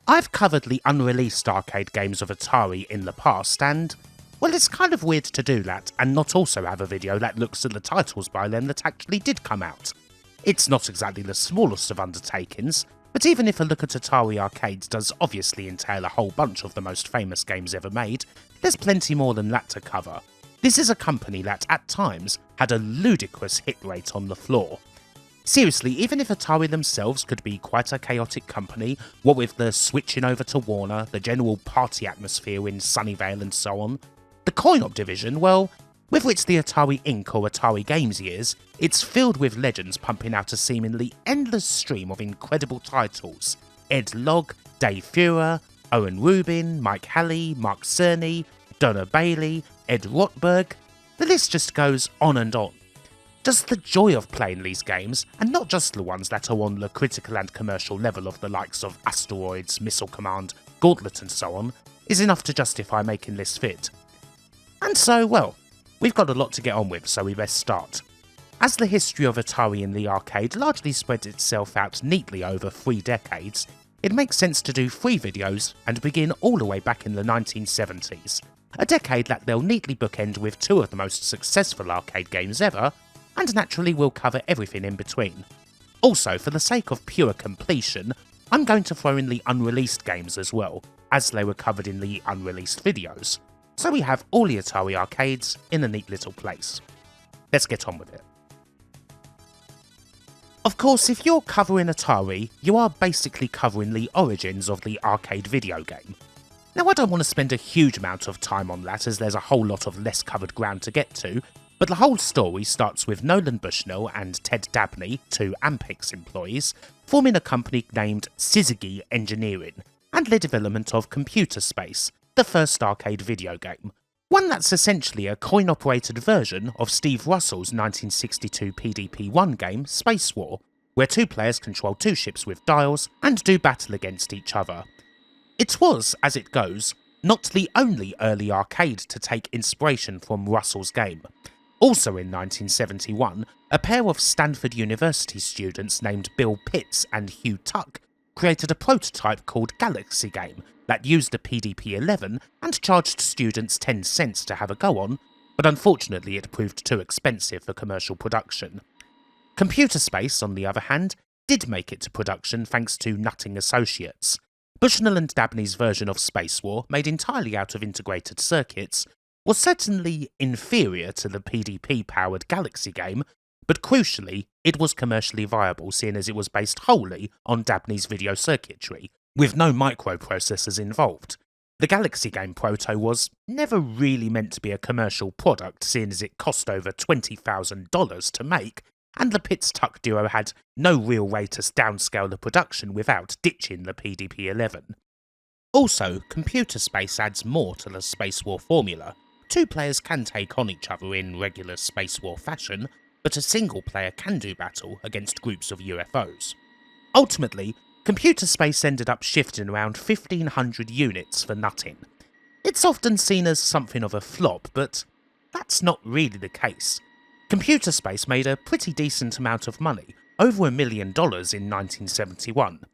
I've covered the unreleased arcade games of Atari in the past and, well, it's kind of weird to do that and not also have a video that looks at the titles by them that actually did come out. It's not exactly the smallest of undertakings, but even if a look at Atari arcades does obviously entail a whole bunch of the most famous games ever made, there's plenty more than that to cover. This is a company that, at times, had a ludicrous hit rate on the floor. Seriously, even if Atari themselves could be quite a chaotic company, what with the switching over to Warner, the general party atmosphere in Sunnyvale and so on, the coin-op division, well, with which the Atari Inc. or Atari Games years, it's filled with legends pumping out a seemingly endless stream of incredible titles. Ed Logg, Dave Feuer, Owen Rubin, Mike Halley, Mark Cerny, Donna Bailey, Ed Rotberg, the list just goes on and on. Just the joy of playing these games, and not just the ones that are on the critical and commercial level of the likes of Asteroids, Missile Command, Gauntlet and so on, is enough to justify making this fit. And so, well, we've got a lot to get on with, so we best start. As the history of Atari in the arcade largely spread itself out neatly over 3 decades, it makes sense to do 3 videos and begin all the way back in the 1970s, a decade that they'll neatly bookend with 2 of the most successful arcade games ever, and naturally we'll cover everything in between. Also, for the sake of pure completion, I'm going to throw in the unreleased games as well, as they were covered in the unreleased videos, so we have all the Atari arcades in a neat little place. Let's get on with it. Of course, if you're covering Atari, you are basically covering the origins of the arcade video game. Now, I don't want to spend a huge amount of time on that as there's a whole lot of less covered ground to get to, but the whole story starts with Nolan Bushnell and Ted Dabney, 2 Ampex employees, forming a company named Syzygy Engineering, and the development of Computer Space, the first arcade video game. One that's essentially a coin-operated version of Steve Russell's 1962 PDP-1 game, Space War, where 2 players control 2 ships with dials and do battle against each other. It was, as it goes, not the only early arcade to take inspiration from Russell's game. Also in 1971, a pair of Stanford University students named Bill Pitts and Hugh Tuck created a prototype called Galaxy Game that used a PDP-11 and charged students 10 cents to have a go on, but unfortunately it proved too expensive for commercial production. Computer Space, on the other hand, did make it to production thanks to Nutting Associates. Bushnell and Dabney's version of Space War, made entirely out of integrated circuits, was certainly inferior to the PDP-powered Galaxy Game, but crucially, it was commercially viable seeing as it was based wholly on Dabney's video circuitry, with no microprocessors involved. The Galaxy Game proto was never really meant to be a commercial product seeing as it cost over $20,000 to make, and the Pitts-Tuck duo had no real way to downscale the production without ditching the PDP-11. Also, Computer Space adds more to the Space War formula. 2 players can take on each other in regular Space War fashion, but a single player can do battle against groups of UFOs. Ultimately, Computer Space ended up shifting around 1,500 units for nutting. It's often seen as something of a flop, but that's not really the case. Computer Space made a pretty decent amount of money, over $1 million in 1971.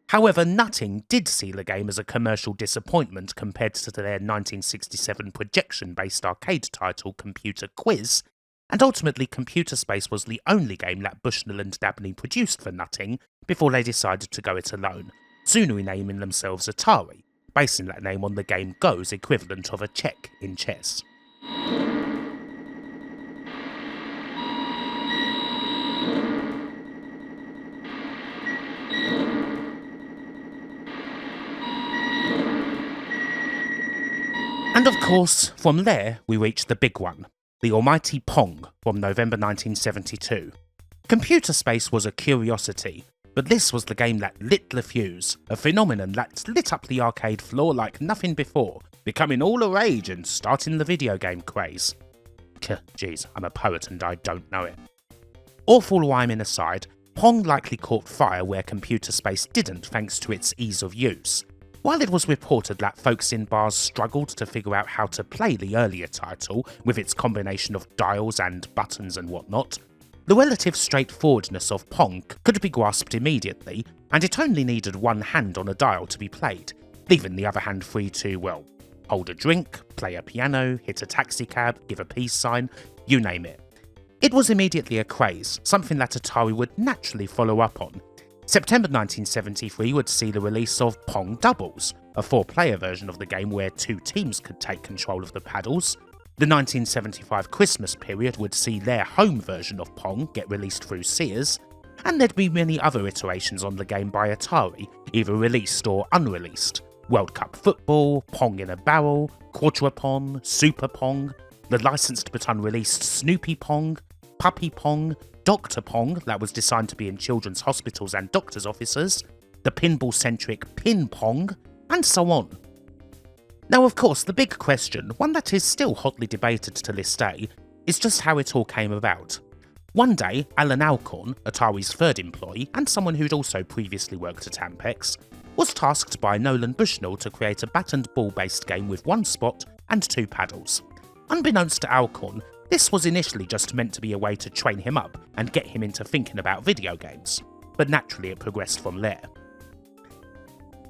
However, nutting did see the game as a commercial disappointment compared to their 1967 projection-based arcade title Computer Quiz, and ultimately Computer Space was the only game that Bushnell and Dabney produced for nutting before they decided to go it alone, soon renaming themselves Atari, basing that name on the game Go's equivalent of a check in chess. And of course, from there we reach the big one, the almighty Pong from November 1972. Computer Space was a curiosity, but this was the game that lit the fuse, a phenomenon that lit up the arcade floor like nothing before, becoming all the rage and starting the video game craze. Geez, I'm a poet and I don't know it. Awful rhyming aside, Pong likely caught fire where Computer Space didn't thanks to its ease of use. While it was reported that folks in bars struggled to figure out how to play the earlier title with its combination of dials and buttons and whatnot, the relative straightforwardness of Pong could be grasped immediately, and it only needed one hand on a dial to be played, leaving the other hand free to, well, hold a drink, play a piano, hit a taxicab, give a peace sign, you name it. It was immediately a craze, something that Atari would naturally follow up on. September 1973 would see the release of Pong Doubles, a 4-player version of the game where 2 teams could take control of the paddles. The 1975 Christmas period would see their home version of Pong get released through Sears, and there'd be many other iterations on the game by Atari, either released or unreleased. World Cup Football, Pong in a Barrel, Quadrupon, Super Pong, the licensed but unreleased Snoopy Pong, Puppy Pong, Dr. Pong that was designed to be in children's hospitals and doctors' offices, the pinball-centric Pin Pong, and so on. Now of course the big question, one that is still hotly debated to this day, is just how it all came about. One day, Alan Alcorn, Atari's 3rd employee and someone who'd also previously worked at Ampex, was tasked by Nolan Bushnell to create a bat and ball based game with 1 spot and 2 paddles. Unbeknownst to Alcorn, this was initially just meant to be a way to train him up and get him into thinking about video games, but naturally it progressed from there.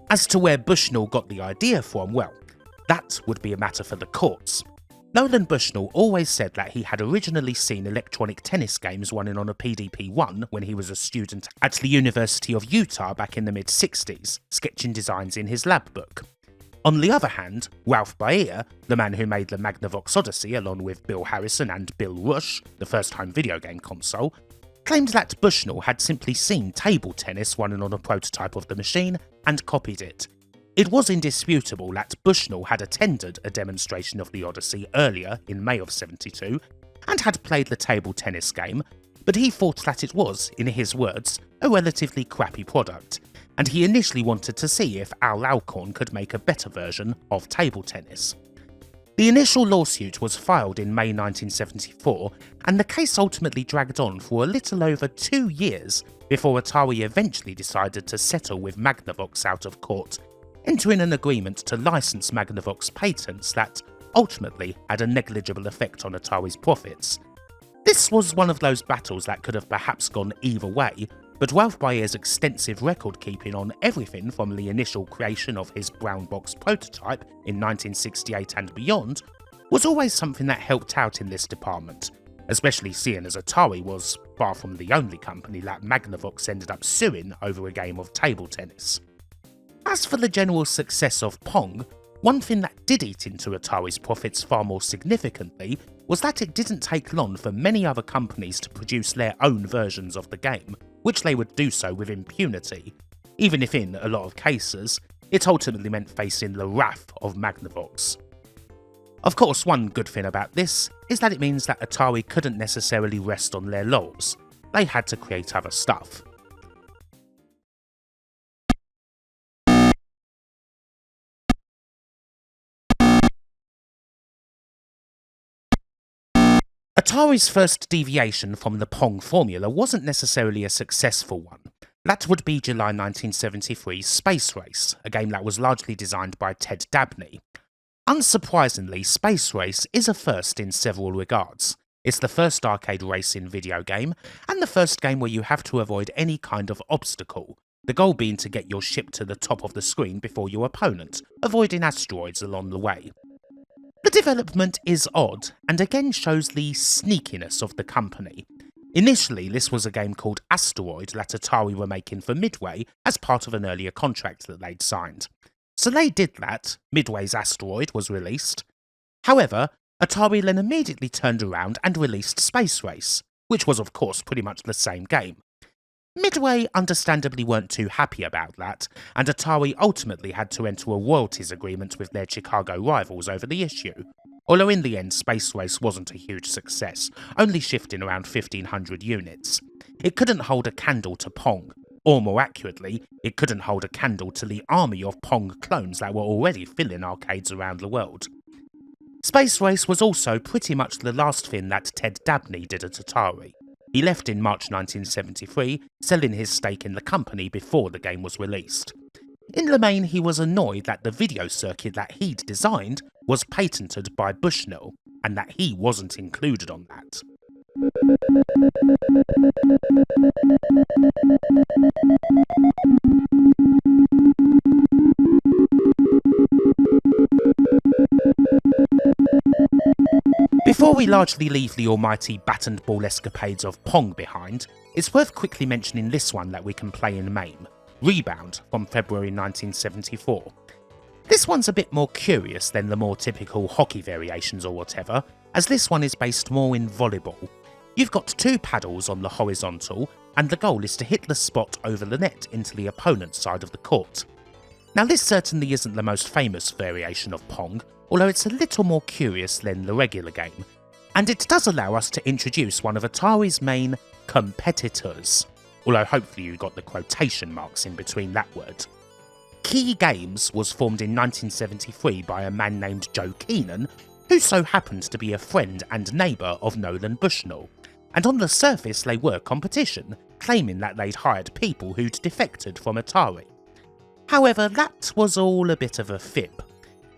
As to where Bushnell got the idea from, well, that would be a matter for the courts. Nolan Bushnell always said that he had originally seen electronic tennis games running on a PDP-1 when he was a student at the University of Utah back in the mid-60s, sketching designs in his lab book. On the other hand, Ralph Baer, the man who made the Magnavox Odyssey along with Bill Harrison and Bill Rush, the first home video game console, claimed that Bushnell had simply seen table tennis running on a prototype of the machine and copied it. It was indisputable that Bushnell had attended a demonstration of the Odyssey earlier in May of '72 and had played the table tennis game, but he thought that it was, in his words, a relatively crappy product, and he initially wanted to see if Al Alcorn could make a better version of table tennis. The initial lawsuit was filed in May 1974, and the case ultimately dragged on for a little over 2 years before Atari eventually decided to settle with Magnavox out of court, entering an agreement to license Magnavox patents that ultimately had a negligible effect on Atari's profits. This was one of those battles that could have perhaps gone either way, but Ralph Baer's extensive record keeping on everything from the initial creation of his brown box prototype in 1968 and beyond was always something that helped out in this department, especially seeing as Atari was far from the only company that Magnavox ended up suing over a game of table tennis. As for the general success of Pong, one thing that did eat into Atari's profits far more significantly was that it didn't take long for many other companies to produce their own versions of the game, which they would do so with impunity, even if in a lot of cases, it ultimately meant facing the wrath of Magnavox. Of course, one good thing about this is that it means that Atari couldn't necessarily rest on their laurels. They had to create other stuff. Atari's first deviation from the Pong formula wasn't necessarily a successful one. That would be July 1973's Space Race, a game that was largely designed by Ted Dabney. Unsurprisingly, Space Race is a first in several regards. It's the first arcade racing video game, and the first game where you have to avoid any kind of obstacle, the goal being to get your ship to the top of the screen before your opponent, avoiding asteroids along the way. The development is odd, and again shows the sneakiness of the company. Initially, this was a game called Asteroid that Atari were making for Midway as part of an earlier contract that they'd signed. So they did that, Midway's Asteroid was released. However, Atari then immediately turned around and released Space Race, which was of course pretty much the same game. Midway understandably weren't too happy about that, and Atari ultimately had to enter a royalties agreement with their Chicago rivals over the issue. Although in the end Space Race wasn't a huge success, only shifting around 1,500 units. It couldn't hold a candle to Pong, or more accurately, it couldn't hold a candle to the army of Pong clones that were already filling arcades around the world. Space Race was also pretty much the last thing that Ted Dabney did at Atari. He left in March 1973, selling his stake in the company before the game was released. In the main, he was annoyed that the video circuit that he'd designed was patented by Bushnell, and that he wasn't included on that. Before we largely leave the almighty bat and ball escapades of Pong behind, it's worth quickly mentioning this one that we can play in MAME, Rebound from February 1974. This one's a bit more curious than the more typical hockey variations or whatever, as this one is based more in volleyball. You've got two paddles on the horizontal, and the goal is to hit the spot over the net into the opponent's side of the court. Now this certainly isn't the most famous variation of Pong, although it's a little more curious than the regular game, and it does allow us to introduce one of Atari's main competitors, although hopefully you got the quotation marks in between that word. Key Games was formed in 1973 by a man named Joe Keenan, who so happened to be a friend and neighbour of Nolan Bushnell, and on the surface they were competition, claiming that they'd hired people who'd defected from Atari. However, that was all a bit of a fib.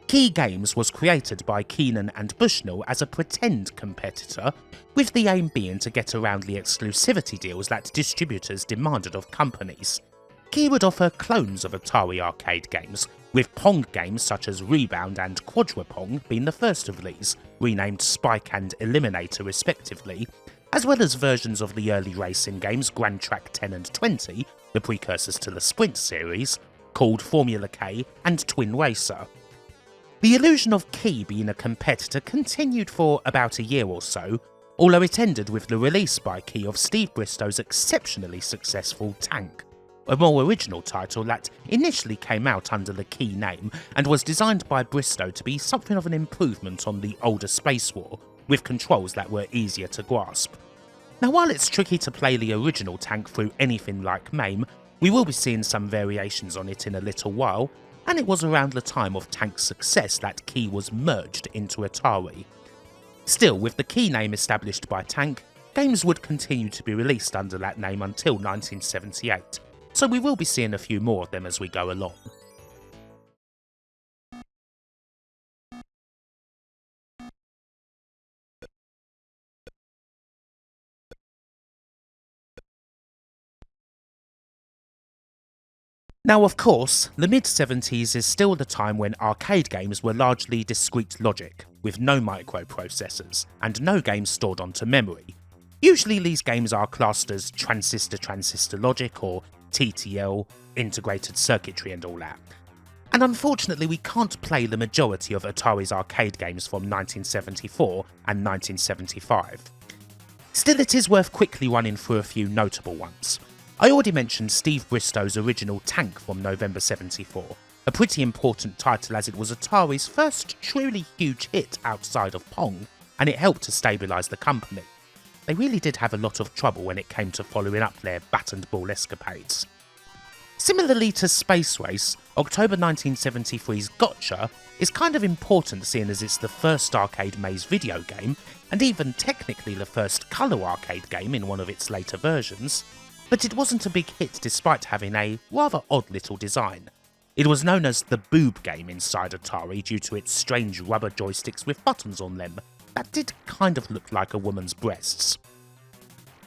Key Games was created by Keenan and Bushnell as a pretend competitor, with the aim being to get around the exclusivity deals that distributors demanded of companies. Key would offer clones of Atari arcade games, with Pong games such as Rebound and Quadra Pong being the first of these, renamed Spike and Eliminator respectively, as well as versions of the early racing games Grand Track 10 and 20, the precursors to the Sprint series, called Formula K and Twin Racer. The illusion of Key being a competitor continued for about a year or so, although it ended with the release by Key of Steve Bristow's exceptionally successful Tank, a more original title that initially came out under the Key name and was designed by Bristow to be something of an improvement on the older Space War, with controls that were easier to grasp. Now while it's tricky to play the original Tank through anything like MAME, we will be seeing some variations on it in a little while, and it was around the time of Tank's success that Key was merged into Atari. Still, with the Key name established by Tank, games would continue to be released under that name until 1978, so we will be seeing a few more of them as we go along. Now of course, the mid-70s is still the time when arcade games were largely discrete logic, with no microprocessors, and no games stored onto memory. Usually these games are classed as transistor-transistor logic or TTL, integrated circuitry and all that. And unfortunately we can't play the majority of Atari's arcade games from 1974 and 1975. Still, it is worth quickly running through a few notable ones. I already mentioned Steve Bristow's original Tank from November 74, a pretty important title as it was Atari's first truly huge hit outside of Pong, and it helped to stabilise the company. They really did have a lot of trouble when it came to following up their bat and ball escapades. Similarly to Space Race, October 1973's Gotcha is kind of important seeing as it's the first arcade maze video game, and even technically the first colour arcade game in one of its later versions, but it wasn't a big hit despite having a rather odd little design. It was known as the boob game inside Atari due to its strange rubber joysticks with buttons on them that did kind of look like a woman's breasts.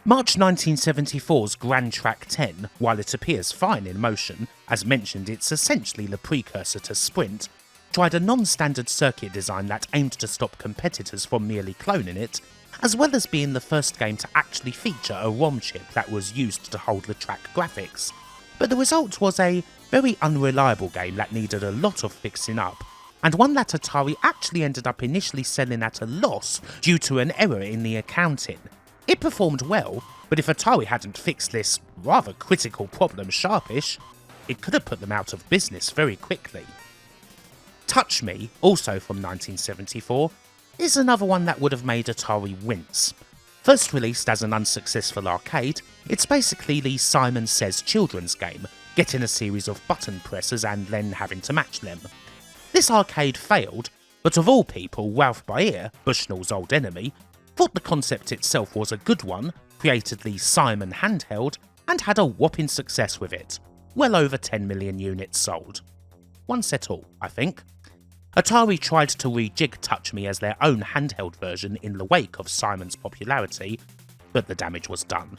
March 1974's Grand Track 10, while it appears fine in motion, as mentioned it's essentially the precursor to Sprint, tried a non-standard circuit design that aimed to stop competitors from merely cloning it, as well as being the first game to actually feature a ROM chip that was used to hold the track graphics. But the result was a very unreliable game that needed a lot of fixing up, and one that Atari actually ended up initially selling at a loss due to an error in the accounting. It performed well, but if Atari hadn't fixed this rather critical problem sharpish, it could have put them out of business very quickly. Touch Me, also from 1974, is another one that would have made Atari wince. First released as an unsuccessful arcade, it's basically the Simon Says children's game, getting a series of button presses and then having to match them. This arcade failed, but of all people, Ralph Baer, Bushnell's old enemy, thought the concept itself was a good one, created the Simon handheld, and had a whopping success with it. Well over 10 million units sold. One set all, I think. Atari tried to rejig Touch Me as their own handheld version in the wake of Simon's popularity, but the damage was done.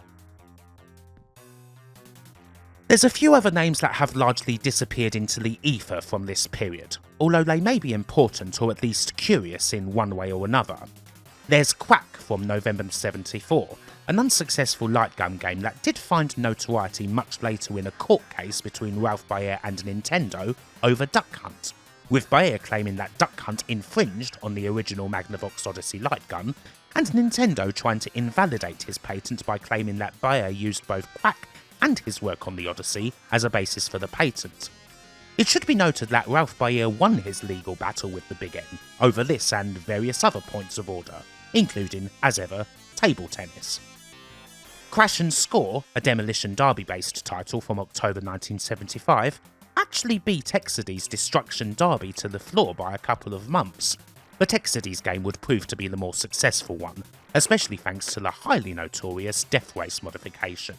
There's a few other names that have largely disappeared into the ether from this period, although they may be important or at least curious in one way or another. There's Quack from November 74, an unsuccessful light gun game that did find notoriety much later in a court case between Ralph Baer and Nintendo over Duck Hunt, with Baer claiming that Duck Hunt infringed on the original Magnavox Odyssey light gun, and Nintendo trying to invalidate his patent by claiming that Baer used both Quack and his work on the Odyssey as a basis for the patent. It should be noted that Ralph Baer won his legal battle with the Big N over this and various other points of order, including, as ever, table tennis. Crash and Score, a Demolition Derby-based title from October 1975, actually beat Exidy's Destruction Derby to the floor by a couple of months, but Exidy's game would prove to be the more successful one, especially thanks to the highly notorious Death Race modification.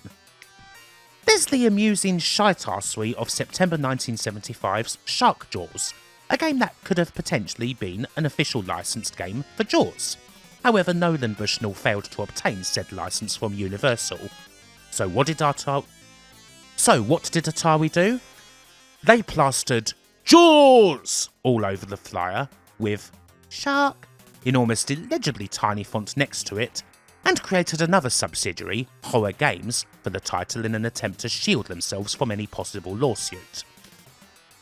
There's the amusing shite-arsery of September 1975's Shark Jaws, a game that could have potentially been an official licensed game for Jaws. However, Nolan Bushnell failed to obtain said license from Universal. So what did Atari do? They plastered Jaws all over the flyer with Shark in almost illegibly tiny font next to it, and created another subsidiary, Horror Games, for the title in an attempt to shield themselves from any possible lawsuit.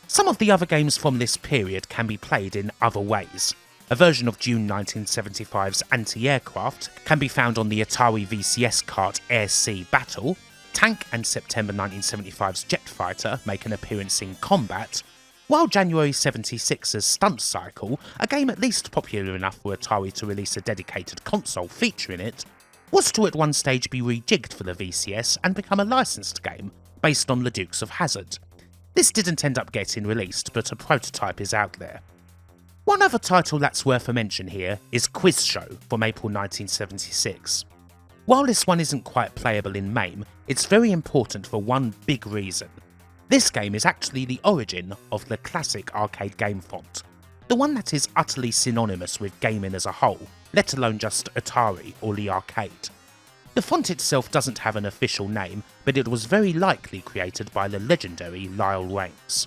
Some of the other games from this period can be played in other ways. A version of June 1975's Anti-Aircraft can be found on the Atari VCS cart Air-Sea Battle. Tank and September 1975's Jet Fighter make an appearance in Combat, while January 76's Stunt Cycle, a game at least popular enough for Atari to release a dedicated console featuring it, was to at one stage be rejigged for the VCS and become a licensed game, based on the Dukes of Hazzard. This didn't end up getting released, but a prototype is out there. One other title that's worth a mention here is Quiz Show from April 1976. While this one isn't quite playable in MAME, it's very important for one big reason. This game is actually the origin of the classic arcade game font, the one that is utterly synonymous with gaming as a whole, let alone just Atari or the arcade. The font itself doesn't have an official name, but it was very likely created by the legendary Lyle Raines.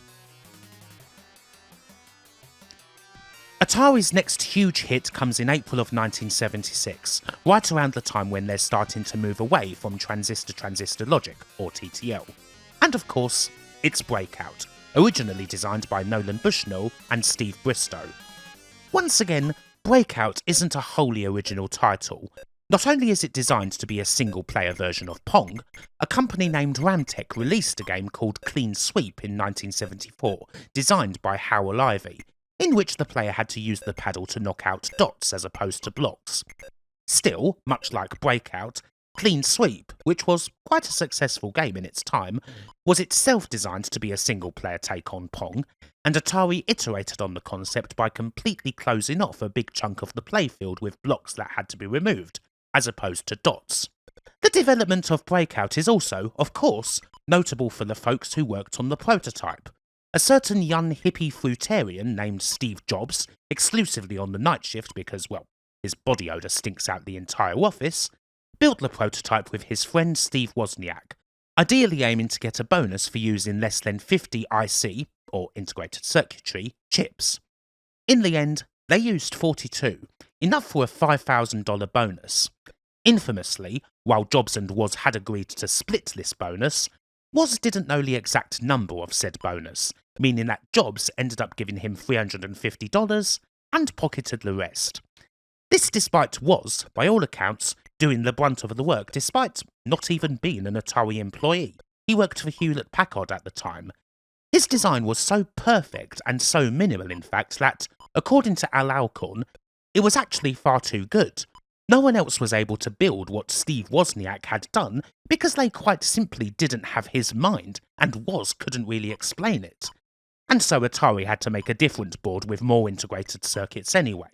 Atari's next huge hit comes in April of 1976, right around the time when they're starting to move away from transistor-transistor logic, or TTL. And of course, it's Breakout, originally designed by Nolan Bushnell and Steve Bristow. Once again, Breakout isn't a wholly original title. Not only is it designed to be a single-player version of Pong, a company named Ramtech released a game called Clean Sweep in 1974, designed by Howell Ivey, in which the player had to use the paddle to knock out dots as opposed to blocks. Still, much like Breakout, Clean Sweep, which was quite a successful game in its time, was itself designed to be a single-player take on Pong, and Atari iterated on the concept by completely closing off a big chunk of the playfield with blocks that had to be removed, as opposed to dots. The development of Breakout is also, of course, notable for the folks who worked on the prototype. A certain young hippie fruitarian named Steve Jobs, exclusively on the night shift because, well, his body odour stinks out the entire office, built the prototype with his friend Steve Wozniak, ideally aiming to get a bonus for using less than 50 IC, or integrated circuitry, chips. In the end, they used 42, enough for a $5,000 bonus. Infamously, while Jobs and Woz had agreed to split this bonus, Woz didn't know the exact number of said bonus, meaning that Jobs ended up giving him $350 and pocketed the rest. This despite Woz, by all accounts, doing the brunt of the work despite not even being an Atari employee. He worked for Hewlett-Packard at the time. His design was so perfect and so minimal in fact that, according to Al Alcorn, it was actually far too good. No one else was able to build what Steve Wozniak had done because they quite simply didn't have his mind, and Woz couldn't really explain it. And so Atari had to make a different board with more integrated circuits anyway.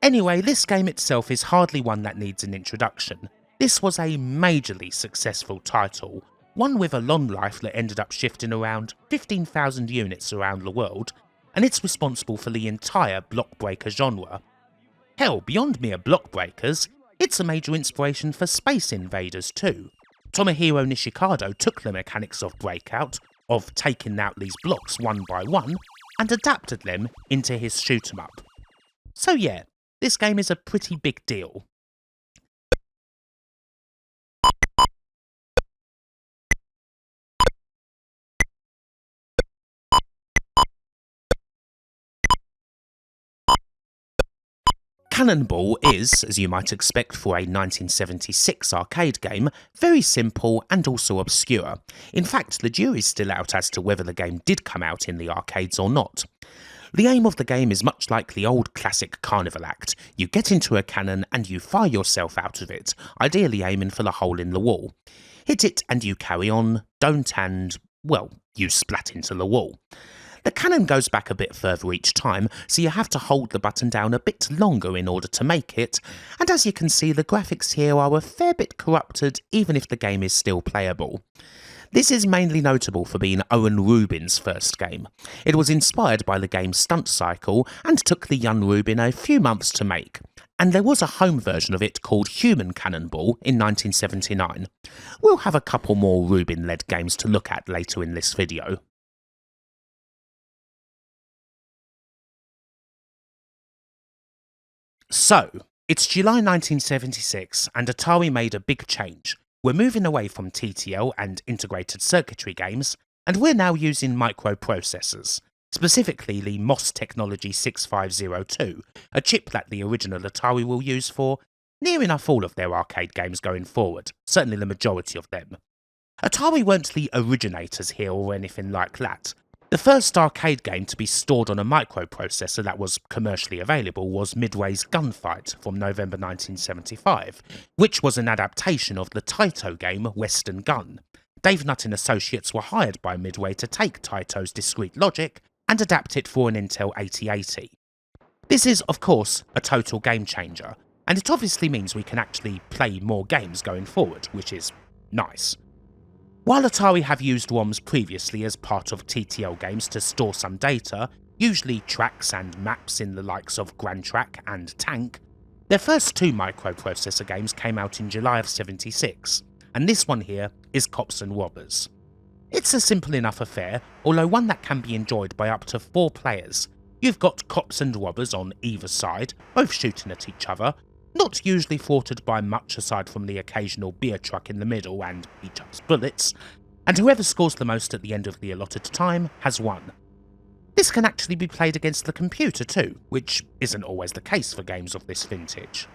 Anyway, this game itself is hardly one that needs an introduction. This was a majorly successful title, one with a long life that ended up shifting around 15,000 units around the world, and it's responsible for the entire block breaker genre. Hell, beyond mere block breakers, it's a major inspiration for Space Invaders too. Tomohiro Nishikado took the mechanics of Breakout, of taking out these blocks one by one, and adapted them into his shoot 'em up. So yeah, this game is a pretty big deal. Cannonball is, as you might expect for a 1976 arcade game, very simple and also obscure. In fact, the jury's still out as to whether the game did come out in the arcades or not. The aim of the game is much like the old classic carnival act. You get into a cannon and you fire yourself out of it, ideally aiming for the hole in the wall. Hit it and you carry on, don't and, well, you splat into the wall. The cannon goes back a bit further each time, so you have to hold the button down a bit longer in order to make it, and as you can see the graphics here are a fair bit corrupted even if the game is still playable. This is mainly notable for being Owen Rubin's first game. It was inspired by the game Stunt Cycle and took the young Rubin a few months to make. And there was a home version of it called Human Cannonball in 1979. We'll have a couple more Rubin-led games to look at later in this video. So, it's July 1976 and Atari made a big change. We're moving away from TTL and integrated circuitry games, and we're now using microprocessors, specifically the MOS Technology 6502, a chip that the original Atari will use for near enough all of their arcade games going forward, certainly the majority of them. Atari weren't the originators here or anything like that. The first arcade game to be stored on a microprocessor that was commercially available was Midway's Gunfight from November 1975, which was an adaptation of the Taito game Western Gun. Dave Nutt and Associates were hired by Midway to take Taito's discrete logic and adapt it for an Intel 8080. This is, of course, a total game changer, and it obviously means we can actually play more games going forward, which is nice. While Atari have used ROMs previously as part of TTL games to store some data, usually tracks and maps in the likes of Grand Track and Tank, their first two microprocessor games came out in July of '76, and this one here is Cops and Robbers. It's a simple enough affair, although one that can be enjoyed by up to 4 players. You've got cops and robbers on either side, both shooting at each other, not usually thwarted by much aside from the occasional beer truck in the middle and each other's bullets, and whoever scores the most at the end of the allotted time has won. This can actually be played against the computer too, which isn't always the case for games of this vintage.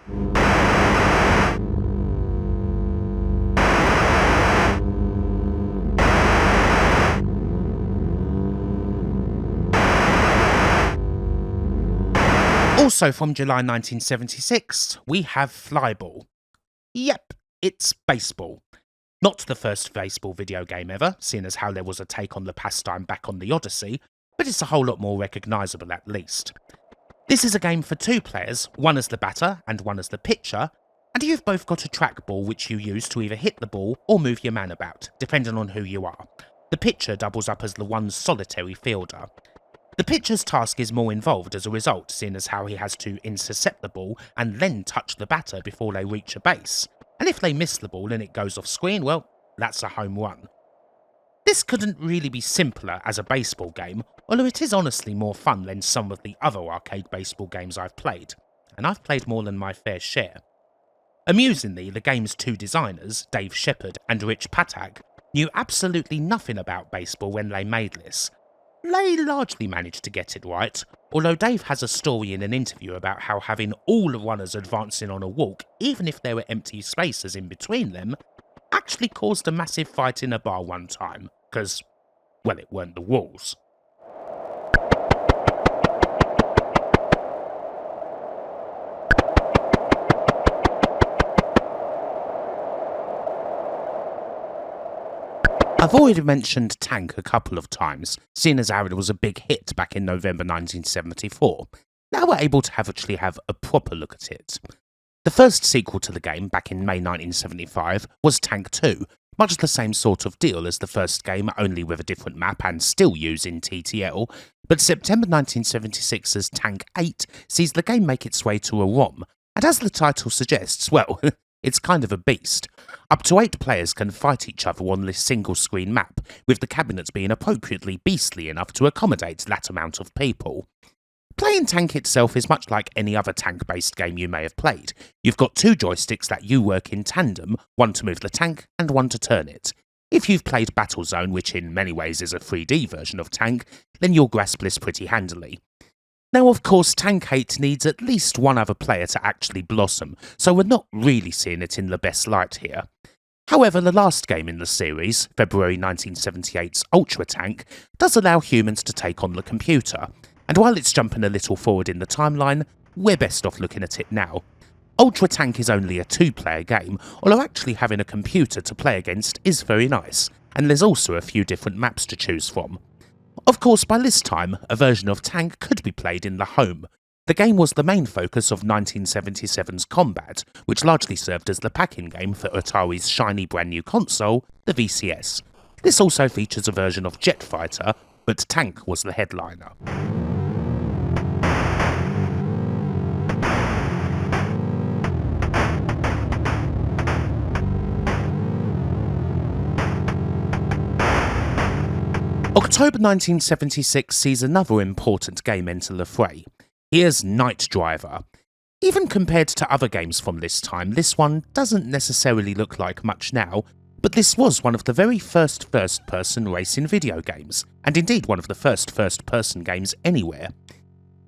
Also from July 1976, we have Flyball. Yep, it's baseball. Not the first baseball video game ever, seeing as how there was a take on the pastime back on the Odyssey, but it's a whole lot more recognisable at least. This is a game for 2 players, one as the batter and one as the pitcher, and you've both got a trackball which you use to either hit the ball or move your man about, depending on who you are. The pitcher doubles up as the one solitary fielder. The pitcher's task is more involved as a result, seeing as how he has to intercept the ball and then touch the batter before they reach a base. And if they miss the ball and it goes off screen, well, that's a home run. This couldn't really be simpler as a baseball game, although it is honestly more fun than some of the other arcade baseball games I've played, and I've played more than my fair share. Amusingly, the game's 2 designers, Dave Shepard and Rich Patak, knew absolutely nothing about baseball when they made this. They largely managed to get it right, although Dave has a story in an interview about how having all the runners advancing on a walk, even if there were empty spaces in between them, actually caused a massive fight in a bar one time, because, well, it weren't the rules. I've already mentioned Tank a couple of times, seeing as how it was a big hit back in November 1974. Now we're able to actually have a proper look at it. The first sequel to the game, back in May 1975, was Tank 2, much the same sort of deal as the first game, only with a different map and still using TTL, but September 1976's Tank 8 sees the game make its way to a ROM, and as the title suggests, well, it's kind of a beast. Up to 8 players can fight each other on this single-screen map, with the cabinets being appropriately beastly enough to accommodate that amount of people. Playing Tank itself is much like any other tank-based game you may have played. You've got two joysticks that you work in tandem, one to move the tank and one to turn it. If you've played Battlezone, which in many ways is a 3D version of Tank, then you'll grasp this pretty handily. Now of course Tank 8 needs at least one other player to actually blossom, so we're not really seeing it in the best light here. However, the last game in the series, February 1978's Ultra Tank, does allow humans to take on the computer, and while it's jumping a little forward in the timeline, we're best off looking at it now. Ultra Tank is only a two-player game, although actually having a computer to play against is very nice, and there's also a few different maps to choose from. Of course, by this time, a version of Tank could be played in the home. The game was the main focus of 1977's Combat, which largely served as the pack-in game for Atari's shiny brand new console, the VCS. This also features a version of Jet Fighter, but Tank was the headliner. October 1976 sees another important game enter the fray. Here's Night Driver. Even compared to other games from this time, this one doesn't necessarily look like much now, but this was one of the very first first-person racing video games, and indeed one of the first first-person games anywhere.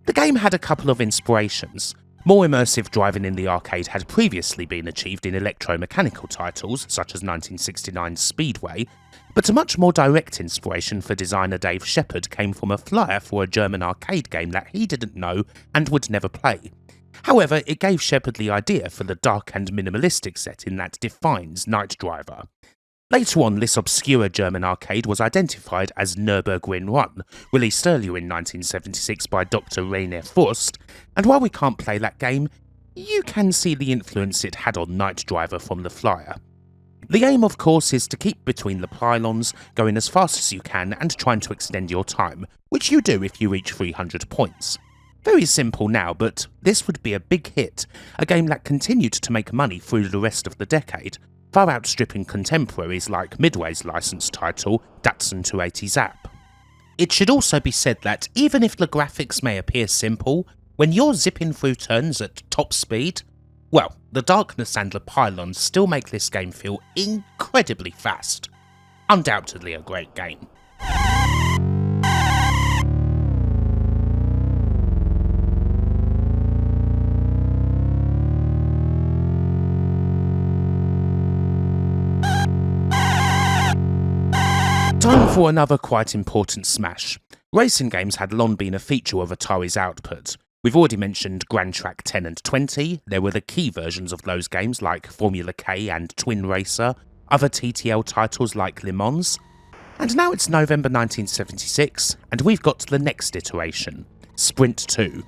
The game had a couple of inspirations. More immersive driving in the arcade had previously been achieved in electromechanical titles, such as 1969's Speedway, but a much more direct inspiration for designer Dave Shepard came from a flyer for a German arcade game that he didn't know and would never play. However, it gave Shepard the idea for the dark and minimalistic setting that defines Night Driver. Later on, this obscure German arcade was identified as Nürburgring Run, released earlier in 1976 by Dr. Rainer Furst, and while we can't play that game, you can see the influence it had on Night Driver from the flyer. The aim, of course, is to keep between the pylons, going as fast as you can and trying to extend your time, which you do if you reach 300 points. Very simple now, but this would be a big hit, a game that continued to make money through the rest of the decade, far outstripping contemporaries like Midway's licensed title, Datsun 280 Zap. It should also be said that even if the graphics may appear simple, when you're zipping through turns at top speed, well, the darkness and the pylons still make this game feel incredibly fast. Undoubtedly a great game. Time for another quite important smash. Racing games had long been a feature of Atari's output. We've already mentioned Grand Track 10 and 20, there were the key versions of those games like Formula K and Twin Racer, other TTL titles like Le Mans, and now it's November 1976, and we've got the next iteration, Sprint 2.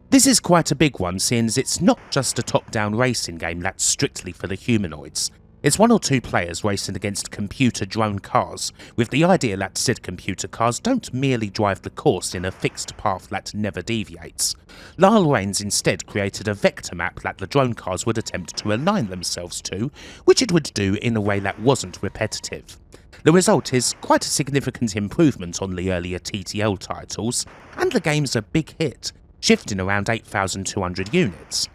This is quite a big one, seeing as it's not just a top-down racing game that's strictly for the humanoids. It's one or two players racing against computer drone cars, with the idea that said computer cars don't merely drive the course in a fixed path that never deviates. Lyle Raines instead created a vector map that the drone cars would attempt to align themselves to, which it would do in a way that wasn't repetitive. The result is quite a significant improvement on the earlier TTL titles, and the game's a big hit, shifting around 8,200 units.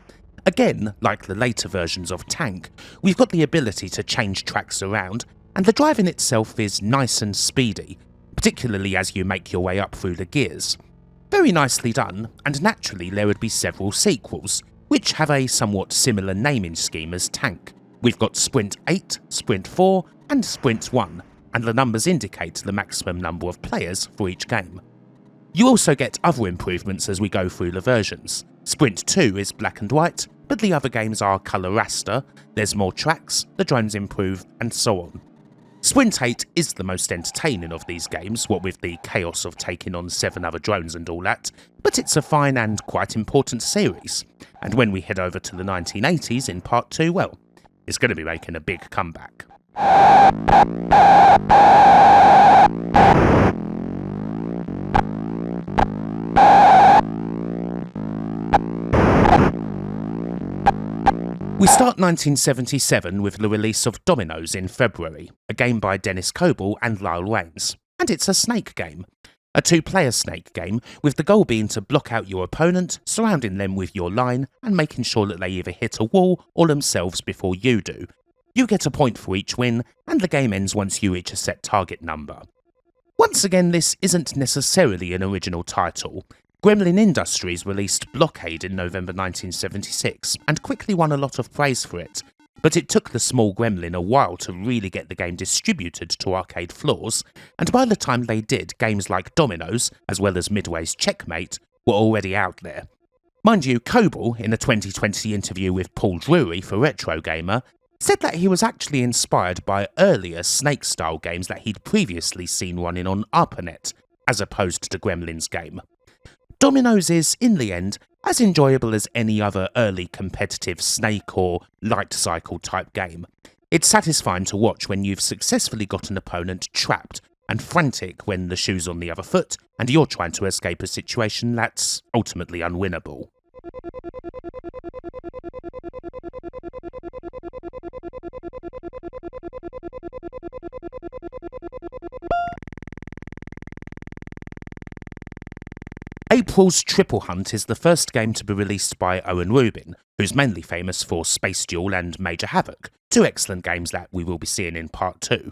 Again, like the later versions of Tank, we've got the ability to change tracks around, and the driving itself is nice and speedy, particularly as you make your way up through the gears. Very nicely done, and naturally there would be several sequels, which have a somewhat similar naming scheme as Tank. We've got Sprint 8, Sprint 4, and Sprint 1, and the numbers indicate the maximum number of players for each game. You also get other improvements as we go through the versions. Sprint 2 is black and white, but the other games are colour raster, there's more tracks, the drones improve, and so on. Sprint 8 is the most entertaining of these games, what with the chaos of taking on 7 other drones and all that, but it's a fine and quite important series, and when we head over to the 1980s in part 2, well, it's going to be making a big comeback. We start 1977 with the release of Dominoes in February, a game by Dennis Coble and Lyle Raines, and it's a snake game. a two-player snake game with the goal being to block out your opponent, surrounding them with your line and making sure that they either hit a wall or themselves before you do. You get a point for each win, and the game ends once you reach a set target number. Once again, this isn't necessarily an original title. Gremlin Industries released Blockade in November 1976 and quickly won a lot of praise for it, but it took the small Gremlin a while to really get the game distributed to arcade floors, and by the time they did, games like Dominoes, as well as Midway's Checkmate, were already out there. Mind you, Coble, in a 2020 interview with Paul Drury for Retro Gamer, said that he was actually inspired by earlier Snake-style games that he'd previously seen running on ARPANET, as opposed to Gremlin's game. Dominoes is, in the end, as enjoyable as any other early competitive Snake or light cycle type game. It's satisfying to watch when you've successfully got an opponent trapped, and frantic when the shoe's on the other foot and you're trying to escape a situation that's ultimately unwinnable. April's Triple Hunt is the first game to be released by Owen Rubin, who's mainly famous for Space Duel and Major Havoc, two excellent games that we will be seeing in Part 2.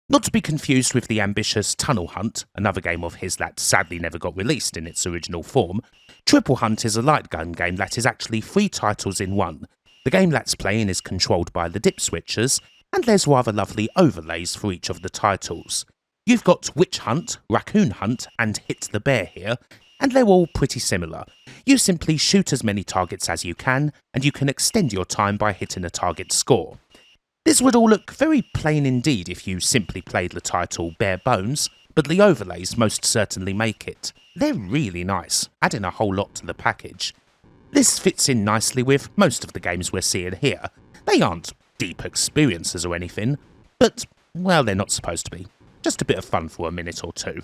Not to be confused with the ambitious Tunnel Hunt, another game of his that sadly never got released in its original form. Triple Hunt is a light gun game that is actually 3 titles in one. The game that's playing is controlled by the dip switchers, and there's rather lovely overlays for each of the titles. You've got Witch Hunt, Raccoon Hunt, and Hit the Bear here, and they're all pretty similar. You simply shoot as many targets as you can, and you can extend your time by hitting a target score. This would all look very plain indeed if you simply played the title bare bones, but the overlays most certainly make it. They're really nice, adding a whole lot to the package. This fits in nicely with most of the games we're seeing here. They aren't deep experiences or anything, but, well, they're not supposed to be. Just a bit of fun for a minute or two.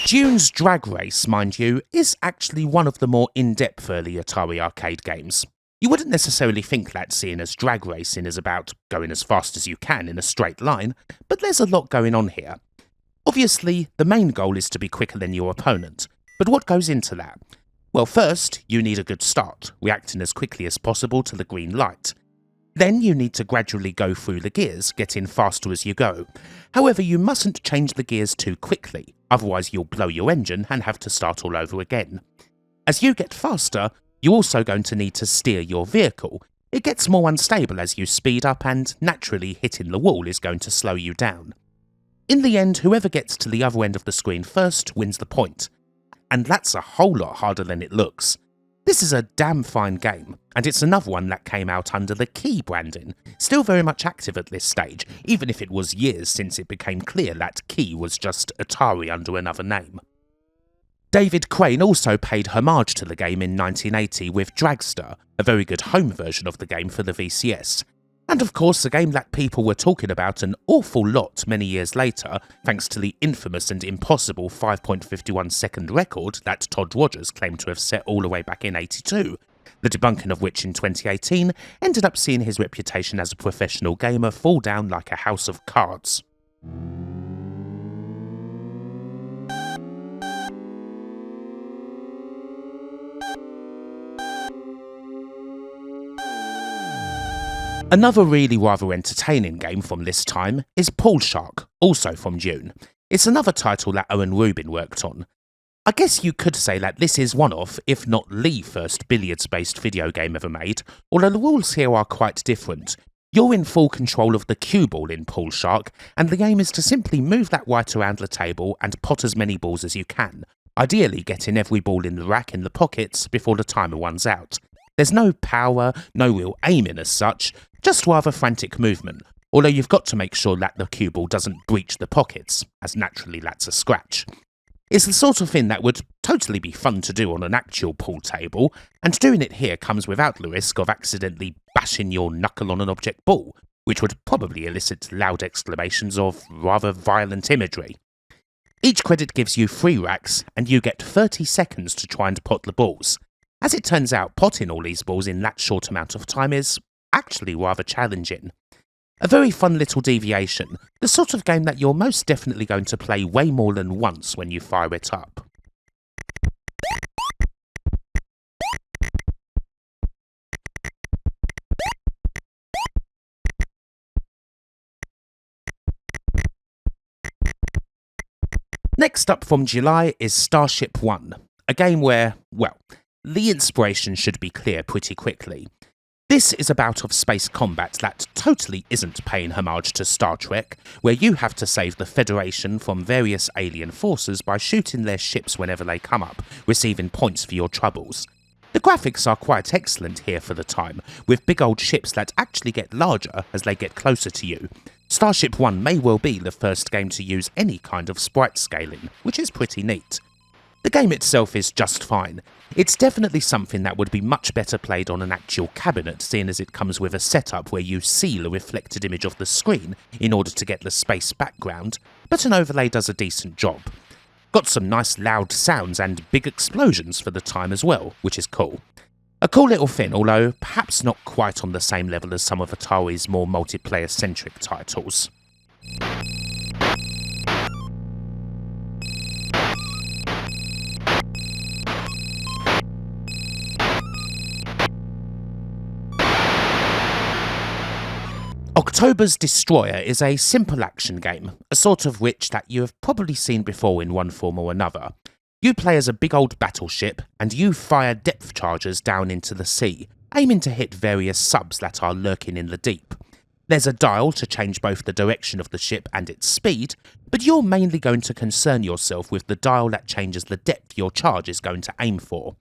Dune's Drag Race, mind you, is actually one of the more in-depth early Atari arcade games. You wouldn't necessarily think that, seeing as drag racing is about going as fast as you can in a straight line, but there's a lot going on here. Obviously, the main goal is to be quicker than your opponent, but what goes into that? Well, first, you need a good start, reacting as quickly as possible to the green light. Then you need to gradually go through the gears, getting faster as you go. However, you mustn't change the gears too quickly, otherwise you'll blow your engine and have to start all over again. As you get faster, you're also going to need to steer your vehicle. It gets more unstable as you speed up, and naturally hitting the wall is going to slow you down. In the end, whoever gets to the other end of the screen first wins the point. And that's a whole lot harder than it looks. This is a damn fine game, and it's another one that came out under the Key branding, still very much active at this stage, even if it was years since it became clear that Key was just Atari under another name. David Crane also paid homage to the game in 1980 with Dragster, a very good home version of the game for the VCS. And of course, a game that people were talking about an awful lot many years later, thanks to the infamous and impossible 5.51 second record that Todd Rogers claimed to have set all the way back in '82, the debunking of which in 2018 ended up seeing his reputation as a professional gamer fall down like a house of cards. Another really rather entertaining game from this time is Pool Shark, also from Dune. It's another title that Owen Rubin worked on. I guess you could say that this is one of, if not the first billiards-based video game ever made, although the rules here are quite different. You're in full control of the cue ball in Pool Shark, and the aim is to simply move that white around the table and pot as many balls as you can, ideally getting every ball in the rack in the pockets before the timer runs out. There's no power, no real aiming as such, just rather frantic movement, although you've got to make sure that the cue ball doesn't breach the pockets, as naturally that's a scratch. It's the sort of thing that would totally be fun to do on an actual pool table, and doing it here comes without the risk of accidentally bashing your knuckle on an object ball, which would probably elicit loud exclamations of rather violent imagery. Each credit gives you 3 racks, and you get 30 seconds to try and pot the balls. As it turns out, potting all these balls in that short amount of time is actually rather challenging. A very fun little deviation, the sort of game that you're most definitely going to play way more than once when you fire it up. Next up from July is Starship 1, a game where, well, the inspiration should be clear pretty quickly. This is a bout of space combat that totally isn't paying homage to Star Trek, where you have to save the Federation from various alien forces by shooting their ships whenever they come up, receiving points for your troubles. The graphics are quite excellent here for the time, with big old ships that actually get larger as they get closer to you. Starship 1 may well be the first game to use any kind of sprite scaling, which is pretty neat. The game itself is just fine. It's definitely something that would be much better played on an actual cabinet, seeing as it comes with a setup where you seal a reflected image of the screen in order to get the space background, but an overlay does a decent job. Got some nice loud sounds and big explosions for the time as well, which is cool. A cool little thing, although perhaps not quite on the same level as some of Atari's more multiplayer-centric titles. October's Destroyer is a simple action game, a sort of which that you have probably seen before in one form or another. You play as a big old battleship, and you fire depth charges down into the sea, aiming to hit various subs that are lurking in the deep. There's a dial to change both the direction of the ship and its speed, but you're mainly going to concern yourself with the dial that changes the depth your charge is going to aim for.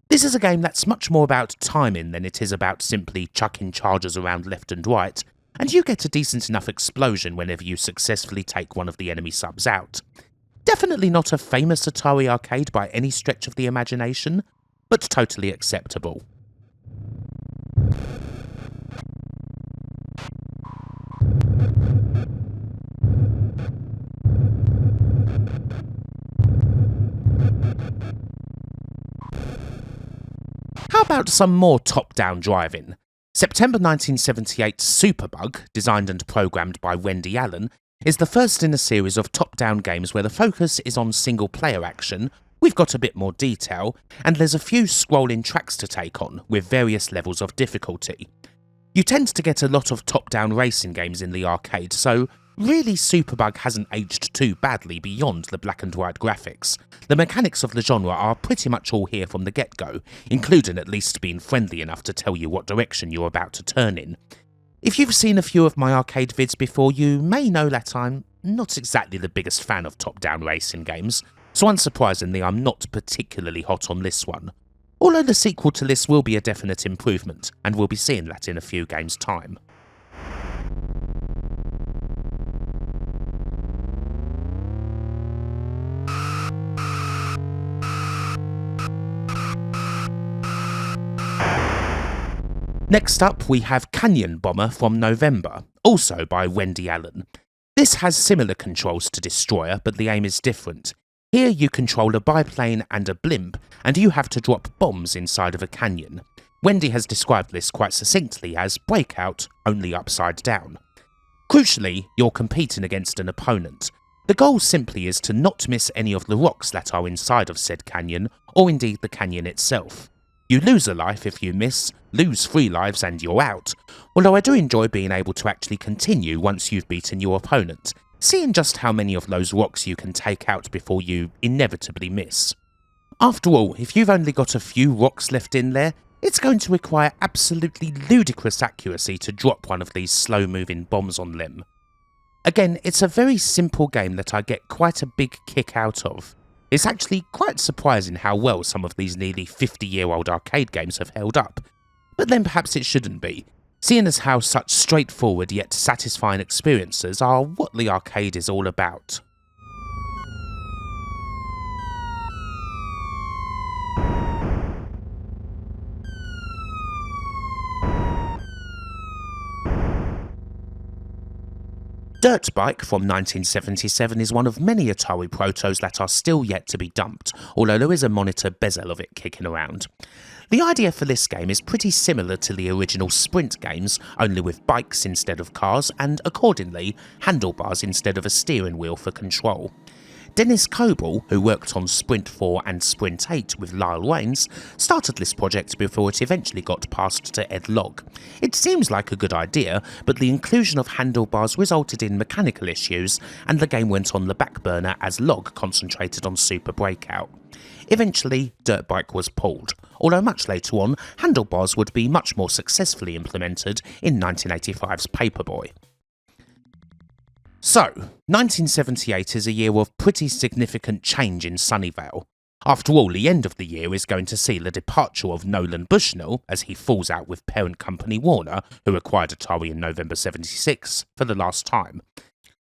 This is a game that's much more about timing than it is about simply chucking charges around left and right, and you get a decent enough explosion whenever you successfully take one of the enemy subs out. Definitely not a famous Atari arcade by any stretch of the imagination, but totally acceptable. How about some more top-down driving? September 1978's Superbug, designed and programmed by Wendy Allen, is the first in a series of top-down games where the focus is on single-player action, we've got a bit more detail, and there's a few scrolling tracks to take on, with various levels of difficulty. You tend to get a lot of top-down racing games in the arcade, so really Superbug hasn't aged too badly beyond the black and white graphics. The mechanics of the genre are pretty much all here from the get-go, including at least being friendly enough to tell you what direction you're about to turn in. If you've seen a few of my arcade vids before, you may know that I'm not exactly the biggest fan of top-down racing games, so unsurprisingly I'm not particularly hot on this one. Although the sequel to this will be a definite improvement, and we'll be seeing that in a few games' time. Next up, we have Canyon Bomber from November, also by Wendy Allen. This has similar controls to Destroyer, but the aim is different. Here you control a biplane and a blimp, and you have to drop bombs inside of a canyon. Wendy has described this quite succinctly as Breakout, only upside down. Crucially, you're competing against an opponent. The goal simply is to not miss any of the rocks that are inside of said canyon, or indeed the canyon itself. You lose a life if you miss, lose 3 lives and you're out, although I do enjoy being able to actually continue once you've beaten your opponent, seeing just how many of those rocks you can take out before you inevitably miss. After all, if you've only got a few rocks left in there, it's going to require absolutely ludicrous accuracy to drop one of these slow-moving bombs on them. Again, it's a very simple game that I get quite a big kick out of. It's actually quite surprising how well some of these nearly 50-year-old arcade games have held up, but then perhaps it shouldn't be, seeing as how such straightforward yet satisfying experiences are what the arcade is all about. Dirt Bike from 1977 is one of many Atari protos that are still yet to be dumped, although there is a monitor bezel of it kicking around. The idea for this game is pretty similar to the original Sprint games, only with bikes instead of cars and, accordingly, handlebars instead of a steering wheel for control. Dennis Coble, who worked on Sprint 4 and Sprint 8 with Lyle Waynes, started this project before it eventually got passed to Ed Logg. It seems like a good idea, but the inclusion of handlebars resulted in mechanical issues, and the game went on the back burner as Logg concentrated on Super Breakout. Eventually, Dirt Bike was pulled, although much later on, handlebars would be much more successfully implemented in 1985's Paperboy. So, 1978 is a year of pretty significant change in Sunnyvale. After all, the end of the year is going to see the departure of Nolan Bushnell as he falls out with parent company Warner, who acquired Atari in November 76, for the last time.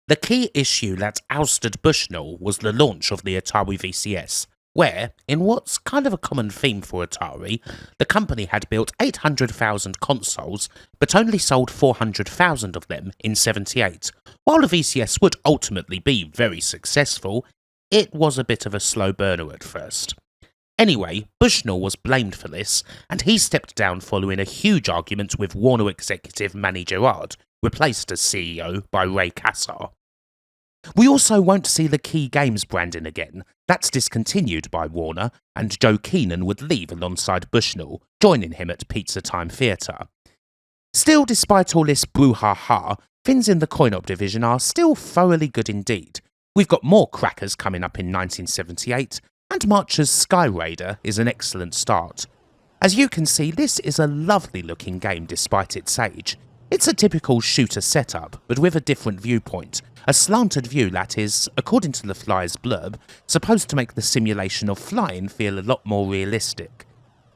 The key issue that ousted Bushnell was the launch of the Atari VCS, where, in what's kind of a common theme for Atari, the company had built 800,000 consoles, but only sold 400,000 of them in 78. While the VCS would ultimately be very successful, it was a bit of a slow burner at first. Anyway, Bushnell was blamed for this, and he stepped down following a huge argument with Warner executive Manny Gerard, replaced as CEO by Ray Kassar. We also won't see the Key Games branding again. That's discontinued by Warner, and Joe Keenan would leave alongside Bushnell, joining him at Pizza Time Theatre. Still, despite all this brouhaha, things in the coin-op division are still thoroughly good indeed. We've got more crackers coming up in 1978, and March's Sky Raider is an excellent start. As you can see, this is a lovely looking game despite its age. It's a typical shooter setup, but with a different viewpoint, a slanted view that is, according to the Fly's blurb, supposed to make the simulation of flying feel a lot more realistic.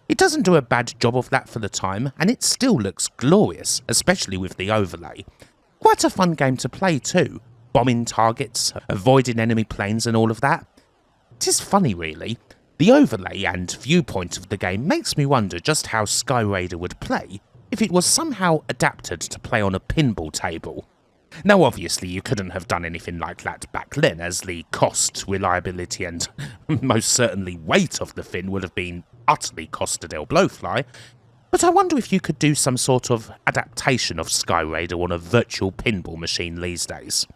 It doesn't do a bad job of that for the time, and it still looks glorious, especially with the overlay. Quite a fun game to play too, bombing targets, avoiding enemy planes and all of that. It is funny really. The overlay and viewpoint of the game makes me wonder just how Sky Raider would play if it was somehow adapted to play on a pinball table. Now obviously you couldn't have done anything like that back then, as the cost, reliability and most certainly weight of the thing would have been utterly Costa del Blowfly, but I wonder if you could do some sort of adaptation of Sky Raider on a virtual pinball machine these days.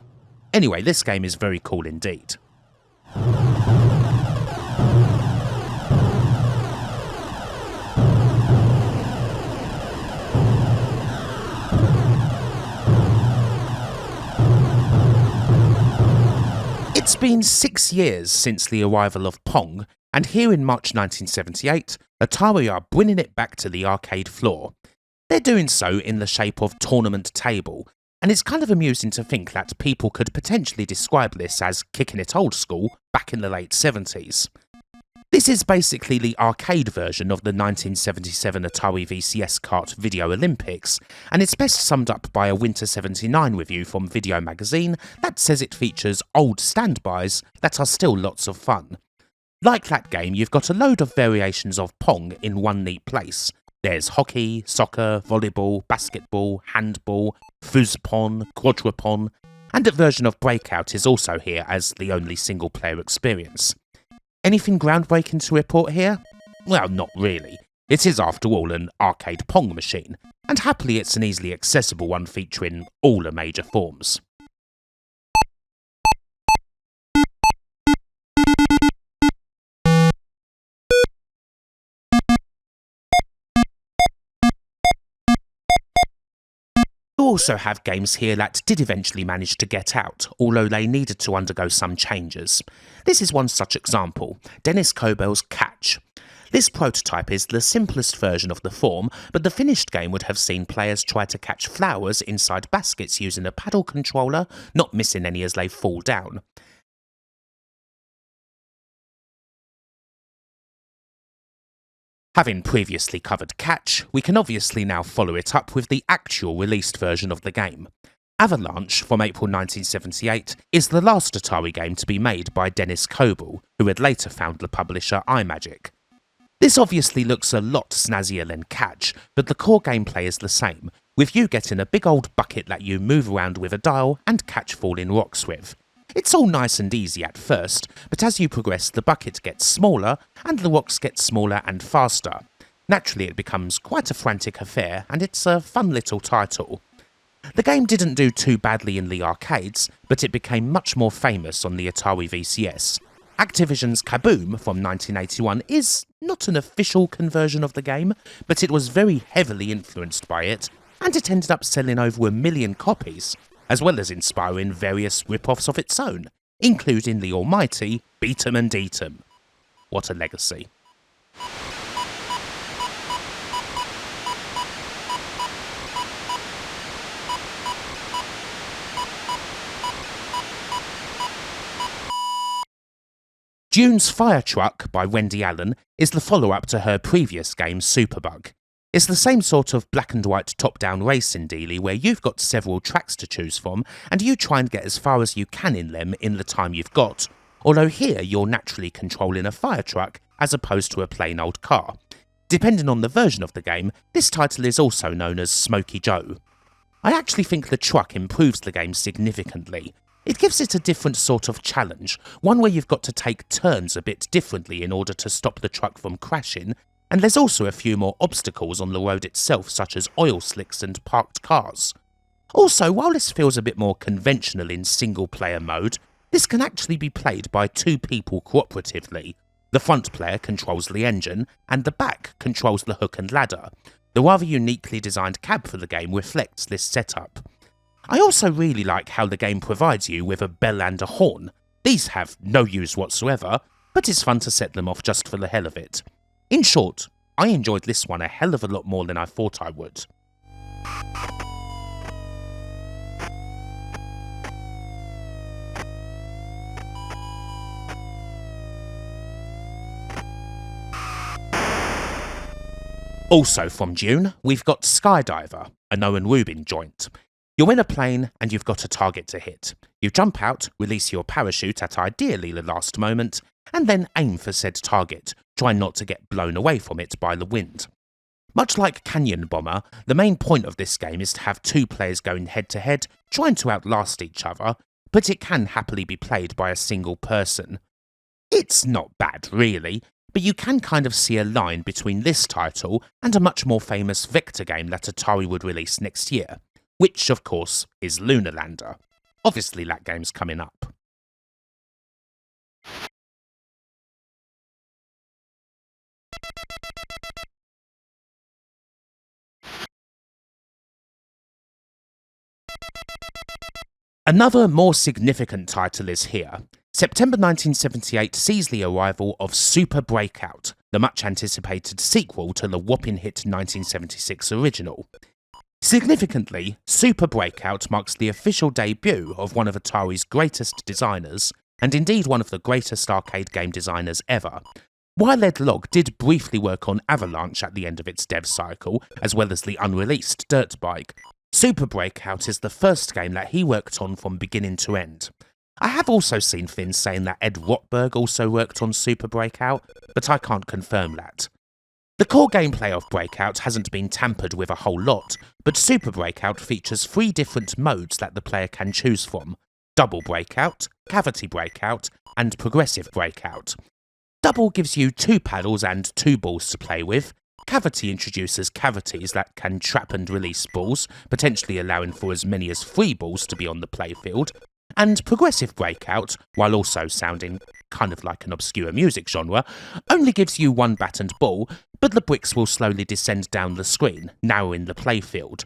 Anyway, this game is very cool indeed. It's been 6 years since the arrival of Pong, and here in March 1978, Atari are bringing it back to the arcade floor. They're doing so in the shape of Tournament Table, and it's kind of amusing to think that people could potentially describe this as kicking it old school back in the late 70s. This is basically the arcade version of the 1977 Atari VCS Kart Video Olympics, and it's best summed up by a Winter 79 review from Video Magazine that says it features old standbys that are still lots of fun. Like that game, you've got a load of variations of Pong in one neat place. There's hockey, soccer, volleyball, basketball, handball, foosball, quadrupon, and a version of Breakout is also here as the only single-player experience. Anything groundbreaking to report here? Well, not really. It is, after all, an arcade Pong machine, and happily it's an easily accessible one featuring all the major forms. You also have games here that did eventually manage to get out, although they needed to undergo some changes. This is one such example, Dennis Cobell's Catch. This prototype is the simplest version of the form, but the finished game would have seen players try to catch flowers inside baskets using a paddle controller, not missing any as they fall down. Having previously covered Catch, we can obviously now follow it up with the actual released version of the game. Avalanche, from April 1978, is the last Atari game to be made by Dennis Coble, who had later found the publisher iMagic. This obviously looks a lot snazzier than Catch, but the core gameplay is the same, with you getting a big old bucket that you move around with a dial and catch falling rocks with. It's all nice and easy at first, but as you progress the bucket gets smaller and the rocks get smaller and faster. Naturally it becomes quite a frantic affair, and it's a fun little title. The game didn't do too badly in the arcades, but it became much more famous on the Atari VCS. Activision's Kaboom from 1981 is not an official conversion of the game, but it was very heavily influenced by it, and it ended up selling over 1 million copies, as well as inspiring various rip-offs of its own, including the almighty Beat 'em and Eat 'em. What a legacy. Dune's Fire Truck by Wendy Allen is the follow-up to her previous game Superbug. It's the same sort of black and white top-down racing dealie where you've got several tracks to choose from and you try and get as far as you can in them in the time you've got, although here you're naturally controlling a fire truck as opposed to a plain old car. Depending on the version of the game, this title is also known as Smokey Joe. I actually think the truck improves the game significantly. It gives it a different sort of challenge, one where you've got to take turns a bit differently in order to stop the truck from crashing, and there's also a few more obstacles on the road itself, such as oil slicks and parked cars. Also, while this feels a bit more conventional in single-player mode, this can actually be played by 2 people cooperatively. The front player controls the engine, and the back controls the hook and ladder. The rather uniquely designed cab for the game reflects this setup. I also really like how the game provides you with a bell and a horn. These have no use whatsoever, but it's fun to set them off just for the hell of it. In short, I enjoyed this one a hell of a lot more than I thought I would. Also from Dune, we've got Skydiver, an Owen Rubin joint. You're in a plane and you've got a target to hit. You jump out, release your parachute at ideally the last moment, and then aim for said target, trying not to get blown away from it by the wind. Much like Canyon Bomber, the main point of this game is to have 2 players going head to head, trying to outlast each other, but it can happily be played by a single person. It's not bad really, but you can kind of see a line between this title and a much more famous vector game that Atari would release next year, which of course is Lunar Lander. Obviously that game's coming up. Another more significant title is here. September 1978 sees the arrival of Super Breakout, the much anticipated sequel to the whopping hit 1976 original. Significantly, Super Breakout marks the official debut of one of Atari's greatest designers, and indeed one of the greatest arcade game designers ever. While Ed Logg did briefly work on Avalanche at the end of its dev cycle, as well as the unreleased Dirt Bike, Super Breakout is the first game that he worked on from beginning to end. I have also seen things saying that Ed Rotberg also worked on Super Breakout, but I can't confirm that. The core gameplay of Breakout hasn't been tampered with a whole lot, but Super Breakout features 3 different modes that the player can choose from: Double Breakout, Cavity Breakout, and Progressive Breakout. Double gives you 2 paddles and 2 balls to play with. Cavity introduces cavities that can trap and release balls, potentially allowing for as many as 3 balls to be on the playfield. And Progressive Breakout, while also sounding kind of like an obscure music genre, only gives you 1 bat and ball, but the bricks will slowly descend down the screen, narrowing the playfield.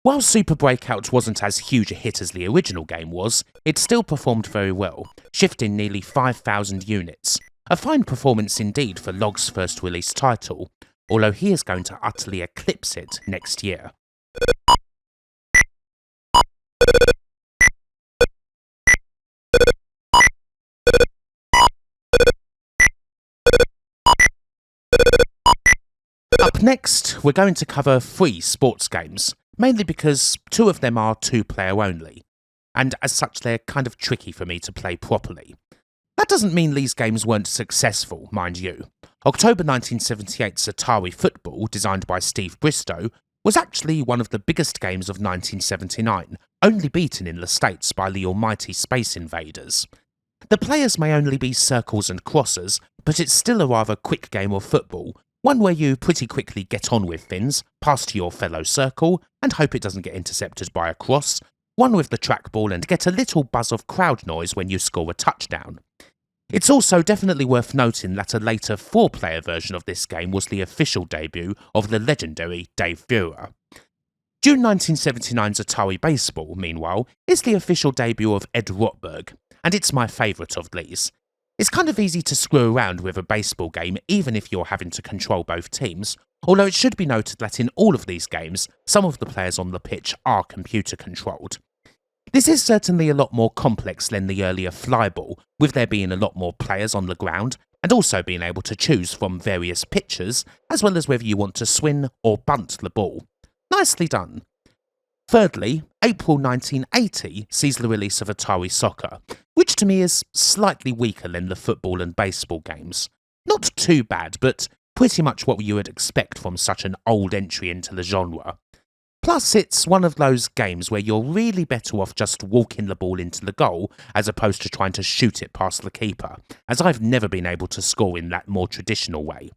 While Super Breakout wasn't as huge a hit as the original game was, it still performed very well, shifting nearly 5,000 units. A fine performance indeed for Logg's first release title, although he is going to utterly eclipse it next year. Up next, we're going to cover 3 sports games, mainly because 2 of them are 2-player only, and as such they're kind of tricky for me to play properly. That doesn't mean these games weren't successful, mind you. October 1978's Atari Football, designed by Steve Bristow, was actually one of the biggest games of 1979, only beaten in the States by the almighty Space Invaders. The players may only be circles and crosses, but it's still a rather quick game of football, one where you pretty quickly get on with things, pass to your fellow circle, and hope it doesn't get intercepted by a cross, one with the trackball and get a little buzz of crowd noise when you score a touchdown. It's also definitely worth noting that a later 4-player version of this game was the official debut of the legendary Dave Buehrer. June 1979's Atari Baseball, meanwhile, is the official debut of Ed Rotberg, and it's my favourite of these. It's kind of easy to screw around with a baseball game even if you're having to control both teams, although it should be noted that in all of these games, some of the players on the pitch are computer controlled. This is certainly a lot more complex than the earlier Flyball, with there being a lot more players on the ground, and also being able to choose from various pitchers, as well as whether you want to swing or bunt the ball. Nicely done. Thirdly, April 1980 sees the release of Atari Soccer, which to me is slightly weaker than the football and baseball games. Not too bad, but pretty much what you would expect from such an old entry into the genre. Plus, it's one of those games where you're really better off just walking the ball into the goal as opposed to trying to shoot it past the keeper, as I've never been able to score in that more traditional way.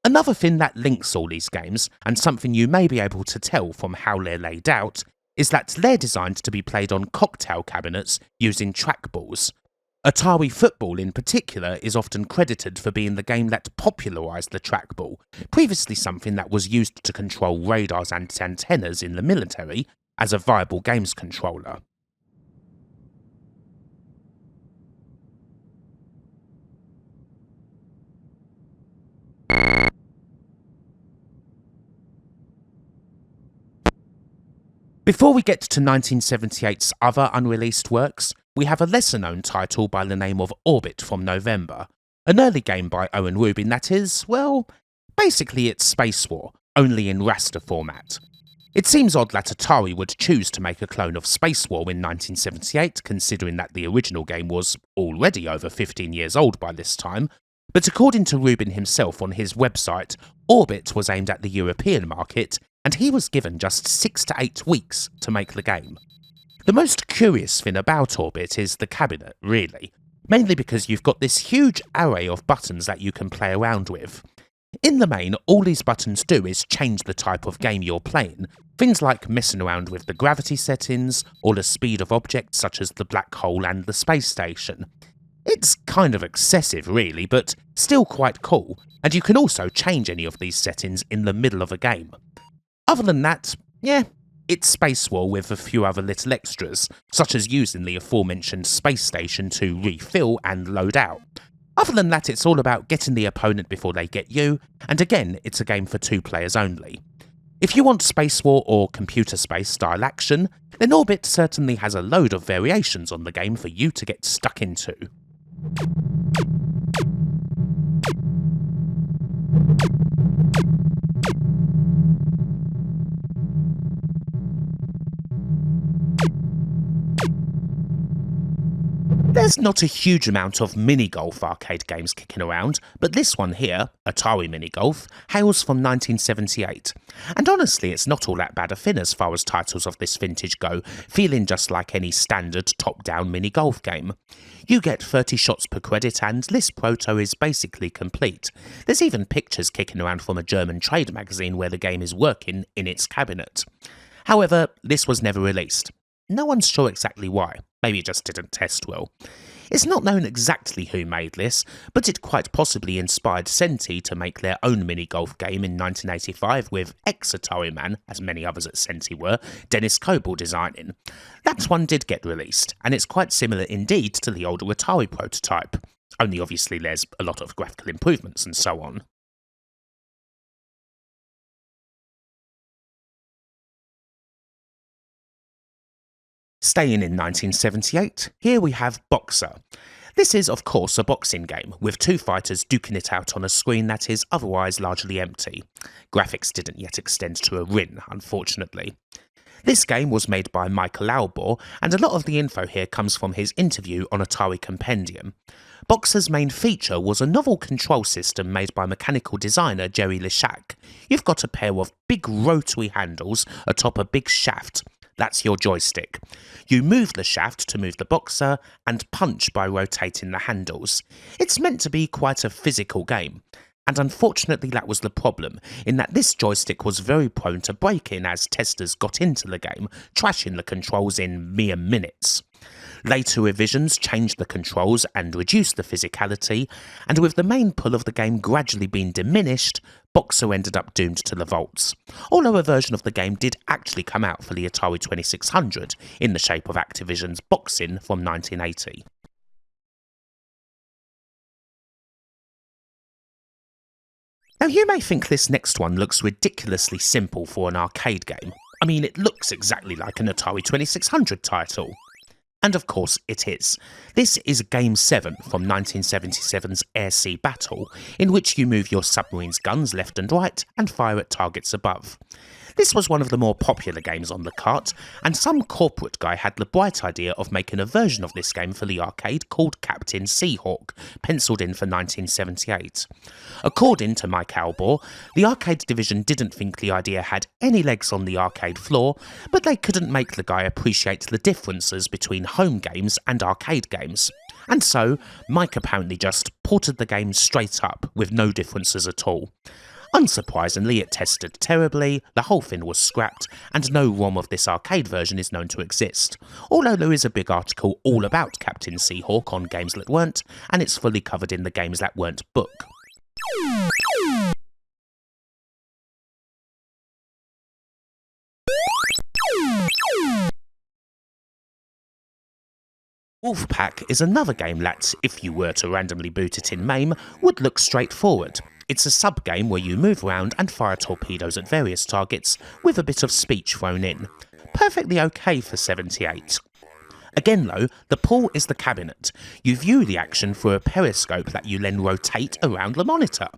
Another thing that links all these games, and something you may be able to tell from how they're laid out, is that they're designed to be played on cocktail cabinets using trackballs. Atari Football in particular is often credited for being the game that popularised the trackball, previously something that was used to control radars and antennas in the military as a viable games controller. Before we get to 1978's other unreleased works, we have a lesser-known title by the name of Orbit from November, an early game by Owen Rubin that is, well, basically it's Space War, only in raster format. It seems odd that Atari would choose to make a clone of Space War in 1978, considering that the original game was already over 15 years old by this time, but according to Rubin himself on his website, Orbit was aimed at the European market, and he was given just 6 to 8 weeks to make the game. The most curious thing about Orbit is the cabinet, really, mainly because you've got this huge array of buttons that you can play around with. In the main, all these buttons do is change the type of game you're playing, things like messing around with the gravity settings, or the speed of objects such as the black hole and the space station. It's kind of excessive really, but still quite cool, and you can also change any of these settings in the middle of a game. Other than that, yeah, it's Space War with a few other little extras, such as using the aforementioned space station to refill and load out. Other than that, it's all about getting the opponent before they get you, and again, it's a game for 2 players only. If you want Space War or computer space style action, then Orbit certainly has a load of variations on the game for you to get stuck into. There's not a huge amount of mini-golf arcade games kicking around, but this one here, Atari Mini-Golf, hails from 1978. And honestly, it's not all that bad a fin as far as titles of this vintage go, feeling just like any standard top-down mini-golf game. You get 30 shots per credit and this proto is basically complete. There's even pictures kicking around from a German trade magazine where the game is working in its cabinet. However, this was never released. No one's sure exactly why, maybe it just didn't test well. It's not known exactly who made this, but it quite possibly inspired Senti to make their own mini-golf game in 1985 with ex-Atari man, as many others at Senti were, Dennis Coble designing. That one did get released, and it's quite similar indeed to the older Atari prototype, only obviously there's a lot of graphical improvements and so on. Staying in 1978, here we have Boxer. This is, of course, a boxing game, with 2 fighters duking it out on a screen that is otherwise largely empty. Graphics didn't yet extend to a ring, unfortunately. This game was made by Michael Albor, and a lot of the info here comes from his interview on Atari Compendium. Boxer's main feature was a novel control system made by mechanical designer Jerry Leshak. You've got a pair of big rotary handles atop a big shaft. That's your joystick. You move the shaft to move the boxer, and punch by rotating the handles. It's meant to be quite a physical game. And unfortunately that was the problem, in that this joystick was very prone to breaking as testers got into the game, trashing the controls in mere minutes. Later revisions changed the controls and reduced the physicality, and with the main pull of the game gradually being diminished, Boxer ended up doomed to the vaults. Although a version of the game did actually come out for the Atari 2600, in the shape of Activision's Boxing from 1980. Now you may think this next one looks ridiculously simple for an arcade game. I mean, it looks exactly like an Atari 2600 title. And of course it is. This is Game 7 from 1977's Air-Sea Battle, in which you move your submarine's guns left and right and fire at targets above. This was one of the more popular games on the cart, and some corporate guy had the bright idea of making a version of this game for the arcade called Captain Seahawk, penciled in for 1978. According to Mike Albor, the arcade division didn't think the idea had any legs on the arcade floor, but they couldn't make the guy appreciate the differences between home games and arcade games. And so, Mike apparently just ported the game straight up, with no differences at all. Unsurprisingly, it tested terribly, the whole thing was scrapped, and no ROM of this arcade version is known to exist, although there is a big article all about Captain Seahawk on Games That Weren't, and it's fully covered in the Games That Weren't book. Wolfpack is another game that, if you were to randomly boot it in MAME, would look straightforward. It's a sub-game where you move around and fire torpedoes at various targets, with a bit of speech thrown in. Perfectly okay for 78. Again though, the pull is the cabinet. You view the action through a periscope that you then rotate around the monitor.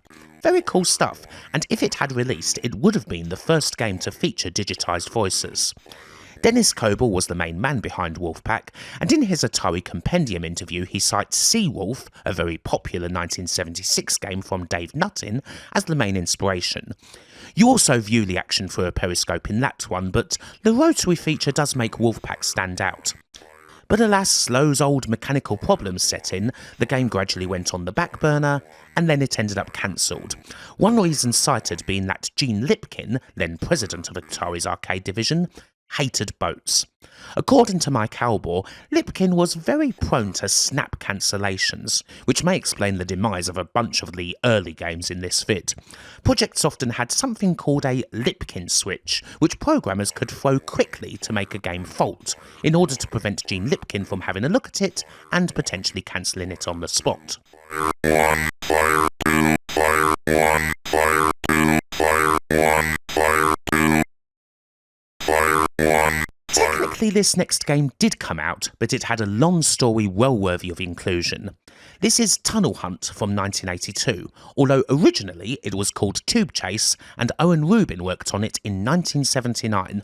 Very cool stuff, and if it had released, it would have been the first game to feature digitised voices. Dennis Coble was the main man behind Wolfpack, and in his Atari Compendium interview he cites Seawolf, a very popular 1976 game from Dave Nuttin, as the main inspiration. You also view the action through a periscope in that one, but the rotary feature does make Wolfpack stand out. But alas, those old mechanical problems set in, the game gradually went on the back burner, and then it ended up cancelled. One reason cited being that Gene Lipkin, then president of Atari's arcade division, hated boats. According to Mike Albor, Lipkin was very prone to snap cancellations, which may explain the demise of a bunch of the early games in this vid. Projects often had something called a Lipkin switch, which programmers could throw quickly to make a game fault, in order to prevent Gene Lipkin from having a look at it and potentially cancelling it on the spot. Fire 1, Fire 2, Fire 1, Fire 2, Fire 1, Fire 2, Fire 1. Technically this next game did come out, but it had a long story well worthy of inclusion. This is Tunnel Hunt from 1982, although originally it was called Tube Chase, and Owen Rubin worked on it in 1979.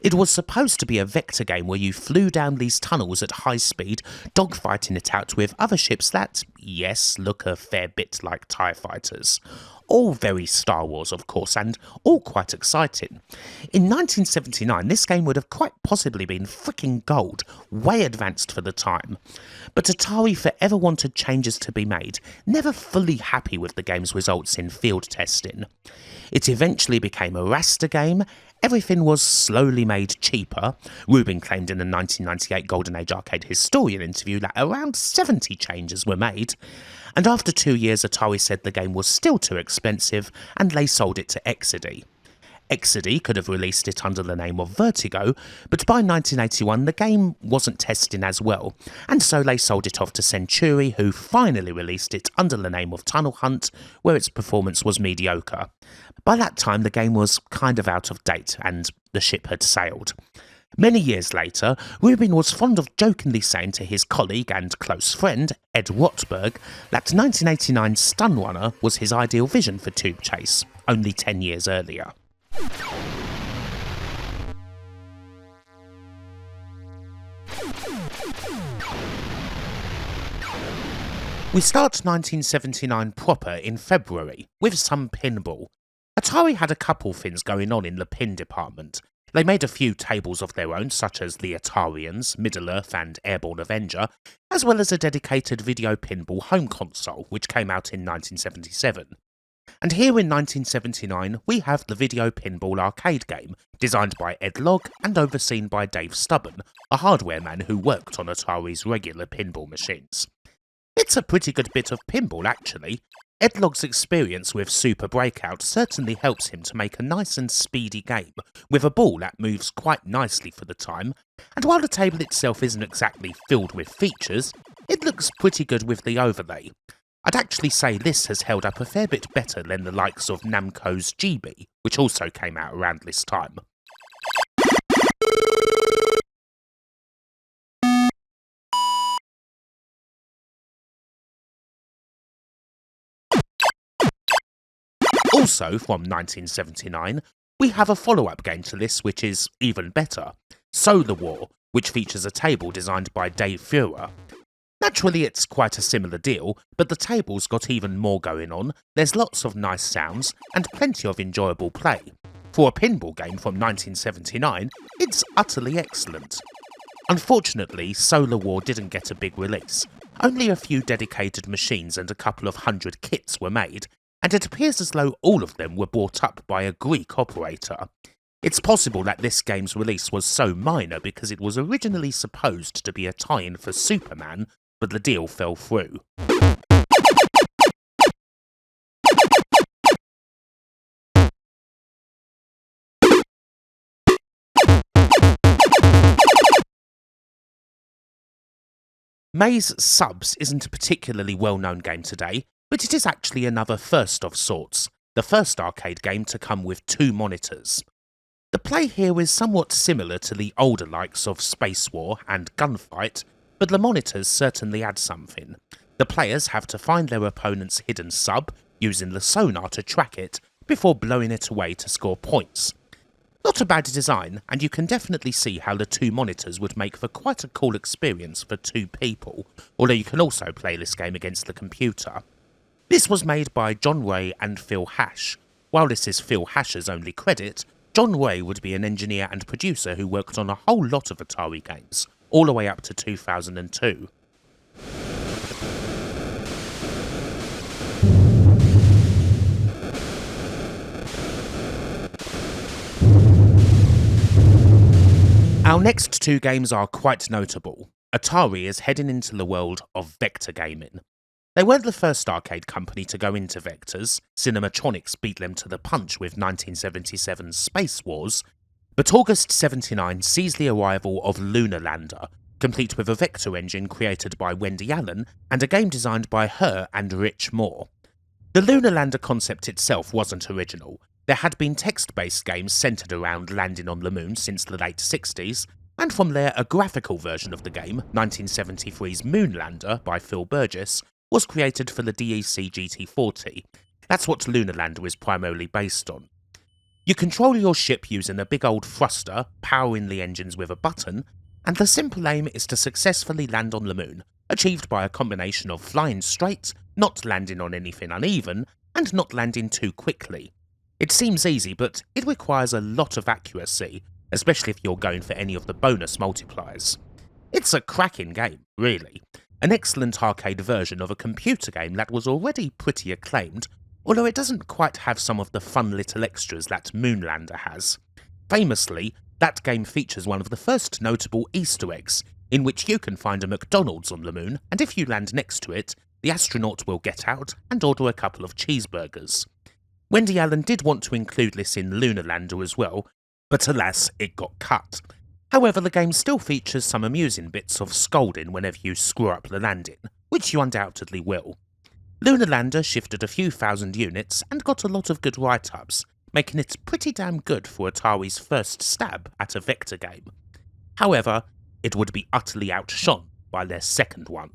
It was supposed to be a vector game where you flew down these tunnels at high speed, dogfighting it out with other ships that, yes, look a fair bit like TIE fighters. All very Star Wars, of course, and all quite exciting. In 1979, this game would have quite possibly been freaking gold, way advanced for the time. But Atari forever wanted changes to be made, never fully happy with the game's results in field testing. It eventually became a raster game. Everything was slowly made cheaper. Rubin claimed in the 1998 Golden Age Arcade Historian interview that around 70 changes were made. And after 2 years, Atari said the game was still too expensive, and they sold it to Exidy. Exidy could have released it under the name of Vertigo, but by 1981 the game wasn't testing as well, and so they sold it off to Century, who finally released it under the name of Tunnel Hunt, where its performance was mediocre. By that time the game was kind of out of date, and the ship had sailed. Many years later, Rubin was fond of jokingly saying to his colleague and close friend, Ed Rottberg, that 1989's Stun Runner was his ideal vision for Tube Chase, only 10 years earlier. We start 1979 proper in February, with some pinball. Atari had a couple things going on in the pin department. They made a few tables of their own, such as the Atarians, Middle-earth and Airborne Avenger, as well as a dedicated video pinball home console, which came out in 1977. And here in 1979, we have the video pinball arcade game, designed by Ed Logg and overseen by Dave Stubben, a hardware man who worked on Atari's regular pinball machines. It's a pretty good bit of pinball, actually. Ed Logg's experience with Super Breakout certainly helps him to make a nice and speedy game, with a ball that moves quite nicely for the time, and while the table itself isn't exactly filled with features, it looks pretty good with the overlay. I'd actually say this has held up a fair bit better than the likes of Namco's GB, which also came out around this time. Also from 1979, we have a follow-up game to this which is even better, Solar War, which features a table designed by Dave Feuer. Naturally it's quite a similar deal, but the table's got even more going on, there's lots of nice sounds, and plenty of enjoyable play. For a pinball game from 1979, it's utterly excellent. Unfortunately, Solar War didn't get a big release. Only a few dedicated machines and a couple of hundred kits were made, and it appears as though all of them were bought up by a Greek operator. It's possible that this game's release was so minor because it was originally supposed to be a tie-in for Superman, but the deal fell through. Maze Subs isn't a particularly well-known game today, but it is actually another first of sorts, the first arcade game to come with 2 monitors. The play here is somewhat similar to the older likes of Space War and Gunfight, but the monitors certainly add something. The players have to find their opponent's hidden sub, using the sonar to track it, before blowing it away to score points. Not a bad design, and you can definitely see how the 2 monitors would make for quite a cool experience for 2 people, although you can also play this game against the computer. This was made by John Ray and Phil Hash. While this is Phil Hash's only credit, John Ray would be an engineer and producer who worked on a whole lot of Atari games, all the way up to 2002. Our next 2 games are quite notable. Atari is heading into the world of vector gaming. They weren't the first arcade company to go into vectors, Cinematronics beat them to the punch with 1977's Space Wars, but August 79 sees the arrival of Lunar Lander, complete with a vector engine created by Wendy Allen and a game designed by her and Rich Moore. The Lunar Lander concept itself wasn't original. There had been text-based games centred around landing on the moon since the late 60s, and from there a graphical version of the game, 1973's Moonlander by Phil Burgess, was created for the DEC GT40. That's what Lunar Lander is primarily based on. You control your ship using a big old thruster, powering the engines with a button, and the simple aim is to successfully land on the moon, achieved by a combination of flying straight, not landing on anything uneven, and not landing too quickly. It seems easy, but it requires a lot of accuracy, especially if you're going for any of the bonus multipliers. It's a cracking game, really. An excellent arcade version of a computer game that was already pretty acclaimed, although it doesn't quite have some of the fun little extras that Moonlander has. Famously, that game features one of the first notable Easter eggs, in which you can find a McDonald's on the moon, and if you land next to it, the astronaut will get out and order a couple of cheeseburgers. Wendy Allen did want to include this in Lunar Lander as well, but alas, it got cut. However, the game still features some amusing bits of scolding whenever you screw up the landing, which you undoubtedly will. Lunar Lander shifted a few thousand units and got a lot of good write-ups, making it pretty damn good for Atari's first stab at a vector game. However, it would be utterly outshone by their second one.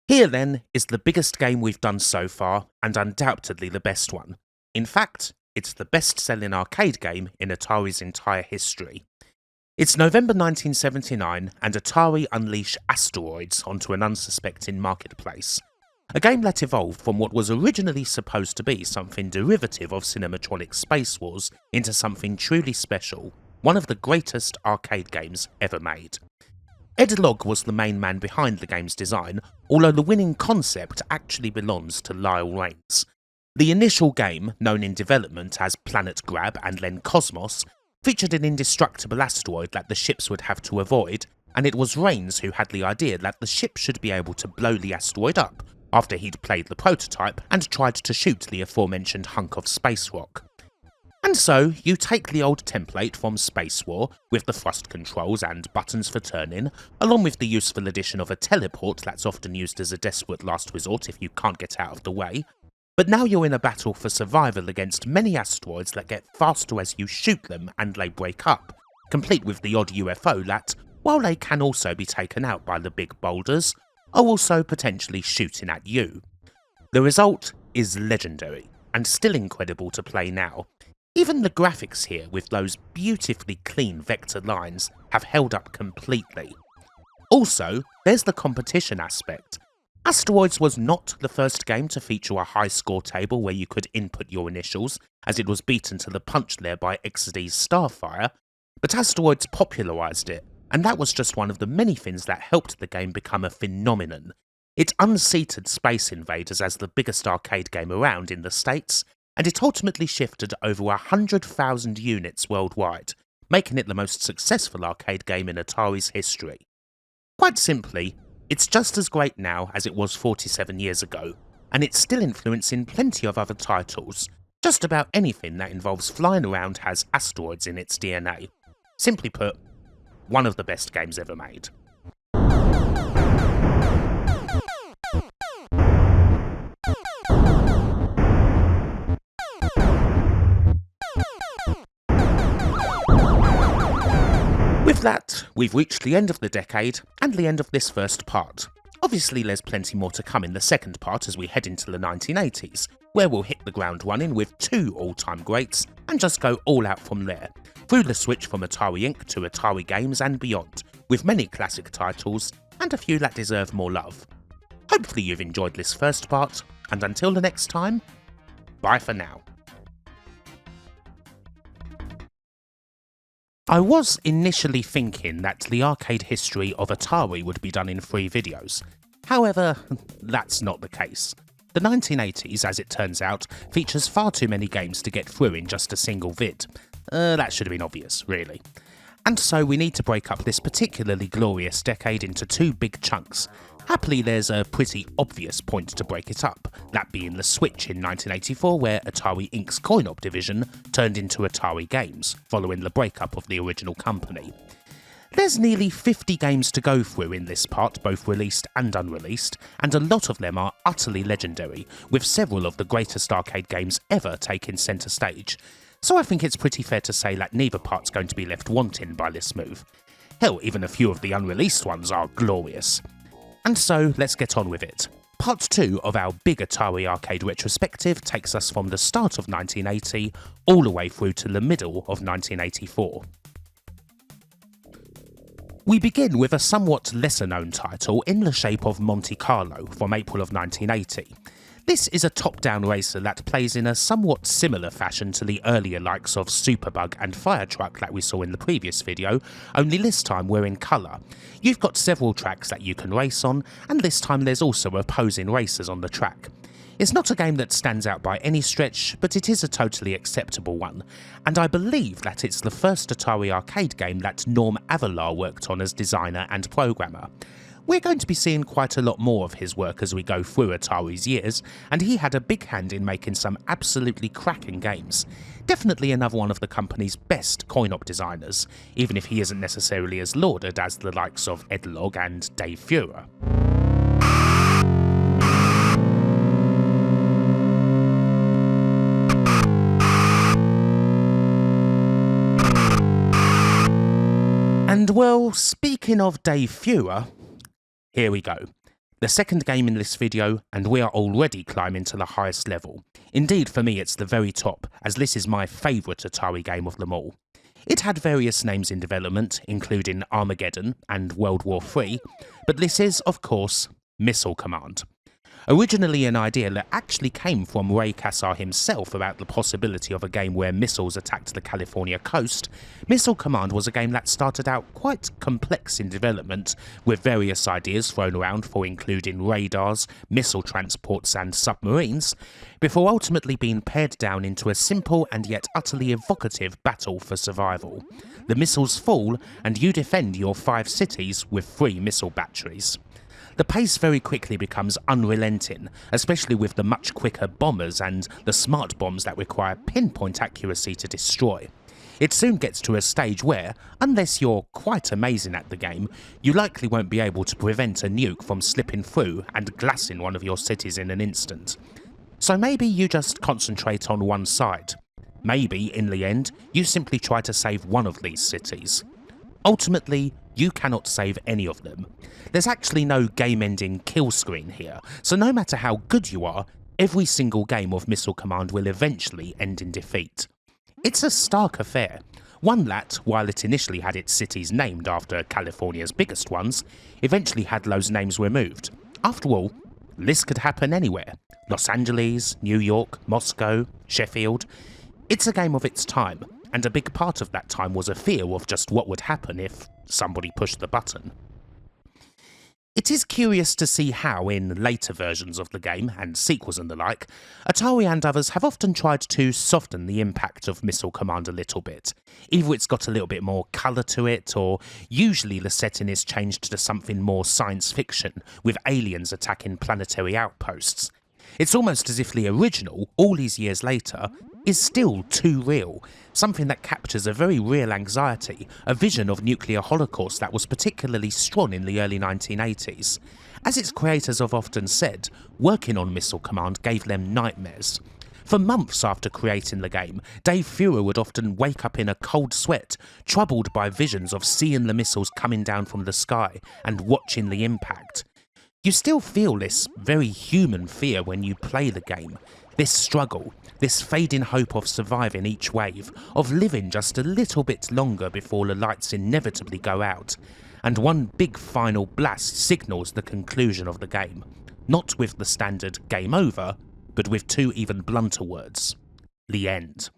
Here Here then is the biggest game we've done so far, and undoubtedly the best one. In fact, it's the best-selling arcade game in Atari's entire history. It's November 1979, and Atari unleash asteroids onto an unsuspecting marketplace. A game that evolved from what was originally supposed to be something derivative of cinematronic Space Wars into something truly special, one of the greatest arcade games ever made. Ed Logg was the main man behind the game's design, although the winning concept actually belongs to Lyle Raines. The initial game, known in development as Planet Grab and then Cosmos, featured an indestructible asteroid that the ships would have to avoid, and it was Raines who had the idea that the ship should be able to blow the asteroid up after he'd played the prototype and tried to shoot the aforementioned hunk of space rock. And so, you take the old template from Space War, with the thrust controls and buttons for turning, along with the useful addition of a teleport that's often used as a desperate last resort if you can't get out of the way, but now you're in a battle for survival against many asteroids that get faster as you shoot them and they break up, complete with the odd UFO that, while they can also be taken out by the big boulders, are also potentially shooting at you. The result is legendary, and still incredible to play now. Even the graphics here, with those beautifully clean vector lines, have held up completely. Also, there's the competition aspect. Asteroids was not the first game to feature a high score table where you could input your initials, as it was beaten to the punch there by XD's Starfire, but Asteroids popularised it, and that was just one of the many things that helped the game become a phenomenon. It unseated Space Invaders as the biggest arcade game around in the States, and it ultimately shifted over 100,000 units worldwide, making it the most successful arcade game in Atari's history. Quite simply, it's just as great now as it was 47 years ago, and it's still influencing plenty of other titles. Just about anything that involves flying around has asteroids in its DNA. Simply put, one of the best games ever made. With that, we've reached the end of the decade and the end of this first part. Obviously there's plenty more to come in the second part as we head into the 1980s, where we'll hit the ground running with 2 all-time greats and just go all out from there, through the switch from Atari Inc. to Atari Games and beyond, with many classic titles and a few that deserve more love. Hopefully you've enjoyed this first part, and until the next time, bye for now. I was initially thinking that the arcade history of Atari would be done in 3 videos. However, that's not the case. The 1980s, as it turns out, features far too many games to get through in just a single vid. That should have been obvious, really. And so we need to break up this particularly glorious decade into 2 big chunks. Happily, there's a pretty obvious point to break it up, that being the switch in 1984 where Atari Inc.'s coin-op division turned into Atari Games, following the breakup of the original company. There's nearly 50 games to go through in this part, both released and unreleased, and a lot of them are utterly legendary, with several of the greatest arcade games ever taking centre stage. So I think it's pretty fair to say that neither part's going to be left wanting by this move. Hell, even a few of the unreleased ones are glorious. And so, let's get on with it. Part 2 of our big Atari arcade retrospective takes us from the start of 1980 all the way through to the middle of 1984. We begin with a somewhat lesser known title in the shape of Monte Carlo from April of 1980. This is a top-down racer that plays in a somewhat similar fashion to the earlier likes of Superbug and Fire Truck that we saw in the previous video, only this time we're in colour. You've got several tracks that you can race on, and this time there's also opposing racers on the track. It's not a game that stands out by any stretch, but it is a totally acceptable one, and I believe that it's the first Atari arcade game that Norm Avalar worked on as designer and programmer. We're going to be seeing quite a lot more of his work as we go through Atari's years, and he had a big hand in making some absolutely cracking games. Definitely another one of the company's best coin-op designers, even if he isn't necessarily as lauded as the likes of Ed Logg and Dave Feuer. And well, speaking of Dave Feuer, here we go. The second game in this video, and we are already climbing to the highest level. Indeed, for me it's the very top, as this is my favourite Atari game of them all. It had various names in development, including Armageddon and World War III, but this is, of course, Missile Command. Originally an idea that actually came from Ray Kassar himself about the possibility of a game where missiles attacked the California coast, Missile Command was a game that started out quite complex in development, with various ideas thrown around for including radars, missile transports and submarines, before ultimately being pared down into a simple and yet utterly evocative battle for survival. The missiles fall and you defend your 5 cities with 3 missile batteries. The pace very quickly becomes unrelenting, especially with the much quicker bombers and the smart bombs that require pinpoint accuracy to destroy. It soon gets to a stage where, unless you're quite amazing at the game, you likely won't be able to prevent a nuke from slipping through and glassing one of your cities in an instant. So maybe you just concentrate on one side. Maybe, in the end, you simply try to save one of these cities. Ultimately, you cannot save any of them. There's actually no game-ending kill screen here, so no matter how good you are, every single game of Missile Command will eventually end in defeat. It's a stark affair, one that, while it initially had its cities named after California's biggest ones, eventually had those names removed. After all, this could happen anywhere. Los Angeles, New York, Moscow, Sheffield. It's a game of its time, and a big part of that time was a fear of just what would happen if somebody pushed the button. It is curious to see how, in later versions of the game, and sequels and the like, Atari and others have often tried to soften the impact of Missile Command a little bit. Either it's got a little bit more colour to it, or usually the setting is changed to something more science fiction, with aliens attacking planetary outposts. It's almost as if the original, all these years later, is still too real, something that captures a very real anxiety, a vision of nuclear holocaust that was particularly strong in the early 1980s. As its creators have often said, working on Missile Command gave them nightmares. For months after creating the game, Dave Feuer would often wake up in a cold sweat, troubled by visions of seeing the missiles coming down from the sky and watching the impact. You still feel this very human fear when you play the game, this struggle, this fading hope of surviving each wave, of living just a little bit longer before the lights inevitably go out, and one big final blast signals the conclusion of the game, not with the standard game over, but with 2 even blunter words: the end.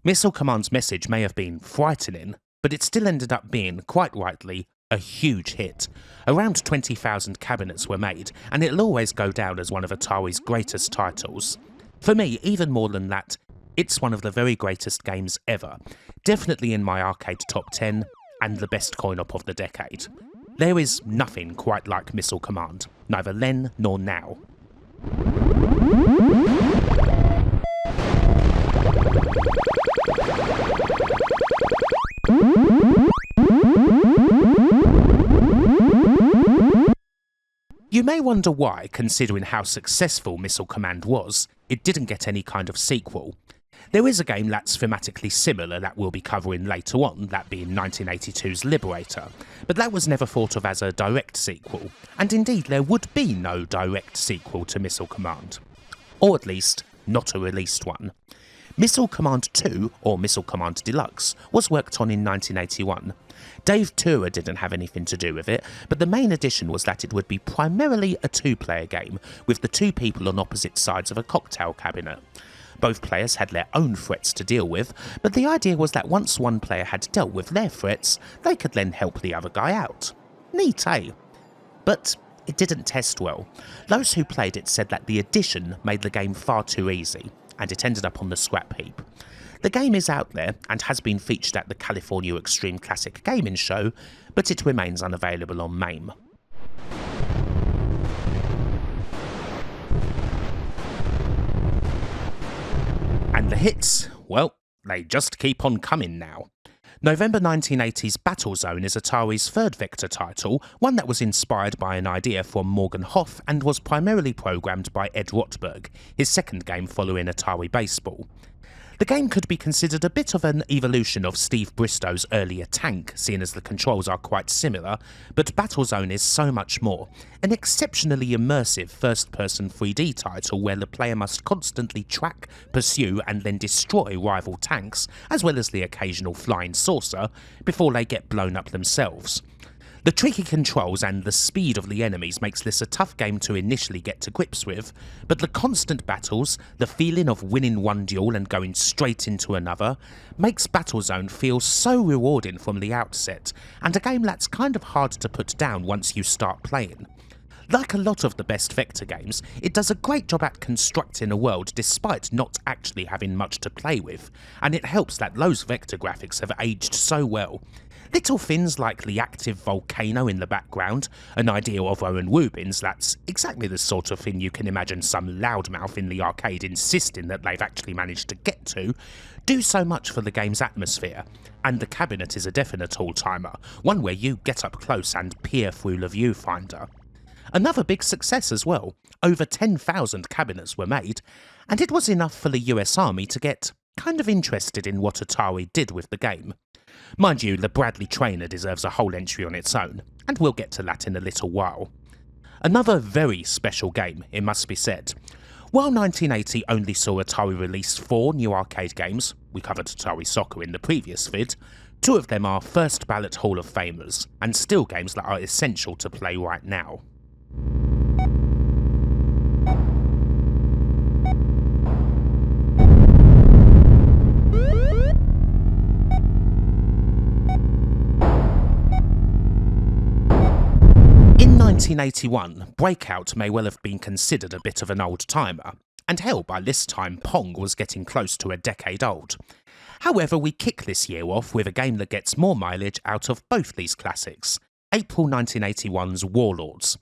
Missile Command's message may have been frightening, but it still ended up being, quite rightly, a huge hit. Around 20,000 cabinets were made, and it'll always go down as one of Atari's greatest titles. For me, even more than that, it's one of the very greatest games ever. Definitely in my arcade top 10, and the best coin-op of the decade. There is nothing quite like Missile Command, neither then nor now. You may wonder why, considering how successful Missile Command was, it didn't get any kind of sequel. There is a game that's thematically similar that we'll be covering later on, that being 1982's Liberator, but that was never thought of as a direct sequel, and indeed there would be no direct sequel to Missile Command. Or at least, not a released one. Missile Command 2, or Missile Command Deluxe, was worked on in 1981. Dave Feuer didn't have anything to do with it, but the main addition was that it would be primarily a 2-player game, with the 2 people on opposite sides of a cocktail cabinet. Both players had their own threats to deal with, but the idea was that once one player had dealt with their threats, they could then help the other guy out. Neat, eh? But it didn't test well. Those who played it said that the addition made the game far too easy, and it ended up on the scrap heap. The game is out there and has been featured at the California Extreme Classic Gaming Show, but it remains unavailable on MAME. And the hits, well, they just keep on coming now. November 1980's Battlezone is Atari's 3rd vector title, one that was inspired by an idea from Morgan Hoff and was primarily programmed by Ed Rotberg, his 2nd game following Atari Baseball. The game could be considered a bit of an evolution of Steve Bristow's earlier Tank, seeing as the controls are quite similar, but Battlezone is so much more. An exceptionally immersive first-person 3D title where the player must constantly track, pursue and then destroy rival tanks, as well as the occasional flying saucer, before they get blown up themselves. The tricky controls and the speed of the enemies makes this a tough game to initially get to grips with, but the constant battles, the feeling of winning one duel and going straight into another, makes Battlezone feel so rewarding from the outset, and a game that's kind of hard to put down once you start playing. Like a lot of the best vector games, it does a great job at constructing a world despite not actually having much to play with, and it helps that those vector graphics have aged so well. Little things like the active volcano in the background, an idea of Owen Rubin's that's exactly the sort of thing you can imagine some loudmouth in the arcade insisting that they've actually managed to get to, do so much for the game's atmosphere. And the cabinet is a definite all-timer, one where you get up close and peer through the viewfinder. Another big success as well, over 10,000 cabinets were made, and it was enough for the US Army to get kind of interested in what Atari did with the game. Mind you, the Bradley Trainer deserves a whole entry on its own, and we'll get to that in a little while. Another very special game, it must be said. While 1980 only saw Atari release 4 new arcade games, we covered Atari Soccer in the previous vid, 2 of them are first ballot Hall of Famers, and still games that are essential to play right now. In 1981, Breakout may well have been considered a bit of an old-timer, and hell, by this time Pong was getting close to a decade old. However, we kick this year off with a game that gets more mileage out of both these classics, April 1981's Warlords.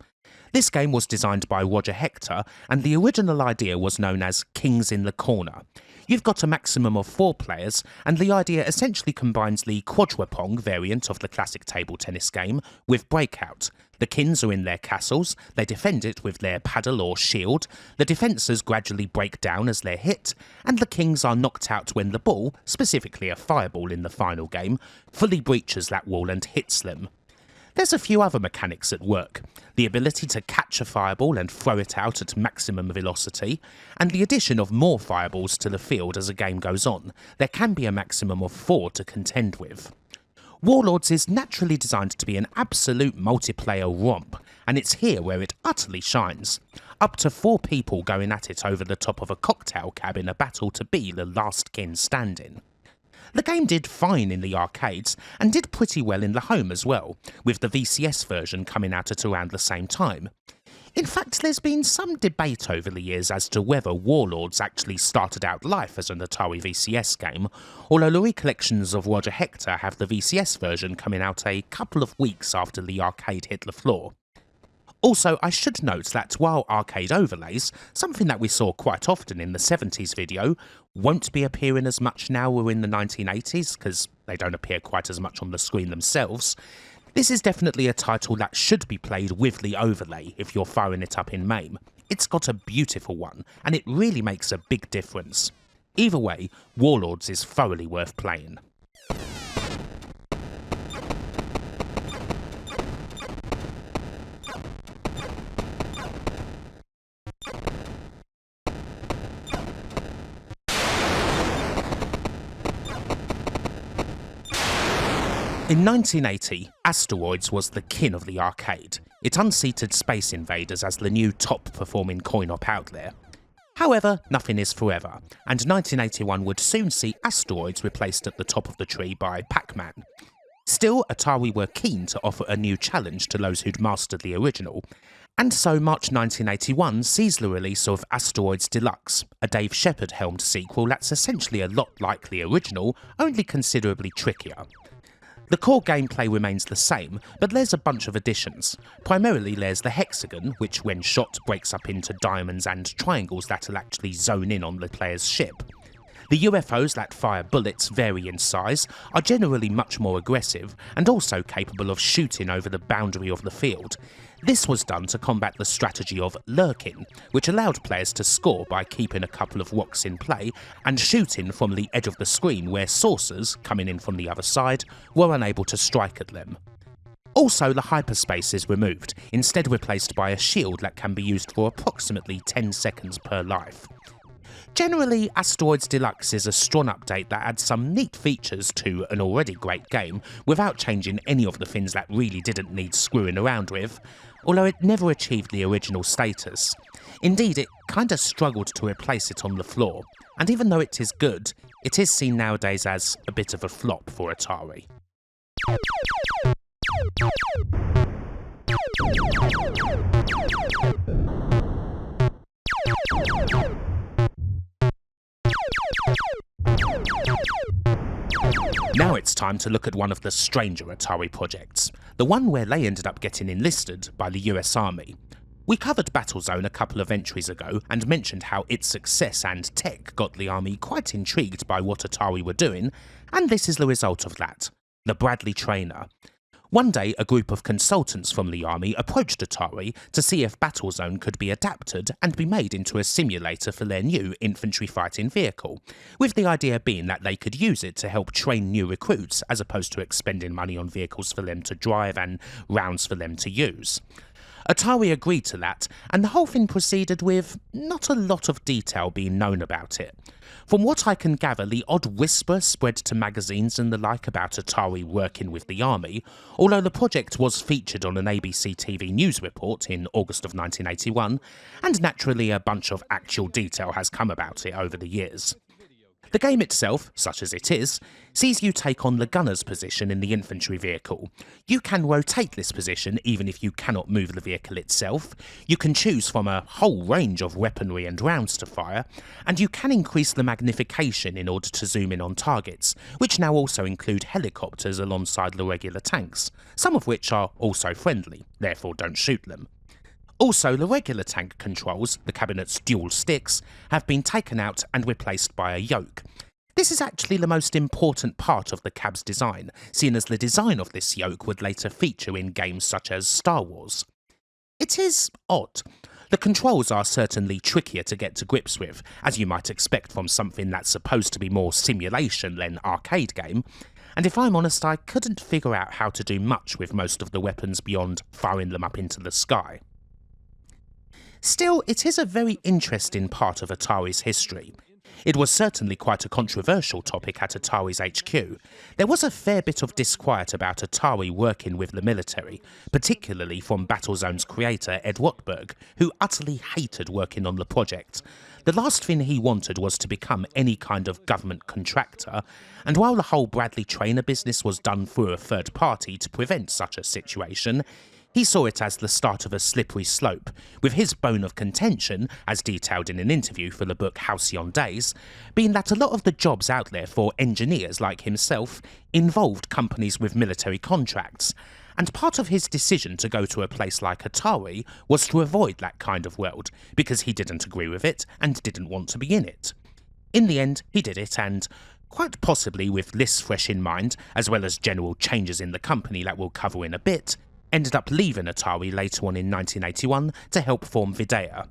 This game was designed by Roger Hector, and the original idea was known as Kings in the Corner. You've got a maximum of 4 players, and the idea essentially combines the Quadra-Pong variant of the classic table tennis game with Breakout. The kings are in their castles, they defend it with their paddle or shield, the defences gradually break down as they're hit, and the kings are knocked out when the ball, specifically a fireball in the final game, fully breaches that wall and hits them. There's a few other mechanics at work, the ability to catch a fireball and throw it out at maximum velocity, and the addition of more fireballs to the field as a game goes on. There can be a maximum of 4 to contend with. Warlords is naturally designed to be an absolute multiplayer romp, and it's here where it utterly shines. Up to 4 people going at it over the top of a cocktail cab in a battle to be the last kin standing. The game did fine in the arcades, and did pretty well in the home as well, with the VCS version coming out at around the same time. In fact, there's been some debate over the years as to whether Warlords actually started out life as an Atari VCS game, although the recollections of Roger Hector have the VCS version coming out a couple of weeks after the arcade hit the floor. Also, I should note that while arcade overlays, something that we saw quite often in the 70s video, won't be appearing as much now we're in the 1980s, because they don't appear quite as much on the screen themselves. This is definitely a title that should be played with the overlay if you're firing it up in MAME. It's got a beautiful one, and it really makes a big difference. Either way, Warlords is thoroughly worth playing. In 1980, Asteroids was the king of the arcade. It unseated Space Invaders as the new top-performing coin-op out there. However, nothing is forever, and 1981 would soon see Asteroids replaced at the top of the tree by Pac-Man. Still, Atari were keen to offer a new challenge to those who'd mastered the original, and so March 1981 sees the release of Asteroids Deluxe, a Dave Shepard-helmed sequel that's essentially a lot like the original, only considerably trickier. The core gameplay remains the same, but there's a bunch of additions. Primarily there's the hexagon, which when shot breaks up into diamonds and triangles that'll actually zone in on the player's ship. The UFOs that fire bullets vary in size, are generally much more aggressive, and also capable of shooting over the boundary of the field. This was done to combat the strategy of lurking, which allowed players to score by keeping a couple of rocks in play and shooting from the edge of the screen where saucers, coming in from the other side, were unable to strike at them. Also, the hyperspace is removed, instead replaced by a shield that can be used for approximately 10 seconds per life. Generally, Asteroids Deluxe is a strong update that adds some neat features to an already great game without changing any of the things that really didn't need screwing around with, although it never achieved the original status. Indeed, it kinda struggled to replace it on the floor, and even though it is good, it is seen nowadays as a bit of a flop for Atari. Now it's time to look at one of the stranger Atari projects, the one where they ended up getting enlisted by the US Army. We covered Battlezone a couple of entries ago and mentioned how its success and tech got the Army quite intrigued by what Atari were doing, and this is the result of that: the Bradley Trainer. One day, a group of consultants from the Army approached Atari to see if Battlezone could be adapted and be made into a simulator for their new infantry fighting vehicle, with the idea being that they could use it to help train new recruits as opposed to expending money on vehicles for them to drive and rounds for them to use. Atari agreed to that, and the whole thing proceeded with not a lot of detail being known about it. From what I can gather, the odd whisper spread to magazines and the like about Atari working with the Army, although the project was featured on an ABC TV news report in August of 1981, and naturally a bunch of actual detail has come about it over the years. The game itself, such as it is, sees you take on the gunner's position in the infantry vehicle. You can rotate this position even if you cannot move the vehicle itself, you can choose from a whole range of weaponry and rounds to fire, and you can increase the magnification in order to zoom in on targets, which now also include helicopters alongside the regular tanks, some of which are also friendly, therefore don't shoot them. Also, the regular tank controls, the cabinet's dual sticks, have been taken out and replaced by a yoke. This is actually the most important part of the cab's design, seeing as the design of this yoke would later feature in games such as Star Wars. It is odd. The controls are certainly trickier to get to grips with, as you might expect from something that's supposed to be more simulation than arcade game, and if I'm honest, I couldn't figure out how to do much with most of the weapons beyond firing them up into the sky. Still, it is a very interesting part of Atari's history. It was certainly quite a controversial topic at Atari's HQ. There was a fair bit of disquiet about Atari working with the military, particularly from Battlezone's creator Ed Wartburg, who utterly hated working on the project. The last thing he wanted was to become any kind of government contractor, and while the whole Bradley Trainer business was done through a third party to prevent such a situation, he saw it as the start of a slippery slope, with his bone of contention, as detailed in an interview for the book Halcyon Days, being that a lot of the jobs out there for engineers like himself involved companies with military contracts, and part of his decision to go to a place like Atari was to avoid that kind of world, because he didn't agree with it and didn't want to be in it. In the end, he did it, and quite possibly with this fresh in mind, as well as general changes in the company that we'll cover in a bit, ended up leaving Atari later on in 1981 to help form Videa.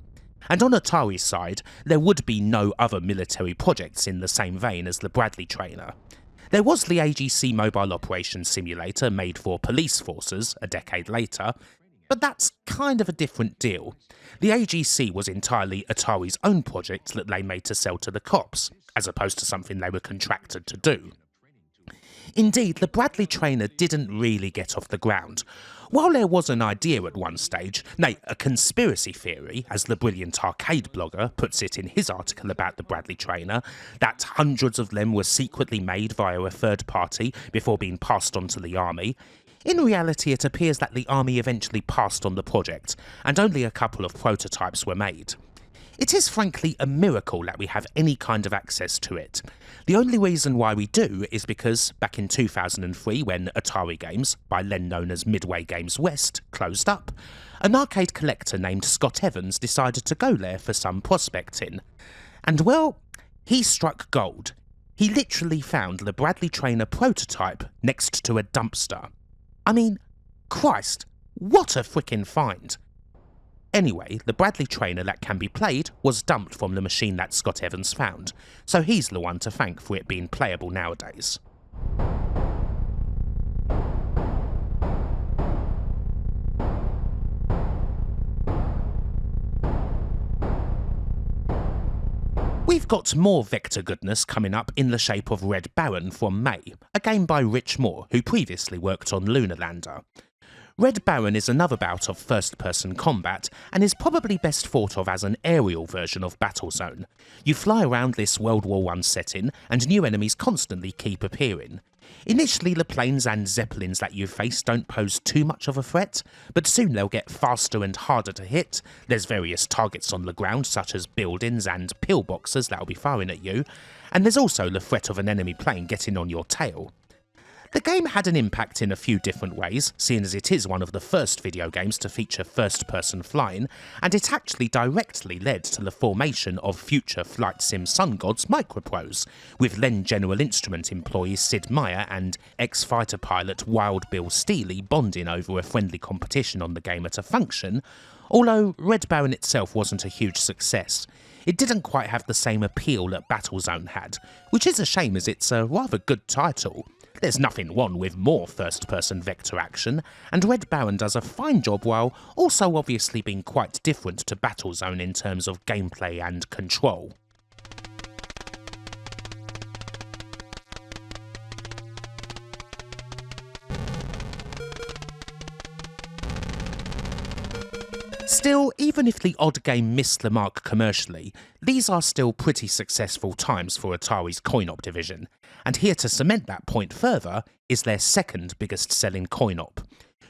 And on Atari's side, there would be no other military projects in the same vein as the Bradley Trainer. There was the AGC Mobile Operations Simulator made for police forces a decade later, but that's kind of a different deal. The AGC was entirely Atari's own project that they made to sell to the cops, as opposed to something they were contracted to do. Indeed, the Bradley Trainer didn't really get off the ground. While there was an idea at one stage, nay, a conspiracy theory, as the brilliant arcade blogger puts it in his article about the Bradley Trainer, that hundreds of them were secretly made via a third party before being passed on to the Army, in reality it appears that the Army eventually passed on the project, and only a couple of prototypes were made. It is frankly a miracle that we have any kind of access to it. The only reason why we do is because, back in 2003 when Atari Games, by then known as Midway Games West, closed up, an arcade collector named Scott Evans decided to go there for some prospecting. And well, He struck gold. He literally found the Bradley Trainer prototype next to a dumpster. I mean, Christ, what a frickin' find! Anyway, the Bradley Trainer that can be played was dumped from the machine that Scott Evans found, so he's the one to thank for it being playable nowadays. We've got more vector goodness coming up in the shape of Red Baron from May, a game by Rich Moore, who previously worked on Lunar Lander. Red Baron is another bout of first-person combat, and is probably best thought of as an aerial version of Battlezone. You fly around this World War I setting, and new enemies constantly keep appearing. Initially, the planes and zeppelins that you face don't pose too much of a threat, but soon they'll get faster and harder to hit. There's various targets on the ground, such as buildings and pillboxes that'll be firing at you, and there's also the threat of an enemy plane getting on your tail. The game had an impact in a few different ways, seeing as it is one of the first video games to feature first-person flying, and it actually directly led to the formation of future flight sim sun gods Microprose, with then General Instrument employee Sid Meier and ex-fighter pilot Wild Bill Steely bonding over a friendly competition on the game at a function, although Red Baron itself wasn't a huge success. It didn't quite have the same appeal that Battlezone had, which is a shame as it's a rather good title. There's nothing wrong with more first-person vector action, and Red Baron does a fine job while also obviously being quite different to Battlezone in terms of gameplay and control. Still, even if the odd game missed the mark commercially, these are still pretty successful times for Atari's coin-op division, and here to cement that point further is their second biggest selling coin-op.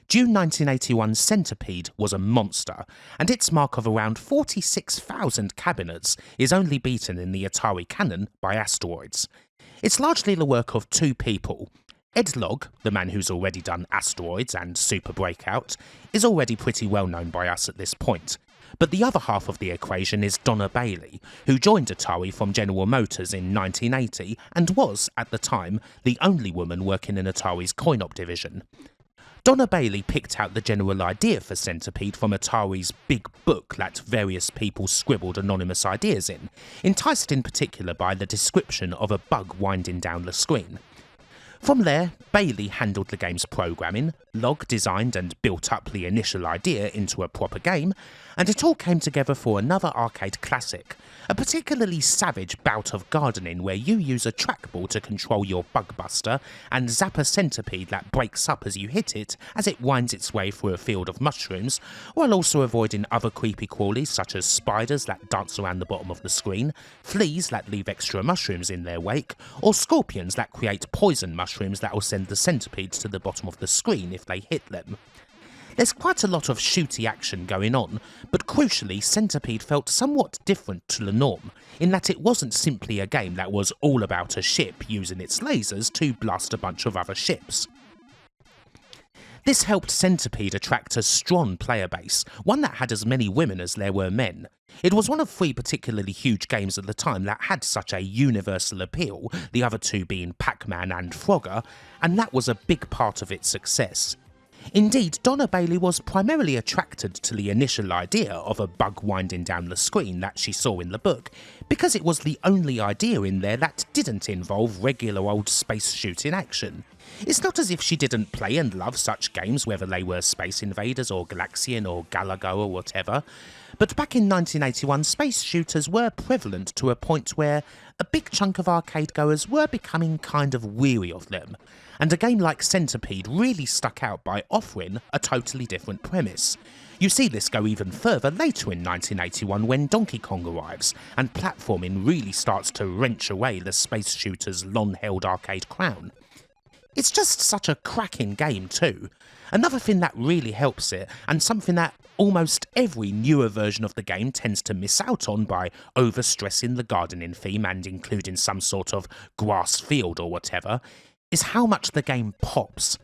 June 1981's Centipede was a monster, and its mark of around 46,000 cabinets is only beaten in the Atari canon by Asteroids. It's largely the work of two people. Ed Logg, the man who's already done Asteroids and Super Breakout, is already pretty well known by us at this point. But the other half of the equation is Donna Bailey, who joined Atari from General Motors in 1980 and was, at the time, the only woman working in Atari's coin-op division. Donna Bailey picked out the general idea for Centipede from Atari's big book that various people scribbled anonymous ideas in, enticed in particular by the description of a bug winding down the screen. From there, Bailey handled the game's programming, Logg designed and built up the initial idea into a proper game, and it all came together for another arcade classic, a particularly savage bout of gardening where you use a trackball to control your bug buster and zap a centipede that breaks up as you hit it as it winds its way through a field of mushrooms, while also avoiding other creepy crawlies such as spiders that dance around the bottom of the screen, fleas that leave extra mushrooms in their wake, or scorpions that create poison mushrooms that will send the centipedes to the bottom of the screen if they hit them. There's quite a lot of shooty action going on, but crucially Centipede felt somewhat different to the norm, in that it wasn't simply a game that was all about a ship using its lasers to blast a bunch of other ships. This helped Centipede attract a strong player base, one that had as many women as there were men. It was one of three particularly huge games at the time that had such a universal appeal, the other two being Pac-Man and Frogger, and that was a big part of its success. Indeed, Donna Bailey was primarily attracted to the initial idea of a bug winding down the screen that she saw in the book, because it was the only idea in there that didn't involve regular old space shooting action. It's not as if she didn't play and love such games, whether they were Space Invaders or Galaxian or Galago or whatever, but back in 1981 space shooters were prevalent to a point where a big chunk of arcade goers were becoming kind of weary of them, and a game like Centipede really stuck out by offering a totally different premise. You see this go even further later in 1981 when Donkey Kong arrives, and platforming really starts to wrench away the space shooter's long-held arcade crown. It's just such a cracking game too. Another thing that really helps it, and something that almost every newer version of the game tends to miss out on by overstressing the gardening theme and including some sort of grass field or whatever, is how much the game pops.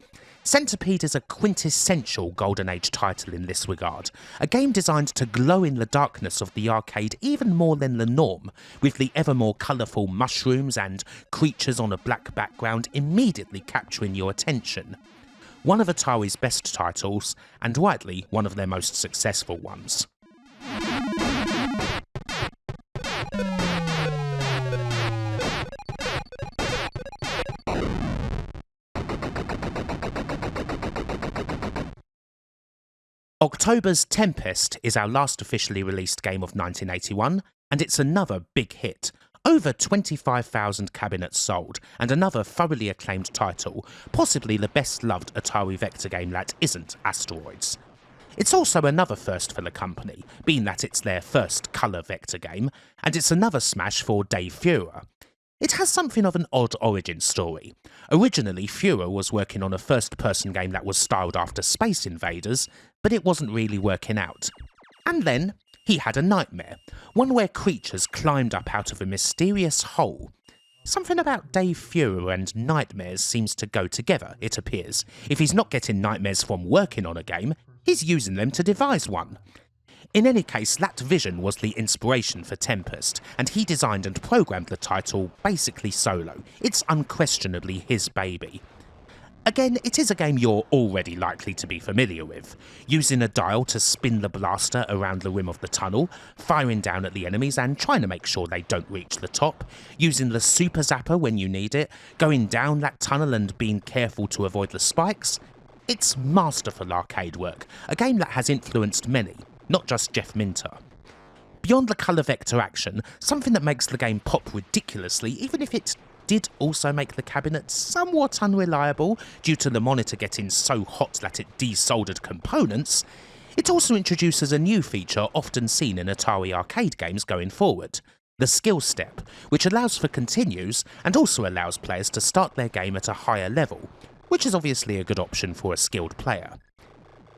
Centipede is a quintessential Golden Age title in this regard, a game designed to glow in the darkness of the arcade even more than the norm, with the ever more colourful mushrooms and creatures on a black background immediately capturing your attention. One of Atari's best titles, and rightly one of their most successful ones. October's Tempest is our last officially released game of 1981, and it's another big hit. Over 25,000 cabinets sold, and another thoroughly acclaimed title, possibly the best-loved Atari vector game that isn't Asteroids. It's also another first for the company, being that it's their first colour vector game, and it's another smash for Dave Feuer. It has something of an odd origin story. Originally, Feuer was working on a first-person game that was styled after Space Invaders, but it wasn't really working out. And then, he had a nightmare, one where creatures climbed up out of a mysterious hole. Something about Dave Feuer and nightmares seems to go together, it appears. If he's not getting nightmares from working on a game, he's using them to devise one. In any case, that vision was the inspiration for Tempest, and he designed and programmed the title basically solo. It's unquestionably his baby. Again, it is a game you're already likely to be familiar with, using a dial to spin the blaster around the rim of the tunnel, firing down at the enemies and trying to make sure they don't reach the top, using the super zapper when you need it, going down that tunnel and being careful to avoid the spikes. It's masterful arcade work, a game that has influenced many, not just Jeff Minter. Beyond the colour vector action, something that makes the game pop ridiculously, even if it did also make the cabinet somewhat unreliable due to the monitor getting so hot that it desoldered components, it also introduces a new feature often seen in Atari arcade games going forward, the skill step, which allows for continues and also allows players to start their game at a higher level, which is obviously a good option for a skilled player.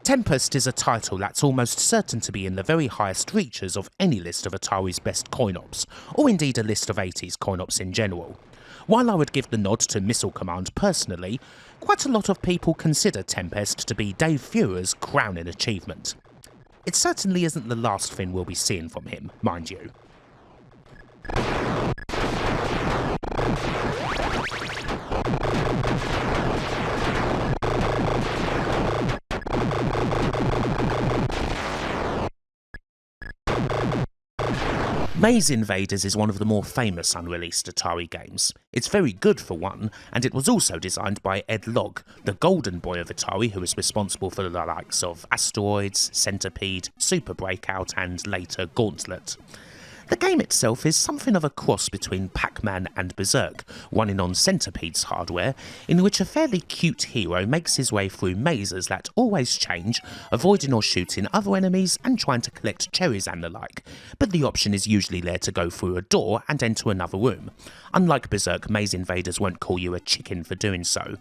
Tempest is a title that's almost certain to be in the very highest reaches of any list of Atari's best coin-ops, or indeed a list of 80s coin-ops in general. While I would give the nod to Missile Command personally, quite a lot of people consider Tempest to be Dave Feuer's crowning achievement. It certainly isn't the last thing we'll be seeing from him, mind you. Maze Invaders is one of the more famous unreleased Atari games. It's very good for one, and it was also designed by Ed Logg, the golden boy of Atari who was responsible for the likes of Asteroids, Centipede, Super Breakout and later Gauntlet. The game itself is something of a cross between Pac-Man and Berserk, running on Centipede's hardware, in which a fairly cute hero makes his way through mazes that always change, avoiding or shooting other enemies and trying to collect cherries and the like, but the option is usually there to go through a door and enter another room. Unlike Berserk, Maze Invaders won't call you a chicken for doing so.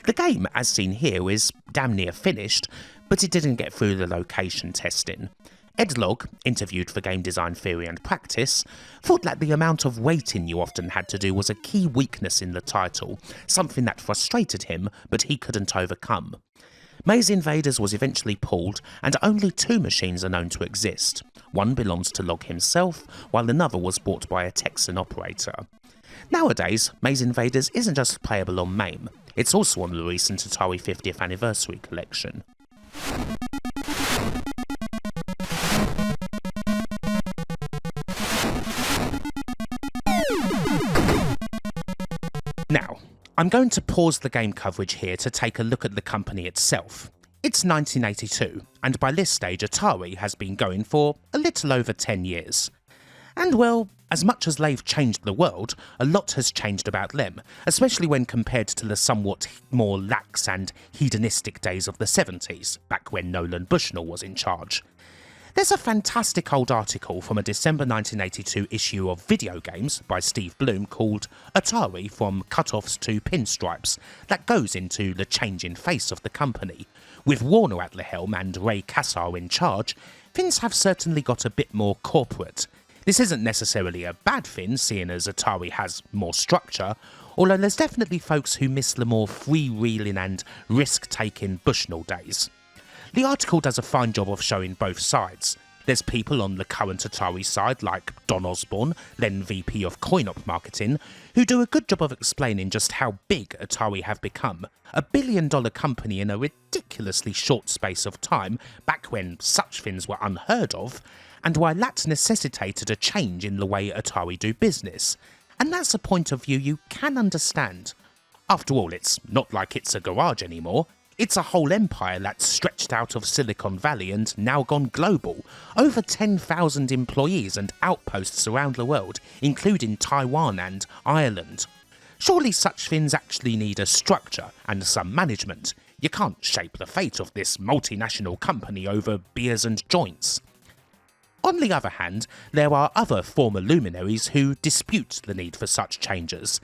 The game, as seen here, is damn near finished, but it didn't get through the location testing. Ed Logg, interviewed for Game Design Theory and Practice, thought that the amount of waiting you often had to do was a key weakness in the title, something that frustrated him but he couldn't overcome. Maze Invaders was eventually pulled, and only 2 machines are known to exist. One belongs to Logg himself, while another was bought by a Texan operator. Nowadays, Maze Invaders isn't just playable on MAME, it's also on the recent Atari 50th Anniversary collection. Now, I'm going to pause the game coverage here to take a look at the company itself. It's 1982, and by this stage Atari has been going for a little over 10 years. And well, as much as they've changed the world, a lot has changed about them, especially when compared to the somewhat more lax and hedonistic days of the 70s, back when Nolan Bushnell was in charge. There's a fantastic old article from a December 1982 issue of Video Games by Steve Bloom called Atari From Cutoffs to Pinstripes that goes into the changing face of the company. With Warner at the helm and Ray Kassar in charge, things have certainly got a bit more corporate. This isn't necessarily a bad thing, seeing as Atari has more structure. although there's definitely folks who miss the more freewheeling and risk-taking Bushnell days. The article does a fine job of showing both sides. There's people on the current Atari side like Don Osborne, then VP of coin-op marketing, who do a good job of explaining just how big Atari have become, a billion-dollar company in a ridiculously short space of time back when such things were unheard of, and why that necessitated a change in the way Atari do business. And that's a point of view you can understand. After all, it's not like it's a garage anymore. It's a whole empire that's stretched out of Silicon Valley and now gone global. Over 10,000 employees and outposts around the world, including Taiwan and Ireland. Surely such things actually need a structure and some management. You can't shape the fate of this multinational company over beers and joints. On the other hand, there are other former luminaries who dispute the need for such changes.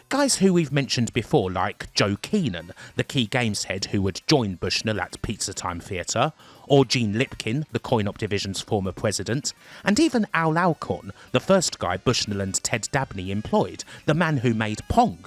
Guys who we've mentioned before, like Joe Keenan, the key games head who would join Bushnell at Pizza Time Theatre, or Gene Lipkin, the coin-op division's former president, and even Al Alcorn, the first guy Bushnell and Ted Dabney employed, the man who made Pong.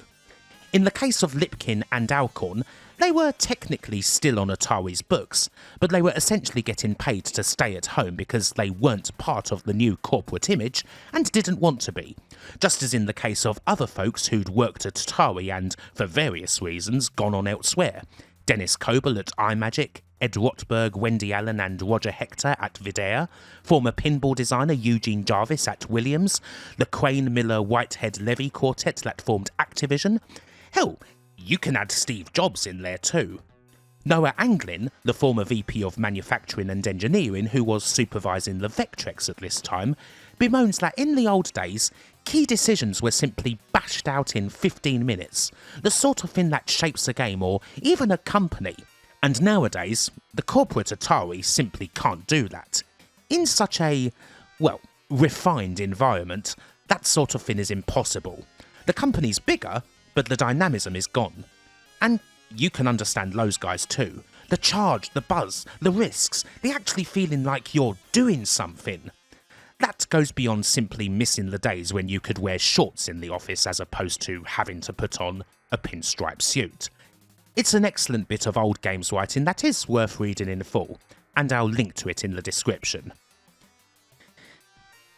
In the case of Lipkin and Alcorn, they were technically still on Atari's books, but they were essentially getting paid to stay at home because they weren't part of the new corporate image and didn't want to be. Just as in the case of other folks who'd worked at Atari and, for various reasons, gone on elsewhere. Dennis Coble at iMagic, Ed Rotberg, Wendy Allen and Roger Hector at Videa, former pinball designer Eugene Jarvis at Williams, the Crane Miller Whitehead Levy quartet that formed Activision. Hell, you can add Steve Jobs in there too. Noah Anglin, the former VP of Manufacturing and Engineering who was supervising the Vectrex at this time, bemoans that in the old days, key decisions were simply bashed out in 15 minutes, the sort of thing that shapes a game or even a company. And nowadays, the corporate Atari simply can't do that. In such a, well, refined environment, that sort of thing is impossible. The company's bigger, but the dynamism is gone. And you can understand those guys too. The charge, the buzz, the risks, the actually feeling like you're doing something. That goes beyond simply missing the days when you could wear shorts in the office as opposed to having to put on a pinstripe suit. It's an excellent bit of old games writing that is worth reading in full, and I'll link to it in the description.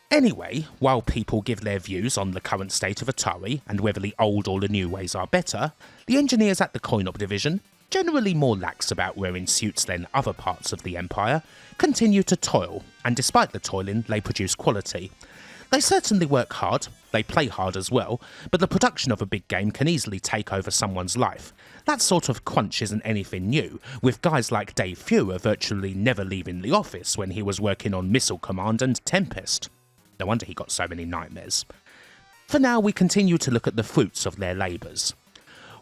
Anyway, while people give their views on the current state of Atari and whether the old or the new ways are better, the engineers at the coin-op division, generally more lax about wearing suits than other parts of the empire, continue to toil, and despite the toiling, they produce quality. They certainly work hard, they play hard as well, but the production of a big game can easily take over someone's life. That sort of crunch isn't anything new, with guys like Dave Feuer virtually never leaving the office when he was working on Missile Command and Tempest. No wonder he got so many nightmares. For now, we continue to look at the fruits of their labours.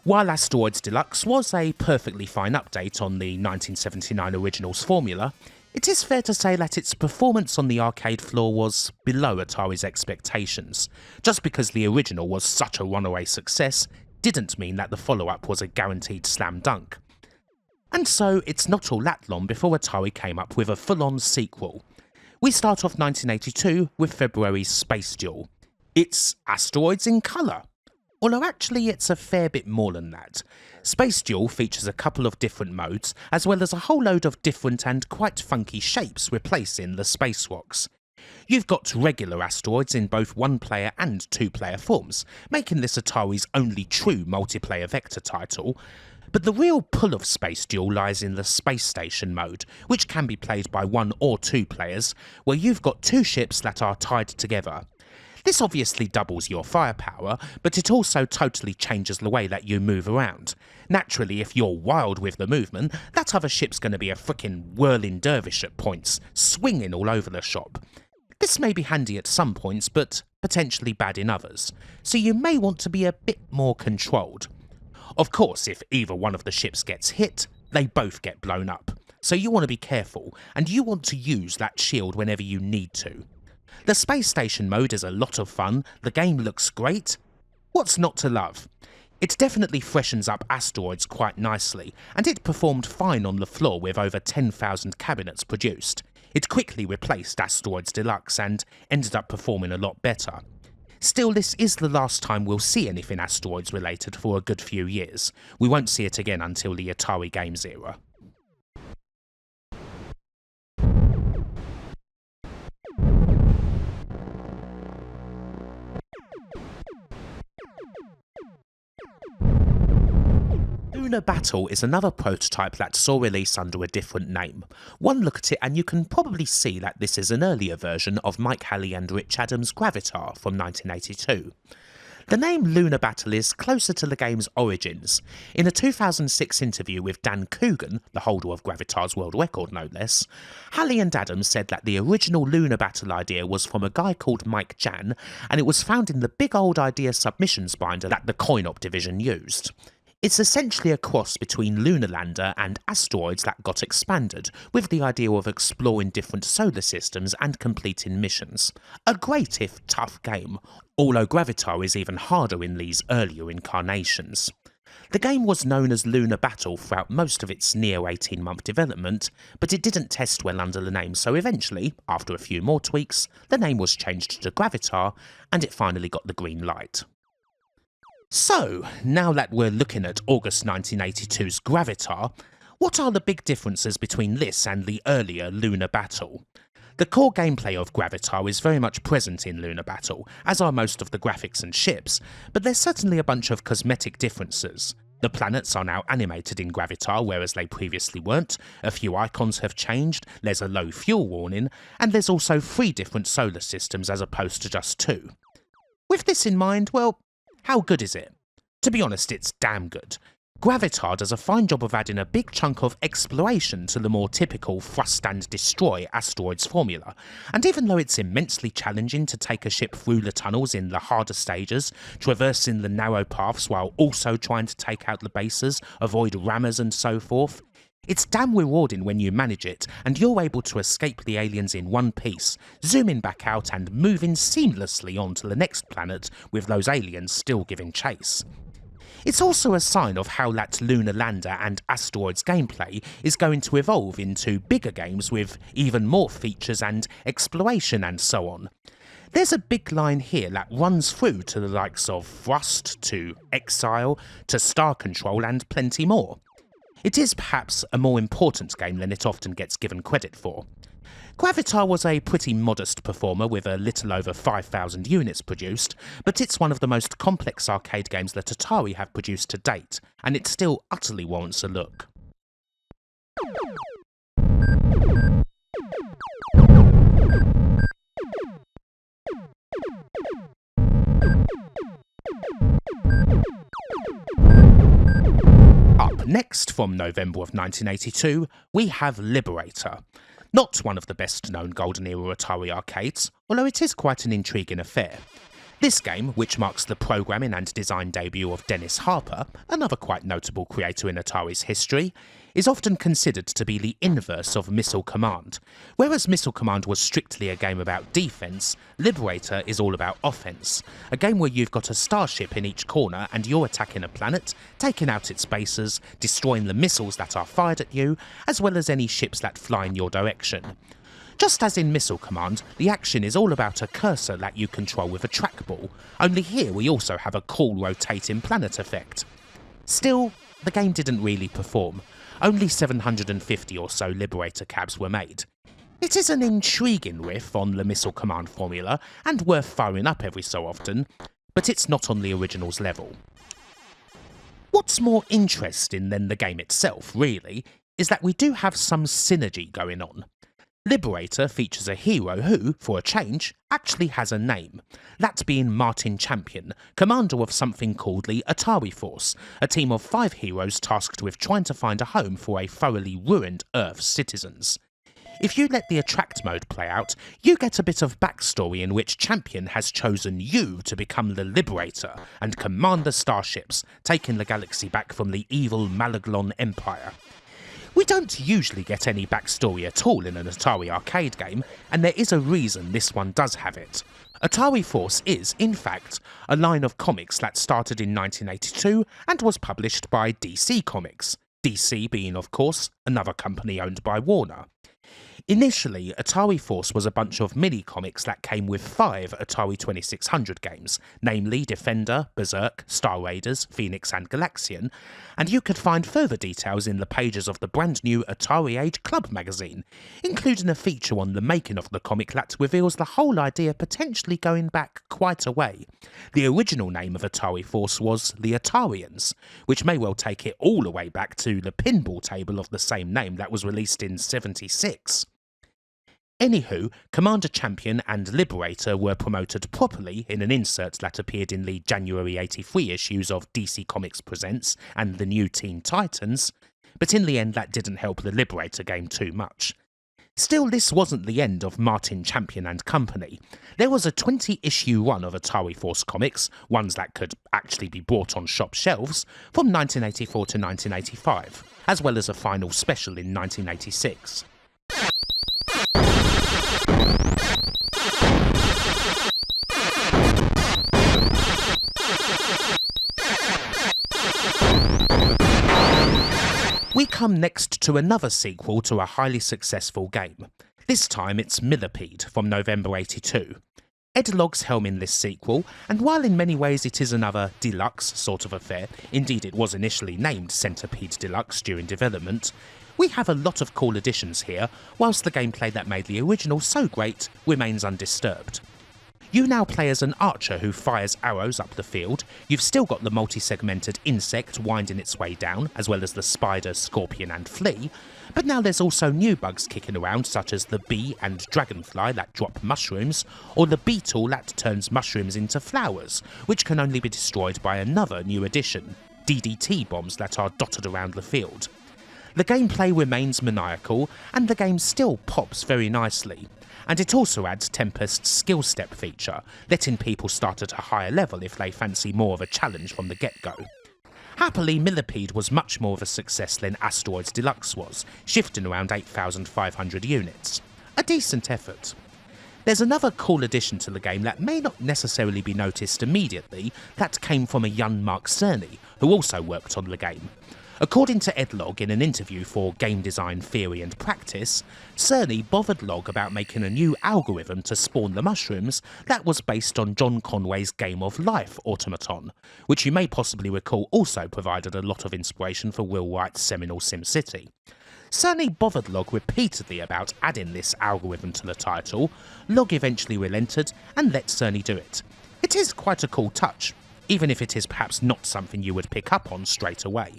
While Asteroids Deluxe was a perfectly fine update on the 1979 Originals formula, it is fair to say that its performance on the arcade floor was below Atari's expectations. Just because the original was such a runaway success didn't mean that the follow-up was a guaranteed slam dunk. And so it's not all that long before Atari came up with a full-on sequel. We start off 1982 with February's Space Duel. It's Asteroids in colour. Although actually it's a fair bit more than that. Space Duel features a couple of different modes, as well as a whole load of different and quite funky shapes replacing the space rocks. You've got regular asteroids in both one-player and two-player forms, making this Atari's only true multiplayer vector title. But the real pull of Space Duel lies in the Space Station mode, which can be played by one or two players, where you've got two ships that are tied together. This obviously doubles your firepower, but it also totally changes the way that you move around. Naturally, if you're wild with the movement, that other ship's going to be a frickin' whirling dervish at points, swinging all over the shop. This may be handy at some points, but potentially bad in others, so you may want to be a bit more controlled. Of course, if either one of the ships gets hit, they both get blown up, so you want to be careful, and you want to use that shield whenever you need to. The Space Station mode is a lot of fun, the game looks great. What's not to love? It definitely freshens up Asteroids quite nicely, and it performed fine on the floor with over 10,000 cabinets produced. It quickly replaced Asteroids Deluxe and ended up performing a lot better. Still, this is the last time we'll see anything asteroids related for a good few years. We won't see it again until the Atari Games era. Lunar Battle is another prototype that saw release under a different name. One look at it and you can probably see that this is an earlier version of Mike Halley and Rich Adams' Gravitar from 1982. The name Lunar Battle is closer to the game's origins. In a 2006 interview with Dan Coogan, the holder of Gravitar's world record no less, Halley and Adams said that the original Lunar Battle idea was from a guy called Mike Jan, and it was found in the big old idea submissions binder that the Coin-Op division used. It's essentially a cross between Lunar Lander and Asteroids that got expanded, with the idea of exploring different solar systems and completing missions. A great if tough game, although Gravitar is even harder in these earlier incarnations. The game was known as Lunar Battle throughout most of its near 18-month development, but it didn't test well under the name, so eventually, after a few more tweaks, the name was changed to Gravitar, and it finally got the green light. So, now that we're looking at August 1982's Gravitar, what are the big differences between this and the earlier Lunar Battle? The core gameplay of Gravitar is very much present in Lunar Battle, as are most of the graphics and ships, but there's certainly a bunch of cosmetic differences. The planets are now animated in Gravitar, whereas they previously weren't, a few icons have changed, there's a low fuel warning, and there's also 3 different solar systems as opposed to just 2. With this in mind, well, how good is it? To be honest, it's damn good. Gravitar does a fine job of adding a big chunk of exploration to the more typical thrust and destroy asteroids formula, and even though it's immensely challenging to take a ship through the tunnels in the harder stages, traversing the narrow paths while also trying to take out the bases, avoid rammers and so forth, it's damn rewarding when you manage it and you're able to escape the aliens in one piece, zooming back out and moving seamlessly on to the next planet with those aliens still giving chase. It's also a sign of how that Lunar Lander and Asteroids gameplay is going to evolve into bigger games with even more features and exploration and so on. There's a big line here that runs through to the likes of Thrust, to Exile, to Star Control and plenty more. It is perhaps a more important game than it often gets given credit for. Gravitar was a pretty modest performer with a little over 5,000 units produced, but it's one of the most complex arcade games that Atari have produced to date, and it still utterly warrants a look. Up next, from November of 1982, we have Liberator. Not one of the best known Golden Era Atari arcades, although it is quite an intriguing affair. This game, which marks the programming and design debut of Dennis Harper, another quite notable creator in Atari's history, is often considered to be the inverse of Missile Command. Whereas Missile Command was strictly a game about defense, Liberator is all about offense. A game where you've got a starship in each corner and you're attacking a planet, taking out its bases, destroying the missiles that are fired at you, as well as any ships that fly in your direction. Just as in Missile Command, the action is all about a cursor that you control with a trackball, only here we also have a cool rotating planet effect. Still, the game didn't really perform. Only 750 or so Liberator cabs were made. It is an intriguing riff on the Missile Command formula, and worth firing up every so often, but it's not on the original's level. What's more interesting than the game itself, really, is that we do have some synergy going on. Liberator features a hero who, for a change, actually has a name, that being Martin Champion, commander of something called the Atari Force, a team of 5 heroes tasked with trying to find a home for a thoroughly ruined Earth's citizens. If you let the attract mode play out, you get a bit of backstory in which Champion has chosen you to become the Liberator and command the starships, taking the galaxy back from the evil Malaglon Empire. We don't usually get any backstory at all in an Atari arcade game, and there is a reason this one does have it. Atari Force is, in fact, a line of comics that started in 1982 and was published by DC Comics, DC being, of course, another company owned by Warner. Initially, Atari Force was a bunch of mini-comics that came with 5 Atari 2600 games, namely Defender, Berserk, Star Raiders, Phoenix and Galaxian, and you could find further details in the pages of the brand new Atari Age Club magazine, including a feature on the making of the comic that reveals the whole idea potentially going back quite a way. The original name of Atari Force was the Atarians, which may well take it all the way back to the pinball table of the same name that was released in '76. Anywho, Commander Champion and Liberator were promoted properly in an insert that appeared in the January '83 issues of DC Comics Presents and the New Teen Titans, but in the end that didn't help the Liberator game too much. Still, this wasn't the end of Martin Champion and Company. There was a 20-issue run of Atari Force comics, ones that could actually be bought on shop shelves, from 1984 to 1985, as well as a final special in 1986. We come next to another sequel to a highly successful game. This time it's Millipede from November '82. Ed Logg's helming this sequel, and while in many ways it is another deluxe sort of affair, indeed it was initially named Centipede Deluxe during development, we have a lot of cool additions here, whilst the gameplay that made the original so great remains undisturbed. You now play as an archer who fires arrows up the field. You've still got the multi-segmented insect winding its way down, as well as the spider, scorpion and flea, but now there's also new bugs kicking around, such as the bee and dragonfly that drop mushrooms, or the beetle that turns mushrooms into flowers, which can only be destroyed by another new addition, DDT bombs that are dotted around the field. The gameplay remains maniacal, and the game still pops very nicely. And it also adds Tempest's skill step feature, letting people start at a higher level if they fancy more of a challenge from the get-go. Happily, Millipede was much more of a success than Asteroids Deluxe was, shifting around 8,500 units. A decent effort. There's another cool addition to the game that may not necessarily be noticed immediately, that came from a young Mark Cerny, who also worked on the game. According to Ed Logg in an interview for Game Design Theory and Practice, Cerny bothered Logg about making a new algorithm to spawn the mushrooms that was based on John Conway's Game of Life automaton, which you may possibly recall also provided a lot of inspiration for Will Wright's seminal SimCity. Cerny bothered Logg repeatedly about adding this algorithm to the title. Logg eventually relented and let Cerny do it. It is quite a cool touch, even if it is perhaps not something you would pick up on straight away.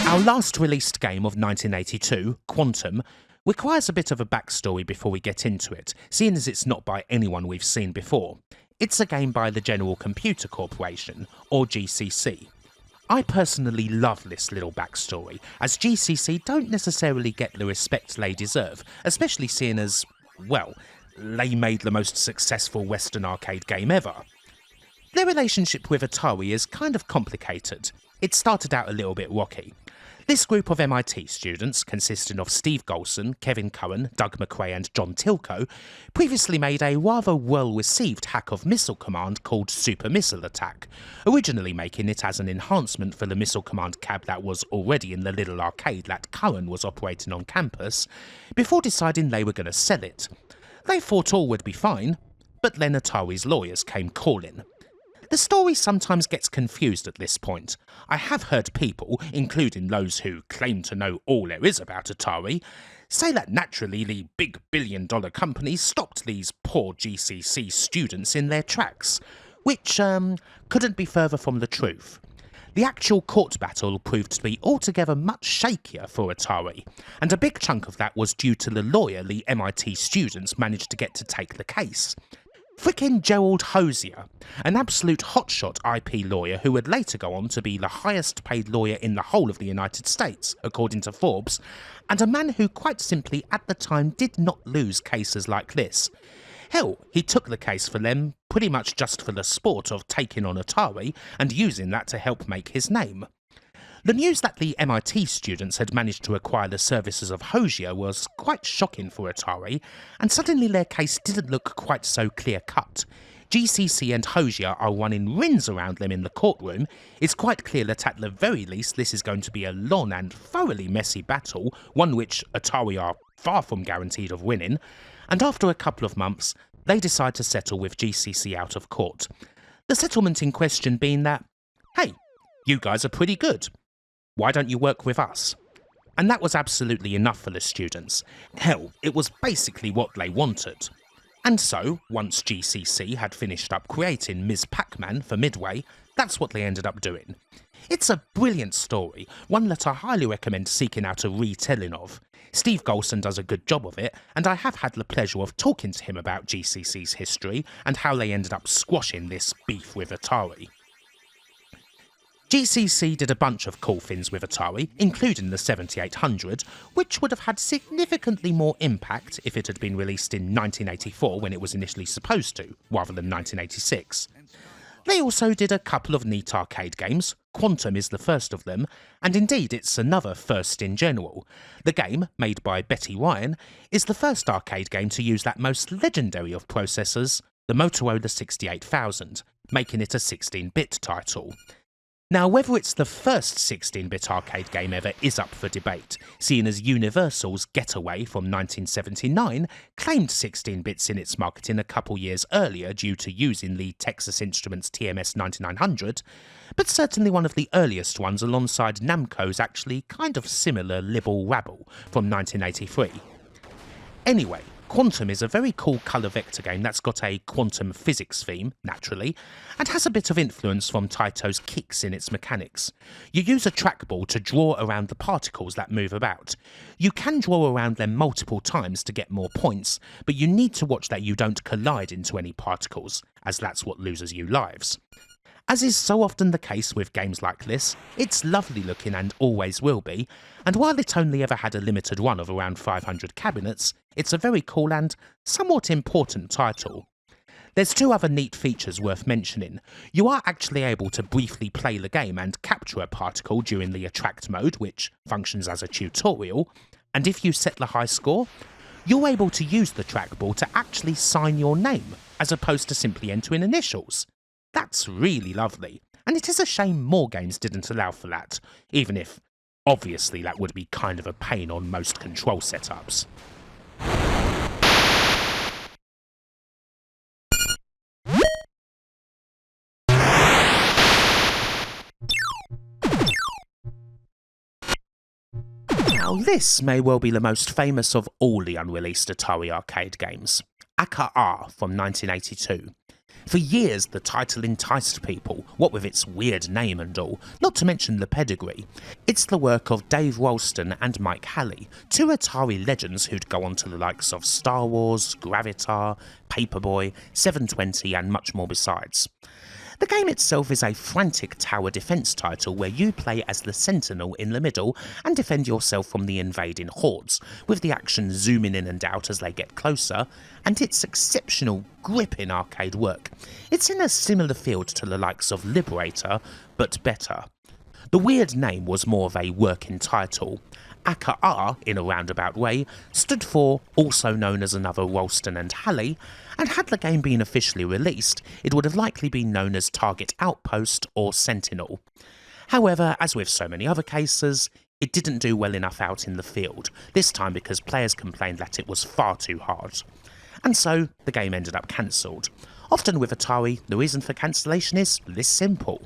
Our last released game of 1982, Quantum, requires a bit of a backstory before we get into it, seeing as it's not by anyone we've seen before. It's a game by the General Computer Corporation, or GCC. I personally love this little backstory, as GCC don't necessarily get the respect they deserve, especially seeing as, well, they made the most successful Western arcade game ever. Their relationship with Atari is kind of complicated. It started out a little bit rocky. This group of MIT students, consisting of Steve Golson, Kevin Cohen, Doug McRae and John Tilko, previously made a rather well-received hack of Missile Command called Super Missile Attack, originally making it as an enhancement for the Missile Command cab that was already in the little arcade that Cohen was operating on campus, before deciding they were going to sell it. They thought all would be fine, but then Atari's lawyers came calling. The story sometimes gets confused at this point. I have heard people, including those who claim to know all there is about Atari, say that naturally the big billion-dollar company stopped these poor GCC students in their tracks, which couldn't be further from the truth. The actual court battle proved to be altogether much shakier for Atari, and a big chunk of that was due to the lawyer the MIT students managed to get to take the case. Frickin' Gerald Hosier, an absolute hotshot IP lawyer who would later go on to be the highest paid lawyer in the whole of the United States, according to Forbes, and a man who quite simply at the time did not lose cases like this. Hell, he took the case for them pretty much just for the sport of taking on Atari and using that to help make his name. The news that the MIT students had managed to acquire the services of Hosier was quite shocking for Atari, and suddenly their case didn't look quite so clear-cut. GCC and Hosier are running rings around them in the courtroom. It's quite clear that at the very least this is going to be a long and thoroughly messy battle, one which Atari are far from guaranteed of winning, and after a couple of months, they decide to settle with GCC out of court. The settlement in question being that, hey, you guys are pretty good. Why don't you work with us? And that was absolutely enough for the students. Hell, it was basically what they wanted. And so, once GCC had finished up creating Ms. Pac-Man for Midway, that's what they ended up doing. It's a brilliant story, one that I highly recommend seeking out a retelling of. Steve Golson does a good job of it, and I have had the pleasure of talking to him about GCC's history and how they ended up squashing this beef with Atari. GCC did a bunch of cool things with Atari, including the 7800, which would have had significantly more impact if it had been released in 1984 when it was initially supposed to, rather than 1986. They also did a couple of neat arcade games. Quantum is the first of them, and indeed it's another first in general. The game, made by Betty Ryan, is the first arcade game to use that most legendary of processors, the Motorola 68000, making it a 16-bit title. Now, whether it's the first 16-bit arcade game ever is up for debate, seeing as Universal's Getaway from 1979 claimed 16 bits in its marketing a couple years earlier due to using the Texas Instruments TMS 9900, but certainly one of the earliest ones alongside Namco's actually kind of similar Libble Rabble from 1983. Anyway, Quantum is a very cool colour vector game that's got a quantum physics theme, naturally, and has a bit of influence from Taito's Kicks in its mechanics. You use a trackball to draw around the particles that move about. You can draw around them multiple times to get more points, but you need to watch that you don't collide into any particles, as that's what loses you lives. As is so often the case with games like this, it's lovely looking and always will be, and while it only ever had a limited run of around 500 cabinets, it's a very cool and somewhat important title. There's two other neat features worth mentioning. You are actually able to briefly play the game and capture a particle during the attract mode, which functions as a tutorial, and if you set the high score, you're able to use the trackball to actually sign your name, as opposed to simply entering initials. That's really lovely, and it is a shame more games didn't allow for that, even if, obviously, that would be kind of a pain on most control setups. Now this may well be the most famous of all the unreleased Atari arcade games, Aka-R from 1982. For years, the title enticed people, what with its weird name and all, not to mention the pedigree. It's the work of Dave Ralston and Mike Halley, two Atari legends who'd go on to the likes of Star Wars, Gravitar, Paperboy, 720 and much more besides. The game itself is a frantic tower defense title where you play as the Sentinel in the middle and defend yourself from the invading hordes, with the action zooming in and out as they get closer, and it's exceptional gripping arcade work. It's in a similar field to the likes of Liberator, but better. The weird name was more of a working title. Aka-R, in a roundabout way, stood for also known as another Ralston and Halley, and had the game been officially released, it would have likely been known as Target Outpost or Sentinel. However, as with so many other cases, it didn't do well enough out in the field, this time because players complained that it was far too hard. And so, the game ended up cancelled. Often with Atari, the reason for cancellation is this simple.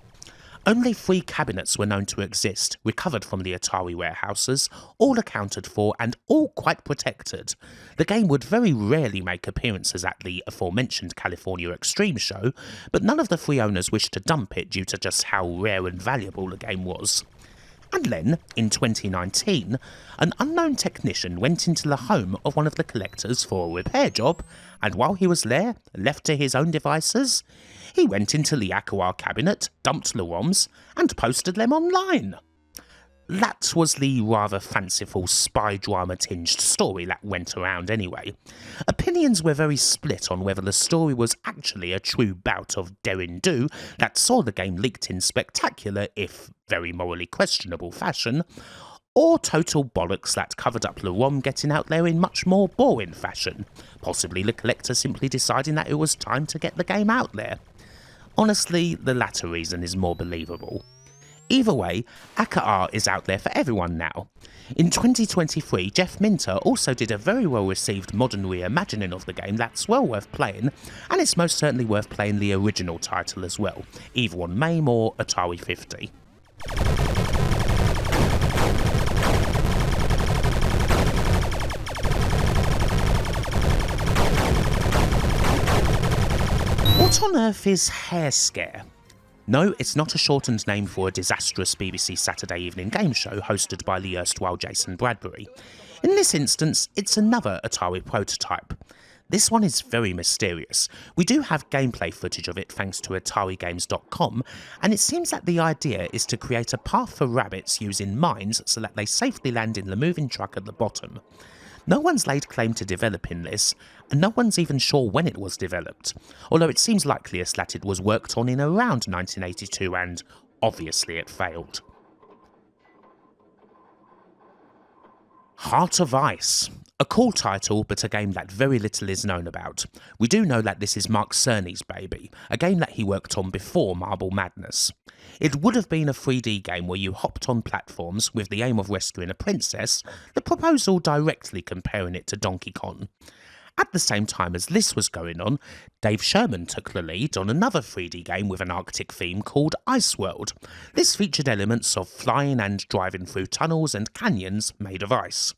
Only 3 cabinets were known to exist, recovered from the Atari warehouses, all accounted for and all quite protected. The game would very rarely make appearances at the aforementioned California Extreme show, but none of the 3 owners wished to dump it due to just how rare and valuable the game was. And then, in 2019, an unknown technician went into the home of one of the collectors for a repair job, and while he was there, left to his own devices, he went into the Aka-R cabinet, dumped the ROMs, and posted them online. That was the rather fanciful spy drama tinged story that went around anyway. Opinions were very split on whether the story was actually a true bout of do that saw the game leaked in spectacular, if very morally questionable fashion, or total bollocks that covered up the ROM getting out there in much more boring fashion, possibly the collector simply deciding that it was time to get the game out there. Honestly, the latter reason is more believable. Either way, AKR is out there for everyone now. In 2023, Jeff Minter also did a very well received modern reimagining of the game that's well worth playing, and it's most certainly worth playing the original title as well, either on MAME or Atari 50. What on earth is Hair Scare? No, it's not a shortened name for a disastrous BBC Saturday evening game show hosted by the erstwhile Jason Bradbury. In this instance, it's another Atari prototype. This one is very mysterious. We do have gameplay footage of it thanks to AtariGames.com, and it seems that the idea is to create a path for rabbits using mines so that they safely land in the moving truck at the bottom. No one's laid claim to developing this, and no one's even sure when it was developed, although it seems likeliest that it was worked on in around 1982 and obviously it failed. Heart of Ice. A cool title, but a game that very little is known about. We do know that this is Mark Cerny's baby, a game that he worked on before Marble Madness. It would have been a 3D game where you hopped on platforms with the aim of rescuing a princess, the proposal directly comparing it to Donkey Kong. At the same time as this was going on, Dave Sherman took the lead on another 3D game with an Arctic theme called Ice World. This featured elements of flying and driving through tunnels and canyons made of ice.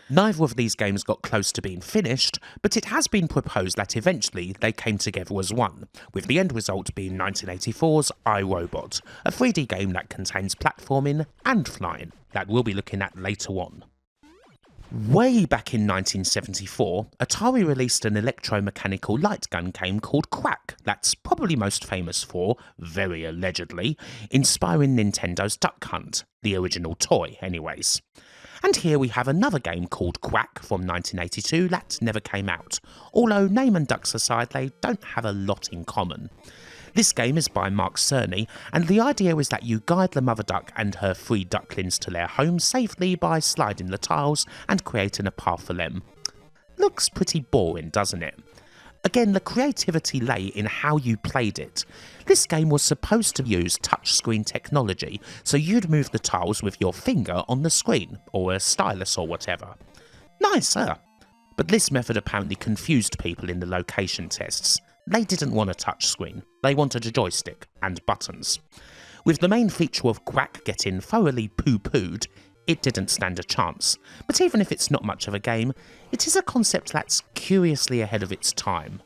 Neither of these games got close to being finished, but it has been proposed that eventually they came together as one, with the end result being 1984's iRobot, a 3D game that contains platforming and flying, that we'll be looking at later on. Way back in 1974, Atari released an electromechanical light gun game called Quack that's probably most famous for, very allegedly, inspiring Nintendo's Duck Hunt, the original toy anyways. And here we have another game called Quack from 1982 that never came out, although name and ducks aside, they don't have a lot in common. This game is by Mark Cerny, and the idea is that you guide the mother duck and her 3 ducklings to their home safely by sliding the tiles and creating a path for them. Looks pretty boring, doesn't it? Again, the creativity lay in how you played it. This game was supposed to use touchscreen technology, so you'd move the tiles with your finger on the screen, or a stylus or whatever. Nice, huh? But this method apparently confused people in the location tests. They didn't want a touchscreen, they wanted a joystick and buttons. With the main feature of Quack getting thoroughly poo-pooed, it didn't stand a chance. But even if it's not much of a game, it is a concept that's curiously ahead of its time.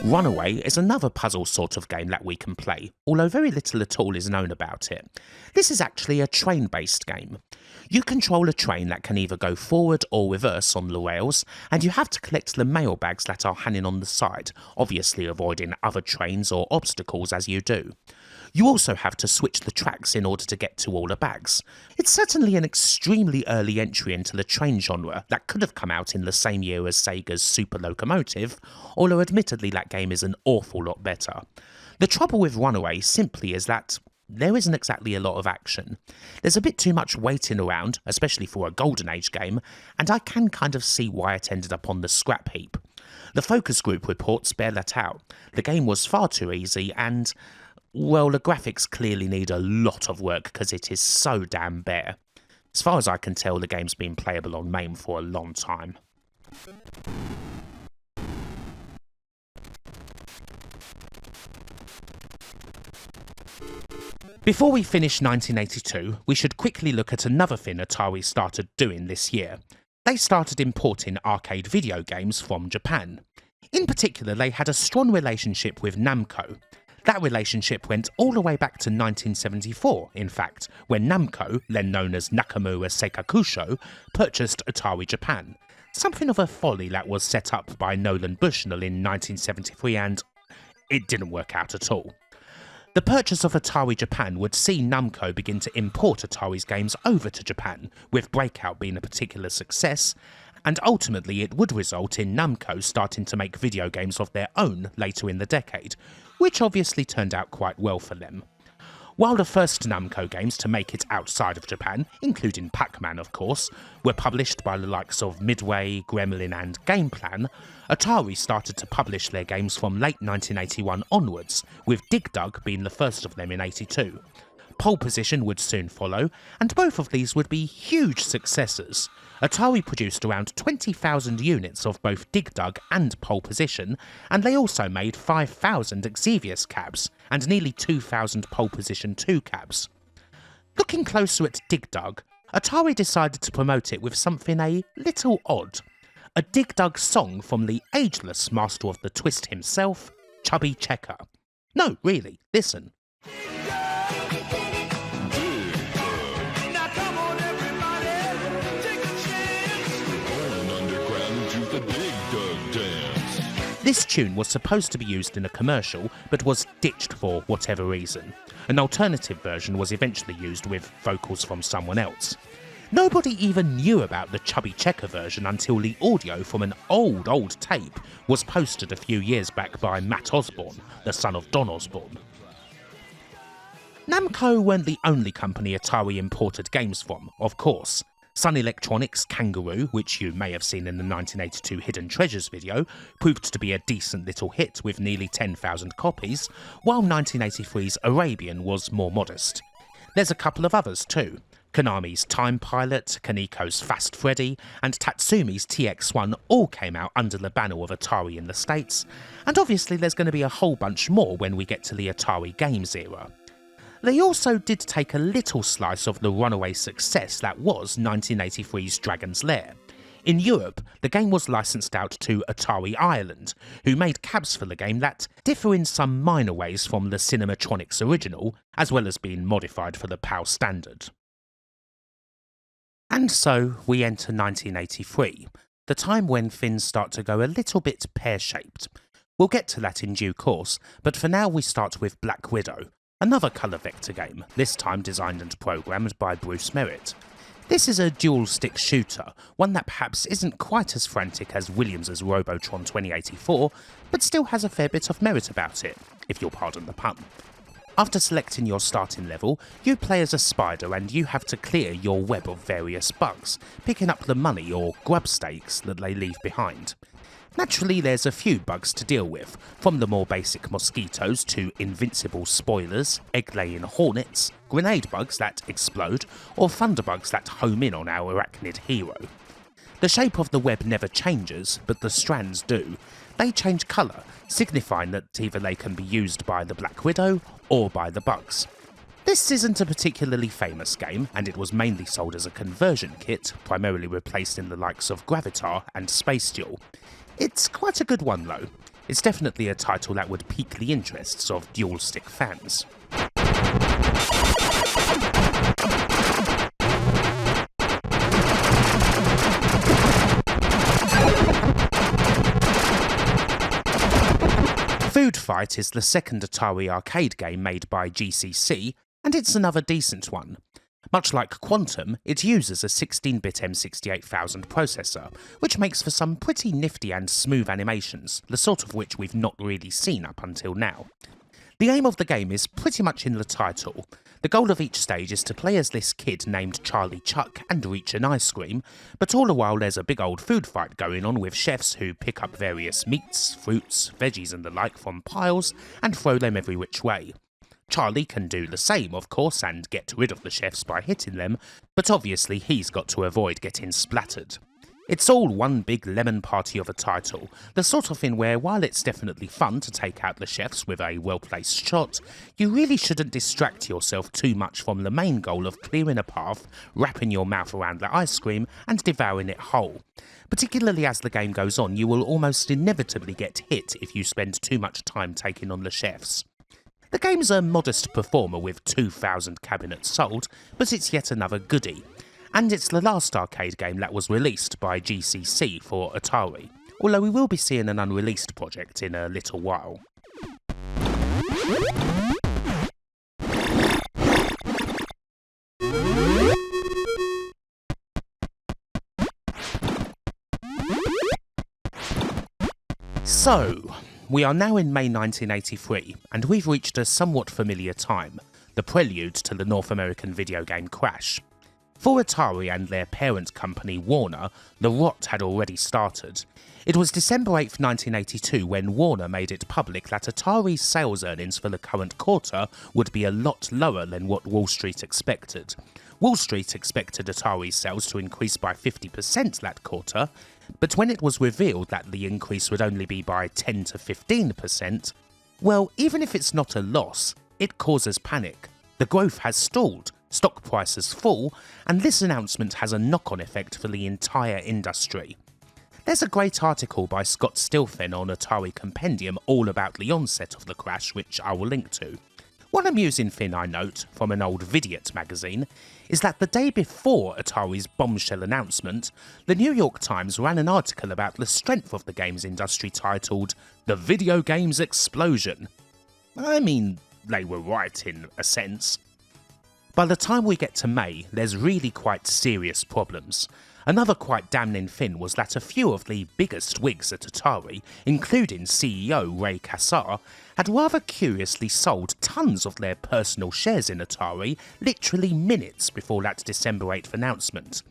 Runaway is another puzzle sort of game that we can play, although very little at all is known about it. This is actually a train-based game. You control a train that can either go forward or reverse on the rails, and you have to collect the mailbags that are hanging on the side, obviously avoiding other trains or obstacles as you do. You also have to switch the tracks in order to get to all the bags. It's certainly an extremely early entry into the train genre that could have come out in the same year as Sega's Super Locomotive, although admittedly that game is an awful lot better. The trouble with Runaway simply is that there isn't exactly a lot of action. There's a bit too much waiting around, especially for a Golden Age game, and I can kind of see why it ended up on the scrap heap. The focus group reports bear that out. The game was far too easy and, well, the graphics clearly need a lot of work because it is so damn bare. As far as I can tell, the game's been playable on MAME for a long time. Before we finish 1982, we should quickly look at another thing Atari started doing this year. They started importing arcade video games from Japan. In particular, they had a strong relationship with Namco. That relationship went all the way back to 1974, in fact, when Namco, then known as Nakamura Seikakusho, purchased Atari Japan. something of a folly that was set up by Nolan Bushnell in 1973 and it didn't work out at all. The purchase of Atari Japan would see Namco begin to import Atari's games over to Japan, with Breakout being a particular success, and ultimately it would result in Namco starting to make video games of their own later in the decade, which obviously turned out quite well for them. While the first Namco games to make it outside of Japan, including Pac-Man of course, were published by the likes of Midway, Gremlin and Gameplan, Atari started to publish their games from late 1981 onwards, with Dig Dug being the first of them in '82. Pole Position would soon follow, and both of these would be huge successes. Atari produced around 20,000 units of both Dig Dug and Pole Position, and they also made 5,000 Exevious cabs, and nearly 2,000 Pole Position 2 cabs. Looking closer at Dig Dug, Atari decided to promote it with something a little odd. A Dig Dug song from the ageless master of the twist himself, Chubby Checker. No, really, listen. This tune was supposed to be used in a commercial, but was ditched for whatever reason. An alternative version was eventually used with vocals from someone else. Nobody even knew about the Chubby Checker version until the audio from an old tape was posted a few years back by Matt Osborne, the son of Don Osborne. Namco weren't the only company Atari imported games from, of course. Sun Electronics' Kangaroo, which you may have seen in the 1982 Hidden Treasures video, proved to be a decent little hit with nearly 10,000 copies, while 1983's Arabian was more modest. There's a couple of others too. Konami's Time Pilot, Kaniko's Fast Freddy, and Tatsumi's TX1 all came out under the banner of Atari in the States, and obviously there's going to be a whole bunch more when we get to the Atari Games era. They also did take a little slice of the runaway success that was 1983's Dragon's Lair. In Europe, the game was licensed out to Atari Ireland, who made cabs for the game that differ in some minor ways from the Cinematronics original, as well as being modified for the PAL standard. And so we enter 1983, the time when things start to go a little bit pear-shaped. We'll get to that in due course, but for now we start with Black Widow, another colour vector game, this time designed and programmed by Bruce Merritt. This is a dual-stick shooter, one that perhaps isn't quite as frantic as Williams' Robotron 2084, but still has a fair bit of merit about it, if you'll pardon the pun. After selecting your starting level, you play as a spider and you have to clear your web of various bugs, picking up the money or grub stakes that they leave behind. Naturally, there's a few bugs to deal with, from the more basic mosquitoes to invincible spoilers, egg-laying hornets, grenade bugs that explode, or thunderbugs that home in on our arachnid hero. The shape of the web never changes, but the strands do. They change colour, signifying that either they can be used by the Black Widow or by the bugs. This isn't a particularly famous game, and it was mainly sold as a conversion kit, primarily replacing the likes of Gravitar and Space Duel. It's quite a good one though. It's definitely a title that would pique the interests of dual-stick fans. Food Fight is the second Atari arcade game made by GCC, and it's another decent one. Much like Quantum, it uses a 16-bit M68000 processor, which makes for some pretty nifty and smooth animations, the sort of which we've not really seen up until now. The aim of the game is pretty much in the title. The goal of each stage is to play as this kid named Charlie Chuck and reach an ice cream, but all the while there's a big old food fight going on with chefs who pick up various meats, fruits, veggies and the like from piles and throw them every which way. Charlie can do the same, of course, and get rid of the chefs by hitting them, but obviously he's got to avoid getting splattered. It's all one big lemon party of a title, the sort of thing where while it's definitely fun to take out the chefs with a well-placed shot, you really shouldn't distract yourself too much from the main goal of clearing a path, wrapping your mouth around the ice cream and devouring it whole. Particularly as the game goes on, you will almost inevitably get hit if you spend too much time taking on the chefs. The game's a modest performer with 2,000 cabinets sold, but it's yet another goodie. And it's the last arcade game that was released by GCC for Atari, although we will be seeing an unreleased project in a little while. So, we are now in May 1983, and we've reached a somewhat familiar time, the prelude to the North American video game crash. For Atari and their parent company Warner, the rot had already started. It was December 8th, 1982 when Warner made it public that Atari's sales earnings for the current quarter would be a lot lower than what Wall Street expected. Wall Street expected Atari's sales to increase by 50% that quarter, but when it was revealed that the increase would only be by 10 to 15%, well, even if it's not a loss, it causes panic. The growth has stalled, stock prices fall, and this announcement has a knock-on effect for the entire industry. There's a great article by Scott Stilfen on Atari Compendium all about the onset of the crash, which I will link to. One amusing thing I note from an old Vidiot magazine is that the day before Atari's bombshell announcement, the New York Times ran an article about the strength of the games industry titled "The Video Games Explosion." I mean, they were right in a sense. By the time we get to May, there's really quite serious problems. Another quite damning thing was that a few of the biggest wigs at Atari, including CEO Ray Kassar, had rather curiously sold tons of their personal shares in Atari literally minutes before that December 8th announcement.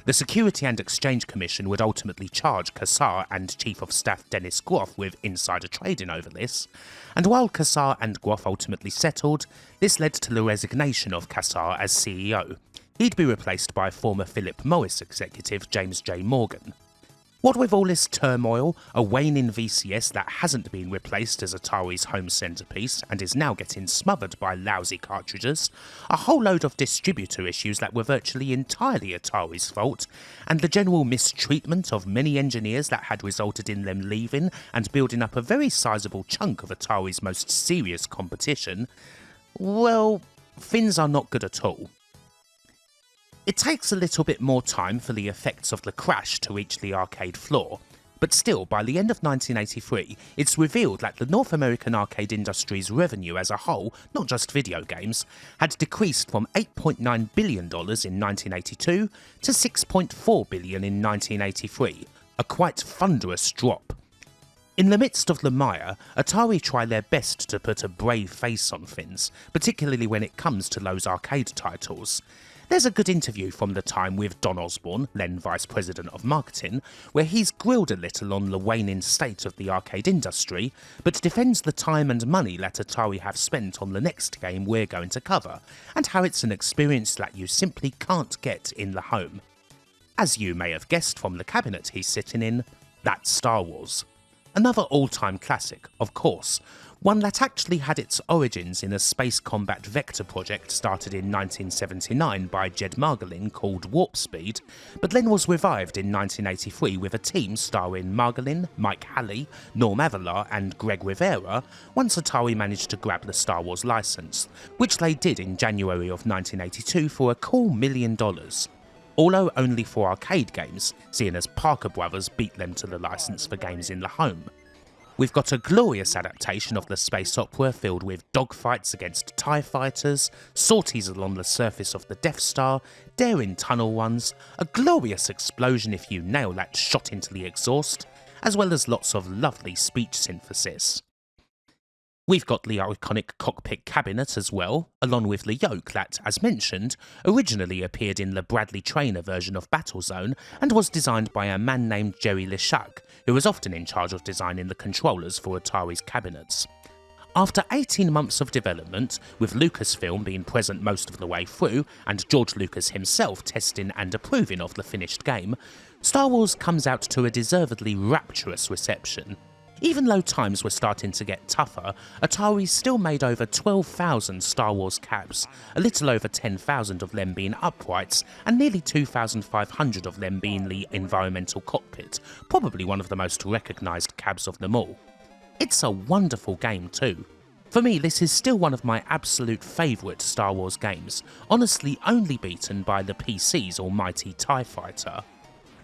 The Security and Exchange Commission would ultimately charge Kassar and Chief of Staff Dennis Groff with insider trading over this, and while Kassar and Groff ultimately settled, this led to the resignation of Kassar as CEO. He'd be replaced by former Philip Morris executive James J. Morgan. What with all this turmoil, a waning VCS that hasn't been replaced as Atari's home centrepiece and is now getting smothered by lousy cartridges, a whole load of distributor issues that were virtually entirely Atari's fault, and the general mistreatment of many engineers that had resulted in them leaving and building up a very sizable chunk of Atari's most serious competition, well, things are not good at all. It takes a little bit more time for the effects of the crash to reach the arcade floor, but still, by the end of 1983, it's revealed that the North American arcade industry's revenue as a whole, not just video games, had decreased from $8.9 billion in 1982 to $6.4 billion in 1983, a quite thunderous drop. In the midst of the mire, Atari try their best to put a brave face on things, particularly when it comes to those arcade titles. There's a good interview from the time with Don Osborne, then Vice President of Marketing, where he's grilled a little on the waning state of the arcade industry, but defends the time and money that Atari have spent on the next game we're going to cover, and how it's an experience that you simply can't get in the home. As you may have guessed from the cabinet he's sitting in, that's Star Wars. Another all-time classic, of course, one that actually had its origins in a space combat vector project started in 1979 by Jed Margolin called Warp Speed, but then was revived in 1983 with a team starring Margolin, Mike Halley, Norm Avalar and Greg Rivera once Atari managed to grab the Star Wars license, which they did in January of 1982 for a cool $1 million. Although only for arcade games, seeing as Parker Brothers beat them to the license for games in the home. We've got a glorious adaptation of the space opera filled with dogfights against TIE fighters, sorties along the surface of the Death Star, daring tunnel runs, a glorious explosion if you nail that shot into the exhaust, as well as lots of lovely speech synthesis. We've got the iconic cockpit cabinet as well, along with the yoke that, as mentioned, originally appeared in the Bradley Traynor version of Battlezone and was designed by a man named Jerry Leshak, who was often in charge of designing the controllers for Atari's cabinets. After 18 months of development, with Lucasfilm being present most of the way through, and George Lucas himself testing and approving of the finished game, Star Wars comes out to a deservedly rapturous reception. Even though times were starting to get tougher, Atari still made over 12,000 Star Wars cabs, a little over 10,000 of them being uprights, and nearly 2,500 of them being the environmental cockpit, probably one of the most recognised cabs of them all. It's a wonderful game too. For me, this is still one of my absolute favourite Star Wars games, honestly only beaten by the PC's almighty TIE Fighter.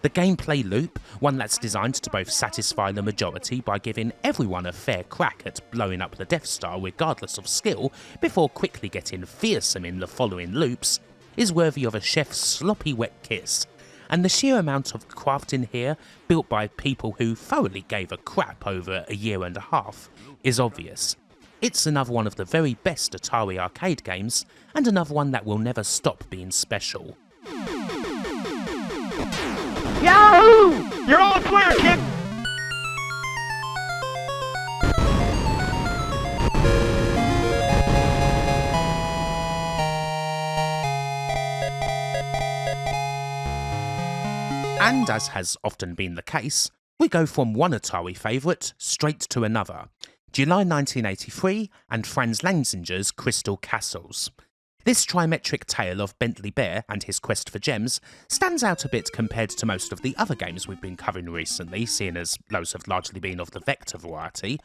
The gameplay loop, one that's designed to both satisfy the majority by giving everyone a fair crack at blowing up the Death Star regardless of skill, before quickly getting fearsome in the following loops, is worthy of a chef's sloppy wet kiss. And the sheer amount of crafting here, built by people who thoroughly gave a crap over a year and a half, is obvious. It's another one of the very best Atari arcade games, and another one that will never stop being special. Yahoo! You're all clear, kid! And as has often been the case, we go from one Atari favourite straight to another. July 1983 and Franz Lanzinger's Crystal Castles. This trimetric tale of Bentley Bear and his quest for gems stands out a bit compared to most of the other games we've been covering recently, seeing as those have largely been of the Vector variety,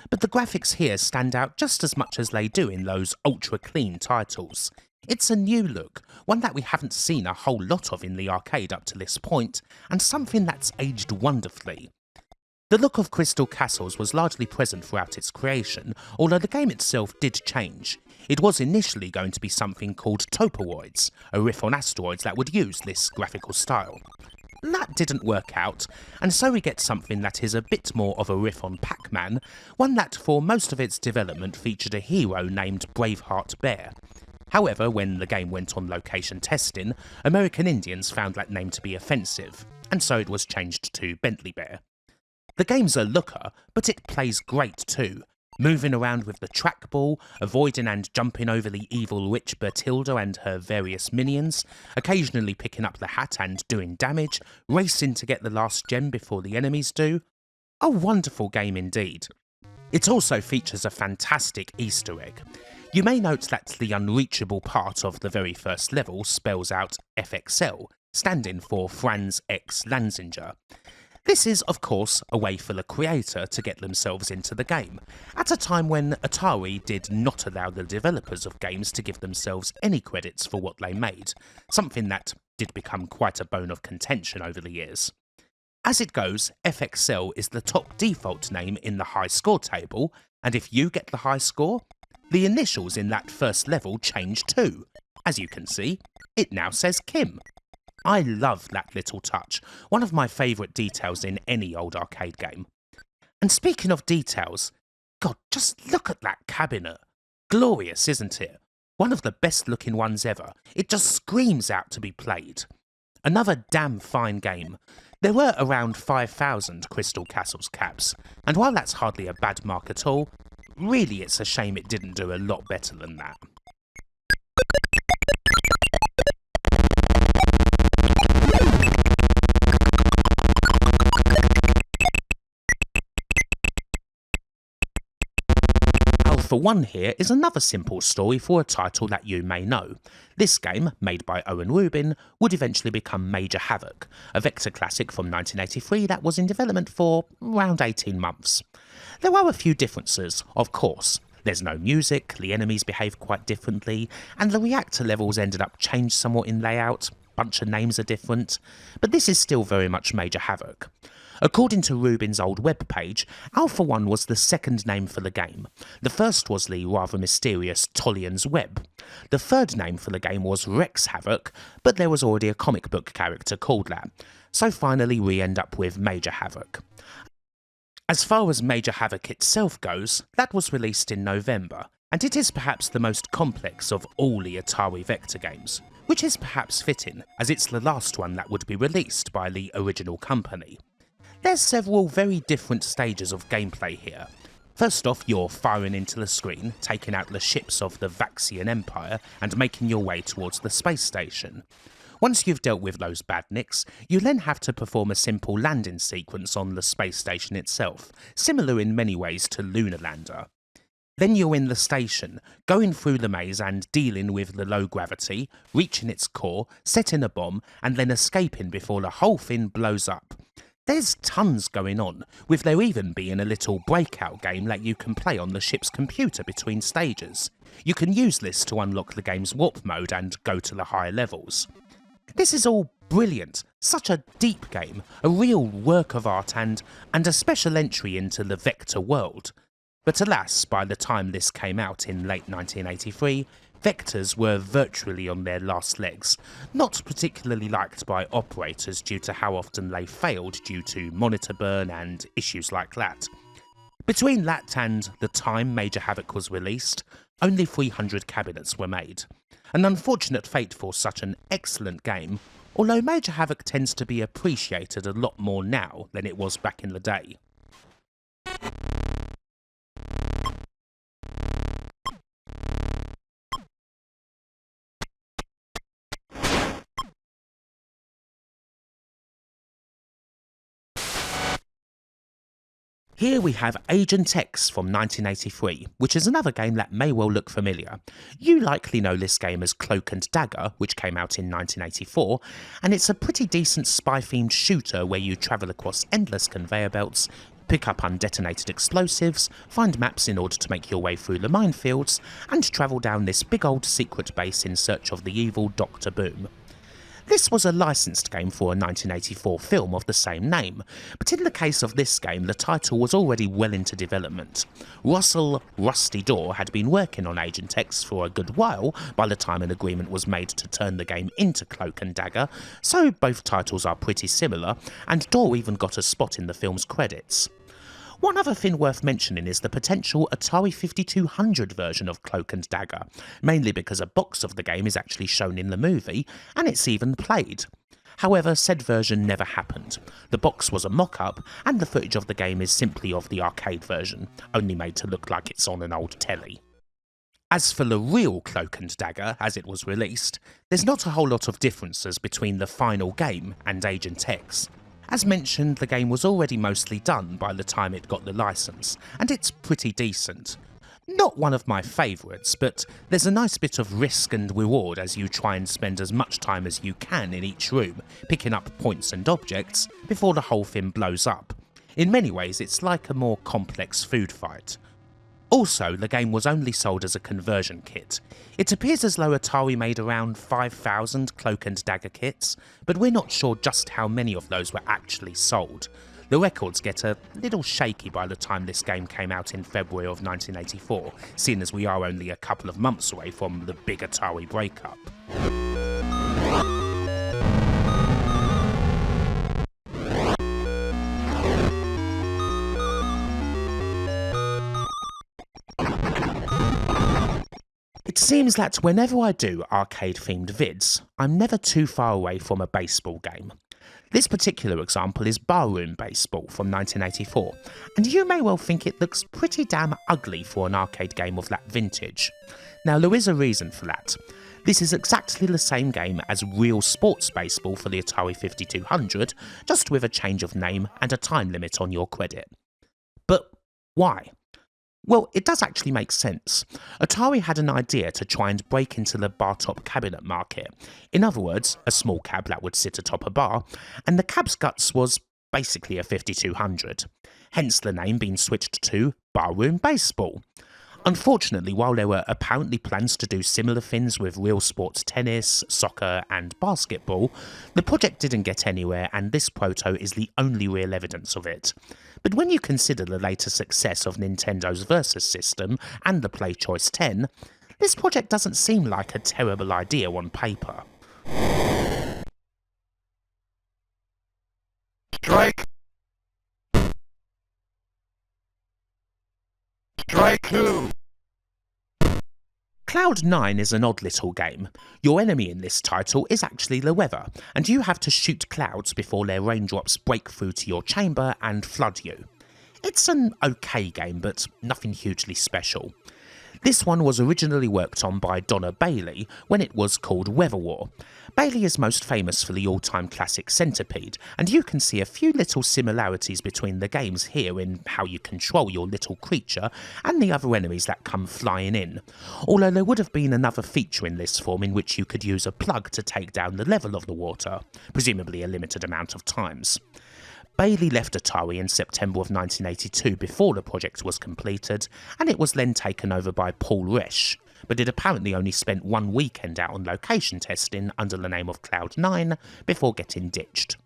but the graphics here stand out just as much as they do in those ultra-clean titles. It's a new look, one that we haven't seen a whole lot of in the arcade up to this point, and something that's aged wonderfully. The look of Crystal Castles was largely present throughout its creation, although the game itself did change. It was initially going to be something called Toporoids, a riff on asteroids that would use this graphical style. That didn't work out, and so we get something that is a bit more of a riff on Pac-Man, one that for most of its development featured a hero named Braveheart Bear. However, when the game went on location testing, American Indians found that name to be offensive, and so it was changed to Bentley Bear. The game's a looker, but it plays great too, moving around with the trackball, avoiding and jumping over the evil witch Bertilda and her various minions, occasionally picking up the hat and doing damage, racing to get the last gem before the enemies do. A wonderful game indeed. It also features a fantastic Easter egg. You may note that the unreachable part of the very first level spells out FXL, standing for Franz X Lanzinger. This is, of course, a way for the creator to get themselves into the game, at a time when Atari did not allow the developers of games to give themselves any credits for what they made, something that did become quite a bone of contention over the years. As it goes, FXL is the top default name in the high score table, and if you get the high score, the initials in that first level change too. As you can see, it now says Kim. I love that little touch, one of my favourite details in any old arcade game. And speaking of details, God, just look at that cabinet. Glorious, isn't it? One of the best looking ones ever. It just screams out to be played. Another damn fine game. There were around 5,000 Crystal Castles caps, and while that's hardly a bad mark at all, really it's a shame it didn't do a lot better than that. For one here is another simple story for a title that you may know. This game, made by Owen Rubin, would eventually become Major Havoc, a Vector classic from 1983 that was in development for around 18 months. There are a few differences, of course. There's no music, the enemies behave quite differently, and the reactor levels ended up changed somewhat in layout, bunch of names are different, but this is still very much Major Havoc. According to Rubin's old webpage, Alpha 1 was the second name for the game. The first was the rather mysterious Tollian's Web. The third name for the game was Rex Havoc, but there was already a comic book character called that. So finally we end up with Major Havoc. As far as Major Havoc itself goes, that was released in November, and it is perhaps the most complex of all the Atari Vector games, which is perhaps fitting, as it's the last one that would be released by the original company. There's several very different stages of gameplay here. First off, you're firing into the screen, taking out the ships of the Vaxian Empire and making your way towards the space station. Once you've dealt with those badniks, you then have to perform a simple landing sequence on the space station itself, similar in many ways to Lunar Lander. Then you're in the station, going through the maze and dealing with the low gravity, reaching its core, setting a bomb, and then escaping before the whole thing blows up. There's tons going on, with there even being a little breakout game that you can play on the ship's computer between stages. You can use this to unlock the game's warp mode and go to the higher levels. This is all brilliant, such a deep game, a real work of art and a special entry into the Vector world. But alas, by the time this came out in late 1983, Vectors were virtually on their last legs, not particularly liked by operators due to how often they failed due to monitor burn and issues like that. Between that and the time Major Havoc was released, only 300 cabinets were made. An unfortunate fate for such an excellent game, although Major Havoc tends to be appreciated a lot more now than it was back in the day. Here we have Agent X from 1983, which is another game that may well look familiar. You likely know this game as Cloak and Dagger, which came out in 1984, and it's a pretty decent spy-themed shooter where you travel across endless conveyor belts, pick up undetonated explosives, find maps in order to make your way through the minefields, and travel down this big old secret base in search of the evil Dr. Boom. This was a licensed game for a 1984 film of the same name, but in the case of this game the title was already well into development. Russell Rusty Daw had been working on Agent X for a good while by the time an agreement was made to turn the game into Cloak and Dagger, so both titles are pretty similar, and Daw even got a spot in the film's credits. One other thing worth mentioning is the potential Atari 5200 version of Cloak and Dagger, mainly because a box of the game is actually shown in the movie, and it's even played. However, said version never happened. The box was a mock-up, and the footage of the game is simply of the arcade version, only made to look like it's on an old telly. As for the real Cloak and Dagger, as it was released, there's not a whole lot of differences between the final game and Agent X. As mentioned, the game was already mostly done by the time it got the license, and it's pretty decent. Not one of my favourites, but there's a nice bit of risk and reward as you try and spend as much time as you can in each room, picking up points and objects, before the whole thing blows up. In many ways, it's like a more complex food fight. Also, the game was only sold as a conversion kit. It appears as though Atari made around 5,000 Cloak and Dagger kits, but we're not sure just how many of those were actually sold. The records get a little shaky by the time this game came out in February of 1984, seeing as we are only a couple of months away from the big Atari breakup. It seems that whenever I do arcade-themed vids, I'm never too far away from a baseball game. This particular example is Barroom Baseball from 1984, and you may well think it looks pretty damn ugly for an arcade game of that vintage. Now there is a reason for that. This is exactly the same game as Real Sports Baseball for the Atari 5200, just with a change of name and a time limit on your credit. But why? Well, it does actually make sense. Atari had an idea to try and break into the bar-top cabinet market. In other words, a small cab that would sit atop a bar, and the cab's guts was basically a 5200. Hence the name being switched to Barroom Baseball. Unfortunately, while there were apparently plans to do similar things with real sports tennis, soccer and basketball, the project didn't get anywhere and this proto is the only real evidence of it. But when you consider the later success of Nintendo's Versus system and the PlayChoice 10, this project doesn't seem like a terrible idea on paper. Strike. Strike two. Cloud 9 is an odd little game. Your enemy in this title is actually the weather, and you have to shoot clouds before their raindrops break through to your chamber and flood you. It's an okay game, but nothing hugely special. This one was originally worked on by Donna Bailey when it was called Weather War. Bailey is most famous for the all-time classic Centipede, and you can see a few little similarities between the games here in how you control your little creature and the other enemies that come flying in. Although there would have been another feature in this form in which you could use a plug to take down the level of the water, presumably a limited amount of times. Bailey left Atari in September of 1982 before the project was completed, and it was then taken over by Paul Resch, but it apparently only spent one weekend out on location testing under the name of Cloud9 before getting ditched.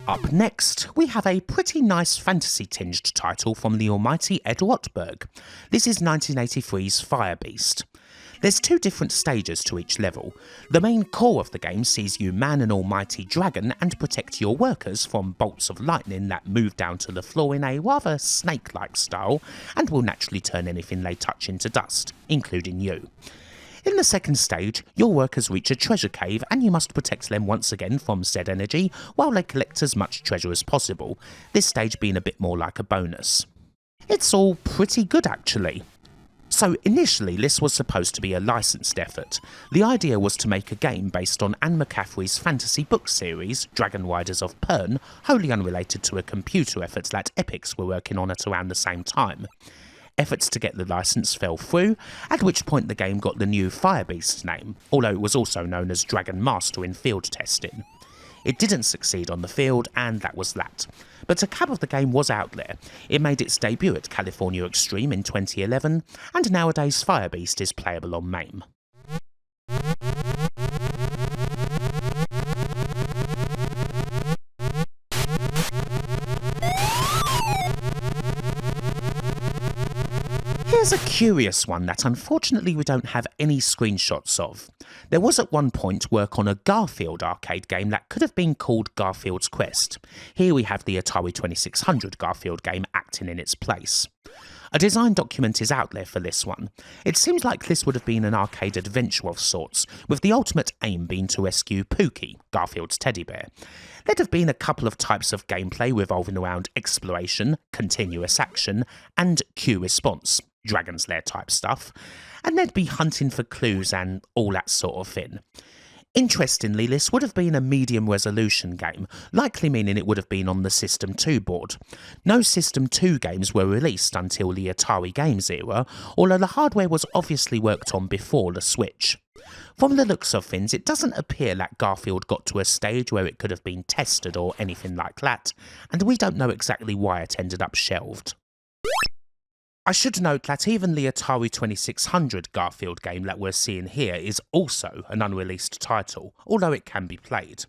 Up next, we have a pretty nice fantasy-tinged title from the almighty Ed Rotberg. This is 1983's Fire Beast. There's two different stages to each level. The main core of the game sees you man an almighty dragon and protect your workers from bolts of lightning that move down to the floor in a rather snake-like style and will naturally turn anything they touch into dust, including you. In the second stage, your workers reach a treasure cave and you must protect them once again from said energy while they collect as much treasure as possible, this stage being a bit more like a bonus. It's all pretty good actually. So initially this was supposed to be a licensed effort. The idea was to make a game based on Anne McCaffrey's fantasy book series, Dragon Riders of Pern, wholly unrelated to a computer effort that Epix were working on at around the same time. Efforts to get the license fell through, at which point the game got the new Fire Beast name, although it was also known as Dragon Master in field testing. It didn't succeed on the field, and that was that. But a cab of the game was out there. It made its debut at California Extreme in 2011, and nowadays Fire Beast is playable on MAME. Here's a curious one that unfortunately we don't have any screenshots of. There was at one point work on a Garfield arcade game that could have been called Garfield's Quest. Here we have the Atari 2600 Garfield game acting in its place. A design document is out there for this one. It seems like this would have been an arcade adventure of sorts, with the ultimate aim being to rescue Pookie, Garfield's teddy bear. There'd have been a couple of types of gameplay revolving around exploration, continuous action, and cue response, Dragon's Lair type stuff, and they'd be hunting for clues and all that sort of thing. Interestingly, this would have been a medium resolution game, likely meaning it would have been on the System 2 board. No System 2 games were released until the Atari Games era, although the hardware was obviously worked on before the Switch. From the looks of things, it doesn't appear that Garfield got to a stage where it could have been tested or anything like that, and we don't know exactly why it ended up shelved. I should note that even the Atari 2600 Garfield game that we're seeing here is also an unreleased title, although it can be played.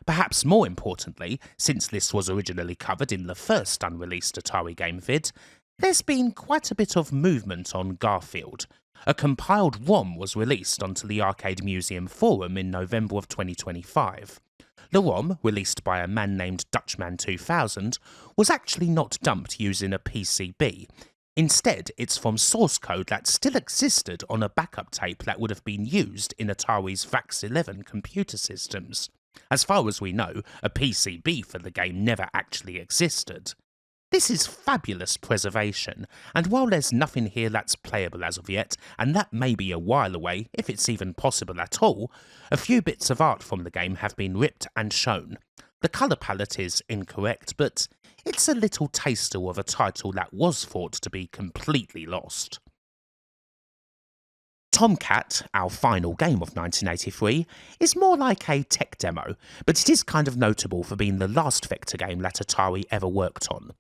Perhaps more importantly, since this was originally covered in the first unreleased Atari game vid, there's been quite a bit of movement on Garfield. A compiled ROM was released onto the Arcade Museum forum in November of 2025. The ROM, released by a man named Dutchman2000, was actually not dumped using a PCB. Instead, it's from source code that still existed on a backup tape that would have been used in Atari's VAX-11 computer systems. As far as we know, a PCB for the game never actually existed. This is fabulous preservation, and while there's nothing here that's playable as of yet, and that may be a while away, if it's even possible at all, a few bits of art from the game have been ripped and shown. The colour palette is incorrect, but it's a little taster of a title that was thought to be completely lost. Tomcat, our final game of 1983, is more like a tech demo, but it is kind of notable for being the last vector game that Atari ever worked on.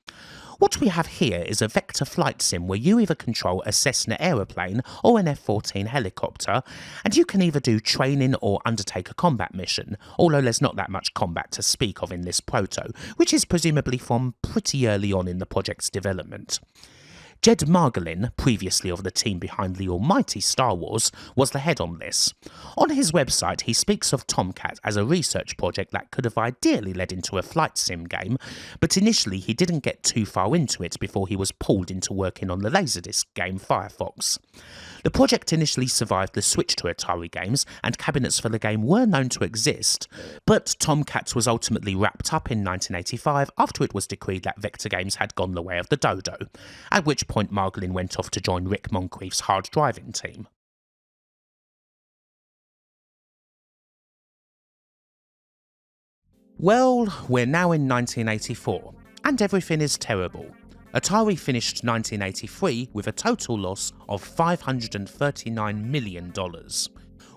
What we have here is a vector flight sim where you either control a Cessna aeroplane or an F-14 helicopter, and you can either do training or undertake a combat mission, although there's not that much combat to speak of in this proto, which is presumably from pretty early on in the project's development. Jed Margolin, previously of the team behind the almighty Star Wars, was the head on this. On his website, he speaks of Tomcat as a research project that could have ideally led into a flight sim game, but initially he didn't get too far into it before he was pulled into working on the Laserdisc game Firefox. The project initially survived the switch to Atari games, and cabinets for the game were known to exist, but Tomcat was ultimately wrapped up in 1985 after it was decreed that Vector Games had gone the way of the dodo, at which point Margolin went off to join Rick Moncrief's hard driving team. Well, we're now in 1984, and everything is terrible. Atari finished 1983 with a total loss of $539 million.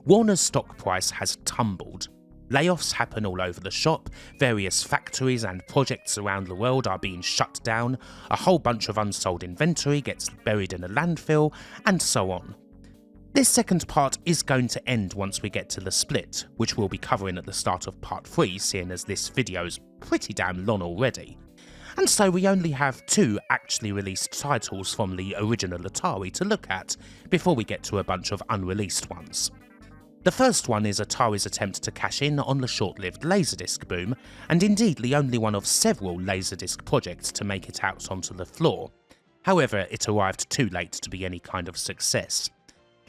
Warner's stock price has tumbled. Layoffs happen all over the shop, various factories and projects around the world are being shut down, a whole bunch of unsold inventory gets buried in a landfill, and so on. This second part is going to end once we get to the split, which we'll be covering at the start of part 3, seeing as this video's pretty damn long already. And so we only have 2 actually released titles from the original Atari to look at before we get to a bunch of unreleased ones. The first one is Atari's attempt to cash in on the short-lived Laserdisc boom, and indeed the only one of several Laserdisc projects to make it out onto the floor. However, it arrived too late to be any kind of success.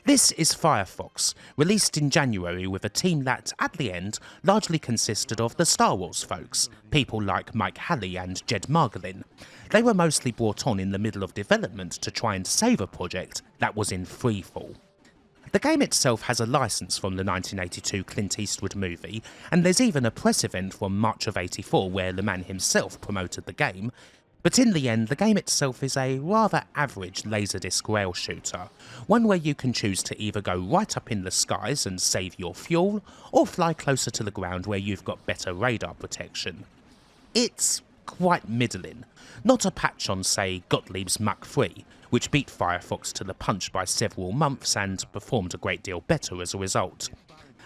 This is Firefox, released in January with a team that, at the end, largely consisted of the Star Wars folks, people like Mike Halley and Jed Margolin. They were mostly brought on in the middle of development to try and save a project that was in freefall. The game itself has a license from the 1982 Clint Eastwood movie, and there's even a press event from March of '84 where the man himself promoted the game, but in the end the game itself is a rather average Laserdisc rail shooter, one where you can choose to either go right up in the skies and save your fuel, or fly closer to the ground where you've got better radar protection. It's quite middling, not a patch on say Gottlieb's Mach 3, which beat Firefox to the punch by several months and performed a great deal better as a result.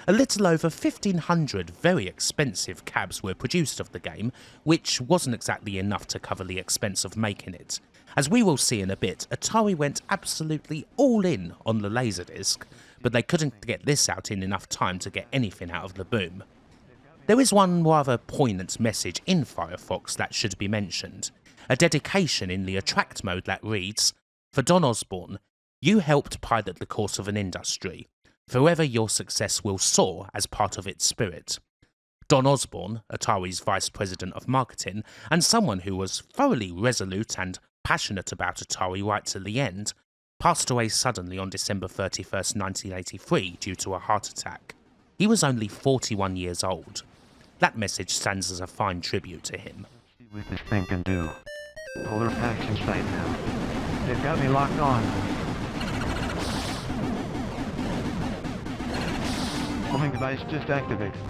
A little over 1,500 very expensive cabs were produced of the game, which wasn't exactly enough to cover the expense of making it. As we will see in a bit, Atari went absolutely all in on the Laserdisc, but they couldn't get this out in enough time to get anything out of the boom. There is one rather poignant message in Firefox that should be mentioned, a dedication in the Attract mode that reads, "For Don Osborne, you helped pilot the course of an industry. Forever your success will soar as part of its spirit." Don Osborne, Atari's vice president of marketing, and someone who was thoroughly resolute and passionate about Atari right to the end, passed away suddenly on December 31st, 1983 due to a heart attack. He was only 41 years old. That message stands as a fine tribute to him. See what this thing can do. Polar packs in sight now. They've got me locked on. Homing device just activated.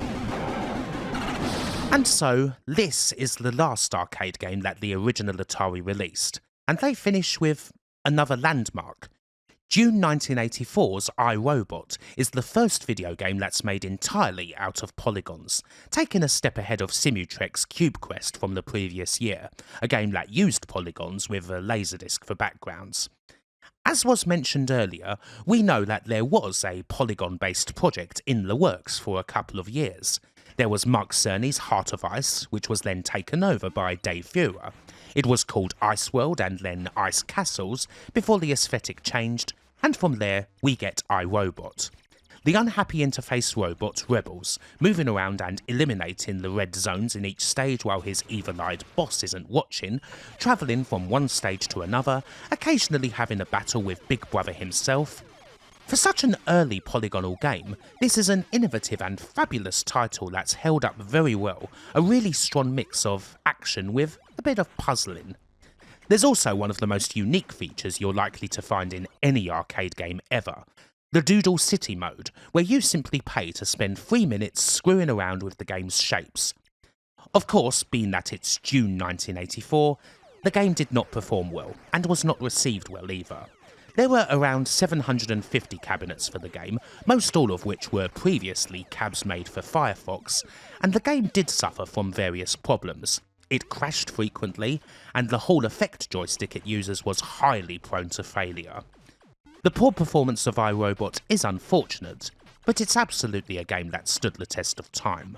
And so, this is the last arcade game that the original Atari released, and they finish with another landmark. June 1984's iRobot is the first video game that's made entirely out of polygons, taking a step ahead of Simutrek's Cube Quest from the previous year, a game that used polygons with a Laserdisc for backgrounds. As was mentioned earlier, we know that there was a polygon-based project in the works for a couple of years. There was Mark Cerny's Heart of Ice, which was then taken over by Dave Feuer. It was called Ice World and then Ice Castles, before the aesthetic changed, and from there we get iRobot. The unhappy interface robot rebels, moving around and eliminating the red zones in each stage while his evil-eyed boss isn't watching, travelling from one stage to another, occasionally having a battle with Big Brother himself. For such an early polygonal game, this is an innovative and fabulous title that's held up very well, a really strong mix of action with a bit of puzzling. There's also one of the most unique features you're likely to find in any arcade game ever, the Doodle City mode, where you simply pay to spend 3 minutes screwing around with the game's shapes. Of course, being that it's June 1984, the game did not perform well, and was not received well either. There were around 750 cabinets for the game, most all of which were previously cabs made for Firefox, and the game did suffer from various problems. It crashed frequently, and the Hall effect joystick it uses was highly prone to failure. The poor performance of iRobot is unfortunate, but it's absolutely a game that stood the test of time.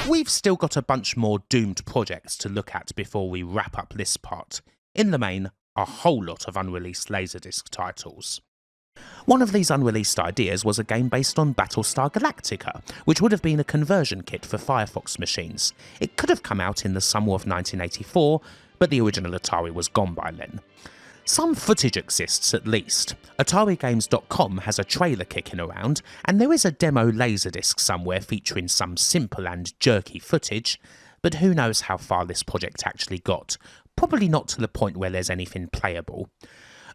We've still got a bunch more doomed projects to look at before we wrap up this part. In the main, a whole lot of unreleased Laserdisc titles. One of these unreleased ideas was a game based on Battlestar Galactica, which would have been a conversion kit for Firefox machines. It could have come out in the summer of 1984, but the original Atari was gone by then. Some footage exists at least. AtariGames.com has a trailer kicking around, and there is a demo laserdisc somewhere featuring some simple and jerky footage, but who knows how far this project actually got. Probably not to the point where there's anything playable.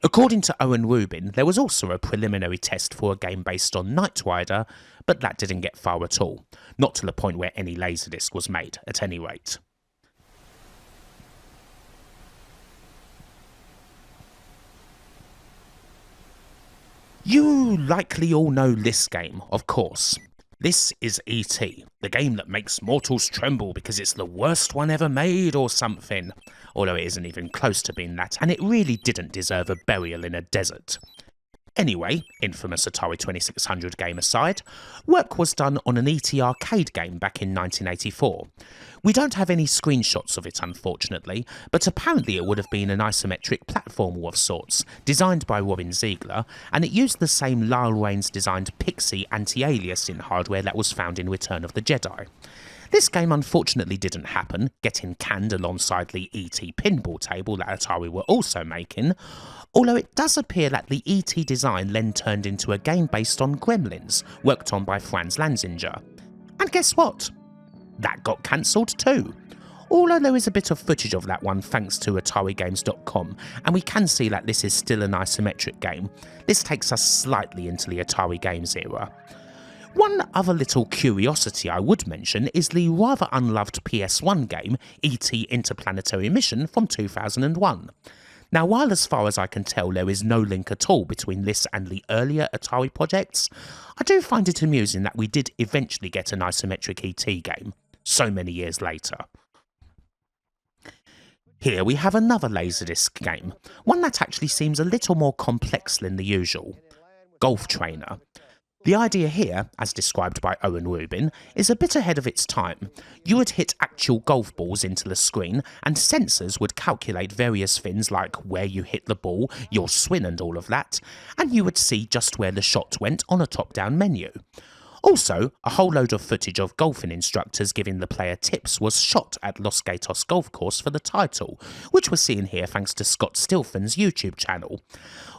According to Owen Rubin, there was also a preliminary test for a game based on Knight Rider, but that didn't get far at all. Not to the point where any laserdisc was made, at any rate. You likely all know this game, of course. This is E.T., the game that makes mortals tremble because it's the worst one ever made or something. Although it isn't even close to being that, and it really didn't deserve a burial in a desert. Anyway, infamous Atari 2600 game aside, work was done on an E.T. arcade game back in 1984. We don't have any screenshots of it unfortunately, but apparently it would have been an isometric platformer of sorts, designed by Robin Ziegler, and it used the same Lyle Raines designed Pixie anti-aliasing hardware that was found in Return of the Jedi. This game unfortunately didn't happen, getting canned alongside the E.T. pinball table that Atari were also making, although it does appear that the E.T. design then turned into a game based on Gremlins, worked on by Franz Lanzinger. And guess what? That got cancelled too. Although there is a bit of footage of that one thanks to AtariGames.com, and we can see that this is still an isometric game. This takes us slightly into the Atari Games era. One other little curiosity I would mention is the rather unloved PS1 game, E.T. Interplanetary Mission from 2001. Now, while as far as I can tell there is no link at all between this and the earlier Atari projects, I do find it amusing that we did eventually get an isometric E.T. game, so many years later. Here we have another Laserdisc game, one that actually seems a little more complex than the usual. Golf Trainer. The idea here, as described by Owen Rubin, is a bit ahead of its time. You would hit actual golf balls into the screen, and sensors would calculate various things like where you hit the ball, your swing and all of that, and you would see just where the shot went on a top-down menu. Also, a whole load of footage of golfing instructors giving the player tips was shot at Los Gatos Golf Course for the title, which we're seeing here thanks to Scott Stilfon's YouTube channel.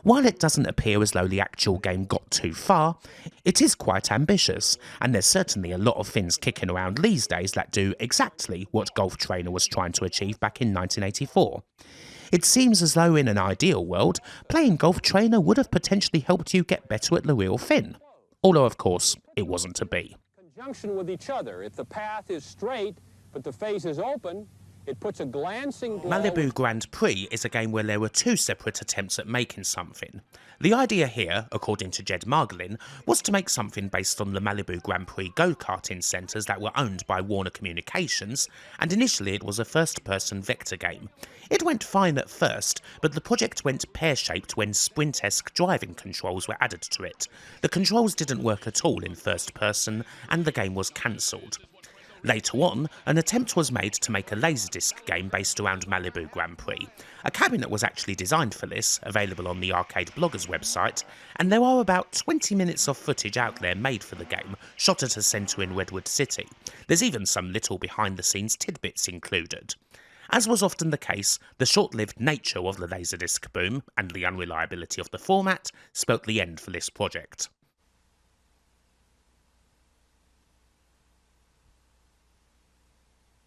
While it doesn't appear as though the actual game got too far, it is quite ambitious, and there's certainly a lot of things kicking around these days that do exactly what Golf Trainer was trying to achieve back in 1984. It seems as though in an ideal world, playing Golf Trainer would have potentially helped you get better at the real thing. Although, of course, it wasn't to be. Conjunction with each other. If the path is straight, but the face is open, it puts a glancing glow. Malibu Grand Prix is a game where there were two separate attempts at making something. The idea here, according to Jed Margolin, was to make something based on the Malibu Grand Prix go-karting centres that were owned by Warner Communications, and initially it was a first-person vector game. It went fine at first, but the project went pear-shaped when sprint-esque driving controls were added to it. The controls didn't work at all in first person, and the game was cancelled. Later on, an attempt was made to make a Laserdisc game based around Malibu Grand Prix. A cabinet was actually designed for this, available on the Arcade Bloggers website, and there are about 20 minutes of footage out there made for the game, shot at a centre in Redwood City. There's even some little behind-the-scenes tidbits included. As was often the case, the short-lived nature of the Laserdisc boom, and the unreliability of the format, spelt the end for this project.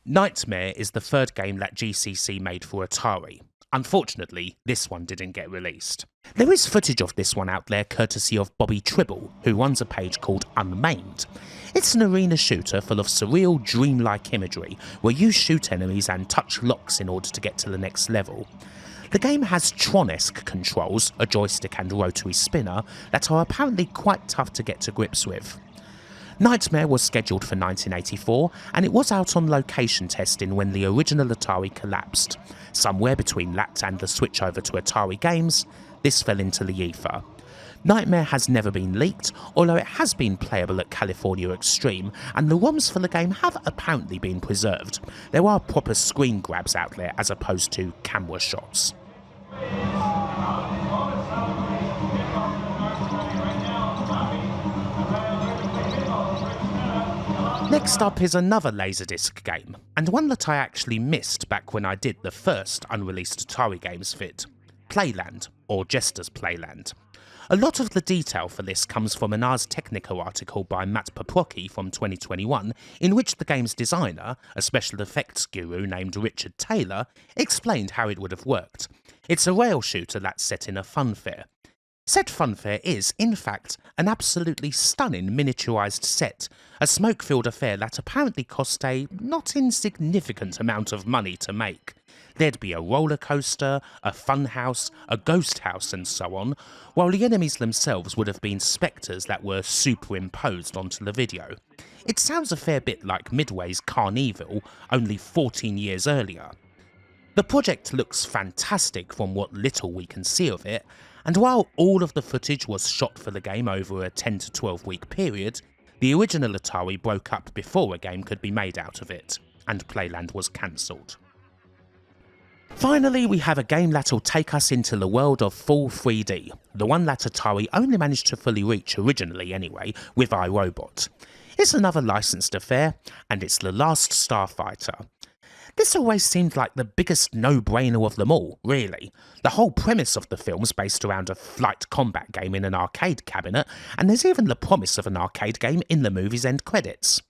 Nightmare is the third game that GCC made for Atari. Unfortunately, this one didn't get released. There is footage of this one out there courtesy of Bobby Tribble, who runs a page called Unmaimed. It's an arena shooter full of surreal, dreamlike imagery, where you shoot enemies and touch locks in order to get to the next level. The game has Tron-esque controls, a joystick and rotary spinner, that are apparently quite tough to get to grips with. Nightmare was scheduled for 1984, and it was out on location testing when the original Atari collapsed. Somewhere between that and the switch over to Atari Games, this fell into the ether. Nightmare has never been leaked, although it has been playable at California Extreme, and the ROMs for the game have apparently been preserved. There are proper screen grabs out there as opposed to camera shots. Next up is another Laserdisc game, and one that I actually missed back when I did the first unreleased Atari Games vid. Playland, or Jester's Playland. A lot of the detail for this comes from an Ars Technica article by Matt Paprocki from 2021, in which the game's designer, a special effects guru named Richard Taylor, explained how it would have worked. It's a rail shooter that's set in a funfair. Said funfair is, in fact, an absolutely stunning miniaturised set, a smoke-filled affair that apparently cost a not insignificant amount of money to make. There'd be a roller coaster, a fun house, a ghost house and so on, while the enemies themselves would have been spectres that were superimposed onto the video. It sounds a fair bit like Midway's Carnival, only 14 years earlier. The project looks fantastic from what little we can see of it, and while all of the footage was shot for the game over a 10 to 12 week period, the original Atari broke up before a game could be made out of it, and Playland was cancelled. Finally, we have a game that'll take us into the world of full 3D, the one that Atari only managed to fully reach originally anyway, with iRobot. It's another licensed affair, and it's The Last Starfighter. This always seemed like the biggest no-brainer of them all, really. The whole premise of the film's based around a flight combat game in an arcade cabinet, and there's even the promise of an arcade game in the movie's end credits.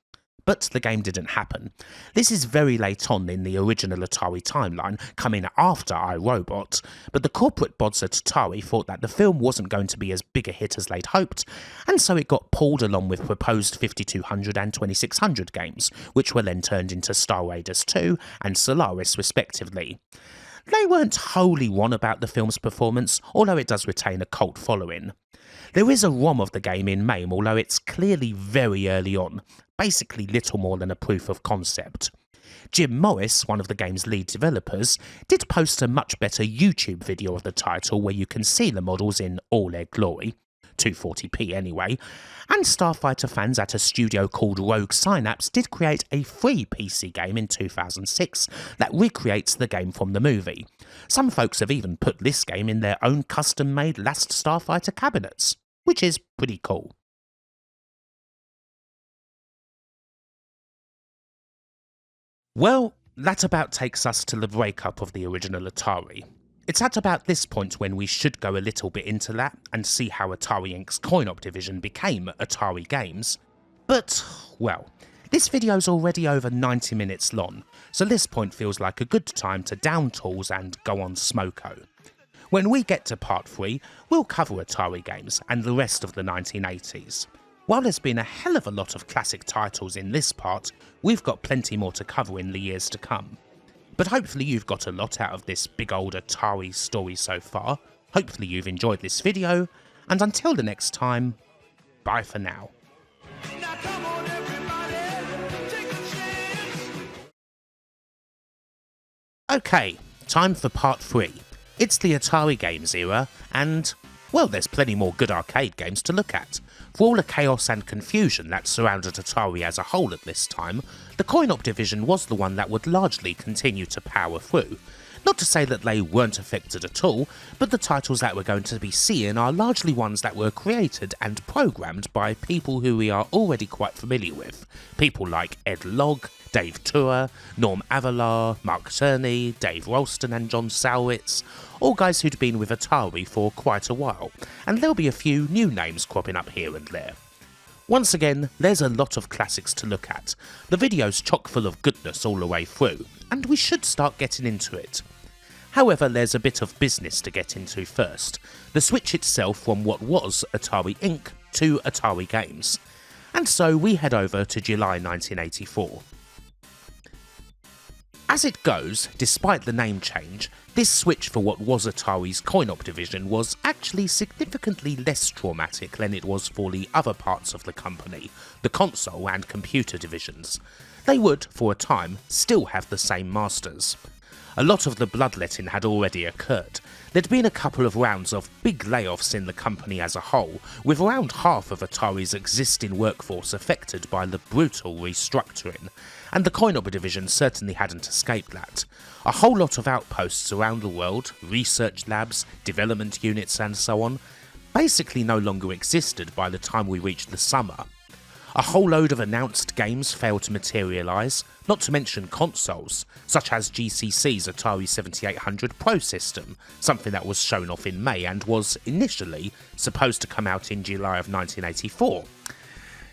But the game didn't happen. This is very late on in the original Atari timeline, coming after iRobot, but the corporate bods at Atari thought that the film wasn't going to be as big a hit as they'd hoped, and so it got pulled along with proposed 5200 and 2600 games, which were then turned into Star Raiders 2 and Solaris respectively. They weren't wholly won about the film's performance, although it does retain a cult following. There is a ROM of the game in MAME, although it's clearly very early on, basically little more than a proof of concept. Jim Morris, one of the game's lead developers, did post a much better YouTube video of the title where you can see the models in all their glory, 240p anyway, and Starfighter fans at a studio called Rogue Synapse did create a free PC game in 2006 that recreates the game from the movie. Some folks have even put this game in their own custom-made Last Starfighter cabinets, which is pretty cool. Well, that about takes us to the breakup of the original Atari. It's at about this point when we should go a little bit into that and see how Atari Inc.'s coin-op division became Atari Games. But, well, this video's already over 90 minutes long, so this point feels like a good time to down tools and go on smoko. When we get to part 3, we'll cover Atari Games and the rest of the 1980s. While there's been a hell of a lot of classic titles in this part, we've got plenty more to cover in the years to come. But hopefully you've got a lot out of this big old Atari story so far, hopefully you've enjoyed this video, and until the next time, bye for now. Okay, time for part 3. It's the Atari Games era, and, well, there's plenty more good arcade games to look at. For all the chaos and confusion that surrounded Atari as a whole at this time, the coin-op division was the one that would largely continue to power through. Not to say that they weren't affected at all, but the titles that we're going to be seeing are largely ones that were created and programmed by people who we are already quite familiar with. People like Ed Logg, Dave Tura, Norm Avalar, Mark Cerny, Dave Ralston and John Salwitz, all guys who'd been with Atari for quite a while, and there'll be a few new names cropping up here and there. Once again, there's a lot of classics to look at. The video's chock full of goodness all the way through, and we should start getting into it. However, there's a bit of business to get into first, the switch itself from what was Atari Inc. to Atari Games. And so we head over to July 1984. As it goes, despite the name change, this switch for what was Atari's coin-op division was actually significantly less traumatic than it was for the other parts of the company, the console and computer divisions. They would, for a time, still have the same masters. A lot of the bloodletting had already occurred. There'd been a couple of rounds of big layoffs in the company as a whole, with around half of Atari's existing workforce affected by the brutal restructuring, and the coin-op division certainly hadn't escaped that. A whole lot of outposts around the world, research labs, development units and so on, basically no longer existed by the time we reached the summer. A whole load of announced games failed to materialise, not to mention consoles, such as GCC's Atari 7800 Pro system, something that was shown off in May and was initially supposed to come out in July of 1984.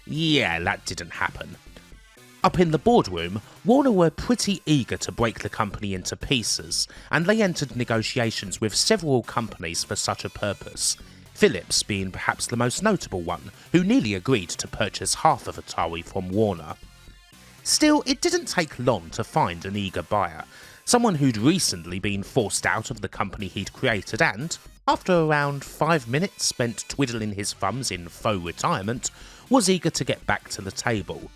Yeah, that didn't happen. Up in the boardroom, Warner were pretty eager to break the company into pieces, and they entered negotiations with several companies for such a purpose. Philips being perhaps the most notable one, who nearly agreed to purchase half of Atari from Warner. Still, it didn't take long to find an eager buyer, someone who'd recently been forced out of the company he'd created and, after around 5 minutes spent twiddling his thumbs in faux retirement, was eager to get back to the table.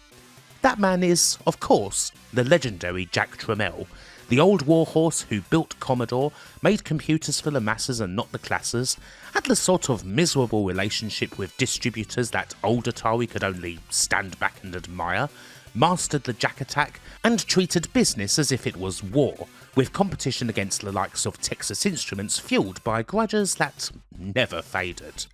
That man is, of course, the legendary Jack Tramiel, the old warhorse who built Commodore, made computers for the masses and not the classes, had the sort of miserable relationship with distributors that old Atari could only stand back and admire, mastered the Jack Attack, and treated business as if it was war, with competition against the likes of Texas Instruments fueled by grudges that never faded.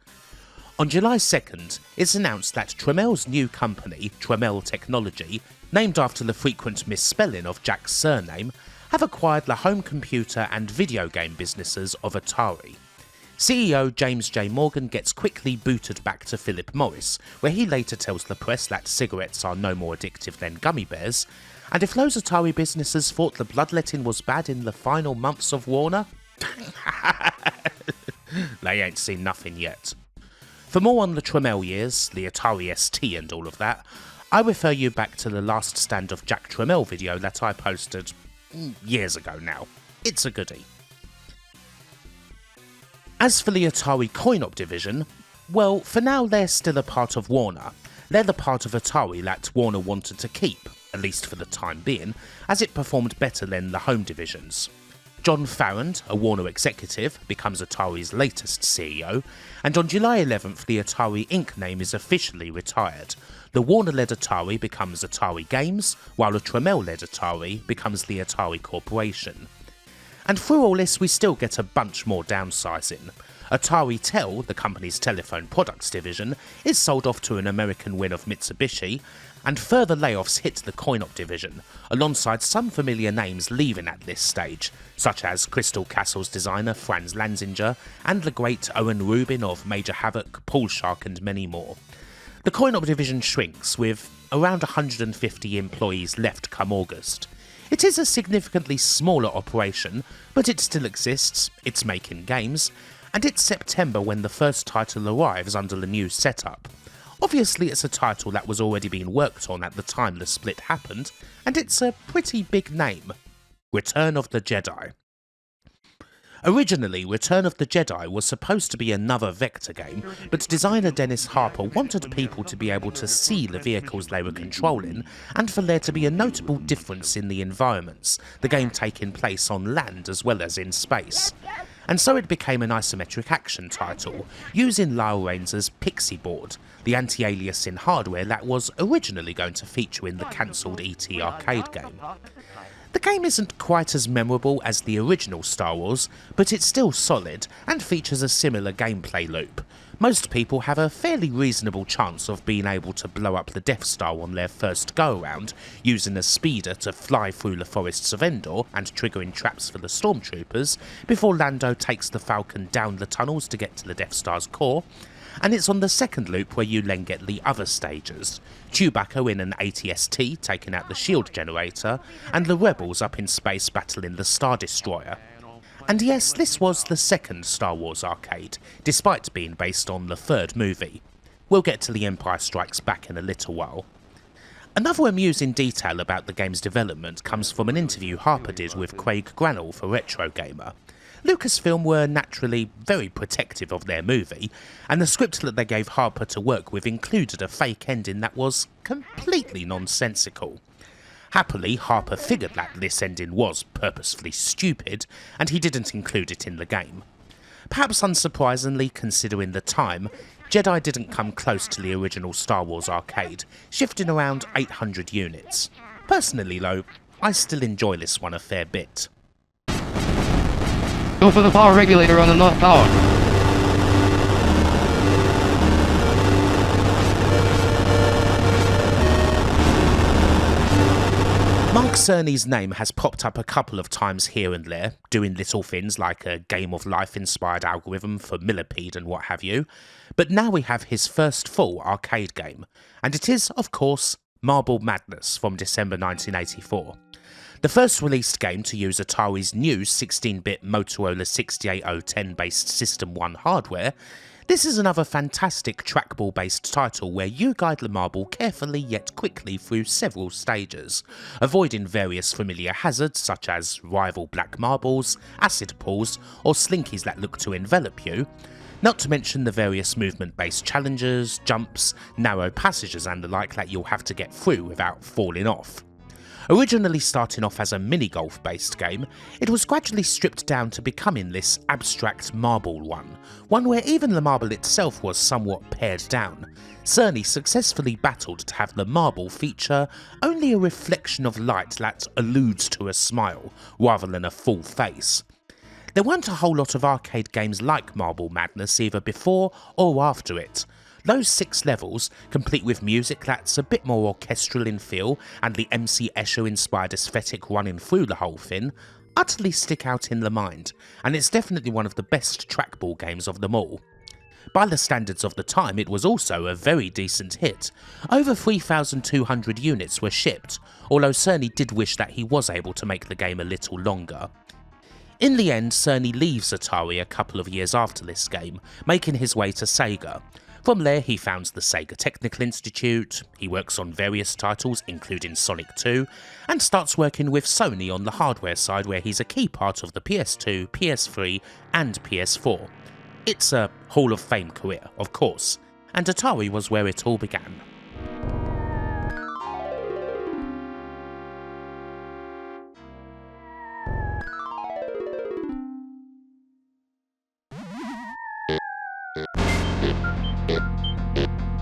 On July 2nd, it's announced that Tramiel's new company, Tramiel Technology, named after the frequent misspelling of Jack's surname, have acquired the home computer and video game businesses of Atari. CEO James J. Morgan gets quickly booted back to Philip Morris, where he later tells the press that cigarettes are no more addictive than gummy bears, and if those Atari businesses thought the bloodletting was bad in the final months of Warner, they ain't seen nothing yet. For more on the Tramiel years, the Atari ST and all of that, I refer you back to the Last Stand of Jack Tramiel video that I posted years ago now. It's a goodie. As for the Atari coin-op division, well, for now they're still a part of Warner. They're the part of Atari that Warner wanted to keep, at least for the time being, as it performed better than the home divisions. John Farrand, a Warner executive, becomes Atari's latest CEO, and on July 11th the Atari Inc. name is officially retired. The Warner-led Atari becomes Atari Games, while the Tramiel-led Atari becomes the Atari Corporation. And through all this we still get a bunch more downsizing. Atari Tel, the company's telephone products division, is sold off to an American wing of Mitsubishi, and further layoffs hit the coin-op division, alongside some familiar names leaving at this stage, such as Crystal Castle's designer Franz Lanzinger, and the great Owen Rubin of Major Havoc, Paul Shark and many more. The coin-op division shrinks, with around 150 employees left come August. It is a significantly smaller operation, but it still exists, it's making games, and it's September when the first title arrives under the new setup. Obviously it's a title that was already being worked on at the time the split happened, and it's a pretty big name. Return of the Jedi. Originally, Return of the Jedi was supposed to be another Vector game, but designer Dennis Harper wanted people to be able to see the vehicles they were controlling, and for there to be a notable difference in the environments, the game taking place on land as well as in space. And so it became an isometric action title, using Lyle Rains's Pixie board, the anti-aliasing hardware that was originally going to feature in the cancelled ET arcade game. The game isn't quite as memorable as the original Star Wars, but it's still solid and features a similar gameplay loop. Most people have a fairly reasonable chance of being able to blow up the Death Star on their first go-around, using a speeder to fly through the forests of Endor and triggering traps for the stormtroopers, before Lando takes the Falcon down the tunnels to get to the Death Star's core, and it's on the second loop where you then get the other stages. Chewbacca in an AT-ST taking out the shield generator, and the rebels up in space battling the Star Destroyer. And yes, this was the second Star Wars arcade, despite being based on the third movie. We'll get to The Empire Strikes Back in a little while. Another amusing detail about the game's development comes from an interview Harper did with Craig Granell for Retro Gamer. Lucasfilm were naturally very protective of their movie, and the script that they gave Harper to work with included a fake ending that was completely nonsensical. Happily, Harper figured that this ending was purposefully stupid, and he didn't include it in the game. Perhaps unsurprisingly, considering the time, Jedi didn't come close to the original Star Wars arcade, shifting around 800 units. Personally though, I still enjoy this one a fair bit. Go for the power regulator on the North Tower. Cerny's name has popped up a couple of times here and there, doing little things like a Game of Life inspired algorithm for Millipede and what have you, but now we have his first full arcade game, and it is, of course, Marble Madness from December 1984. The first released game to use Atari's new 16-bit Motorola 68010 based System 1 hardware, this is another fantastic trackball based title where you guide the marble carefully yet quickly through several stages, avoiding various familiar hazards such as rival black marbles, acid pools, or slinkies that look to envelop you, not to mention the various movement based challenges, jumps, narrow passages and the like that you'll have to get through without falling off. Originally starting off as a mini-golf based game, it was gradually stripped down to becoming this abstract marble one where even the marble itself was somewhat pared down. Cerny successfully battled to have the marble feature only a reflection of light that alludes to a smile, rather than a full face. There weren't a whole lot of arcade games like Marble Madness either before or after it. Those 6 levels, complete with music that's a bit more orchestral in feel and the MC Escher inspired aesthetic running through the whole thing, utterly stick out in the mind, and it's definitely one of the best trackball games of them all. By the standards of the time, it was also a very decent hit. Over 3,200 units were shipped, although Cerny did wish that he was able to make the game a little longer. In the end, Cerny leaves Atari a couple of years after this game, making his way to Sega. From there he founds the Sega Technical Institute, he works on various titles including Sonic 2, and starts working with Sony on the hardware side where he's a key part of the PS2, PS3 and PS4. It's a Hall of Fame career, of course, and Atari was where it all began.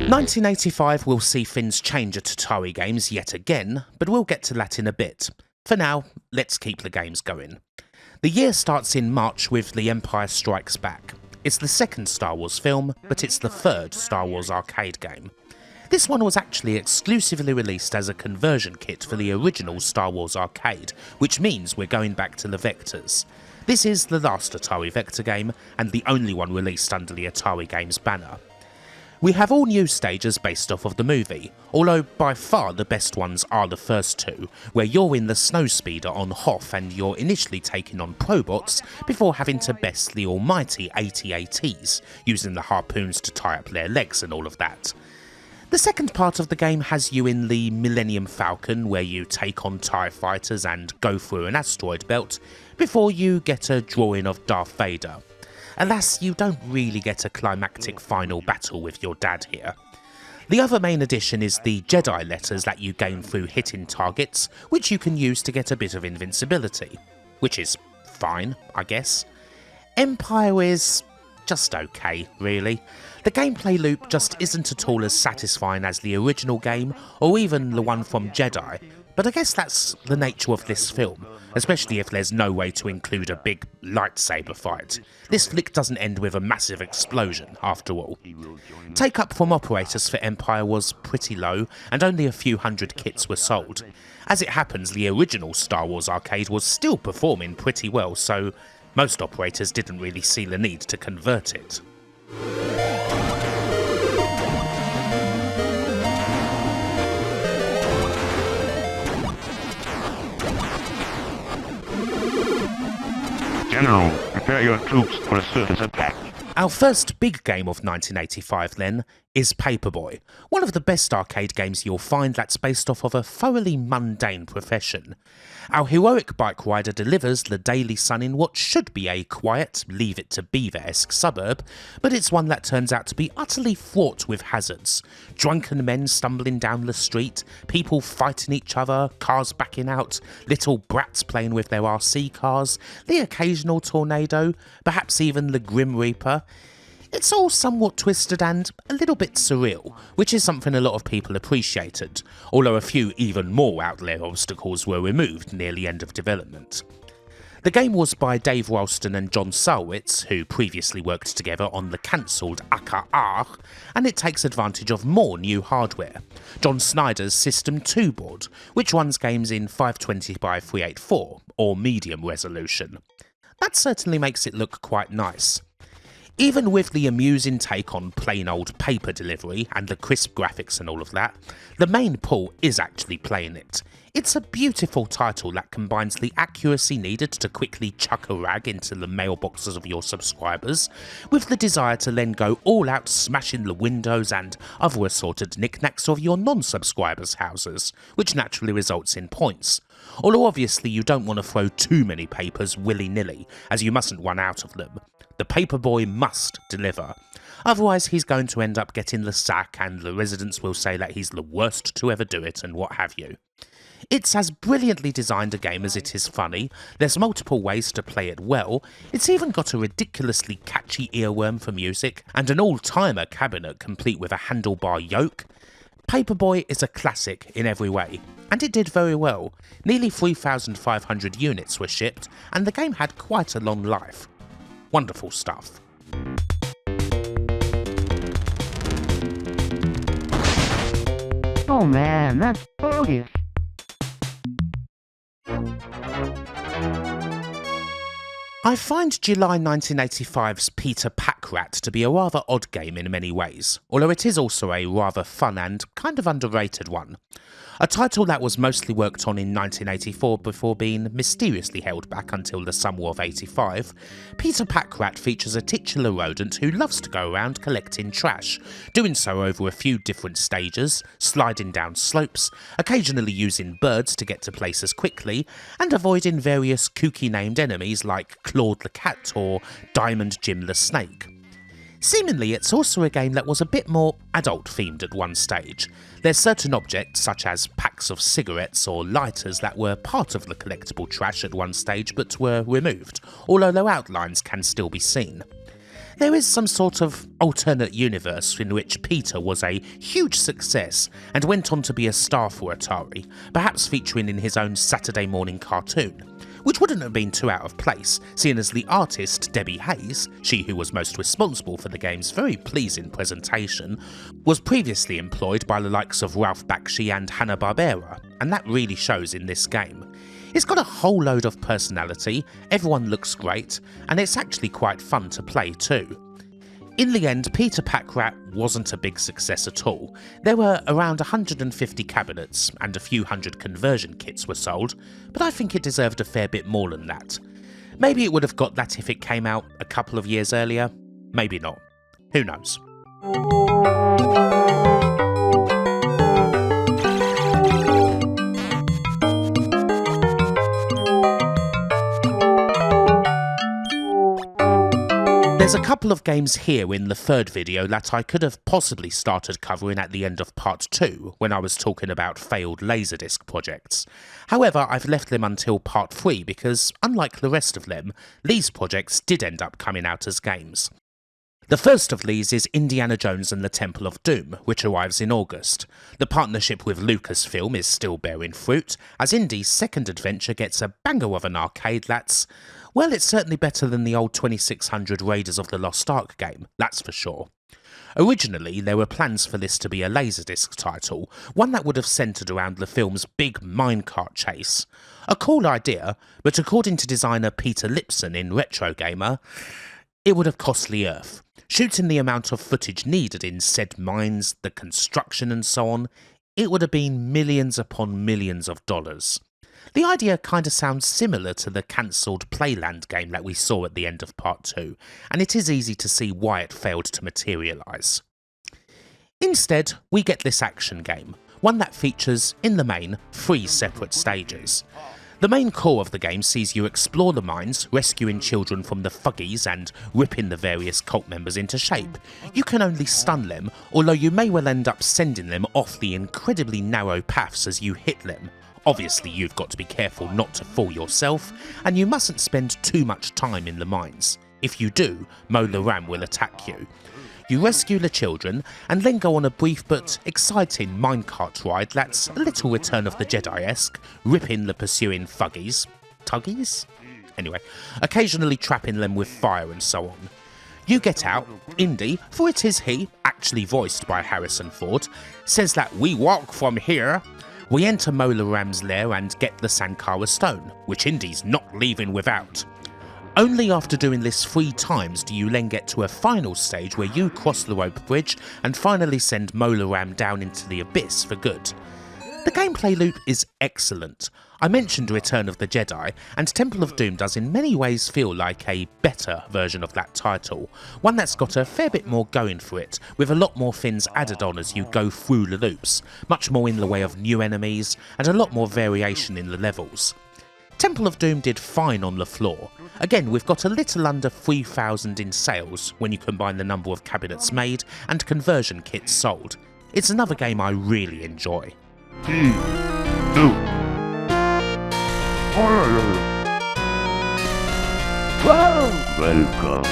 "1985 will see things change at Atari Games yet again, but we'll get to that in a bit. For now, let's keep the games going. The year starts in March with The Empire Strikes Back. It's the second Star Wars film, but it's the third Star Wars arcade game. This one was actually exclusively released as a conversion kit for the original Star Wars arcade, which means we're going back to the Vectors. This is the last Atari Vector game, and the only one released under the Atari Games banner. We have all new stages based off of the movie, although by far the best ones are the first 2, where you're in the snowspeeder on Hoth and you're initially taking on Probots before having to best the almighty AT-ATs, using the harpoons to tie up their legs and all of that. The second part of the game has you in the Millennium Falcon, where you take on TIE fighters and go through an asteroid belt, before you get a drawing of Darth Vader. Alas, you don't really get a climactic final battle with your dad here. The other main addition is the Jedi letters that you gain through hitting targets, which you can use to get a bit of invincibility. Which is fine, I guess. Empire is just okay, really. The gameplay loop just isn't at all as satisfying as the original game, or even the one from Jedi, but I guess that's the nature of this film, especially if there's no way to include a big lightsaber fight. This flick doesn't end with a massive explosion, after all. Take-up from operators for Empire was pretty low, and only a few hundred kits were sold. As it happens, the original Star Wars arcade was still performing pretty well, so most operators didn't really see the need to convert it. General, prepare your troops for a surface attack. Our first big game of 1985 then is Paperboy, one of the best arcade games you'll find that's based off of a thoroughly mundane profession. Our heroic bike rider delivers the daily sun in what should be a quiet, Leave It to Beaver-esque suburb, but it's one that turns out to be utterly fraught with hazards. Drunken men stumbling down the street, people fighting each other, cars backing out, little brats playing with their RC cars, the occasional tornado, perhaps even the Grim Reaper. It's all somewhat twisted and a little bit surreal, which is something a lot of people appreciated, although a few even more out there obstacles were removed near the end of development. The game was by Dave Ralston and John Sarwitz, who previously worked together on the cancelled AKR, and it takes advantage of more new hardware. John Snyder's System 2 board, which runs games in 520 by 384, or medium resolution. That certainly makes it look quite nice. Even with the amusing take on plain old paper delivery and the crisp graphics and all of that, the main pull is actually playing it. It's a beautiful title that combines the accuracy needed to quickly chuck a rag into the mailboxes of your subscribers, with the desire to then go all out smashing the windows and other assorted knickknacks of your non-subscribers' houses, which naturally results in points. Although obviously you don't want to throw too many papers willy-nilly, as you mustn't run out of them. The paperboy must deliver. Otherwise he's going to end up getting the sack and the residents will say that he's the worst to ever do it and what have you. It's as brilliantly designed a game as it is funny, there's multiple ways to play it well, it's even got a ridiculously catchy earworm for music, and an all-timer cabinet complete with a handlebar yoke. Paperboy is a classic in every way, and it did very well. Nearly 3,500 units were shipped, and the game had quite a long life. Wonderful stuff. Oh man, that's bogus. I find July 1985's Peter Packrat to be a rather odd game in many ways, although it is also a rather fun and kind of underrated one. A title that was mostly worked on in 1984 before being mysteriously held back until the summer of 85, Peter Packrat features a titular rodent who loves to go around collecting trash, doing so over a few different stages, sliding down slopes, occasionally using birds to get to places quickly, and avoiding various kooky named enemies like Claude the Cat or Diamond Jim the Snake. Seemingly, it's also a game that was a bit more adult-themed at one stage. There's certain objects, such as packs of cigarettes or lighters, that were part of the collectible trash at one stage but were removed, although their outlines can still be seen. There is some sort of alternate universe in which Peter was a huge success and went on to be a star for Atari, perhaps featuring in his own Saturday morning cartoon, which wouldn't have been too out of place, seeing as the artist Debbie Hayes, she who was most responsible for the game's very pleasing presentation, was previously employed by the likes of Ralph Bakshi and Hanna-Barbera, and that really shows in this game. It's got a whole load of personality, everyone looks great, and it's actually quite fun to play too. In the end, Peter Packrat wasn't a big success at all. There were around 150 cabinets and a few hundred conversion kits were sold, but I think it deserved a fair bit more than that. Maybe it would have got that if it came out a couple of years earlier, maybe not. Who knows? There's a couple of games here in the third video that I could have possibly started covering at the end of part 2 when I was talking about failed Laserdisc projects. However, I've left them until part 3 because, unlike the rest of them, these projects did end up coming out as games. The first of these is Indiana Jones and the Temple of Doom, which arrives in August. The partnership with Lucasfilm is still bearing fruit, as Indy's second adventure gets a banger of an arcade that's, well, it's certainly better than the old 2600 Raiders of the Lost Ark game, that's for sure. Originally, there were plans for this to be a Laserdisc title, one that would have centred around the film's big minecart chase. A cool idea, but according to designer Peter Lipson in Retro Gamer, it would have cost the earth. Shooting the amount of footage needed in said mines, the construction and so on, it would have been millions upon millions of dollars. The idea kinda sounds similar to the cancelled Playland game that we saw at the end of part 2, and it is easy to see why it failed to materialise. Instead, we get this action game, one that features, in the main, 3 separate stages. The main core of the game sees you explore the mines, rescuing children from the Fuggies and ripping the various cult members into shape. You can only stun them, although you may well end up sending them off the incredibly narrow paths as you hit them. Obviously you've got to be careful not to fall yourself, and you mustn't spend too much time in the mines. If you do, Mo the Ram will attack you. You rescue the children, and then go on a brief but exciting minecart ride that's a little Return of the Jedi-esque, ripping the pursuing Fuggies. Tuggies? Anyway, occasionally trapping them with fire and so on. You get out, Indy, for it is he, actually voiced by Harrison Ford, says that we walk from here. We enter Mola Ram's lair and get the Sankara stone, which Indy's not leaving without. Only after doing this 3 times do you then get to a final stage where you cross the rope bridge and finally send Mola Ram down into the abyss for good. The gameplay loop is excellent. I mentioned Return of the Jedi, and Temple of Doom does in many ways feel like a better version of that title, one that's got a fair bit more going for it, with a lot more things added on as you go through the loops, much more in the way of new enemies, and a lot more variation in the levels. Temple of Doom did fine on the floor. Again, we've got a little under 3,000 in sales when you combine the number of cabinets made and conversion kits sold. It's another game I really enjoy. Welcome.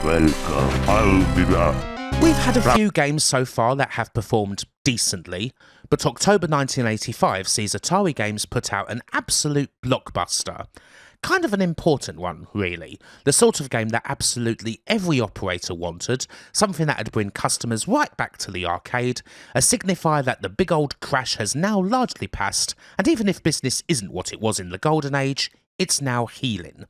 Welcome. I'll be back. We've had a few games so far that have performed decently, but October 1985 sees Atari Games put out an absolute blockbuster. Kind of an important one, really. The sort of game that absolutely every operator wanted, something that'd bring customers right back to the arcade, a signifier that the big old crash has now largely passed, and even if business isn't what it was in the golden age, it's now healing.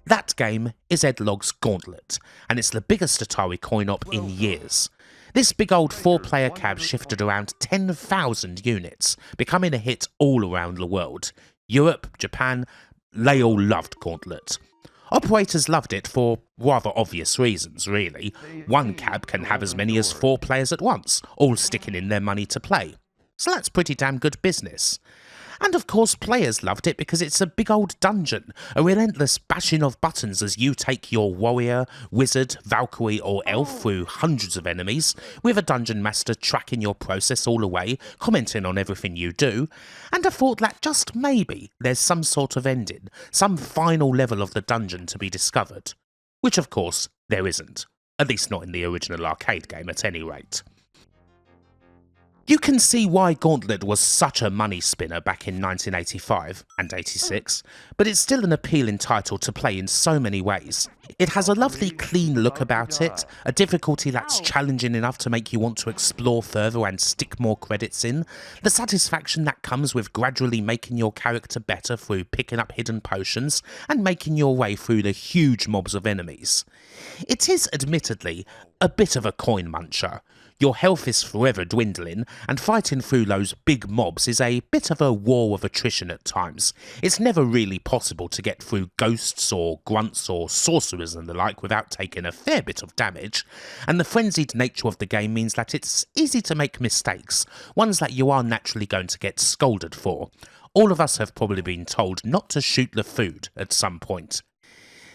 That game is Ed Logg's Gauntlet, and it's the biggest Atari coin-op in years. This big old 4-player cab shifted around 10,000 units, becoming a hit all around the world. Europe, Japan, they all loved Gauntlet. Operators loved it for rather obvious reasons, really. One cab can have as many as 4 players at once, all sticking in their money to play. So that's pretty damn good business. And of course players loved it because it's a big old dungeon, a relentless bashing of buttons as you take your warrior, wizard, Valkyrie or elf through hundreds of enemies, with a dungeon master tracking your process all the way, commenting on everything you do, and a thought that just maybe there's some sort of ending, some final level of the dungeon to be discovered. Which of course there isn't, at least not in the original arcade game at any rate. You can see why Gauntlet was such a money spinner back in 1985 and 86, but it's still an appealing title to play in so many ways. It has a lovely clean look about it, a difficulty that's challenging enough to make you want to explore further and stick more credits in, the satisfaction that comes with gradually making your character better through picking up hidden potions and making your way through the huge mobs of enemies. It is admittedly a bit of a coin muncher. Your health is forever dwindling, and fighting through those big mobs is a bit of a war of attrition at times. It's never really possible to get through ghosts or grunts or sorcerers and the like without taking a fair bit of damage, and the frenzied nature of the game means that it's easy to make mistakes, ones that you are naturally going to get scolded for. All of us have probably been told not to shoot the food at some point.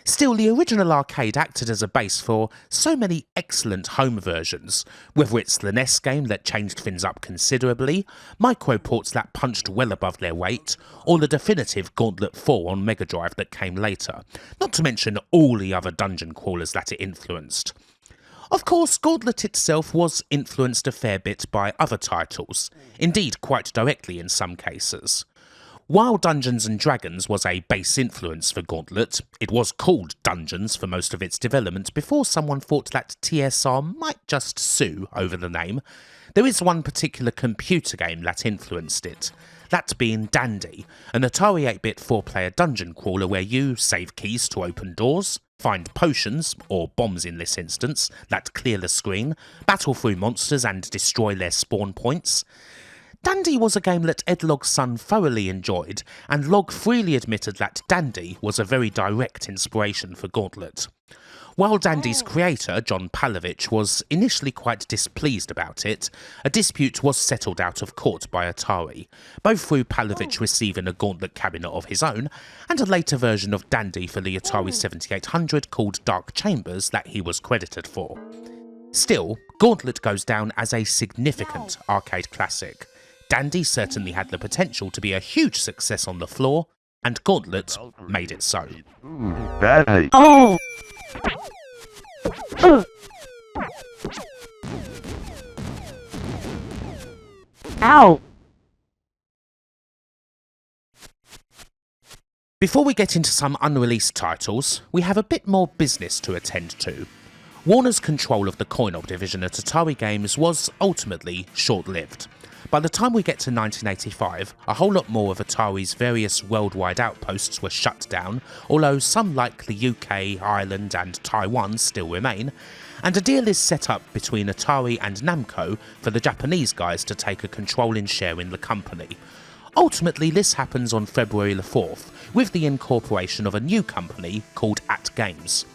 Still, the original arcade acted as a base for so many excellent home versions, whether it's the NES game that changed things up considerably, microports that punched well above their weight, or the definitive Gauntlet 4 on Mega Drive that came later, not to mention all the other dungeon crawlers that it influenced. Of course, Gauntlet itself was influenced a fair bit by other titles, indeed quite directly in some cases. While Dungeons & Dragons was a base influence for Gauntlet, it was called Dungeons for most of its development before someone thought that TSR might just sue over the name. There is one particular computer game that influenced it, that being Dandy, an Atari 8-bit 4-player dungeon crawler where you save keys to open doors, find potions, or bombs in this instance, that clear the screen, battle through monsters and destroy their spawn points. Dandy was a game that Ed Logg's son thoroughly enjoyed, and Logg freely admitted that Dandy was a very direct inspiration for Gauntlet. While Dandy's creator, John Palovich, was initially quite displeased about it, a dispute was settled out of court by Atari, both through Palovich receiving a Gauntlet cabinet of his own, and a later version of Dandy for the Atari 7800 called Dark Chambers that he was credited for. Still, Gauntlet goes down as a significant arcade classic. Dandy certainly had the potential to be a huge success on the floor, and Gauntlet made it so. Bad. Oh! Ow! Before we get into some unreleased titles, we have a bit more business to attend to. Warner's control of the coin-op division at Atari Games was ultimately short-lived. By the time we get to 1985, a whole lot more of Atari's various worldwide outposts were shut down, although some like the UK, Ireland and Taiwan still remain, and a deal is set up between Atari and Namco for the Japanese guys to take a controlling share in the company. Ultimately, this happens on February the 4th, with the incorporation of a new company called At Games.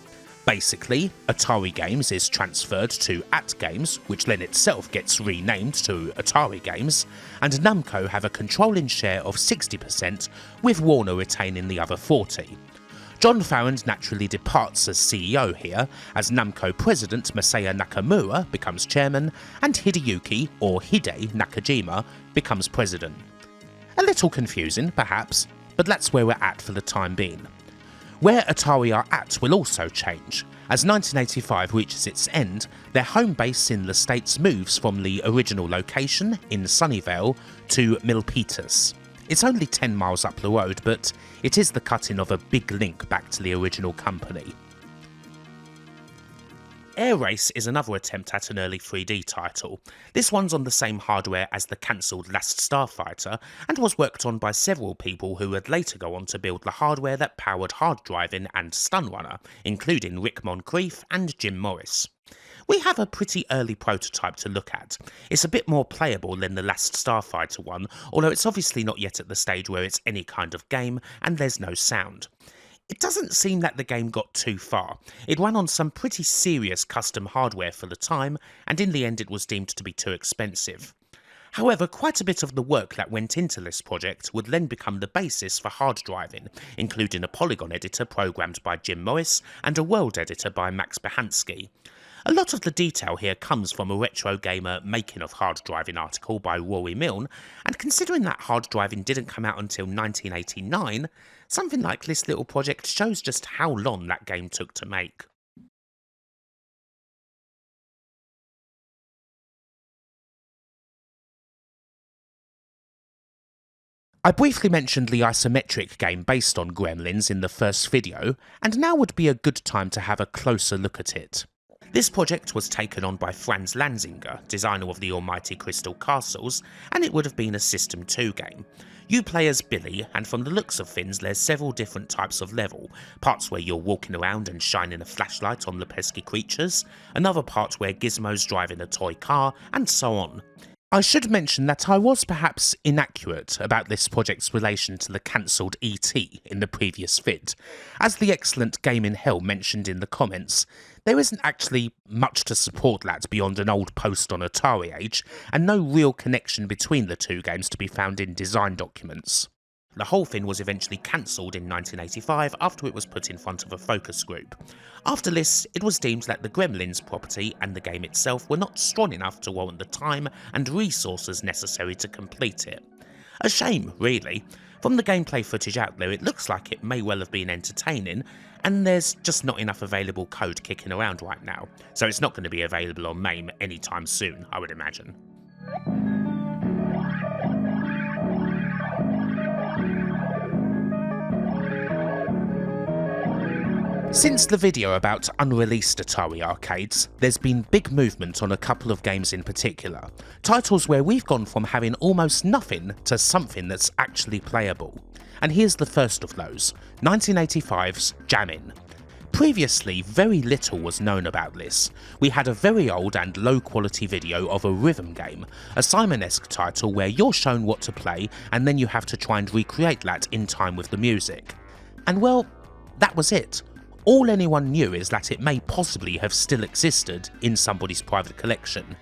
Basically, Atari Games is transferred to At Games, which then itself gets renamed to Atari Games, and Namco have a controlling share of 60%, with Warner retaining the other 40%. John Farrand naturally departs as CEO here, as Namco president Masaya Nakamura becomes chairman, and Hideyuki, or Hide Nakajima, becomes president. A little confusing, perhaps, but that's where we're at for the time being. Where Atari are at will also change. As 1985 reaches its end, their home base in the States moves from the original location in Sunnyvale to Milpitas. It's only 10 miles up the road, but it is the cutting of a big link back to the original company. Air Race is another attempt at an early 3D title. This one's on the same hardware as the cancelled Last Starfighter, and was worked on by several people who would later go on to build the hardware that powered Hard Driving and Stunrunner, including Rick Moncrief and Jim Morris. We have a pretty early prototype to look at. It's a bit more playable than the Last Starfighter one, although it's obviously not yet at the stage where it's any kind of game and there's no sound. It doesn't seem that the game got too far. It ran on some pretty serious custom hardware for the time, and in the end it was deemed to be too expensive. However, quite a bit of the work that went into this project would then become the basis for Hard Driving, including a polygon editor programmed by Jim Morris and a world editor by Max Bahansky. A lot of the detail here comes from a Retro Gamer Making of Hard Driving article by Rory Milne, and considering that Hard Driving didn't come out until 1989, something like this little project shows just how long that game took to make. I briefly mentioned the isometric game based on Gremlins in the first video, and now would be a good time to have a closer look at it. This project was taken on by Franz Lanzinger, designer of the almighty Crystal Castles, and it would have been a System 2 game. You play as Billy, and from the looks of things there's several different types of level, parts where you're walking around and shining a flashlight on the pesky creatures, another part where Gizmo's driving a toy car, and so on. I should mention that I was perhaps inaccurate about this project's relation to the cancelled E.T. in the previous vid. As the excellent Game in Hell mentioned in the comments, there isn't actually much to support that beyond an old post on Atari Age, and no real connection between the two games to be found in design documents. The whole thing was eventually cancelled in 1985 after it was put in front of a focus group. After this, it was deemed that the Gremlins property and the game itself were not strong enough to warrant the time and resources necessary to complete it. A shame, really. From the gameplay footage out there, it looks like it may well have been entertaining, and there's just not enough available code kicking around right now, so it's not going to be available on MAME anytime soon, I would imagine. Since the video about unreleased Atari arcades, there's been big movement on a couple of games in particular, titles where we've gone from having almost nothing to something that's actually playable. And here's the first of those, 1985's Jammin'. Previously, very little was known about this. We had a very old and low quality video of a rhythm game, a Simon-esque title where you're shown what to play and then you have to try and recreate that in time with the music. And well, that was it. All anyone knew is that it may possibly have still existed in somebody's private collection.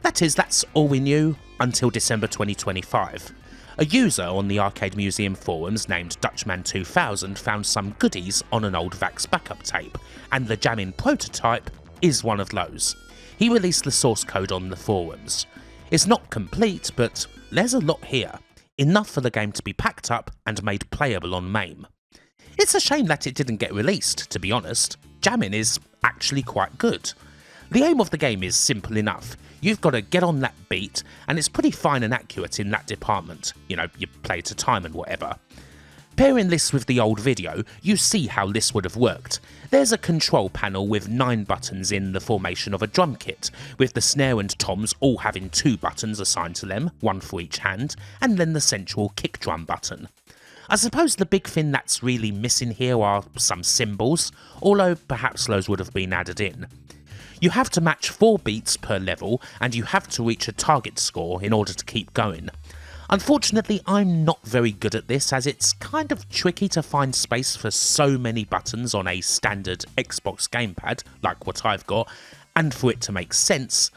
That is, that's all we knew until December 2025. A user on the Arcade Museum forums named Dutchman2000 found some goodies on an old VAX backup tape, and the Jammin' prototype is one of those. He released the source code on the forums. It's not complete, but there's a lot here, enough for the game to be packed up and made playable on MAME. It's a shame that it didn't get released, to be honest. Jammin' is actually quite good. The aim of the game is simple enough. You've got to get on that beat, and it's pretty fine and accurate in that department. You know, you play to time and whatever. Pairing this with the old video, you see how this would have worked. There's a control panel with 9 buttons in the formation of a drum kit, with the snare and toms all having 2 buttons assigned to them, 1 for each hand, and then the central kick drum button. I suppose the big thing that's really missing here are some cymbals, although perhaps those would have been added in. You have to match 4 beats per level, and you have to reach a target score in order to keep going. Unfortunately, I'm not very good at this, as it's kind of tricky to find space for so many buttons on a standard Xbox gamepad, like what I've got, and for it to make sense.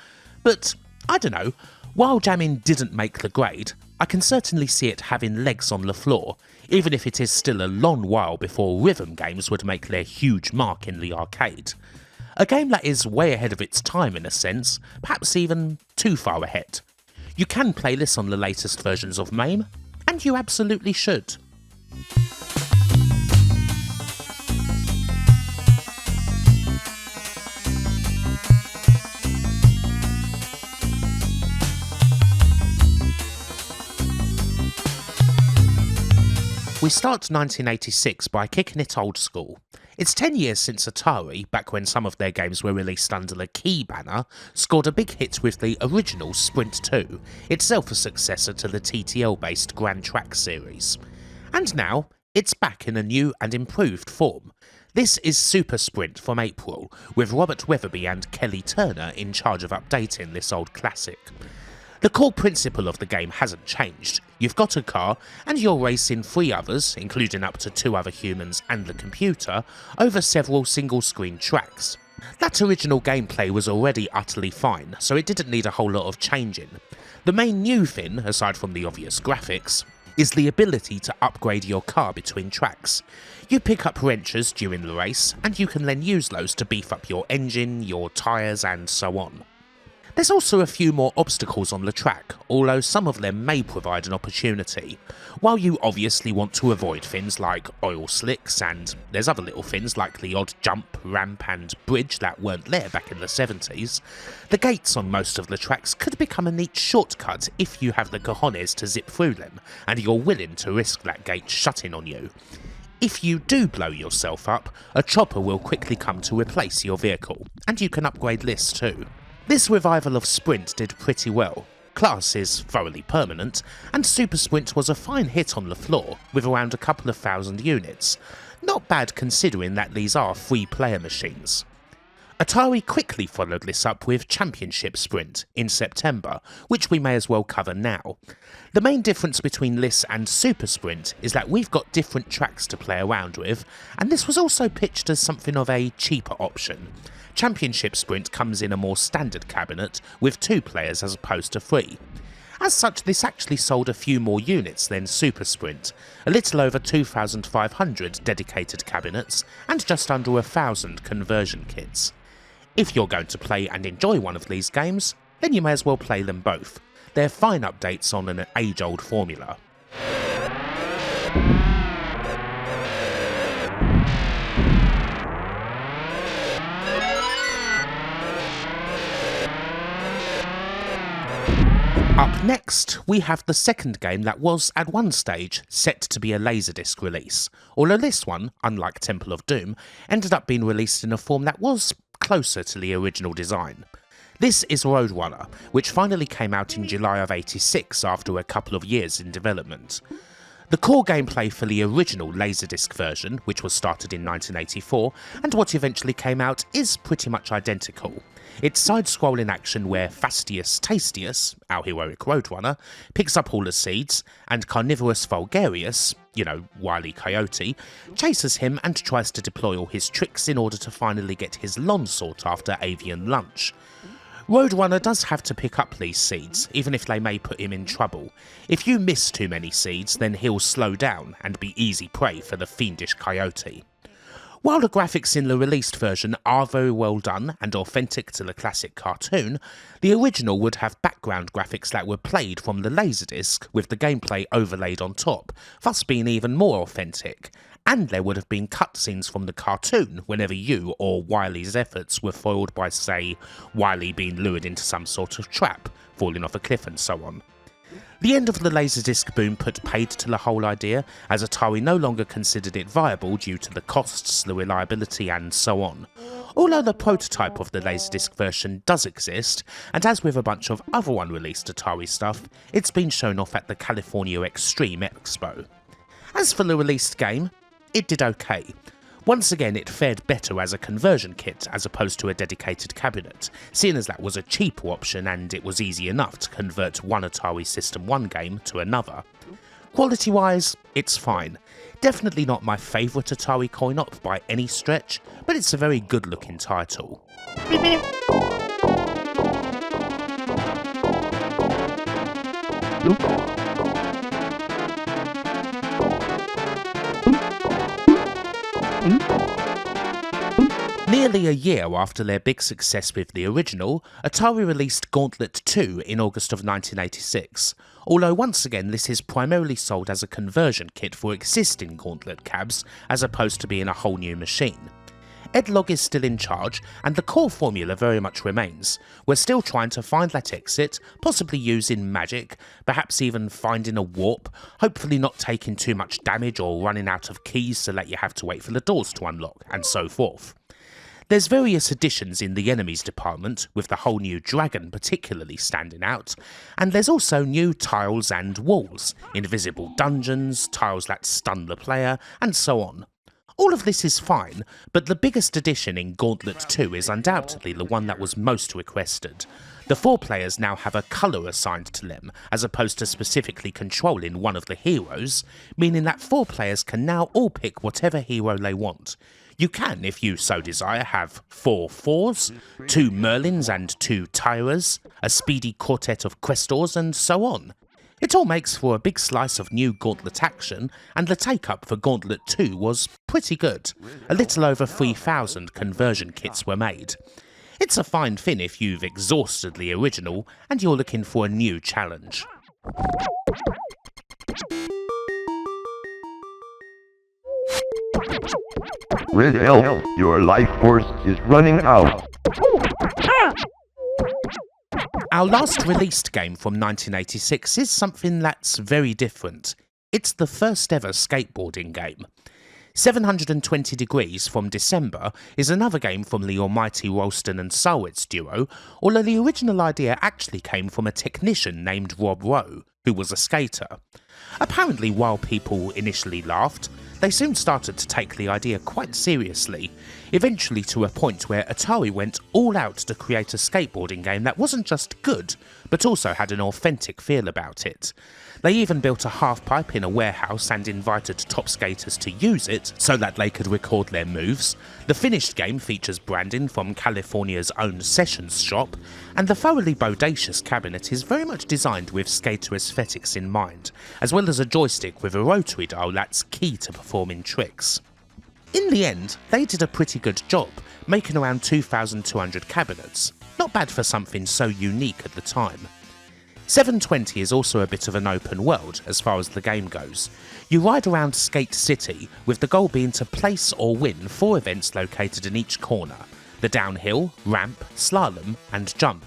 But, I don't know, while jamming didn't make the grade, I can certainly see it having legs on the floor, even if it is still a long while before rhythm games would make their huge mark in the arcade. A game that is way ahead of its time in a sense, perhaps even too far ahead. You can play this on the latest versions of MAME, and you absolutely should. We start 1986 by kicking it old school. It's 10 years since Atari, back when some of their games were released under the Key banner, scored a big hit with the original Sprint 2, itself a successor to the TTL-based Grand Track series. And now, it's back in a new and improved form. This is Super Sprint from April, with Robert Weatherby and Kelly Turner in charge of updating this old classic. The core principle of the game hasn't changed. You've got a car, and you're racing 3 others, including up to 2 other humans and the computer, over several single-screen tracks. That original gameplay was already utterly fine, so it didn't need a whole lot of changing. The main new thing, aside from the obvious graphics, is the ability to upgrade your car between tracks. You pick up wrenches during the race, and you can then use those to beef up your engine, your tyres, and so on. There's also a few more obstacles on the track, although some of them may provide an opportunity. While you obviously want to avoid things like oil slicks, and there's other little things like the odd jump, ramp and bridge that weren't there back in the 70s, the gates on most of the tracks could become a neat shortcut if you have the cojones to zip through them, and you're willing to risk that gate shutting on you. If you do blow yourself up, a chopper will quickly come to replace your vehicle, and you can upgrade this too. This revival of Sprint did pretty well. Class is thoroughly permanent, and Super Sprint was a fine hit on the floor, with around a couple of thousand units. Not bad considering that these are 3-player machines. Atari quickly followed this up with Championship Sprint in September, which we may as well cover now. The main difference between this and Super Sprint is that we've got different tracks to play around with, and this was also pitched as something of a cheaper option. Championship Sprint comes in a more standard cabinet with 2 players as opposed to 3. As such, this actually sold a few more units than Super Sprint, a little over 2,500 dedicated cabinets and just under 1,000 conversion kits. If you're going to play and enjoy one of these games, then you may as well play them both. They're fine updates on an age-old formula. Up next, we have the second game that was, at one stage, set to be a Laserdisc release, although this one, unlike Temple of Doom, ended up being released in a form that was closer to the original design. This is Roadrunner, which finally came out in July of '86 after a couple of years in development. The core gameplay for the original Laserdisc version, which was started in 1984, and what eventually came out, is pretty much identical. It's side-scrolling action where Fastius Tastius, our heroic Roadrunner, picks up all the seeds, and Carnivorous Vulgarius, Wile E. Coyote, chases him and tries to deploy all his tricks in order to finally get his long sought-after avian lunch. Roadrunner does have to pick up these seeds, even if they may put him in trouble. If you miss too many seeds, then he'll slow down and be easy prey for the fiendish coyote. While the graphics in the released version are very well done and authentic to the classic cartoon, the original would have background graphics that were played from the Laserdisc with the gameplay overlaid on top, thus being even more authentic. And there would have been cutscenes from the cartoon whenever you or Wile's efforts were foiled by, say, Wile being lured into some sort of trap, falling off a cliff and so on. The end of the Laserdisc boom put paid to the whole idea, as Atari no longer considered it viable due to the costs, the reliability and so on. Although the prototype of the Laserdisc version does exist, and as with a bunch of other unreleased Atari stuff, it's been shown off at the California Extreme Expo. As for the released game, it did okay. Once again, it fared better as a conversion kit as opposed to a dedicated cabinet, seeing as that was a cheaper option and it was easy enough to convert one Atari System 1 game to another. Quality-wise, it's fine. Definitely not my favourite Atari coin-op by any stretch, but it's a very good-looking title. Nearly a year after their big success with the original, Atari released Gauntlet 2 in August of 1986, although once again this is primarily sold as a conversion kit for existing Gauntlet cabs as opposed to being a whole new machine. Ed Logg is still in charge, and the core formula very much remains. We're still trying to find that exit, possibly using magic, perhaps even finding a warp, hopefully not taking too much damage or running out of keys so that you have to wait for the doors to unlock, and so forth. There's various additions in the enemies department, with the whole new dragon particularly standing out, and there's also new tiles and walls, invisible dungeons, tiles that stun the player, and so on. All of this is fine, but the biggest addition in Gauntlet 2 is undoubtedly the one that was most requested. The 4 players now have a colour assigned to them, as opposed to specifically controlling one of the heroes, meaning that 4 players can now all pick whatever hero they want. You can, if you so desire, have 4 Fours, 2 Merlins and 2 Tyras, a speedy quartet of Questors and so on. It all makes for a big slice of new Gauntlet action, and the take-up for Gauntlet 2 was pretty good. A little over 3,000 conversion kits were made. It's a fine thing if you've exhausted the original and you're looking for a new challenge. Red Elf, your life force is running out. Our last released game from 1986 is something that's very different. It's the first ever skateboarding game. 720 Degrees from December is another game from the almighty Ralston and Sarwitz duo, although the original idea actually came from a technician named Rob Rowe, who was a skater. Apparently, while people initially laughed, they soon started to take the idea quite seriously, eventually to a point where Atari went all out to create a skateboarding game that wasn't just good, but also had an authentic feel about it. They even built a half-pipe in a warehouse and invited top skaters to use it so that they could record their moves. The finished game features branding from California's own Sessions shop, and the thoroughly bodacious cabinet is very much designed with skater aesthetics in mind, as well as a joystick with a rotary dial that's key to performing tricks. In the end, they did a pretty good job, making around 2,200 cabinets. Not bad for something so unique at the time. 720 is also a bit of an open world as far as the game goes. You ride around Skate City, with the goal being to place or win 4 events located in each corner: the downhill, ramp, slalom and jump.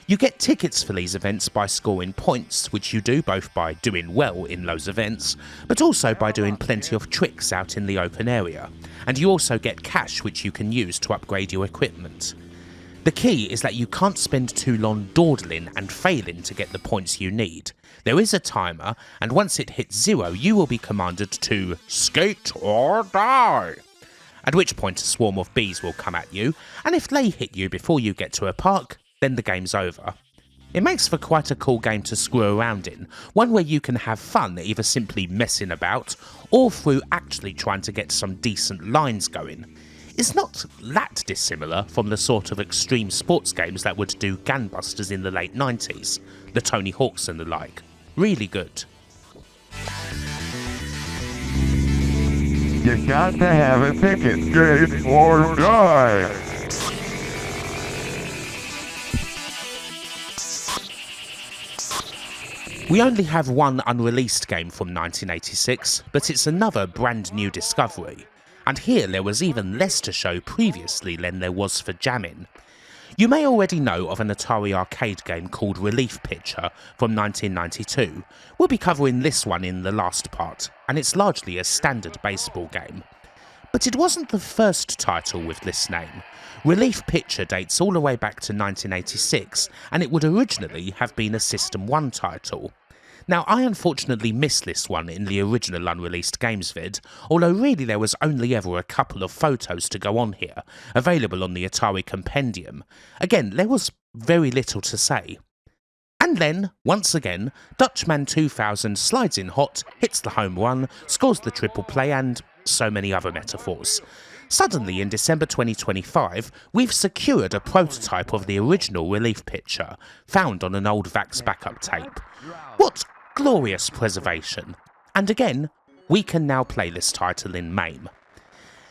You get tickets for these events by scoring points, which you do both by doing well in those events, but also by doing plenty of tricks out in the open area, and you also get cash which you can use to upgrade your equipment. The key is that you can't spend too long dawdling and failing to get the points you need. There is a timer, and once it hits 0 you will be commanded to skate or die, at which point a swarm of bees will come at you, and if they hit you before you get to a park, then the game's over. It makes for quite a cool game to screw around in, one where you can have fun either simply messing about, or through actually trying to get some decent lines going. It's not that dissimilar from the sort of extreme sports games that would do gangbusters in the late 90s, the Tony Hawks and the like. Really good. You got to have a ticket, skate or die. We only have one unreleased game from 1986, but it's another brand new discovery. And here there was even less to show previously than there was for jamming. You may already know of an Atari arcade game called Relief Pitcher from 1992. We'll be covering this one in the last part, and it's largely a standard baseball game. But it wasn't the first title with this name. Relief Pitcher dates all the way back to 1986, and it would originally have been a System 1 title. Now, I unfortunately missed this one in the original Unreleased Games vid, although really there was only ever a couple of photos to go on here, available on the Atari Compendium. Again, there was very little to say. And then, once again, Dutchman 2000 slides in hot, hits the home run, scores the triple play, and so many other metaphors. Suddenly, in December 2025, we've secured a prototype of the original Relief Pitcher, found on an old VAX backup tape. What glorious preservation! And again, we can now play this title in MAME.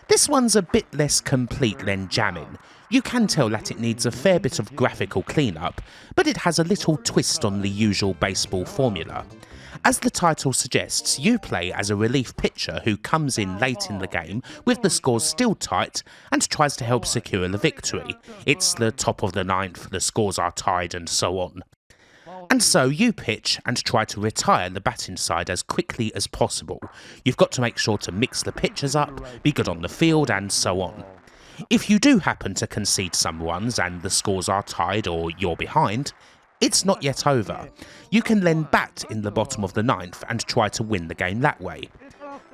This one's a bit less complete than Jammin'. You can tell that it needs a fair bit of graphical cleanup, but it has a little twist on the usual baseball formula. As the title suggests, you play as a relief pitcher who comes in late in the game with the scores still tight and tries to help secure the victory. It's the top of the ninth, the scores are tied, and so on. And so you pitch and try to retire the batting side as quickly as possible. You've got to make sure to mix the pitchers up, be good on the field, and so on. If you do happen to concede some runs and the scores are tied or you're behind, it's not yet over. You can then bat in the bottom of the ninth and try to win the game that way.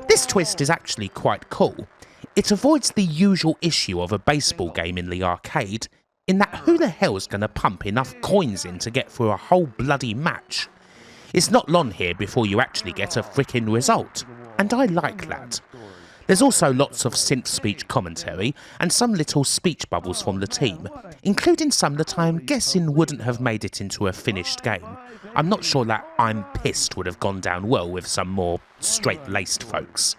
This twist is actually quite cool. It avoids the usual issue of a baseball game in the arcade, in that who the hell's going to pump enough coins in to get through a whole bloody match? It's not long here before you actually get a frickin' result, and I like that. There's also lots of synth speech commentary and some little speech bubbles from the team, including some that I'm guessing wouldn't have made it into a finished game. I'm not sure that "I'm pissed" would have gone down well with some more straight-laced folks.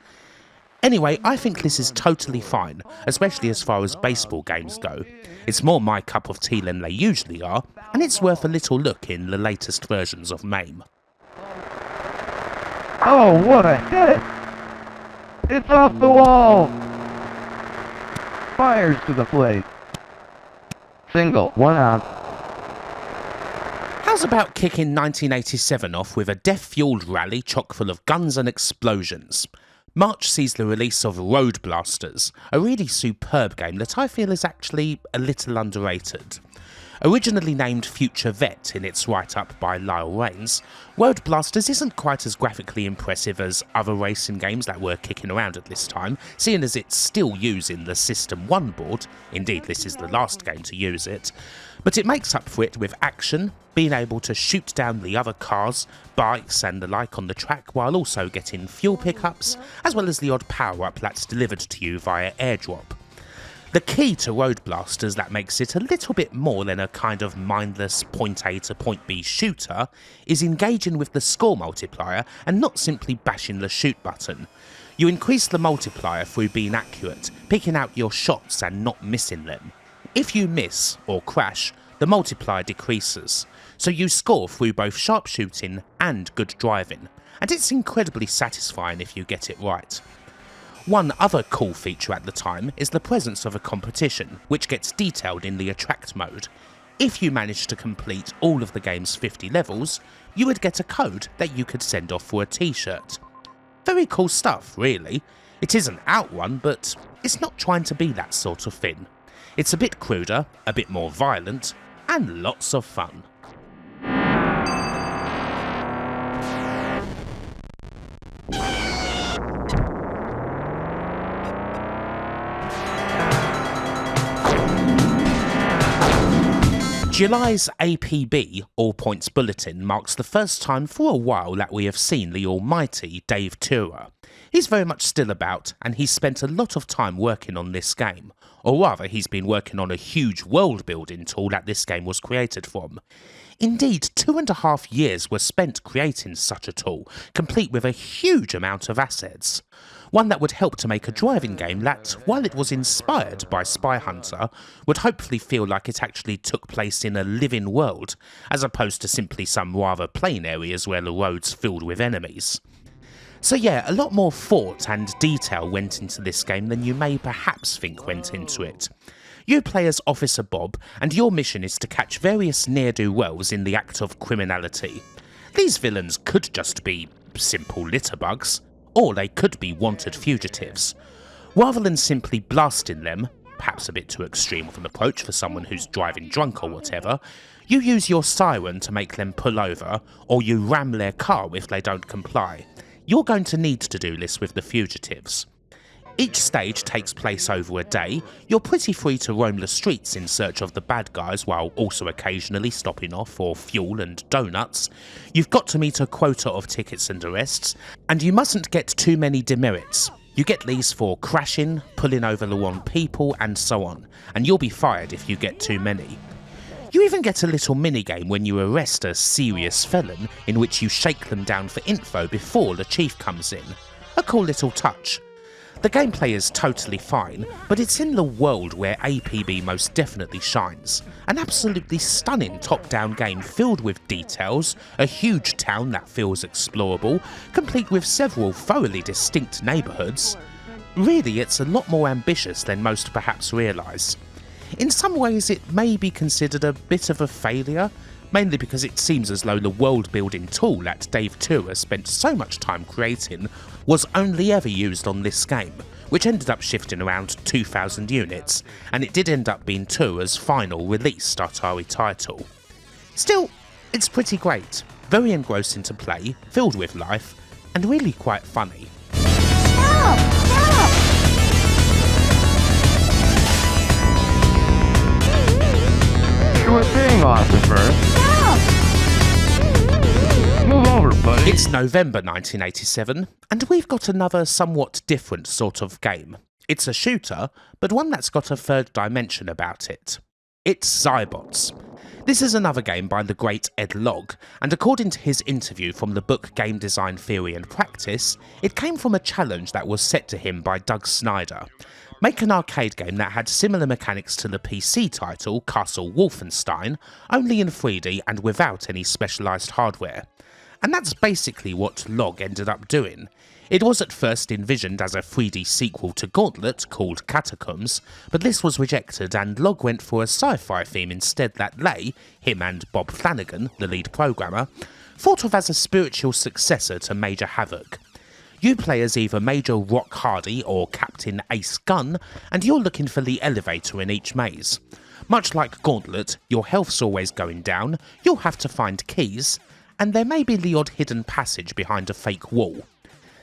Anyway, I think this is totally fine, especially as far as baseball games go. It's more my cup of tea than they usually are, and it's worth a little look in the latest versions of MAME. Oh, what a hit! It's off the wall! Fires to the plate. Single, 1 out. How's about kicking 1987 off with a death-fueled rally chock full of guns and explosions? March sees the release of Road Blasters, a really superb game that I feel is actually a little underrated. Originally named Future Vet in its write-up by Lyle Rains, Road Blasters isn't quite as graphically impressive as other racing games that were kicking around at this time, seeing as it's still using the System 1 board. Indeed, this is the last game to use it. But it makes up for it with action, being able to shoot down the other cars, bikes and the like on the track, while also getting fuel pickups, as well as the odd power-up that's delivered to you via airdrop. The key to Road Blasters that makes it a little bit more than a kind of mindless point A to point B shooter is engaging with the score multiplier and not simply bashing the shoot button. You increase the multiplier through being accurate, picking out your shots and not missing them. If you miss or crash, the multiplier decreases, so you score through both sharpshooting and good driving, and it's incredibly satisfying if you get it right. One other cool feature at the time is the presence of a competition, which gets detailed in the Attract mode. If you manage to complete all of the game's 50 levels, you would get a code that you could send off for a t-shirt. Very cool stuff, really. It is an Outrun, but it's not trying to be that sort of thing. It's a bit cruder, a bit more violent, and lots of fun. July's APB, All Points Bulletin, marks the first time for a while that we have seen the almighty Dave Turer. He's very much still about, and he's spent a lot of time working on this game. Or rather, he's been working on a huge world-building tool that this game was created from. Indeed, 2.5 years were spent creating such a tool, complete with a huge amount of assets. One that would help to make a driving game that, while it was inspired by Spy Hunter, would hopefully feel like it actually took place in a living world, as opposed to simply some rather plain areas where the roads filled with enemies. So yeah, a lot more thought and detail went into this game than you may perhaps think went into it. You play as Officer Bob, and your mission is to catch various ne'er-do-wells in the act of criminality. These villains could just be simple litterbugs, or they could be wanted fugitives. Rather than simply blasting them, perhaps a bit too extreme of an approach for someone who's driving drunk or whatever, you use your siren to make them pull over, or you ram their car if they don't comply. You're going to need to do this with the fugitives. Each stage takes place over a day. You're pretty free to roam the streets in search of the bad guys while also occasionally stopping off for fuel and donuts. You've got to meet a quota of tickets and arrests, and you mustn't get too many demerits. You get these for crashing, pulling over the wrong people, and so on, and you'll be fired if you get too many. You even get a little minigame when you arrest a serious felon in which you shake them down for info before the chief comes in. A cool little touch. The gameplay is totally fine, but it's in the world where APB most definitely shines. An absolutely stunning top-down game filled with details, a huge town that feels explorable, complete with several thoroughly distinct neighbourhoods. Really, it's a lot more ambitious than most perhaps realise. In some ways it may be considered a bit of a failure, mainly because it seems as though the world-building tool that Dave Tura spent so much time creating was only ever used on this game, which ended up shifting around 2,000 units, and it did end up being Tura's final released Atari title. Still, it's pretty great, very engrossing to play, filled with life, and really quite funny. Sure thing, officer. Move over, buddy. It's November 1987, and we've got another somewhat different sort of game. It's a shooter, but one that's got a third dimension about it. It's Zybots. This is another game by the great Ed Logg, and according to his interview from the book Game Design Theory and Practice, it came from a challenge that was set to him by Doug Snyder. Make an arcade game that had similar mechanics to the PC title Castle Wolfenstein, only in 3D and without any specialised hardware. And that's basically what Logg ended up doing. It was at first envisioned as a 3D sequel to Gauntlet called Catacombs, but this was rejected and Logg went for a sci-fi theme instead that Lay, him and Bob Flanagan, the lead programmer, thought of as a spiritual successor to Major Havoc. You play as either Major Rock Hardy or Captain Ace Gunn, and you're looking for the elevator in each maze. Much like Gauntlet, your health's always going down, you'll have to find keys, and there may be the odd hidden passage behind a fake wall.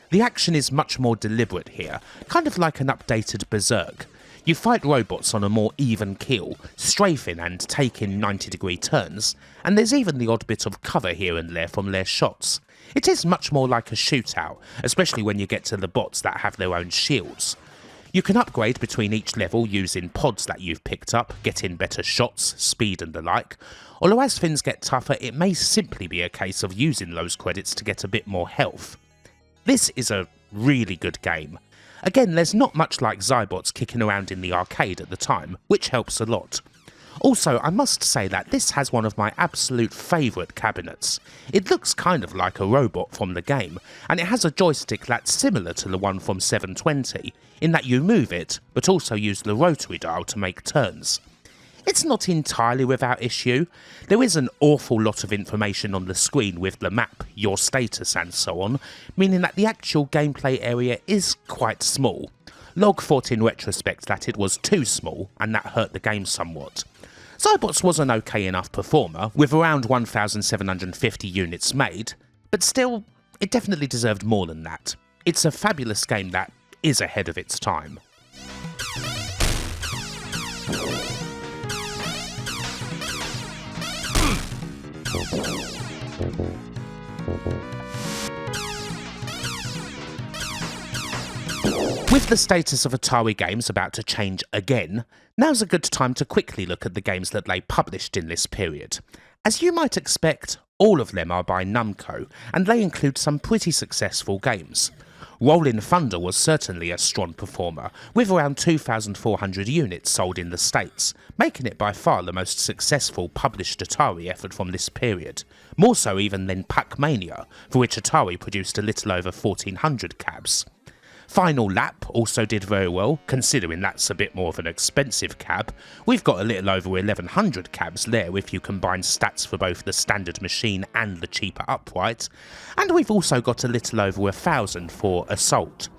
The action is much more deliberate here, kind of like an updated Berserk. You fight robots on a more even keel, strafing and taking 90-degree turns, and there's even the odd bit of cover here and there from their shots. It is much more like a shootout, especially when you get to the bots that have their own shields. You can upgrade between each level using pods that you've picked up, getting better shots, speed and the like, although as things get tougher it may simply be a case of using those credits to get a bit more health. This is a really good game. Again, there's not much like Zybots kicking around in the arcade at the time, which helps a lot. Also, I must say that this has one of my absolute favourite cabinets. It looks kind of like a robot from the game, and it has a joystick that's similar to the one from 720, in that you move it, but also use the rotary dial to make turns. It's not entirely without issue. There is an awful lot of information on the screen with the map, your status and so on, meaning that the actual gameplay area is quite small. Logg thought in retrospect that it was too small, and that hurt the game somewhat. Zybots was an okay enough performer, with around 1,750 units made, but still, it definitely deserved more than that. It's a fabulous game that is ahead of its time. With the status of Atari games about to change again, now's a good time to quickly look at the games that they published in this period. As you might expect, all of them are by Namco, and they include some pretty successful games. Rollin' Thunder was certainly a strong performer, with around 2,400 units sold in the States, making it by far the most successful published Atari effort from this period, more so even than Pac-Mania, for which Atari produced a little over 1,400 cabs. Final Lap, also did very well, considering that's a bit more of an expensive cab. We've got a little over 1100 cabs there if you combine stats for both the standard machine and the cheaper upright, and we've also got a little over 1000 for Assault.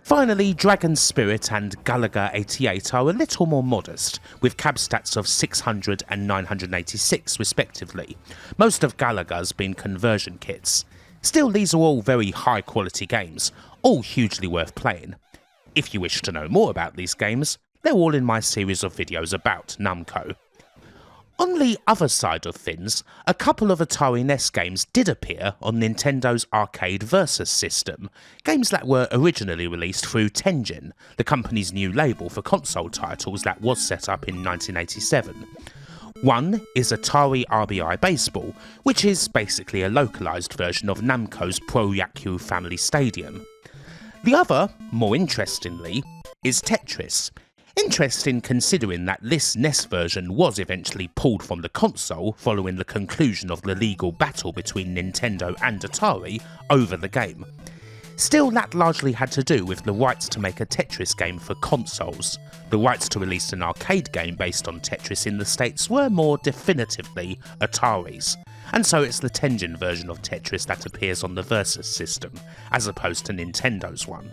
Finally, Dragon Spirit and Gallagher 88 are a little more modest, with cab stats of 600 and 986 respectively, most of Gallagher's being conversion kits. Still, these are all very high quality games, all hugely worth playing. If you wish to know more about these games, they're all in my series of videos about Namco. On the other side of things, a couple of Atari NES games did appear on Nintendo's Arcade Versus system, games that were originally released through Tengen, the company's new label for console titles that was set up in 1987. One is Atari RBI Baseball, which is basically a localised version of Namco's Pro Yakyu Family Stadium. The other, more interestingly, is Tetris. Interesting considering that this NES version was eventually pulled from the console following the conclusion of the legal battle between Nintendo and Atari over the game. Still, that largely had to do with the rights to make a Tetris game for consoles. The rights to release an arcade game based on Tetris in the States were more definitively Atari's, and so it's the Tengen version of Tetris that appears on the Versus system, as opposed to Nintendo's one.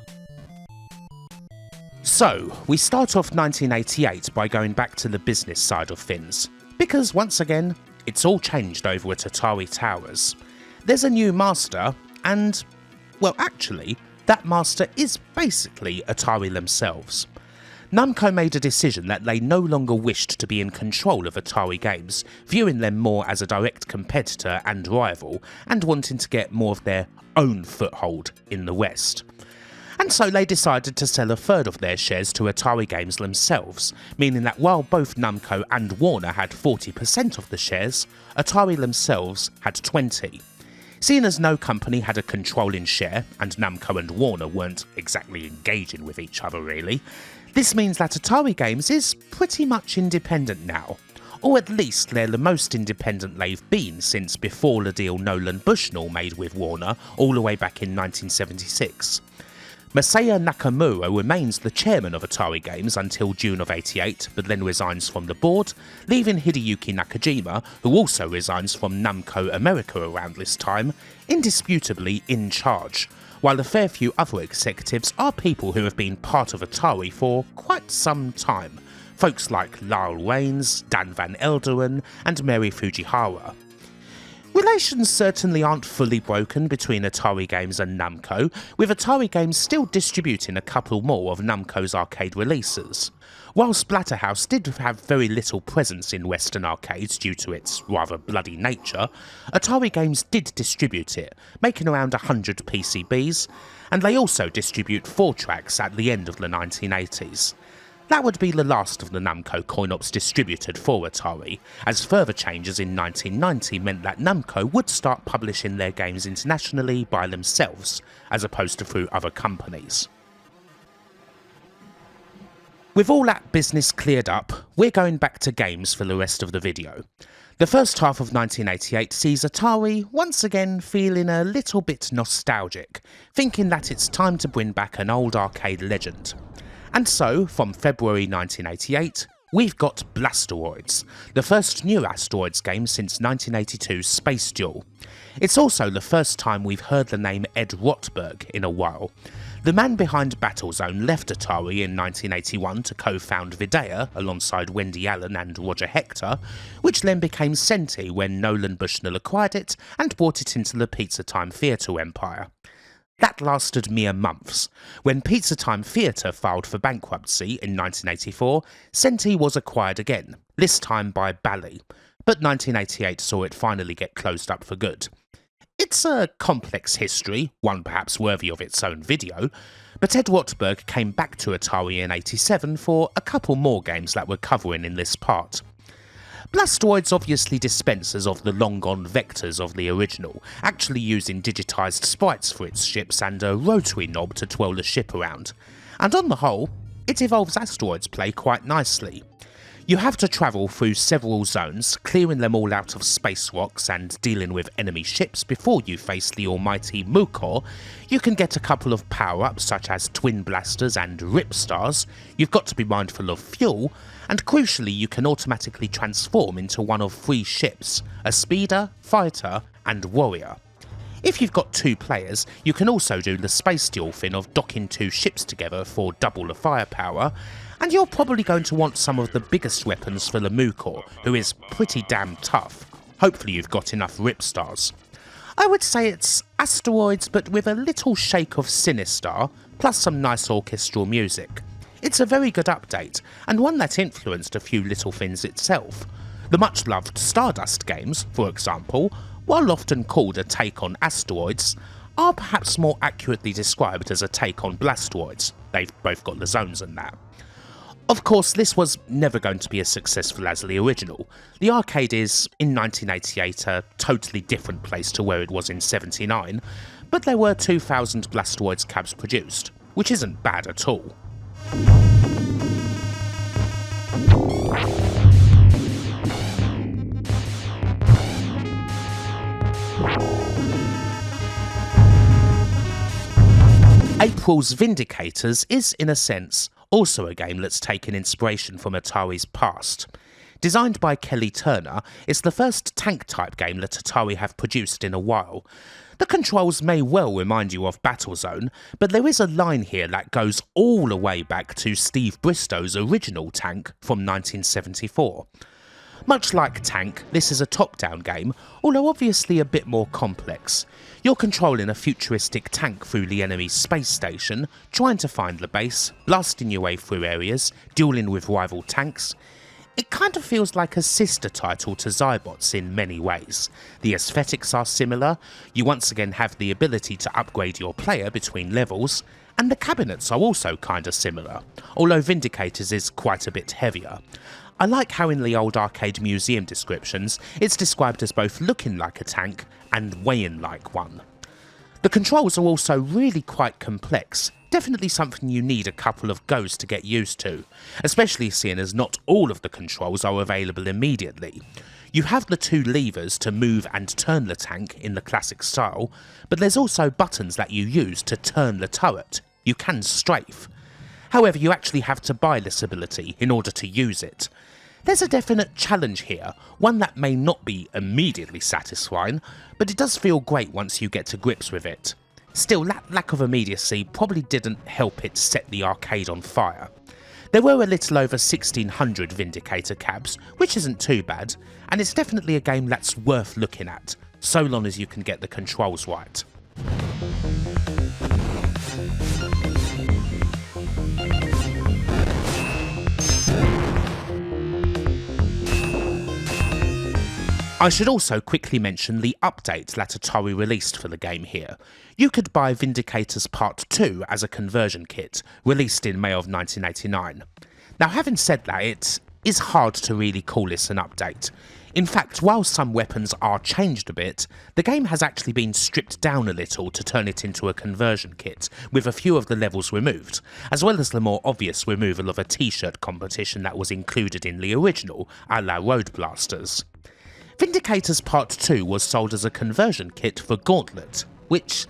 So, we start off 1988 by going back to the business side of things, because once again, it's all changed over at Atari Towers. There's a new master, and, well actually, that master is basically Atari themselves. Namco made a decision that they no longer wished to be in control of Atari games, viewing them more as a direct competitor and rival, and wanting to get more of their own foothold in the West. And so they decided to sell a third of their shares to Atari Games themselves, meaning that while both Namco and Warner had 40% of the shares, Atari themselves had 20%. Seeing as no company had a controlling share, and Namco and Warner weren't exactly engaging with each other really, this means that Atari Games is pretty much independent now. Or at least they're the most independent they've been since before the deal Nolan Bushnell made with Warner all the way back in 1976. Masaya Nakamura remains the chairman of Atari Games until June of '88, but then resigns from the board, leaving Hideyuki Nakajima, who also resigns from Namco America around this time, indisputably in charge, while a fair few other executives are people who have been part of Atari for quite some time, folks like Lyle Waynes, Dan Van Elderen, and Mary Fujihara. Relations certainly aren't fully broken between Atari Games and Namco, with Atari Games still distributing a couple more of Namco's arcade releases. While Splatterhouse did have very little presence in Western arcades due to its rather bloody nature, Atari Games did distribute it, making around 100 PCBs, and they also distribute 4 tracks at the end of the 1980s. That would be the last of the Namco coin-ops distributed for Atari, as further changes in 1990 meant that Namco would start publishing their games internationally by themselves, as opposed to through other companies. With all that business cleared up, we're going back to games for the rest of the video. The first half of 1988 sees Atari once again feeling a little bit nostalgic, thinking that it's time to bring back an old arcade legend. And so, from February 1988, we've got Blasteroids, the first new Asteroids game since 1982's Space Duel. It's also the first time we've heard the name Ed Rotberg in a while. The man behind Battlezone left Atari in 1981 to co-found Videa alongside Wendy Allen and Roger Hector, which then became Senti when Nolan Bushnell acquired it and brought it into the Pizza Time Theatre empire. That lasted mere months. When Pizza Time Theatre filed for bankruptcy in 1984, Senti was acquired again, this time by Bally, but 1988 saw it finally get closed up for good. It's a complex history, one perhaps worthy of its own video, but Ed Rotberg came back to Atari in '87 for a couple more games that we're covering in this part. Blasteroids obviously dispenses of the long-gone vectors of the original, actually using digitised sprites for its ships and a rotary knob to twirl the ship around, and on the whole, it evolves Asteroids play quite nicely. You have to travel through several zones, clearing them all out of space rocks and dealing with enemy ships before you face the almighty Mukor. You can get a couple of power-ups such as twin blasters and rip stars, you've got to be mindful of fuel, and crucially you can automatically transform into one of 3 ships, a speeder, fighter and warrior. If you've got 2 players, you can also do the space duel thing of docking 2 ships together for double the firepower, and you're probably going to want some of the biggest weapons for the Mukor, who is pretty damn tough. Hopefully you've got enough rip stars. I would say it's Asteroids but with a little shake of Sinistar, plus some nice orchestral music. It's a very good update, and one that influenced a few little things itself. The much loved Stardust games, for example, while often called a take on Asteroids, are perhaps more accurately described as a take on Blastoids. They've both got the zones and that. Of course, this was never going to be as successful as the original. The arcade is, in 1988, a totally different place to where it was in 79, but there were 2,000 Blastoids cabs produced, which isn't bad at all. April's Vindicators is, in a sense, also a game that's taken inspiration from Atari's past. Designed by Kelly Turner, it's the first tank-type game that Atari have produced in a while. The controls may well remind you of Battlezone, but there is a line here that goes all the way back to Steve Bristow's original Tank from 1974. Much like Tank, this is a top-down game, although obviously a bit more complex. You're controlling a futuristic tank through the enemy's space station, trying to find the base, blasting your way through areas, dueling with rival tanks. It kind of feels like a sister title to Zybots in many ways. The aesthetics are similar, you once again have the ability to upgrade your player between levels, and the cabinets are also kinda similar, although Vindicators is quite a bit heavier. I like how in the old arcade museum descriptions, it's described as both looking like a tank and weighing like one. The controls are also really quite complex, definitely something you need a couple of goes to get used to, especially seeing as not all of the controls are available immediately. You have the 2 levers to move and turn the tank in the classic style, but there's also buttons that you use to turn the turret. You can strafe. However, you actually have to buy this ability in order to use it. There's a definite challenge here, one that may not be immediately satisfying, but it does feel great once you get to grips with it. Still, that lack of immediacy probably didn't help it set the arcade on fire. There were a little over 1,600 Vindicator cabs, which isn't too bad, and it's definitely a game that's worth looking at, so long as you can get the controls right. I should also quickly mention the update that Atari released for the game here. You could buy Vindicators Part 2 as a conversion kit, released in May of 1989. Now, having said that, it is hard to really call this an update. In fact, while some weapons are changed a bit, the game has actually been stripped down a little to turn it into a conversion kit, with a few of the levels removed, as well as the more obvious removal of a t-shirt competition that was included in the original, a la Road Blasters. Vindicators Part 2 was sold as a conversion kit for Gauntlet, which,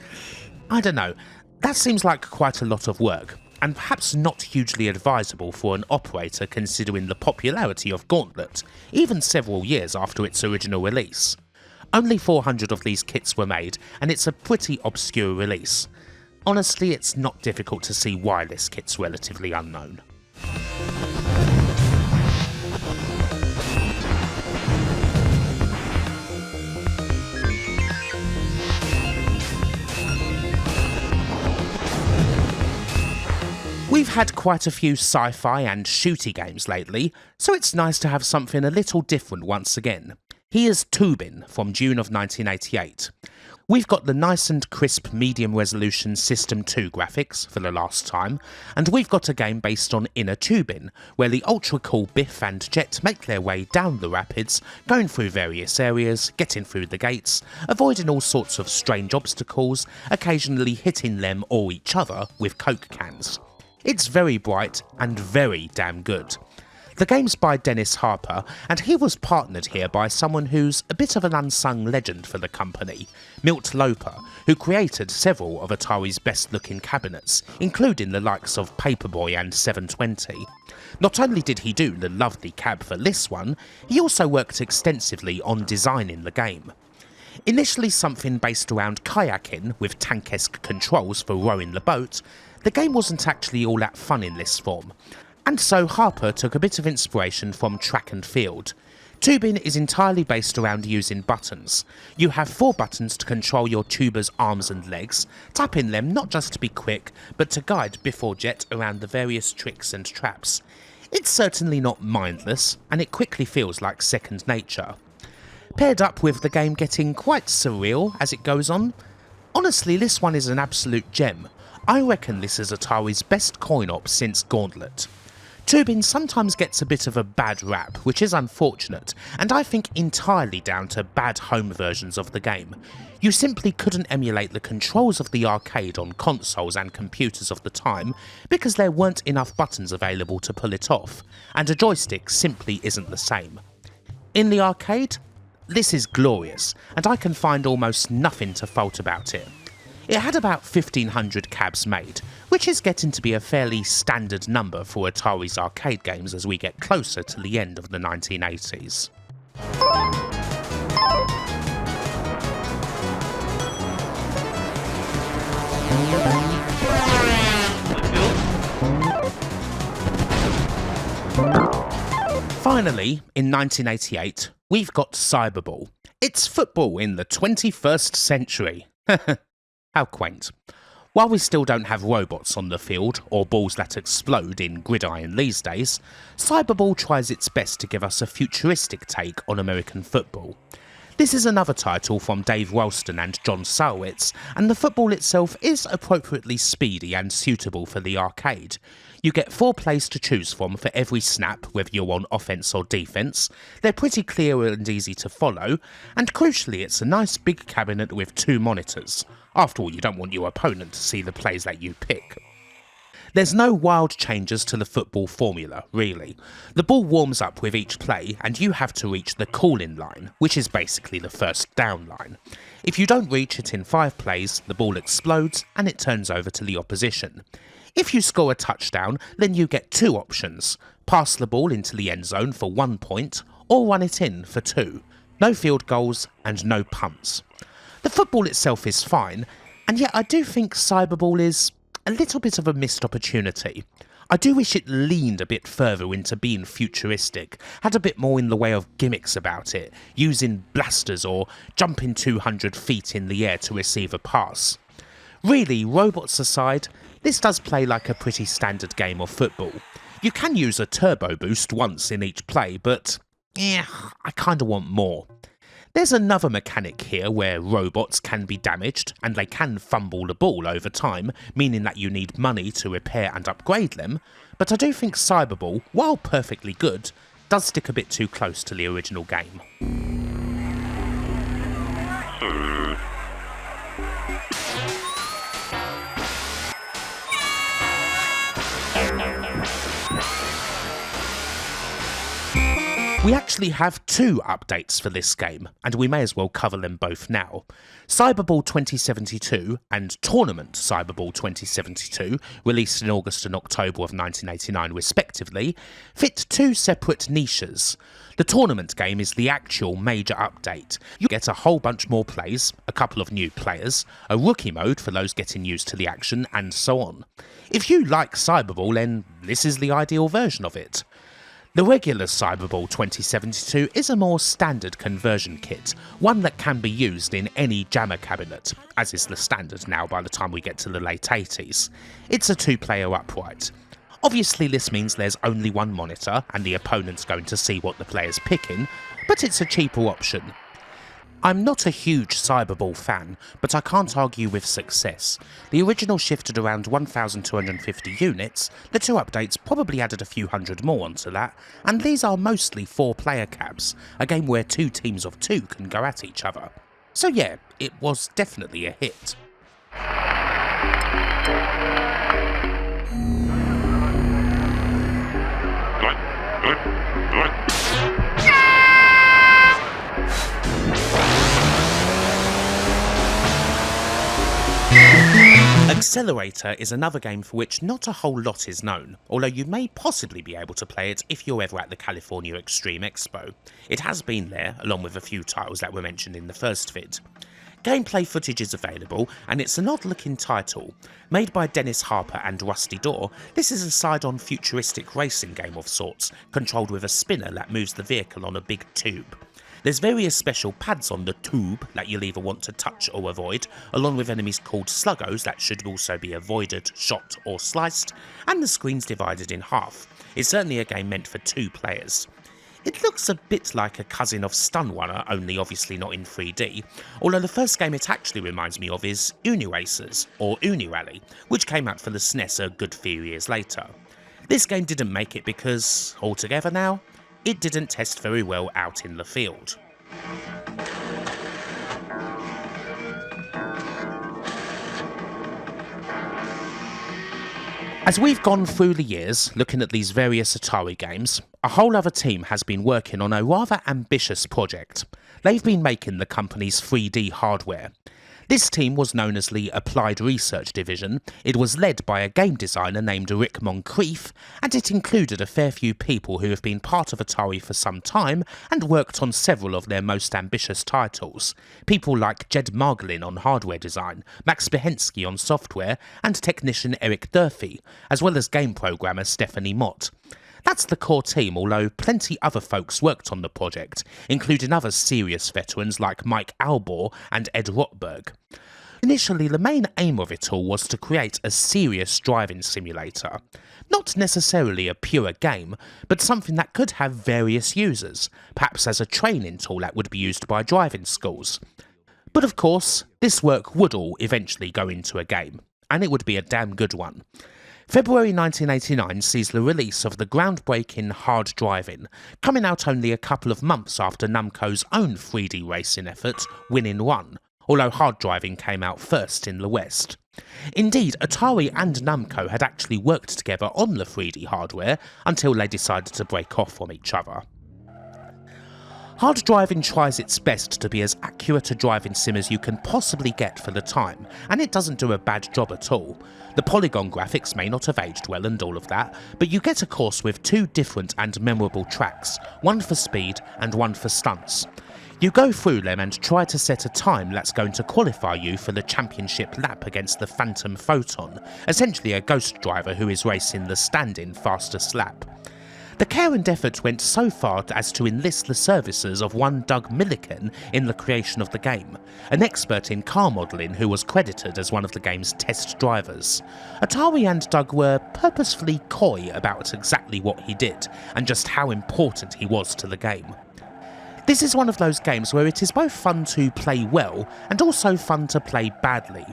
I don't know, that seems like quite a lot of work, and perhaps not hugely advisable for an operator considering the popularity of Gauntlet, even several years after its original release. Only 400 of these kits were made, and it's a pretty obscure release. Honestly, it's not difficult to see why this kit's relatively unknown. We've had quite a few sci-fi and shooty games lately, so it's nice to have something a little different once again. Here's Tubin from June of 1988. We've got the nice and crisp medium resolution System 2 graphics for the last time, and we've got a game based on Inner Tubin, where the ultra cool Biff and Jet make their way down the rapids, going through various areas, getting through the gates, avoiding all sorts of strange obstacles, occasionally hitting them or each other with Coke cans. It's very bright and very damn good. The game's by Dennis Harper, and he was partnered here by someone who's a bit of an unsung legend for the company, Milt Loper, who created several of Atari's best looking cabinets, including the likes of Paperboy and 720. Not only did he do the lovely cab for this one, he also worked extensively on designing the game. Initially something based around kayaking with tank-esque controls for rowing the boat, the game wasn't actually all that fun in this form, and so Harper took a bit of inspiration from track and field. Tubing is entirely based around using buttons. You have 4 buttons to control your tuber's arms and legs, tapping them not just to be quick, but to guide Biff or Jet around the various tricks and traps. It's certainly not mindless, and it quickly feels like second nature. Paired up with the game getting quite surreal as it goes on, honestly this one is an absolute gem. I reckon this is Atari's best coin-op since Gauntlet. Tubing sometimes gets a bit of a bad rap, which is unfortunate, and I think entirely down to bad home versions of the game. You simply couldn't emulate the controls of the arcade on consoles and computers of the time because there weren't enough buttons available to pull it off, and a joystick simply isn't the same. In the arcade, this is glorious, and I can find almost nothing to fault about it. It had about 1,500 cabs made, which is getting to be a fairly standard number for Atari's arcade games as we get closer to the end of the 1980s. Finally, in 1988, we've got Cyberball. It's football in the 21st century. How quaint. While we still don't have robots on the field, or balls that explode in gridiron these days, Cyberball tries its best to give us a futuristic take on American football. This is another title from Dave Ralston and John Sarwitz, and the football itself is appropriately speedy and suitable for the arcade. You get 4 plays to choose from for every snap, whether you're on offence or defence. They're pretty clear and easy to follow, and crucially it's a nice big cabinet with 2 monitors. After all, you don't want your opponent to see the plays that you pick. There's no wild changes to the football formula, really. The ball warms up with each play and you have to reach the call-in line, which is basically the first down line. If you don't reach it in 5 plays, the ball explodes and it turns over to the opposition. If you score a touchdown, then you get 2 options: pass the ball into the end zone for 1 point, or run it in for 2. No field goals and no punts. The football itself is fine, and yet I do think Cyberball is a little bit of a missed opportunity. I do wish it leaned a bit further into being futuristic, had a bit more in the way of gimmicks about it, using blasters or jumping 200 feet in the air to receive a pass. Really, robots aside, this does play like a pretty standard game of football. You can use a turbo boost once in each play, but I kinda want more. There's another mechanic here where robots can be damaged and they can fumble the ball over time, meaning that you need money to repair and upgrade them, but I do think Cyberball, while perfectly good, does stick a bit too close to the original game. We actually have 2 updates for this game, and we may as well cover them both now. Cyberball 2072 and Tournament Cyberball 2072, released in August and October of 1989 respectively, fit 2 separate niches. The tournament game is the actual major update. You get a whole bunch more plays, a couple of new players, a rookie mode for those getting used to the action, and so on. If you like Cyberball, then this is the ideal version of it. The regular Cyberball 2072 is a more standard conversion kit, one that can be used in any jammer cabinet, as is the standard now by the time we get to the late 80s. It's a 2-player upright. Obviously this means there's only 1 monitor and the opponent's going to see what the player's picking, but it's a cheaper option. I'm not a huge Cyberball fan, but I can't argue with success. The original shifted around 1,250 units, the 2 updates probably added a few hundred more onto that, and these are mostly 4-player cabs, a game where 2 teams of 2 can go at each other. So yeah, it was definitely a hit. Good. Accelerator is another game for which not a whole lot is known, although you may possibly be able to play it if you're ever at the California Extreme Expo. It has been there, along with a few titles that were mentioned in the first vid. Gameplay footage is available, and it's an odd-looking title. Made by Dennis Harper and Rusty Daw, this is a side-on futuristic racing game of sorts, controlled with a spinner that moves the vehicle on a big tube. There's various special pads on the tube that you'll either want to touch or avoid, along with enemies called sluggos that should also be avoided, shot or sliced, and the screen's divided in half. It's certainly a game meant for 2 players. It looks a bit like a cousin of Stunrunner, only obviously not in 3D, although the first game it actually reminds me of is Uniracers, or Unirally, which came out for the SNES a good few years later. This game didn't make it because, altogether now, it didn't test very well out in the field. As we've gone through the years, looking at these various Atari games, a whole other team has been working on a rather ambitious project. They've been making the company's 3D hardware. This team was known as the Applied Research Division. It was led by a game designer named Rick Moncrief, and it included a fair few people who have been part of Atari for some time and worked on several of their most ambitious titles. People like Jed Margolin on hardware design, Max Behensky on software, and technician Eric Durfee, as well as game programmer Stephanie Mott. That's the core team, although plenty other folks worked on the project, including other serious veterans like Mike Albor and Ed Rotberg. Initially, the main aim of it all was to create a serious driving simulator. Not necessarily a pure game, but something that could have various users, perhaps as a training tool that would be used by driving schools. But of course, this work would all eventually go into a game, and it would be a damn good one. February 1989 sees the release of the groundbreaking Hard Driving, coming out only a couple of months after Namco's own 3D racing effort, Winning One, although Hard Driving came out first in the West. Indeed, Atari and Namco had actually worked together on the 3D hardware until they decided to break off from each other. Hard Driving tries its best to be as accurate a driving sim as you can possibly get for the time, and it doesn't do a bad job at all. The polygon graphics may not have aged well and all of that, but you get a course with 2 different and memorable tracks, one for speed and one for stunts. You go through them and try to set a time that's going to qualify you for the championship lap against the Phantom Photon, essentially a ghost driver who is racing the stand-in fastest lap. The care and effort went so far as to enlist the services of one Doug Milliken in the creation of the game, an expert in car modelling who was credited as one of the game's test drivers. Atari and Doug were purposefully coy about exactly what he did, and just how important he was to the game. This is one of those games where it is both fun to play well and also fun to play badly.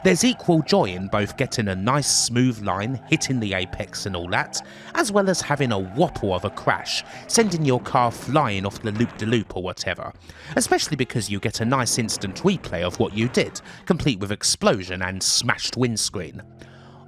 There's equal joy in both getting a nice smooth line, hitting the apex and all that, as well as having a whopper of a crash, sending your car flying off the loop-de-loop or whatever, especially because you get a nice instant replay of what you did, complete with explosion and smashed windscreen.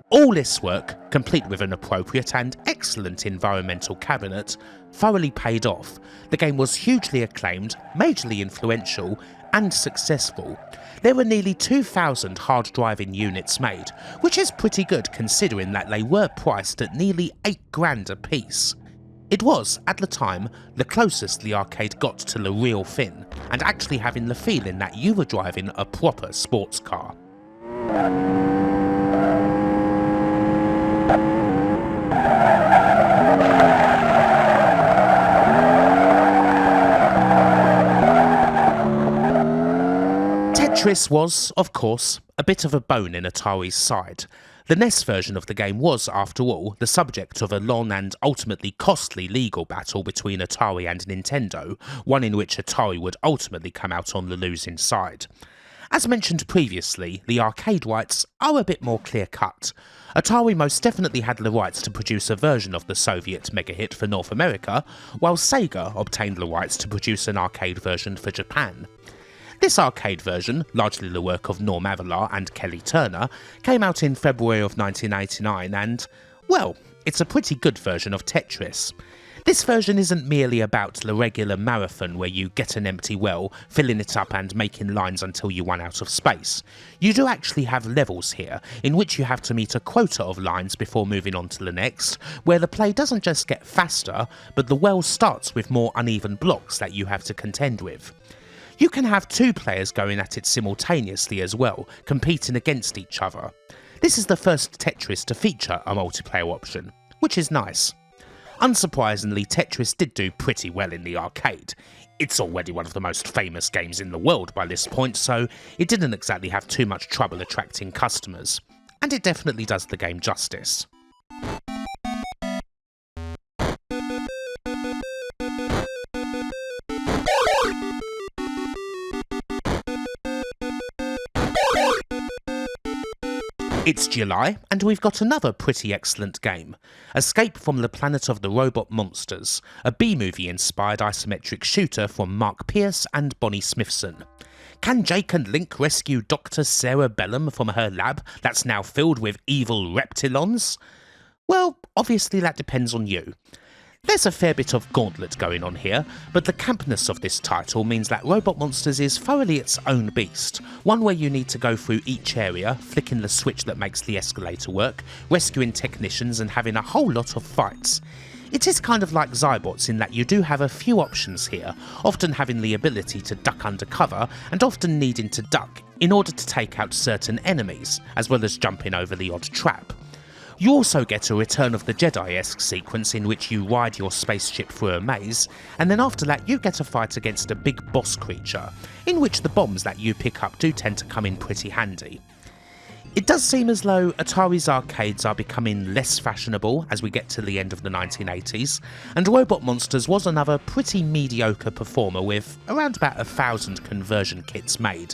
All this work, complete with an appropriate and excellent environmental cabinet, thoroughly paid off. The game was hugely acclaimed, majorly influential, and successful. There were nearly 2,000 hard driving units made, which is pretty good considering that they were priced at nearly $8,000 a piece. It was, at the time, the closest the arcade got to the real thing, and actually having the feeling that you were driving a proper sports car. Tetris was, of course, a bit of a bone in Atari's side. The NES version of the game was, after all, the subject of a long and ultimately costly legal battle between Atari and Nintendo, one in which Atari would ultimately come out on the losing side. As mentioned previously, the arcade rights are a bit more clear-cut. Atari most definitely had the rights to produce a version of the Soviet mega-hit for North America, while Sega obtained the rights to produce an arcade version for Japan. This arcade version, largely the work of Norm Avalar and Kelly Turner, came out in February of 1989 and, well, it's a pretty good version of Tetris. This version isn't merely about the regular marathon where you get an empty well, filling it up and making lines until you run out of space. You do actually have levels here, in which you have to meet a quota of lines before moving on to the next, where the play doesn't just get faster, but the well starts with more uneven blocks that you have to contend with. You can have two players going at it simultaneously as well, competing against each other. This is the first Tetris to feature a multiplayer option, which is nice. Unsurprisingly, Tetris did do pretty well in the arcade. It's already one of the most famous games in the world by this point, so it didn't exactly have too much trouble attracting customers. And it definitely does the game justice. It's July, and we've got another pretty excellent game, Escape from the Planet of the Robot Monsters, a B-movie inspired isometric shooter from Mark Pierce and Bonnie Smithson. Can Jake and Link rescue Dr. Sarah Bellum from her lab that's now filled with evil reptilons? Well, obviously that depends on you. There's a fair bit of gauntlet going on here, but the campness of this title means that Robot Monsters is thoroughly its own beast, one where you need to go through each area, flicking the switch that makes the escalator work, rescuing technicians and having a whole lot of fights. It is kind of like Zybots in that you do have a few options here, often having the ability to duck under cover and often needing to duck in order to take out certain enemies, as well as jumping over the odd trap. You also get a Return of the Jedi-esque sequence in which you ride your spaceship through a maze, and then after that you get a fight against a big boss creature, in which the bombs that you pick up do tend to come in pretty handy. It does seem as though Atari's arcades are becoming less fashionable as we get to the end of the 1980s, and Robot Monsters was another pretty mediocre performer with around about 1,000 conversion kits made.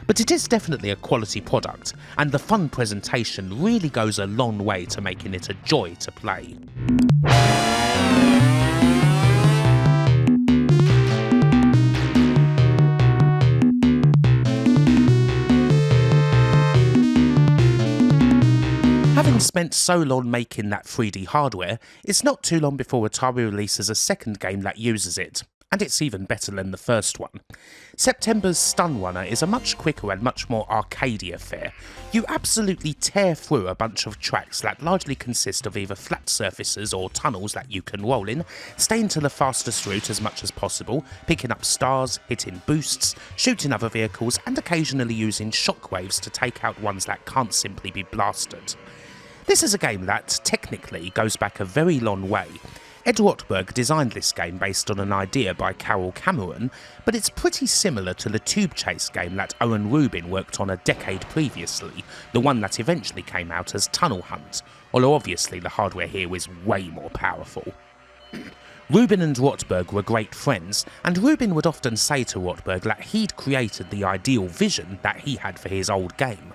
But it is definitely a quality product, and the fun presentation really goes a long way to making it a joy to play. Having spent so long making that 3D hardware, it's not too long before Atari releases a second game that uses it. And it's even better than the first one. September's Stun Runner is a much quicker and much more arcadey affair. You absolutely tear through a bunch of tracks that largely consist of either flat surfaces or tunnels that you can roll in, staying to the fastest route as much as possible, picking up stars, hitting boosts, shooting other vehicles, and occasionally using shockwaves to take out ones that can't simply be blasted. This is a game that, technically, goes back a very long way. Ed Rotberg designed this game based on an idea by Carol Cameron, but it's pretty similar to the Tube Chase game that Owen Rubin worked on a decade previously, the one that eventually came out as Tunnel Hunt, although obviously the hardware here was way more powerful. Rubin and Rotberg were great friends, and Rubin would often say to Rotberg that he'd created the ideal vision that he had for his old game.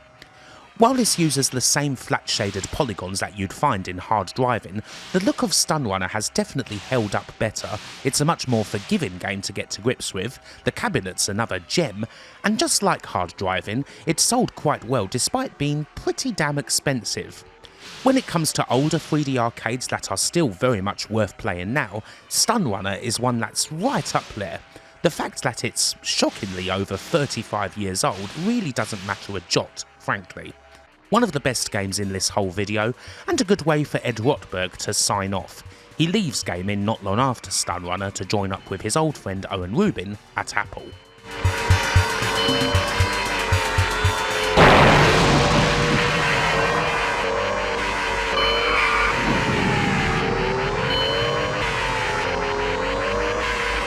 While this uses the same flat-shaded polygons that you'd find in Hard Driving, the look of Stun Runner has definitely held up better. It's a much more forgiving game to get to grips with, the cabinet's another gem, and just like Hard Driving, it sold quite well despite being pretty damn expensive. When it comes to older 3D arcades that are still very much worth playing now, Stun Runner is one that's right up there. The fact that it's shockingly over 35 years old really doesn't matter a jot, frankly. One of the best games in this whole video, and a good way for Ed Rotberg to sign off. He leaves gaming not long after Stun Runner to join up with his old friend Owen Rubin at Apple.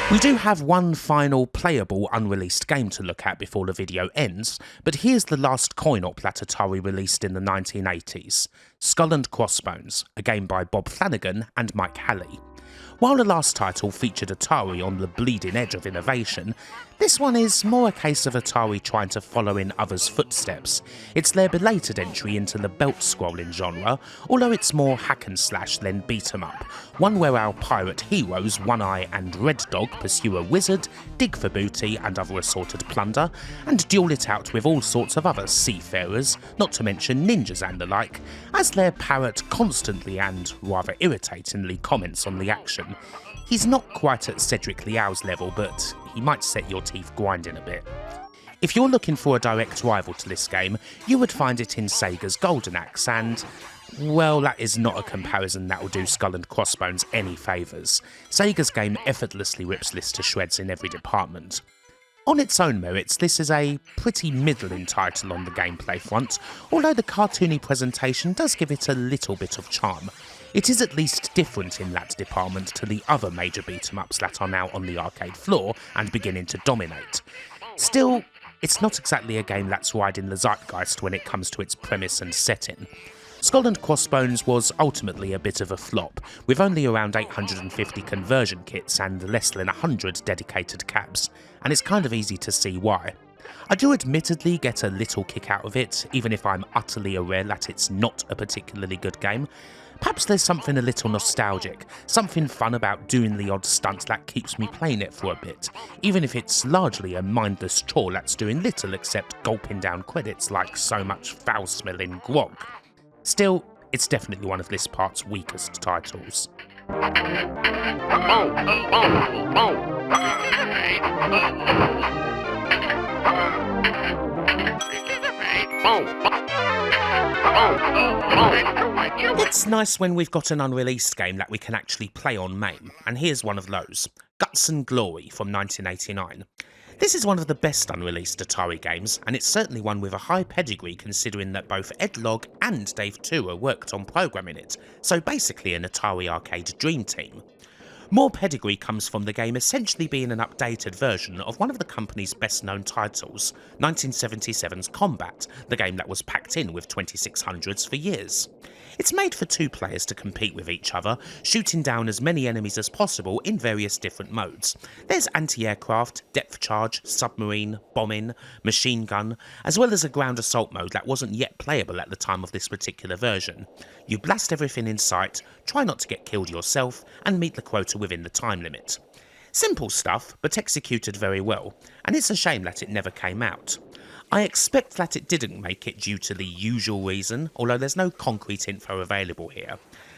We do have one final playable unreleased game to look at before the video ends, but here's the last coin-op that Atari released in the 1980s, Skull and Crossbones, a game by Bob Flanagan and Mike Halley. While the last title featured Atari on the bleeding edge of innovation, this one is more a case of Atari trying to follow in others' footsteps. It's their belated entry into the belt-scrolling genre, although it's more hack and slash than beat 'em up, one where our pirate heroes One Eye and Red Dog pursue a wizard, dig for booty and other assorted plunder, and duel it out with all sorts of other seafarers, not to mention ninjas and the like, as their parrot constantly and rather irritatingly comments on the action. He's not quite at Cedric Liao's level, but he might set your teeth grinding a bit. If you're looking for a direct rival to this game, you would find it in Sega's Golden Axe, and well, that is not a comparison that will do Skull and Crossbones any favours. Sega's game effortlessly rips this to shreds in every department. On its own merits, this is a pretty middling title on the gameplay front, although the cartoony presentation does give it a little bit of charm. It is at least different in that department to the other major beat-em-ups that are now on the arcade floor and beginning to dominate. Still, it's not exactly a game that's riding the zeitgeist when it comes to its premise and setting. Skull and Crossbones was ultimately a bit of a flop, with only around 850 conversion kits and less than 100 dedicated cabs, and it's kind of easy to see why. I do admittedly get a little kick out of it, even if I'm utterly aware that it's not a particularly good game. Perhaps there's something a little nostalgic, something fun about doing the odd stunt that keeps me playing it for a bit, even if it's largely a mindless chore that's doing little except gulping down credits like so much foul-smelling grog. Still, it's definitely one of this part's weakest titles. It's nice when we've got an unreleased game that we can actually play on MAME, and here's one of those. Guts and Glory from 1989. This is one of the best unreleased Atari games, and it's certainly one with a high pedigree considering that both Ed Logg and Dave Tua worked on programming it, so basically an Atari arcade dream team. More pedigree comes from the game essentially being an updated version of one of the company's best known titles, 1977's Combat, the game that was packed in with 2600s for years. It's made for two players to compete with each other, shooting down as many enemies as possible in various different modes. There's anti-aircraft, depth charge, submarine, bombing, machine gun, as well as a ground assault mode that wasn't yet playable at the time of this particular version. You blast everything in sight, try not to get killed yourself, and meet the quota within the time limit. Simple stuff, but executed very well, and it's a shame that it never came out. I expect that it didn't make it due to the usual reason, although there's no concrete info available here.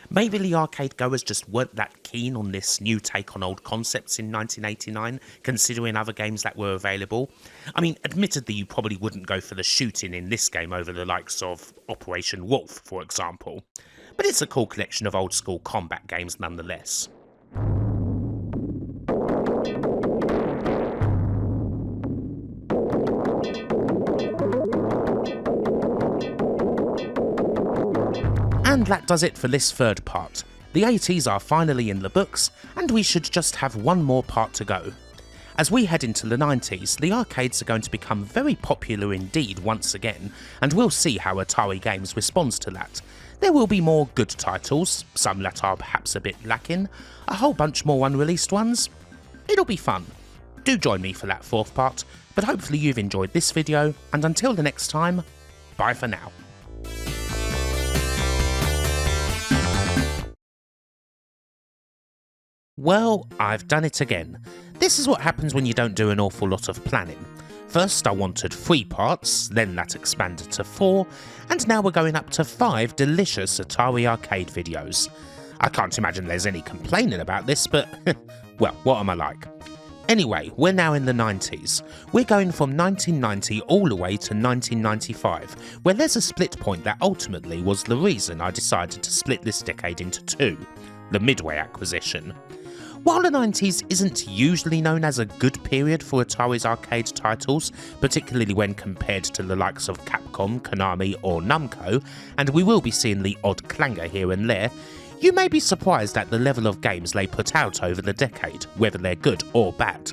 Maybe the arcade goers just weren't that keen on this new take on old concepts in 1989, considering other games that were available. I mean, admittedly you probably wouldn't go for the shooting in this game over the likes of Operation Wolf, for example. But it's a cool collection of old school combat games nonetheless. And that does it for this third part. The 80s are finally in the books, and we should just have one more part to go. As we head into the 90s, the arcades are going to become very popular indeed once again, and we'll see how Atari Games responds to that. There will be more good titles, some that are perhaps a bit lacking, a whole bunch more unreleased ones. It'll be fun. Do join me for that fourth part, but hopefully you've enjoyed this video, and until the next time, bye for now. Well, I've done it again. This is what happens when you don't do an awful lot of planning. First I wanted 3 parts, then that expanded to 4, and now we're going up to 5 delicious Atari arcade videos. I can't imagine there's any complaining about this, but well, what am I like? Anyway, we're now in the 90s. We're going from 1990 all the way to 1995, where there's a split point that ultimately was the reason I decided to split this decade into 2, the Midway acquisition. While the 90s isn't usually known as a good period for Atari's arcade titles, particularly when compared to the likes of Capcom, Konami or Namco, and we will be seeing the odd clanger here and there, you may be surprised at the level of games they put out over the decade, whether they're good or bad.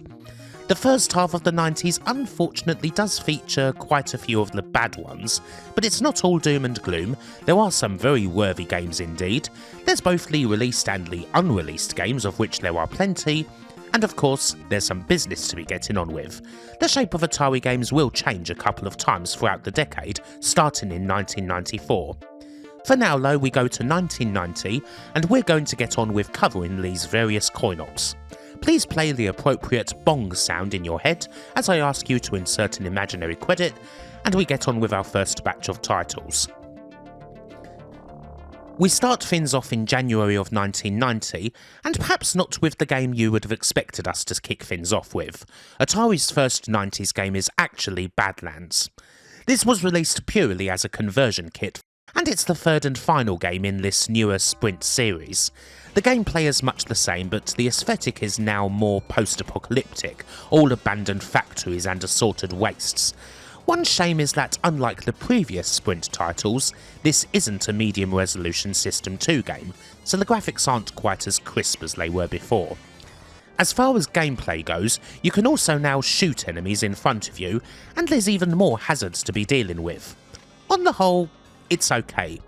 The first half of the 90s unfortunately does feature quite a few of the bad ones, but it's not all doom and gloom. There are some very worthy games indeed. There's both the released and the unreleased games, of which there are plenty, and of course there's some business to be getting on with. The shape of Atari games will change a couple of times throughout the decade, starting in 1994. For now though, we go to 1990, and we're going to get on with covering these various coin-ops. Please play the appropriate bong sound in your head as I ask you to insert an imaginary credit, and we get on with our first batch of titles. We start things off in January of 1990, and perhaps not with the game you would have expected us to kick things off with. Atari's first 90s game is actually Badlands. This was released purely as a conversion kit, and it's the third and final game in this newer Sprint series. The gameplay is much the same, but the aesthetic is now more post-apocalyptic, all abandoned factories and assorted wastes. One shame is that, unlike the previous Sprint titles, this isn't a medium resolution System 2 game, so the graphics aren't quite as crisp as they were before. As far as gameplay goes, you can also now shoot enemies in front of you, and there's even more hazards to be dealing with. On the whole, it's okay.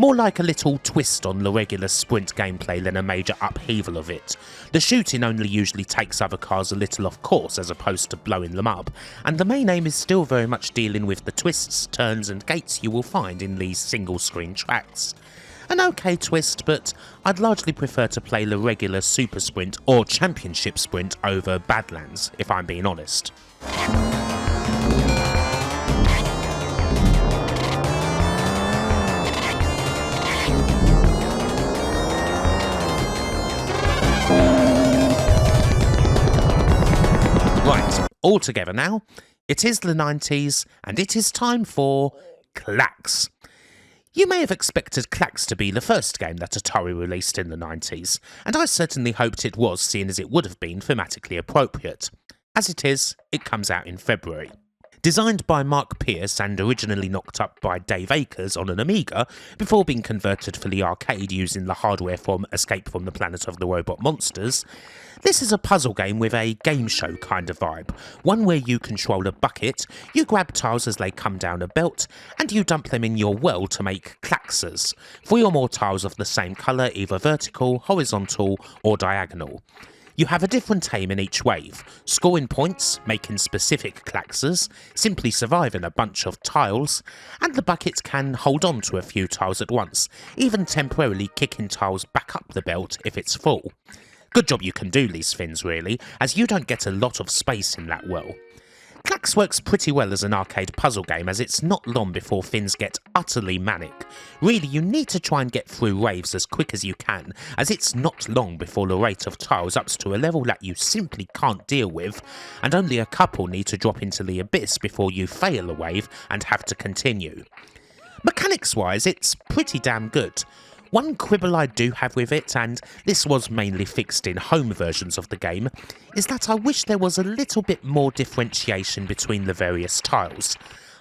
More like a little twist on the regular Sprint gameplay than a major upheaval of it. The shooting only usually takes other cars a little off course as opposed to blowing them up, and the main aim is still very much dealing with the twists, turns and gates you will find in these single screen tracks. An okay twist, but I'd largely prefer to play the regular Super Sprint or Championship Sprint over Badlands, if I'm being honest. Right, all together now. It is the 90s, and it is time for Clax. You may have expected Clax to be the first game that Atari released in the 90s, and I certainly hoped it was, seeing as it would have been thematically appropriate. As it is, it comes out in February. Designed by Mark Pierce and originally knocked up by Dave Akers on an Amiga, before being converted for the arcade using the hardware from Escape from the Planet of the Robot Monsters, this is a puzzle game with a game show kind of vibe, one where you control a bucket, you grab tiles as they come down a belt, and you dump them in your well to make claxers, 3 or more tiles of the same colour, either vertical, horizontal or diagonal. You have a different aim in each wave, scoring points, making specific claxers, simply surviving a bunch of tiles, and the bucket can hold on to a few tiles at once, even temporarily kicking tiles back up the belt if it's full. Good job you can do these things really, as you don't get a lot of space in that well. Clax works pretty well as an arcade puzzle game, as it's not long before things get utterly manic. Really, you need to try and get through waves as quick as you can, as it's not long before the rate of tiles ups to a level that you simply can't deal with, and only a couple need to drop into the abyss before you fail a wave and have to continue. Mechanics wise, it's pretty damn good. One quibble I do have with it, and this was mainly fixed in home versions of the game, is that I wish there was a little bit more differentiation between the various tiles.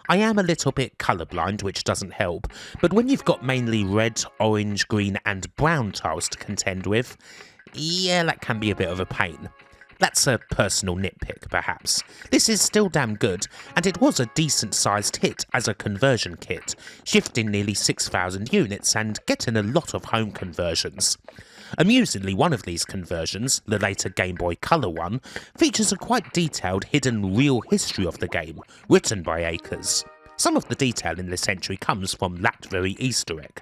I am a little bit colourblind, which doesn't help, but when you've got mainly red, orange, green and brown tiles to contend with, yeah, that can be a bit of a pain. That's a personal nitpick, perhaps. This is still damn good, and it was a decent-sized hit as a conversion kit, shifting nearly 6,000 units and getting a lot of home conversions. Amusingly, one of these conversions, the later Game Boy Color one, features a quite detailed hidden real history of the game, written by Akers. Some of the detail in this entry comes from that very Easter egg.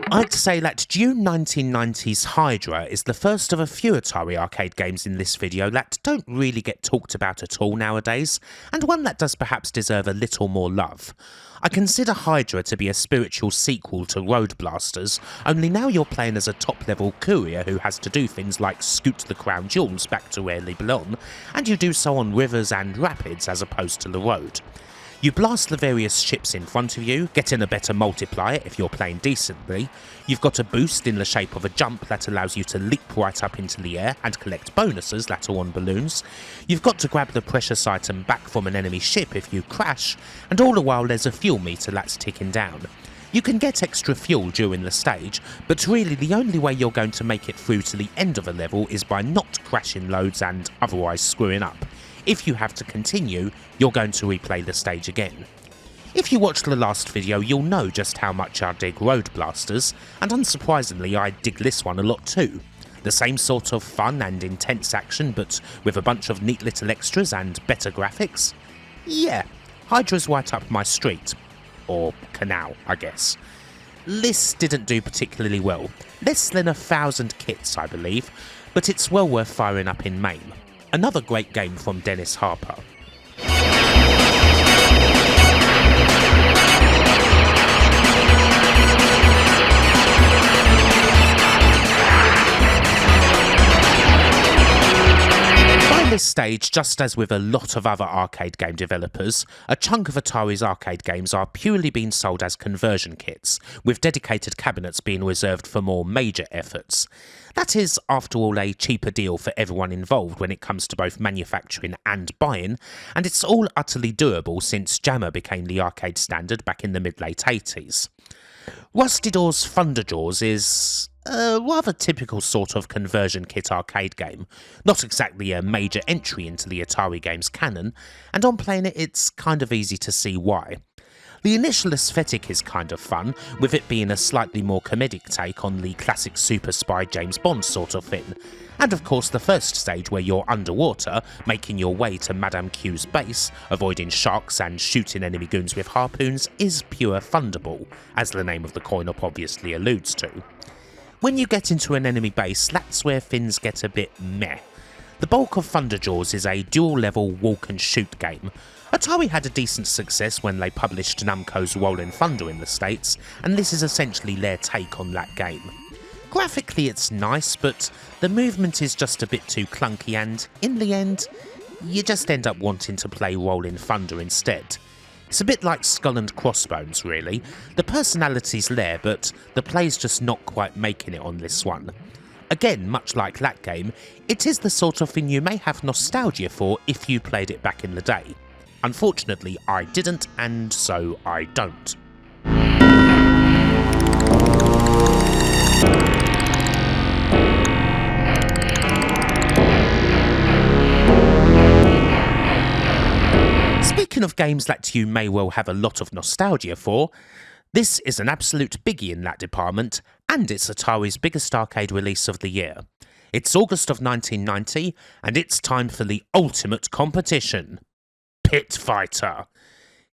I'd say that June 1990's Hydra is the first of a few Atari arcade games in this video that don't really get talked about at all nowadays, and one that does perhaps deserve a little more love. I consider Hydra to be a spiritual sequel to Road Blasters, only now you're playing as a top-level courier who has to do things like scoot the crown jewels back to where they belong, and you do so on rivers and rapids as opposed to the road. You blast the various ships in front of you, getting a better multiplier if you're playing decently. You've got a boost in the shape of a jump that allows you to leap right up into the air and collect bonuses that are on balloons. You've got to grab the precious item back from an enemy ship if you crash, and all the while there's a fuel meter that's ticking down. You can get extra fuel during the stage, but really the only way you're going to make it through to the end of a level is by not crashing loads and otherwise screwing up. If you have to continue, you're going to replay the stage again. If you watched the last video, you'll know just how much I dig Road Blasters, and unsurprisingly I dig this one a lot too. The same sort of fun and intense action, but with a bunch of neat little extras and better graphics. Yeah, Hydra's right up my street. Or canal, I guess. This didn't do particularly well. Less than 1,000 kits, I believe. but it's well worth firing up in MAME. Another great game from Dennis Harper. By this stage, just as with a lot of other arcade game developers, a chunk of Atari's arcade games are purely being sold as conversion kits, with dedicated cabinets being reserved for more major efforts. That is, after all, a cheaper deal for everyone involved when it comes to both manufacturing and buying, and it's all utterly doable since Jammer became the arcade standard back in the mid-late 80s. Rusty Door's Thunderjaws is a rather typical sort of conversion kit arcade game, not exactly a major entry into the Atari games canon, and on playing it it's kind of easy to see why. The initial aesthetic is kind of fun, with it being a slightly more comedic take on the classic super spy James Bond sort of thing, and of course the first stage where you're underwater, making your way to Madame Q's base, avoiding sharks and shooting enemy goons with harpoons is pure Thunderball, as the name of the coin-op obviously alludes to. When you get into an enemy base, that's where things get a bit meh. The bulk of Thunderjaws is a dual-level walk-and-shoot game. Atari had a decent success when they published Namco's Rollin' Thunder in the States, and this is essentially their take on that game. Graphically it's nice, but the movement is just a bit too clunky and, in the end, you just end up wanting to play Rollin' Thunder instead. It's a bit like Skull and Crossbones really. The personality's there, but the play's just not quite making it on this one. Again, much like that game, it is the sort of thing you may have nostalgia for if you played it back in the day. Unfortunately, I didn't, and so I don't. Speaking of games that you may well have a lot of nostalgia for, this is an absolute biggie in that department, and it's Atari's biggest arcade release of the year. It's August of 1990, and it's time for the ultimate competition. Pit Fighter.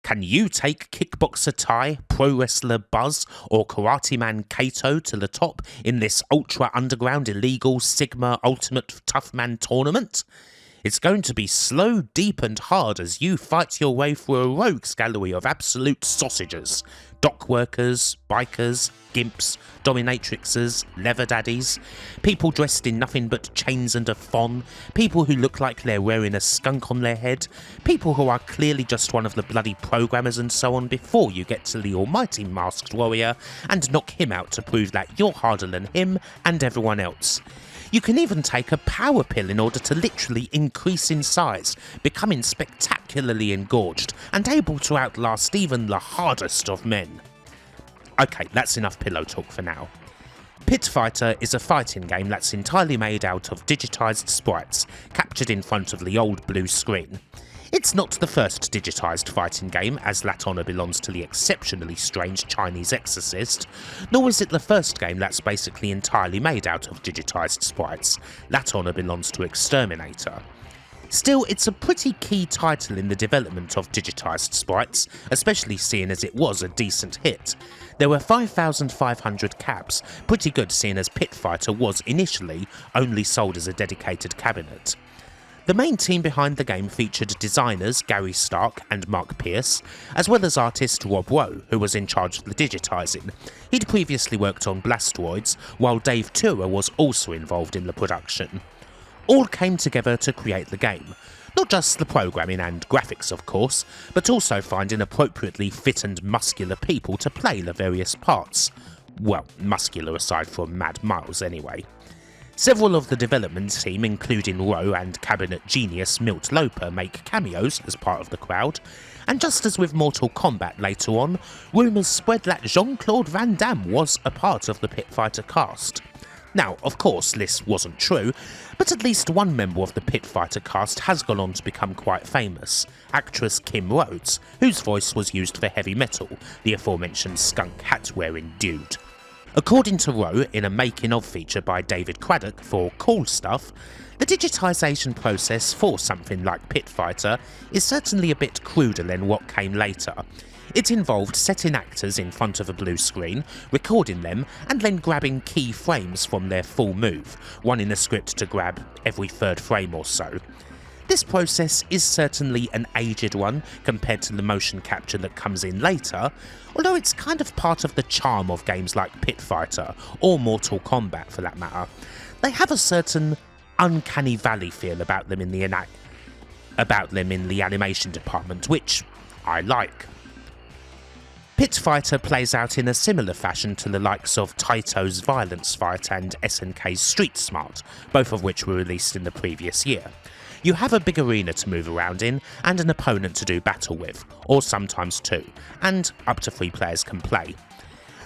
Can you take kickboxer Tai, pro wrestler Buzz, or karate man Kato to the top in this ultra underground illegal Sigma Ultimate Tough Man tournament? It's going to be slow, deep and hard as you fight your way through a rogues gallery of absolute sausages. Dock workers, bikers, gimps, dominatrixes, leather daddies, people dressed in nothing but chains and a thong, people who look like they're wearing a skunk on their head, people who are clearly just one of the bloody programmers and so on before you get to the almighty masked warrior and knock him out to prove that you're harder than him and everyone else. You can even take a power pill in order to literally increase in size, becoming spectacularly engorged and able to outlast even the hardest of men. Okay, that's enough pillow talk for now. Pit Fighter is a fighting game that's entirely made out of digitised sprites, captured in front of the old blue screen. It's not the first digitised fighting game, as that honour belongs to the exceptionally strange Chinese Exorcist, nor is it the first game that's basically entirely made out of digitised sprites. That honour belongs to Exterminator. Still, it's a pretty key title in the development of digitised sprites, especially seeing as it was a decent hit. There were 5,500 caps, pretty good seeing as Pit Fighter was initially only sold as a dedicated cabinet. The main team behind the game featured designers Gary Stark and Mark Pierce, as well as artist Rob Rowe, who was in charge of the digitising. He'd previously worked on Blastoids, while Dave Tura was also involved in the production. All came together to create the game. Not just the programming and graphics of course, but also finding appropriately fit and muscular people to play the various parts. Well, muscular aside from Mad Miles anyway. Several of the development team, including Rowe and cabinet genius Milt Loper, make cameos as part of the crowd, and just as with Mortal Kombat later on, rumours spread that Jean-Claude Van Damme was a part of the Pit Fighter cast. Now, of course, this wasn't true, but at least one member of the Pit Fighter cast has gone on to become quite famous, actress Kim Rhodes, whose voice was used for Heavy Metal, the aforementioned skunk hat-wearing dude. According to Rowe, in a making-of feature by David Craddock for Cool Stuff, the digitisation process for something like Pit Fighter is certainly a bit cruder than what came later. It involved setting actors in front of a blue screen, recording them, and then grabbing key frames from their full move, one in a script to grab every third frame or so. This process is certainly an aged one compared to the motion capture that comes in later, although it's kind of part of the charm of games like Pit Fighter, or Mortal Kombat for that matter. They have a certain uncanny valley feel about them in the animation department, which I like. Pit Fighter plays out in a similar fashion to the likes of Taito's Violence Fight and SNK's Street Smart, both of which were released in the previous year. You have a big arena to move around in and an opponent to do battle with, or sometimes two, and up to 3 players can play.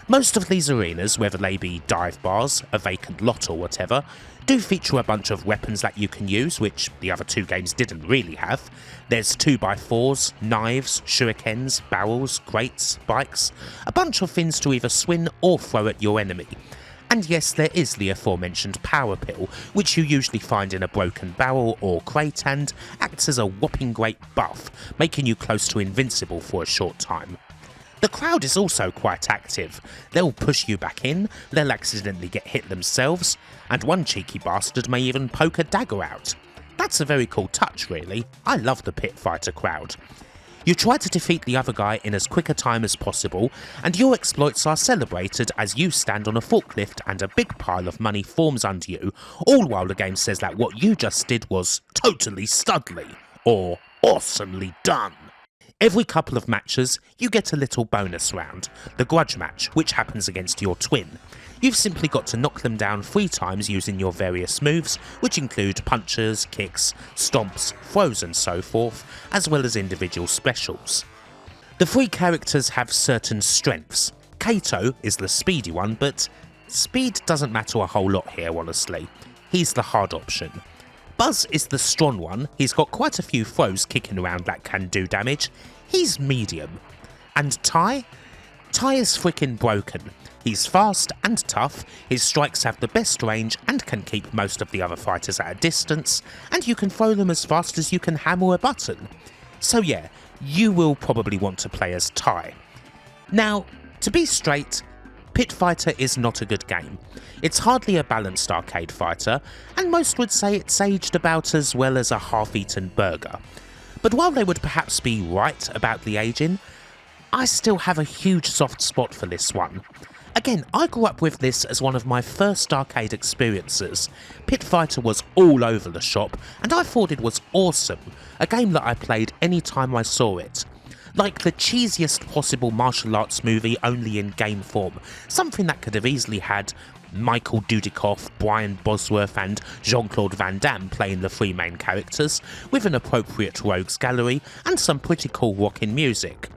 Most of these arenas, whether they be dive bars, a vacant lot or whatever, do feature a bunch of weapons that you can use, which the other 2 games didn't really have. There's 2x4s, knives, shurikens, barrels, crates, bikes, a bunch of things to either swing or throw at your enemy. And yes, there is the aforementioned power pill, which you usually find in a broken barrel or crate and acts as a whopping great buff, making you close to invincible for a short time. The crowd is also quite active. They'll push you back in, they'll accidentally get hit themselves, and one cheeky bastard may even poke a dagger out. That's a very cool touch really. I love the Pit Fighter crowd. You try to defeat the other guy in as quick a time as possible, and your exploits are celebrated as you stand on a forklift and a big pile of money forms under you, all while the game says that what you just did was totally studly, or awesomely done. Every couple of matches, you get a little bonus round, the grudge match, which happens against your twin. You've simply got to knock them down 3 times using your various moves, which include punches, kicks, stomps, throws and so forth, as well as individual specials. The 3 characters have certain strengths. Kaito is the speedy one, but speed doesn't matter a whole lot here honestly. He's the hard option. Buzz is the strong one, he's got quite a few throws kicking around that can do damage. He's medium. And Tai? Tai is freaking broken. He's fast and tough, his strikes have the best range and can keep most of the other fighters at a distance, and you can throw them as fast as you can hammer a button. So yeah, you will probably want to play as Tai. Now, to be straight, Pit Fighter is not a good game. It's hardly a balanced arcade fighter, and most would say it's aged about as well as a half-eaten burger. But while they would perhaps be right about the aging, I still have a huge soft spot for this one. Again, I grew up with this as one of my first arcade experiences. Pit Fighter was all over the shop, and I thought it was awesome, a game that I played any time I saw it. Like the cheesiest possible martial arts movie only in game form, something that could have easily had Michael Dudikoff, Brian Bosworth and Jean-Claude Van Damme playing the 3 main characters, with an appropriate rogues gallery and some pretty cool rockin' music.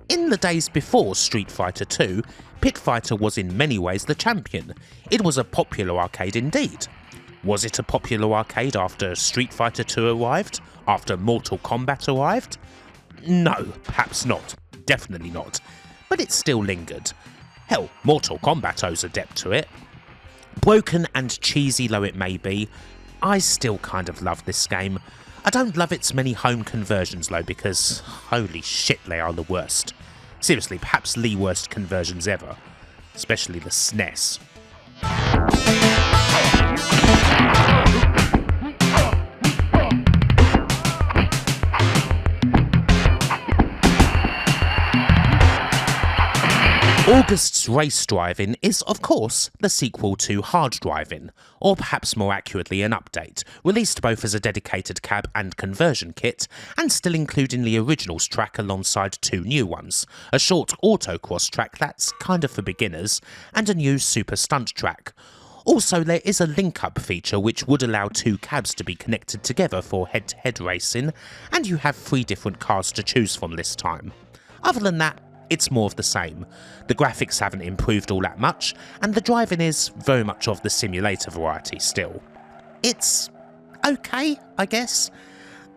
In the days before Street Fighter 2, Pit Fighter was in many ways the champion. It was a popular arcade indeed. Was it a popular arcade after Street Fighter 2 arrived? After Mortal Kombat arrived? No, perhaps not. Definitely not. But it still lingered. Hell, Mortal Kombat owes a debt to it. Broken and cheesy though it may be, I still kind of love this game. I don't love its many home conversions though, because holy shit they are the worst. Seriously, perhaps the worst conversions ever. Especially the SNES. August's Race Driving is, of course, the sequel to Hard Driving, or perhaps more accurately an update, released both as a dedicated cab and conversion kit, and still including the originals track alongside 2 new ones, a short autocross track that's kind of for beginners, and a new super stunt track. Also, there is a link-up feature which would allow 2 cabs to be connected together for head-to-head racing, and you have 3 different cars to choose from this time. Other than that, it's more of the same. The graphics haven't improved all that much, and the driving is very much of the simulator variety still. It's okay, I guess.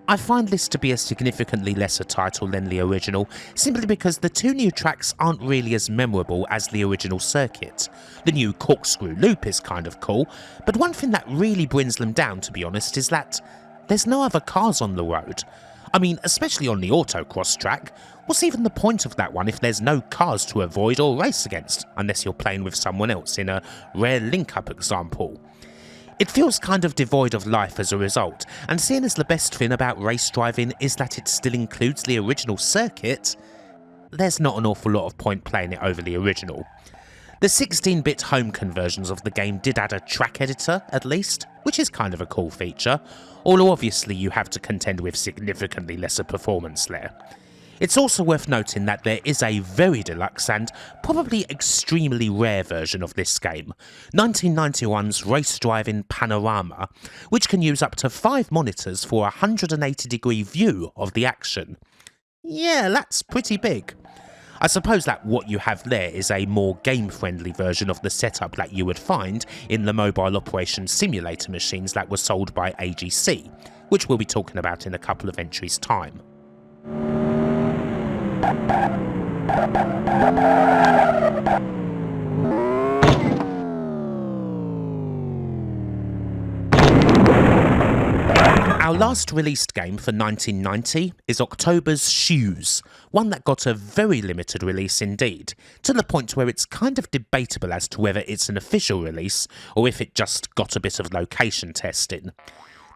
I find this to be a significantly lesser title than the original, simply because the 2 new tracks aren't really as memorable as the original circuit. The new corkscrew loop is kind of cool, but one thing that really brings them down, to be honest, is that there's no other cars on the road. I mean, especially on the autocross track, what's even the point of that one if there's no cars to avoid or race against, unless you're playing with someone else in a rare link-up example? It feels kind of devoid of life as a result, and seeing as the best thing about race driving is that it still includes the original circuit, there's not an awful lot of point playing it over the original. The 16-bit home conversions of the game did add a track editor, at least, which is kind of a cool feature, although obviously you have to contend with significantly lesser performance there. It's also worth noting that there is a very deluxe and probably extremely rare version of this game, 1991's Race Driving Panorama, which can use up to 5 monitors for a 180-degree view of the action. Yeah, that's pretty big. I suppose that what you have there is a more game-friendly version of the setup that you would find in the mobile operation simulator machines that were sold by AGC, which we'll be talking about in a couple of entries' time. Our last released game for 1990 is October's Shoes, one that got a very limited release indeed, to the point where it's kind of debatable as to whether it's an official release or if it just got a bit of location testing.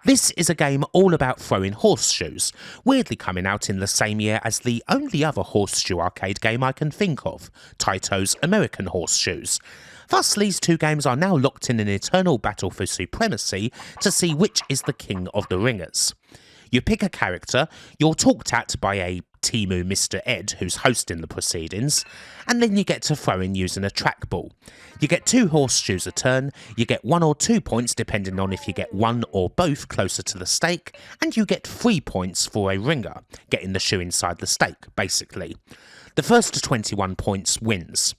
This is a game all about throwing horseshoes, weirdly coming out in the same year as the only other horseshoe arcade game I can think of, Taito's American Horseshoes. Thus, these two games are now locked in an eternal battle for supremacy to see which is the king of the ringers. You pick a character, you're talked at by a Timu Mr. Ed who's hosting the proceedings, and then you get to throw in using a trackball. You get 2 horseshoes a turn, you get 1 or 2 points depending on if you get one or both closer to the stake, and you get 3 points for a ringer, getting the shoe inside the stake, basically. The first to 21 points wins.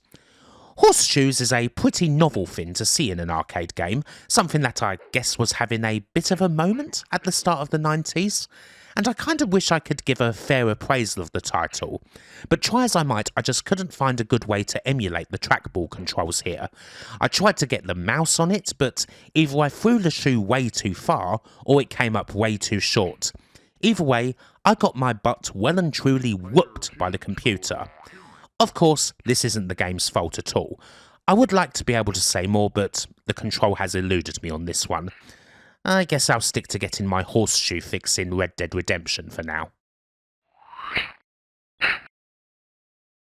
Horseshoes is a pretty novel thing to see in an arcade game, something that I guess was having a bit of a moment at the start of the 90s, and I kind of wish I could give a fair appraisal of the title, but try as I might, I just couldn't find a good way to emulate the trackball controls here. I tried to get the mouse on it, but either I threw the shoe way too far, or it came up way too short. Either way, I got my butt well and truly whooped by the computer. Of course, this isn't the game's fault at all. I would like to be able to say more, but the control has eluded me on this one. I guess I'll stick to getting my horseshoe fix in Red Dead Redemption for now.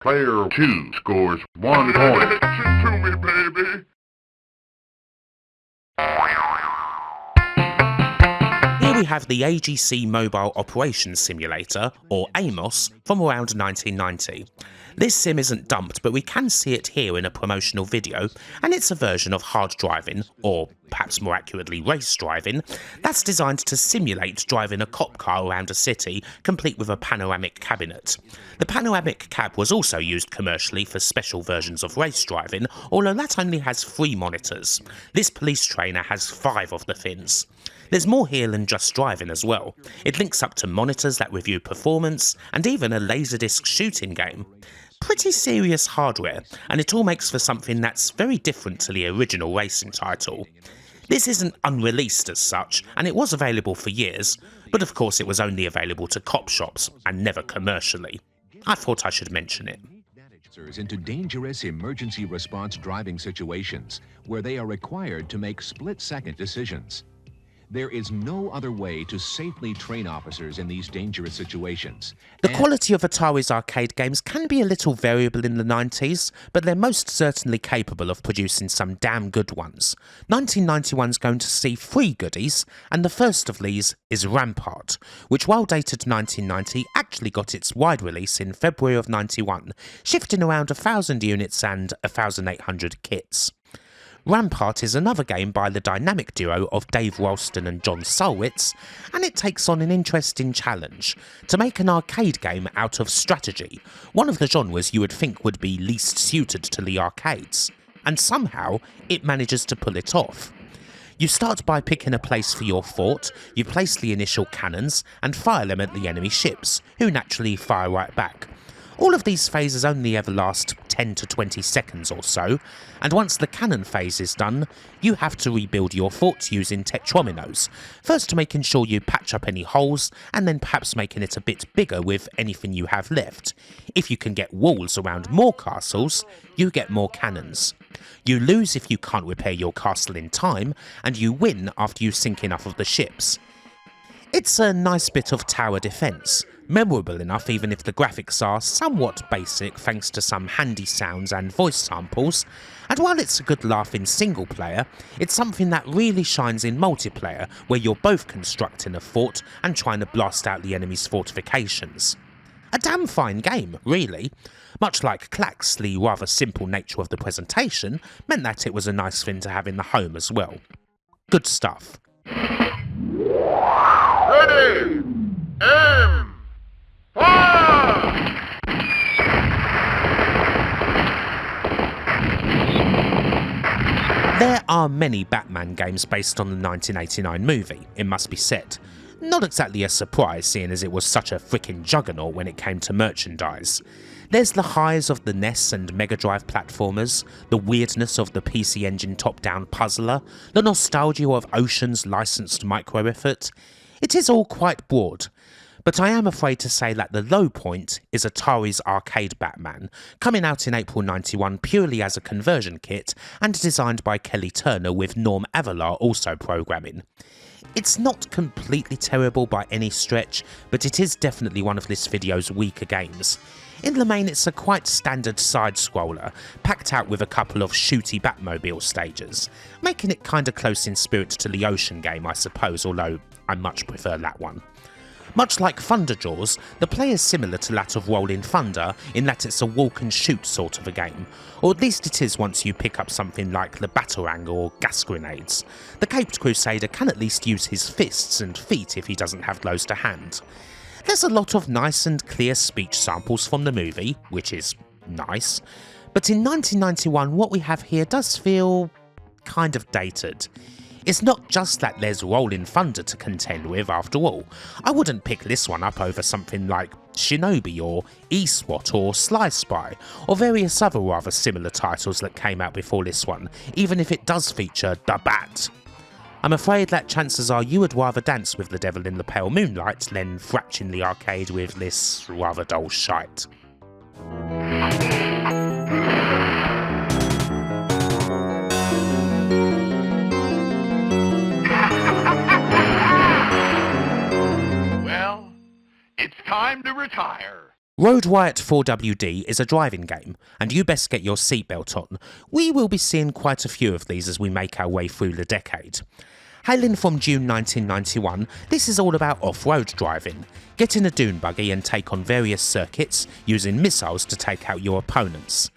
Player 2 scores 1 point. Listen to me, baby. Here we have the AGC Mobile Operations Simulator, or AMOS, from around 1990. This sim isn't dumped, but we can see it here in a promotional video, and it's a version of hard driving, or perhaps more accurately race driving, that's designed to simulate driving a cop car around a city, complete with a panoramic cabinet. The panoramic cab was also used commercially for special versions of race driving, although that only has 3 monitors. This police trainer has 5 of the fins. There's more here than just driving as well. It links up to monitors that review performance, and even a laserdisc shooting game. Pretty serious hardware, and it all makes for something that's very different to the original racing title. This isn't unreleased as such, and it was available for years, but of course it was only available to cop shops, and never commercially. I thought I should mention it. Into dangerous emergency response driving situations, where they are required to make split-second decisions. There is no other way to safely train officers in these dangerous situations. The quality of Atari's arcade games can be a little variable in the 90s, but they're most certainly capable of producing some damn good ones. 1991's going to see 3 goodies, and the first of these is Rampart, which while dated 1990 actually got its wide release in February of 91, shifting around 1,000 units and 1,800 kits. Rampart is another game by the dynamic duo of Dave Ralston and John Sulwitz, and it takes on an interesting challenge to make an arcade game out of strategy, one of the genres you would think would be least suited to the arcades, and somehow it manages to pull it off. You start by picking a place for your fort, you place the initial cannons and fire them at the enemy ships, who naturally fire right back. All of these phases only ever last 10 to 20 seconds or so, and once the cannon phase is done, you have to rebuild your fort using tetrominos, first making sure you patch up any holes, and then perhaps making it a bit bigger with anything you have left. If you can get walls around more castles, you get more cannons. You lose if you can't repair your castle in time, and you win after you sink enough of the ships. It's a nice bit of tower defence, memorable enough even if the graphics are somewhat basic thanks to some handy sounds and voice samples, and while it's a good laugh in single player, it's something that really shines in multiplayer where you're both constructing a fort and trying to blast out the enemy's fortifications. A damn fine game, really. Much like Clax, the rather simple nature of the presentation meant that it was a nice thing to have in the home as well. Good stuff. Ready! Aim! Fire! There are many Batman games based on the 1989 movie, it must be said. Not exactly a surprise, seeing as it was such a frickin' juggernaut when it came to merchandise. There's the highs of the NES and Mega Drive platformers, the weirdness of the PC Engine top-down puzzler, the nostalgia of Ocean's licensed micro-effort. It is all quite broad, but I am afraid to say that the low point is Atari's arcade Batman, coming out in April '91 purely as a conversion kit and designed by Kelly Turner with Norm Avalar also programming. It's not completely terrible by any stretch, but it is definitely one of this video's weaker games. In the main, it's a quite standard side-scroller, packed out with a couple of shooty Batmobile stages, making it kinda close in spirit to the Ocean game, I suppose, although I much prefer that one. Much like Thunder Jaws, the play is similar to that of Rollin' Thunder in that it's a walk and shoot sort of a game, or at least it is once you pick up something like the Batarang or gas grenades. The Caped Crusader can at least use his fists and feet if he doesn't have those to hand. There's a lot of nice and clear speech samples from the movie, which is nice, but in 1991 what we have here does feel kind of dated. It's not just that there's Rollin' Thunder to contend with after all. I wouldn't pick this one up over something like Shinobi or E-SWAT or Sly Spy, or various other rather similar titles that came out before this one, even if it does feature the Bat. I'm afraid that chances are you would rather dance with the devil in the pale moonlight than thrash in the arcade with this rather dull shite. Well, it's time to retire. Road Riot 4WD is a driving game, and you best get your seatbelt on. We will be seeing quite a few of these as we make our way through the decade. Hailing from June 1991, this is all about off-road driving. Get in a dune buggy and take on various circuits, using missiles to take out your opponents.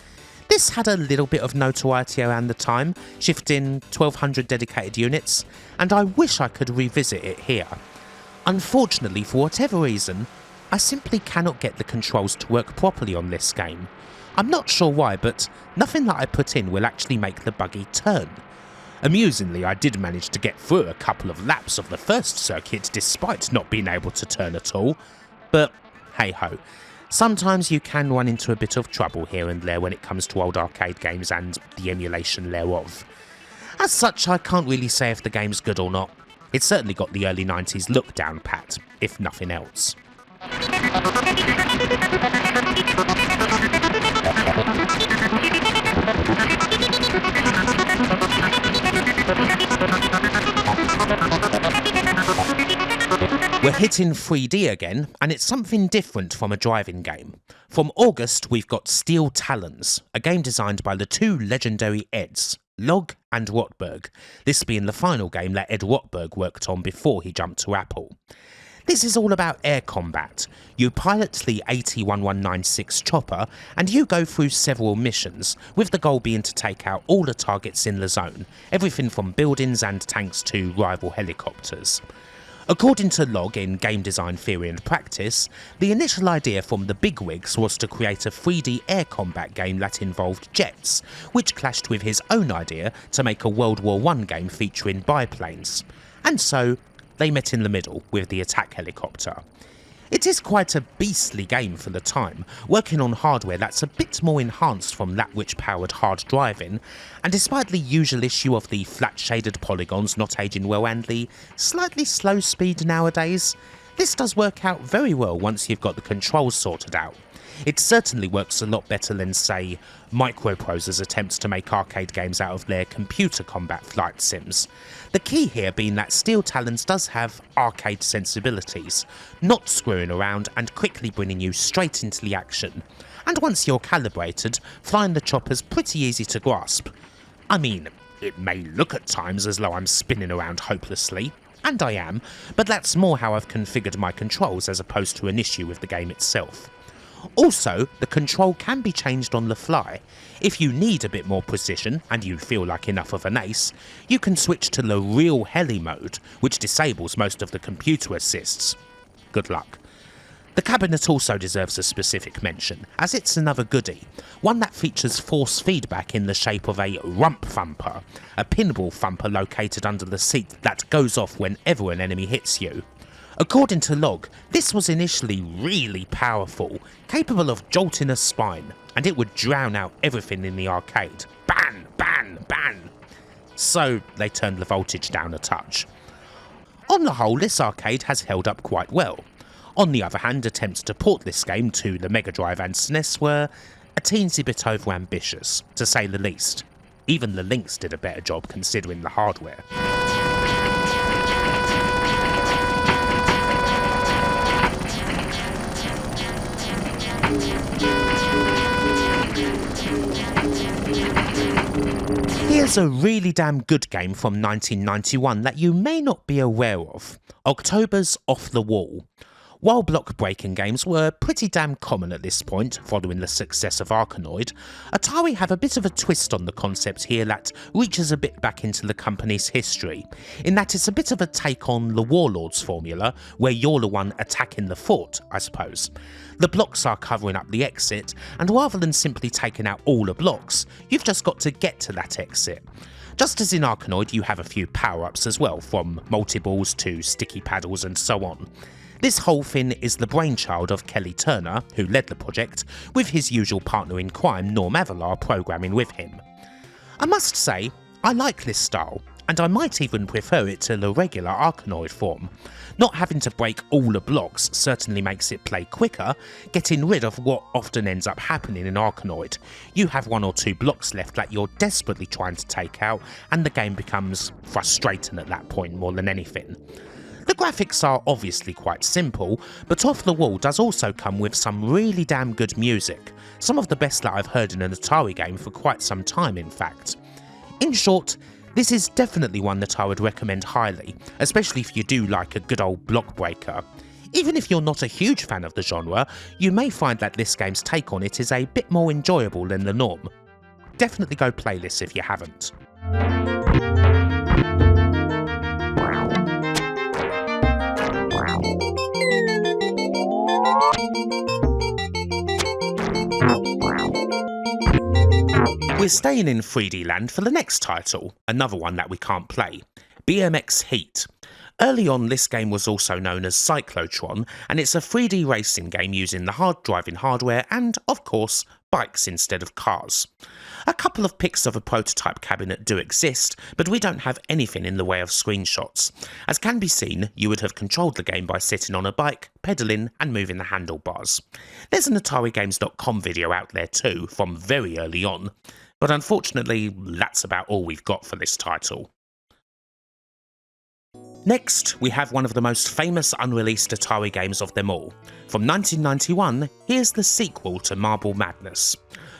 This had a little bit of notoriety around the time, shifting 1,200 dedicated units, and I wish I could revisit it here. Unfortunately, for whatever reason, I simply cannot get the controls to work properly on this game. I'm not sure why, but nothing that I put in will actually make the buggy turn. Amusingly, I did manage to get through a couple of laps of the first circuit despite not being able to turn at all, but hey ho. Sometimes you can run into a bit of trouble here and there when it comes to old arcade games and the emulation thereof. As such, I can't really say if the game's good or not. It's certainly got the early 90s look down pat, if nothing else. We're hitting 3D again, and it's something different from a driving game. From August, we've got Steel Talons, a game designed by the two legendary Eds, Log and Rotberg, this being the final game that Ed Rotberg worked on before he jumped to Apple. This is all about air combat. You pilot the AT-1196 chopper and you go through several missions, with the goal being to take out all the targets in the zone, everything from buildings and tanks to rival helicopters. According to Log in Game Design Theory and Practice, the initial idea from the bigwigs was to create a 3D air combat game that involved jets, which clashed with his own idea to make a World War I game featuring biplanes. And so, they met in the middle with the attack helicopter. It is quite a beastly game for the time, working on hardware that's a bit more enhanced from that which powered hard driving, and despite the usual issue of the flat shaded polygons not aging well and the slightly slow speed nowadays, this does work out very well once you've got the controls sorted out. It certainly works a lot better than, say, Microprose's attempts to make arcade games out of their computer combat flight sims. The key here being that Steel Talons does have arcade sensibilities, not screwing around and quickly bringing you straight into the action. And once you're calibrated, flying the chopper's pretty easy to grasp. I mean, it may look at times as though I'm spinning around hopelessly, and I am, but that's more how I've configured my controls as opposed to an issue with the game itself. Also, the control can be changed on the fly. If you need a bit more precision and you feel like enough of an ace, you can switch to the real heli mode, which disables most of the computer assists. Good luck. The cabinet also deserves a specific mention, as it's another goodie, one that features force feedback in the shape of a rump thumper, a pinball thumper located under the seat that goes off whenever an enemy hits you. According to Log, this was initially really powerful, capable of jolting a spine, and it would drown out everything in the arcade. Ban, ban, ban! So they turned the voltage down a touch. On the whole, this arcade has held up quite well. On the other hand, attempts to port this game to the Mega Drive and SNES were a teensy bit overambitious, to say the least. Even the Lynx did a better job considering the hardware. Here's a really damn good game from 1991 that you may not be aware of, October's Off the Wall. While block breaking games were pretty damn common at this point, following the success of Arkanoid, Atari have a bit of a twist on the concept here that reaches a bit back into the company's history, in that it's a bit of a take on the Warlords formula, where you're the one attacking the fort, I suppose. The blocks are covering up the exit, and rather than simply taking out all the blocks, you've just got to get to that exit. Just as in Arkanoid, you have a few power-ups as well, from multi-balls to sticky paddles and so on. This whole thing is the brainchild of Kelly Turner, who led the project, with his usual partner in crime, Norm Avalar, programming with him. I must say, I like this style, and I might even prefer it to the regular Arkanoid form. Not having to break all the blocks certainly makes it play quicker, getting rid of what often ends up happening in Arkanoid. You have one or two blocks left that you're desperately trying to take out, and the game becomes frustrating at that point more than anything. The graphics are obviously quite simple, but Off the Wall does also come with some really damn good music, some of the best that I've heard in an Atari game for quite some time in fact. In short, this is definitely one that I would recommend highly, especially if you do like a good old block breaker. Even if you're not a huge fan of the genre, you may find that this game's take on it is a bit more enjoyable than the norm. Definitely go play this if you haven't. We're staying in 3D land for the next title, another one that we can't play, BMX Heat. Early on, this game was also known as Cyclotron, and it's a 3D racing game using the hard driving hardware and, of course, bikes instead of cars. A couple of pics of a prototype cabinet do exist, but we don't have anything in the way of screenshots. As can be seen, you would have controlled the game by sitting on a bike, pedalling and moving the handlebars. There's an AtariGames.com video out there too, from very early on, but unfortunately that's about all we've got for this title. Next, we have one of the most famous unreleased Atari games of them all. From 1991, here's the sequel to Marble Madness.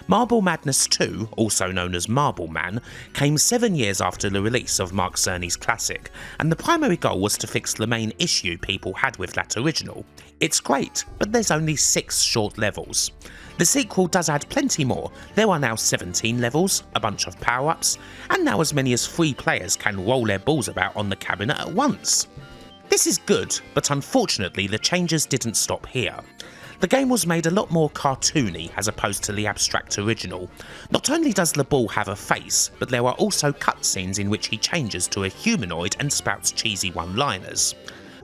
Marble Madness 2, also known as Marble Man, came 7 years after the release of Mark Cerny's classic, and the primary goal was to fix the main issue people had with that original. It's great, but there's only 6 short levels. The sequel does add plenty more. There are now 17 levels, a bunch of power-ups, and now as many as 3 players can roll their balls about on the cabinet at once. This is good, but unfortunately the changes didn't stop here. The game was made a lot more cartoony as opposed to the abstract original. Not only does the ball have a face, but there are also cutscenes in which he changes to a humanoid and spouts cheesy one-liners.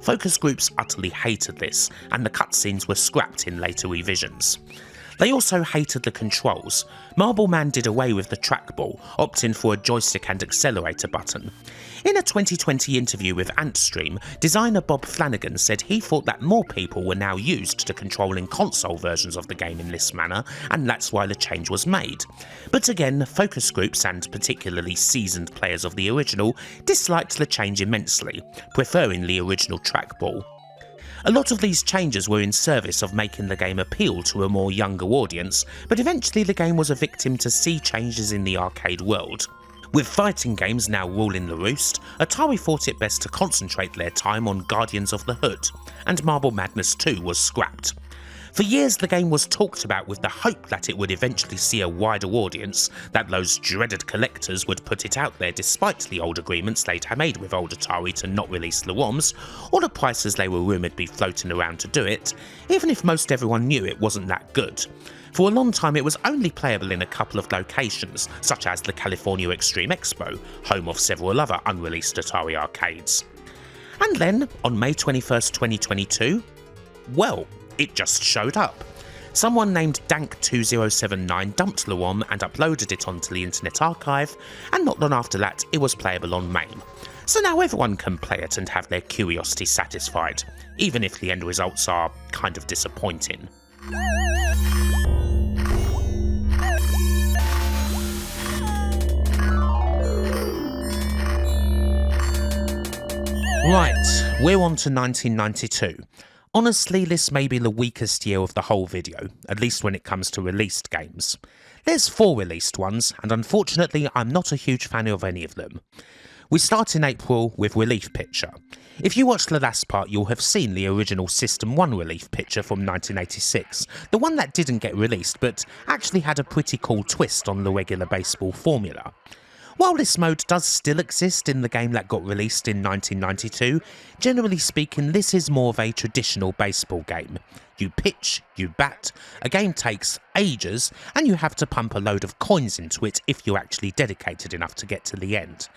Focus groups utterly hated this, and the cutscenes were scrapped in later revisions. They also hated the controls. Marble Man did away with the trackball, opting for a joystick and accelerator button. In a 2020 interview with Antstream, designer Bob Flanagan said he thought that more people were now used to controlling console versions of the game in this manner, and that's why the change was made. But again, focus groups and particularly seasoned players of the original disliked the change immensely, preferring the original trackball. A lot of these changes were in service of making the game appeal to a more younger audience, but eventually the game was a victim to sea changes in the arcade world. With fighting games now ruling the roost, Atari thought it best to concentrate their time on Guardians of the Hood, and Marble Madness 2 was scrapped. For years the game was talked about with the hope that it would eventually see a wider audience, that those dreaded collectors would put it out there despite the old agreements they'd made with old Atari to not release the ROMs, or the prices they were rumoured to be floating around to do it, even if most everyone knew it wasn't that good. For a long time it was only playable in a couple of locations, such as the California Extreme Expo, home of several other unreleased Atari arcades. And then, on May 21st, 2022, well, it just showed up. Someone named Dank2079 dumped the ROM and uploaded it onto the Internet Archive, and not long after that it was playable on MAME. So now everyone can play it and have their curiosity satisfied, even if the end results are kind of disappointing. Right, we're on to 1992. Honestly, this may be the weakest year of the whole video, at least when it comes to released games. There's 4 released ones, and unfortunately I'm not a huge fan of any of them. We start in April with Relief Picture. If you watched the last part, you'll have seen the original System 1 Relief Picture from 1986, the one that didn't get released but actually had a pretty cool twist on the regular baseball formula. While this mode does still exist in the game that got released in 1992, generally speaking this is more of a traditional baseball game. You pitch, you bat, a game takes ages, and you have to pump a load of coins into it if you're actually dedicated enough to get to the end.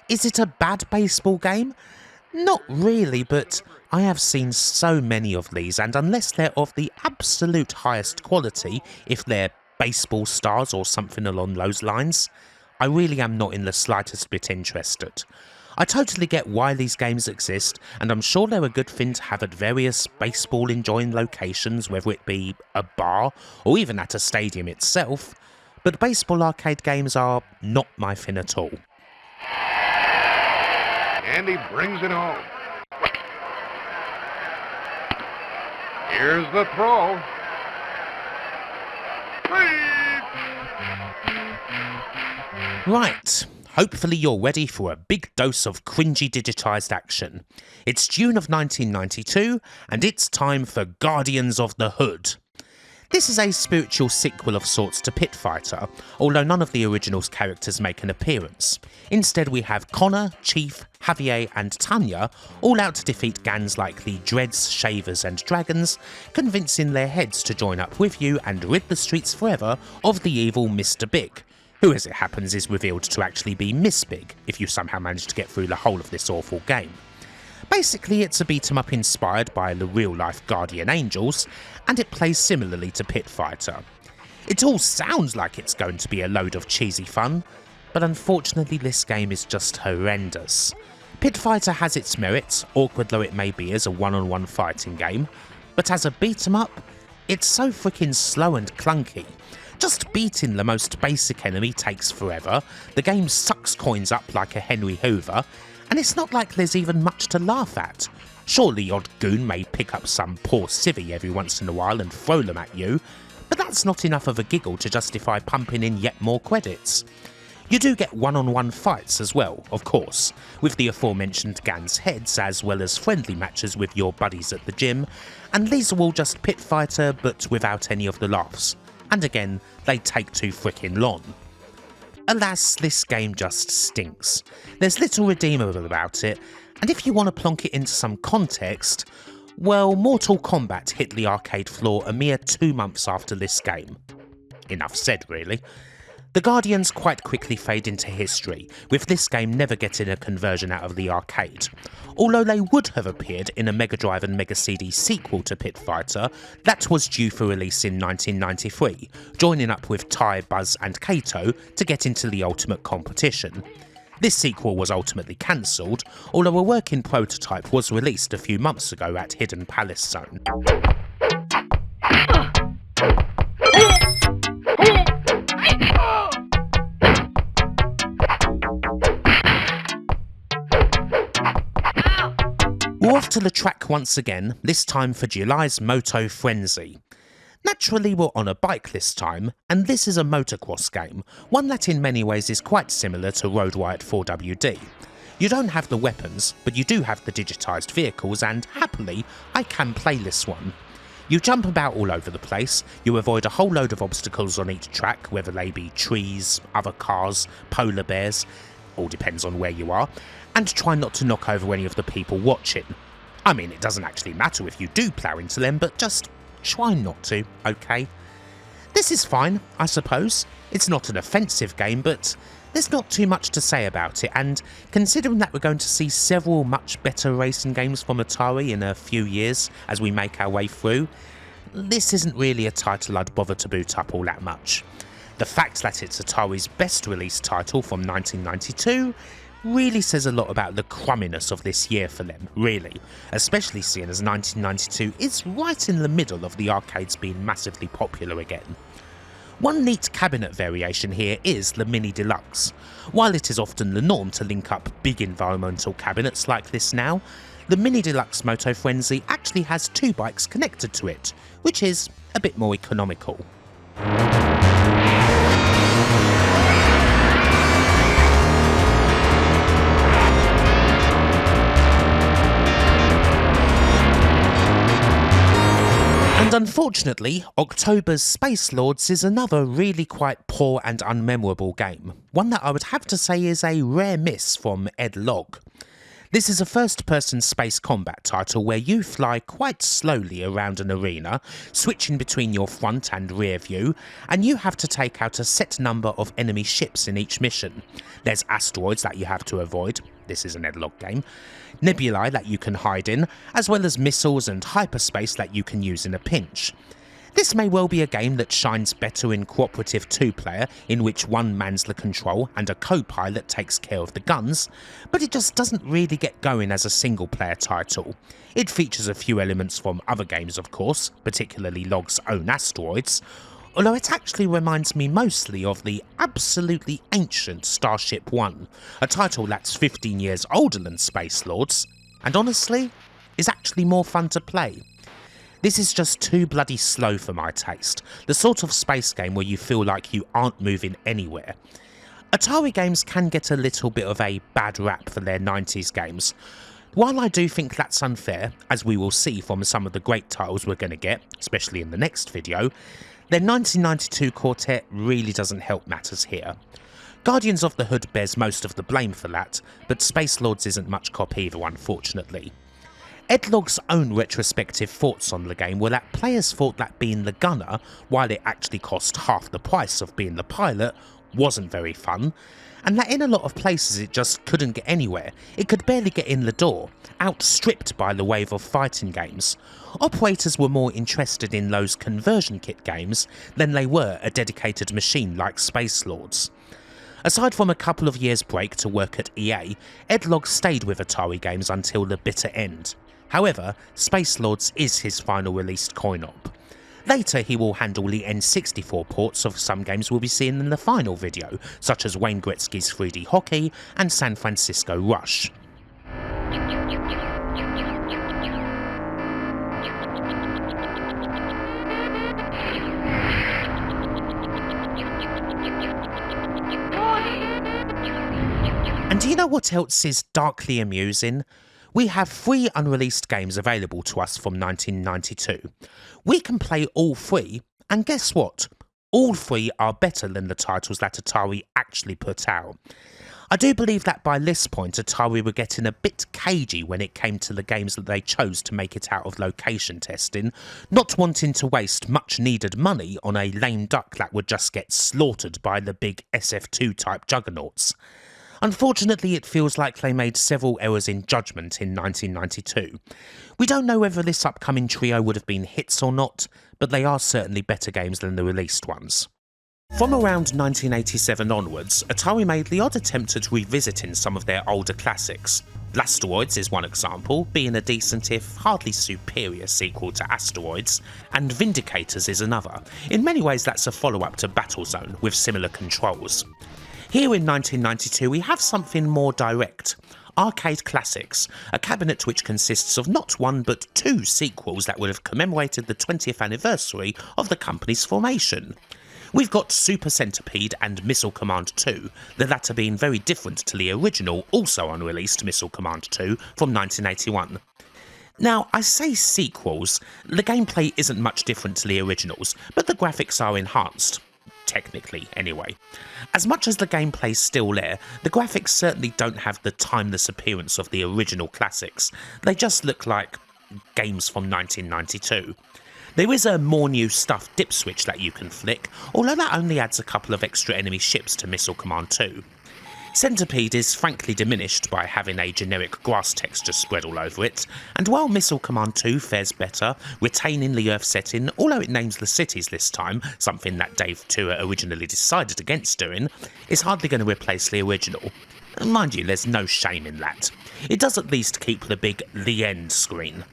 Is it a bad baseball game? Not really, but I have seen so many of these, and unless they're of the absolute highest quality, if they're baseball stars or something along those lines, I really am not in the slightest bit interested. I totally get why these games exist, and I'm sure they're a good thing to have at various baseball-enjoying locations, whether it be a bar or even at a stadium itself, but baseball arcade games are not my thing at all. And he brings it home. Here's the throw. Right, hopefully you're ready for a big dose of cringy digitised action. It's June of 1992, and it's time for Guardians of the Hood. This is a spiritual sequel of sorts to Pit Fighter, although none of the original's characters make an appearance. Instead we have Connor, Chief, Javier and Tanya all out to defeat gangs like the Dreads, Shavers and Dragons, convincing their heads to join up with you and rid the streets forever of the evil Mr. Big, who as it happens is revealed to actually be Miss Big if you somehow manage to get through the whole of this awful game. Basically it's a beat 'em up inspired by the real life Guardian Angels, and it plays similarly to Pit Fighter. It all sounds like it's going to be a load of cheesy fun, but unfortunately this game is just horrendous. Pit Fighter has its merits, awkward though it may be as a one-on-one fighting game, but as a beat 'em up, it's so freaking slow and clunky. Just beating the most basic enemy takes forever, the game sucks coins up like a Henry Hoover, and it's not like there's even much to laugh at. Sure, the odd goon may pick up some poor civvy every once in a while and throw them at you, but that's not enough of a giggle to justify pumping in yet more credits. You do get one-on-one fights as well, of course, with the aforementioned gangs' heads as well as friendly matches with your buddies at the gym, and these are all just Pit Fighter but without any of the laughs. And again, they take too frickin' long. Alas, this game just stinks. There's little redeemable about it, and if you want to plonk it into some context, well, Mortal Kombat hit the arcade floor a mere 2 months after this game. Enough said, really. The Guardians quite quickly fade into history, with this game never getting a conversion out of the arcade. Although they would have appeared in a Mega Drive and Mega CD sequel to Pit Fighter that was due for release in 1993, joining up with Tai, Buzz and Kato to get into the ultimate competition. This sequel was ultimately cancelled, although a working prototype was released a few months ago at Hidden Palace Zone. We're off to the track once again, this time for July's Moto Frenzy. Naturally, we're on a bike this time, and this is a motocross game, one that in many ways is quite similar to Road Riot 4WD. You don't have the weapons, but you do have the digitised vehicles, and happily, I can play this one. You jump about all over the place, you avoid a whole load of obstacles on each track, whether they be trees, other cars, polar bears, all depends on where you are, and try not to knock over any of the people watching. I mean, it doesn't actually matter if you do plough into them, but just try not to, okay? This is fine, I suppose. It's not an offensive game, but there's not too much to say about it, and considering that we're going to see several much better racing games from Atari in a few years as we make our way through, this isn't really a title I'd bother to boot up all that much. The fact that it's Atari's best released title from 1992 really says a lot about the crumminess of this year for them, really, especially seeing as 1992 is right in the middle of the arcades being massively popular again. One neat cabinet variation here is the Mini Deluxe. While it is often the norm to link up big environmental cabinets like this now, the Mini Deluxe Moto Frenzy actually has two bikes connected to it, which is a bit more economical. And unfortunately, October's Space Lords is another really quite poor and unmemorable game, one that I would have to say is a rare miss from Ed Logg. This is a first-person space combat title where you fly quite slowly around an arena, switching between your front and rear view, and you have to take out a set number of enemy ships in each mission. There's asteroids that you have to avoid, this is an Ed Logg game, nebulae that you can hide in, as well as missiles and hyperspace that you can use in a pinch. This may well be a game that shines better in cooperative two-player, in which one mans the control and a co-pilot takes care of the guns, but it just doesn't really get going as a single-player title. It features a few elements from other games of course, particularly Logg's own Asteroids, although it actually reminds me mostly of the absolutely ancient Starship 1, a title that's 15 years older than Space Lords, and honestly, is actually more fun to play. This is just too bloody slow for my taste, the sort of space game where you feel like you aren't moving anywhere. Atari games can get a little bit of a bad rap for their 90s games. While I do think that's unfair, as we will see from some of the great titles we're going to get, especially in the next video, their 1992 quartet really doesn't help matters here. Guardians of the Hood bears most of the blame for that, but Space Lords isn't much cop either, unfortunately. Ed Logg's own retrospective thoughts on the game were that players thought that being the gunner, while it actually cost half the price of being the pilot, wasn't very fun, and that in a lot of places it just couldn't get anywhere. It could barely get in the door, outstripped by the wave of fighting games. Operators were more interested in those conversion kit games than they were a dedicated machine like Space Lords. Aside from a couple of years break to work at EA, Ed Logg stayed with Atari games until the bitter end. However, Space Lords is his final released coin-op. Later he will handle the N64 ports of some games we'll be seeing in the final video, such as Wayne Gretzky's 3D Hockey and San Francisco Rush. And do you know what else is darkly amusing? We have 3 unreleased games available to us from 1992. We can play all 3, and guess what? All 3 are better than the titles that Atari actually put out. I do believe that by this point Atari were getting a bit cagey when it came to the games that they chose to make it out of location testing, not wanting to waste much needed money on a lame duck that would just get slaughtered by the big SF2 type juggernauts. Unfortunately, it feels like they made several errors in judgment in 1992. We don't know whether this upcoming trio would have been hits or not, but they are certainly better games than the released ones. From around 1987 onwards, Atari made the odd attempt at revisiting some of their older classics. Blasteroids is one example, being a decent if hardly superior sequel to Asteroids, and Vindicators is another. In many ways that's a follow-up to Battlezone, with similar controls. Here in 1992 we have something more direct. Arcade Classics, a cabinet which consists of not one but two sequels that would have commemorated the 20th anniversary of the company's formation. We've got Super Centipede and Missile Command 2, the latter being very different to the original, also unreleased Missile Command 2 from 1981. Now, I say sequels, the gameplay isn't much different to the originals, but the graphics are enhanced. Technically, anyway. As much as the gameplay's still there, the graphics certainly don't have the timeless appearance of the original classics. They just look like games from 1992. There is a more new stuff dip switch that you can flick, although that only adds a couple of extra enemy ships to Missile Command 2. Centipede is frankly diminished by having a generic grass texture spread all over it, and while Missile Command 2 fares better, retaining the Earth setting, although it names the cities this time, something that Dave Tua originally decided against doing, is hardly going to replace the original. Mind you, there's no shame in that. It does at least keep the big "The End" screen.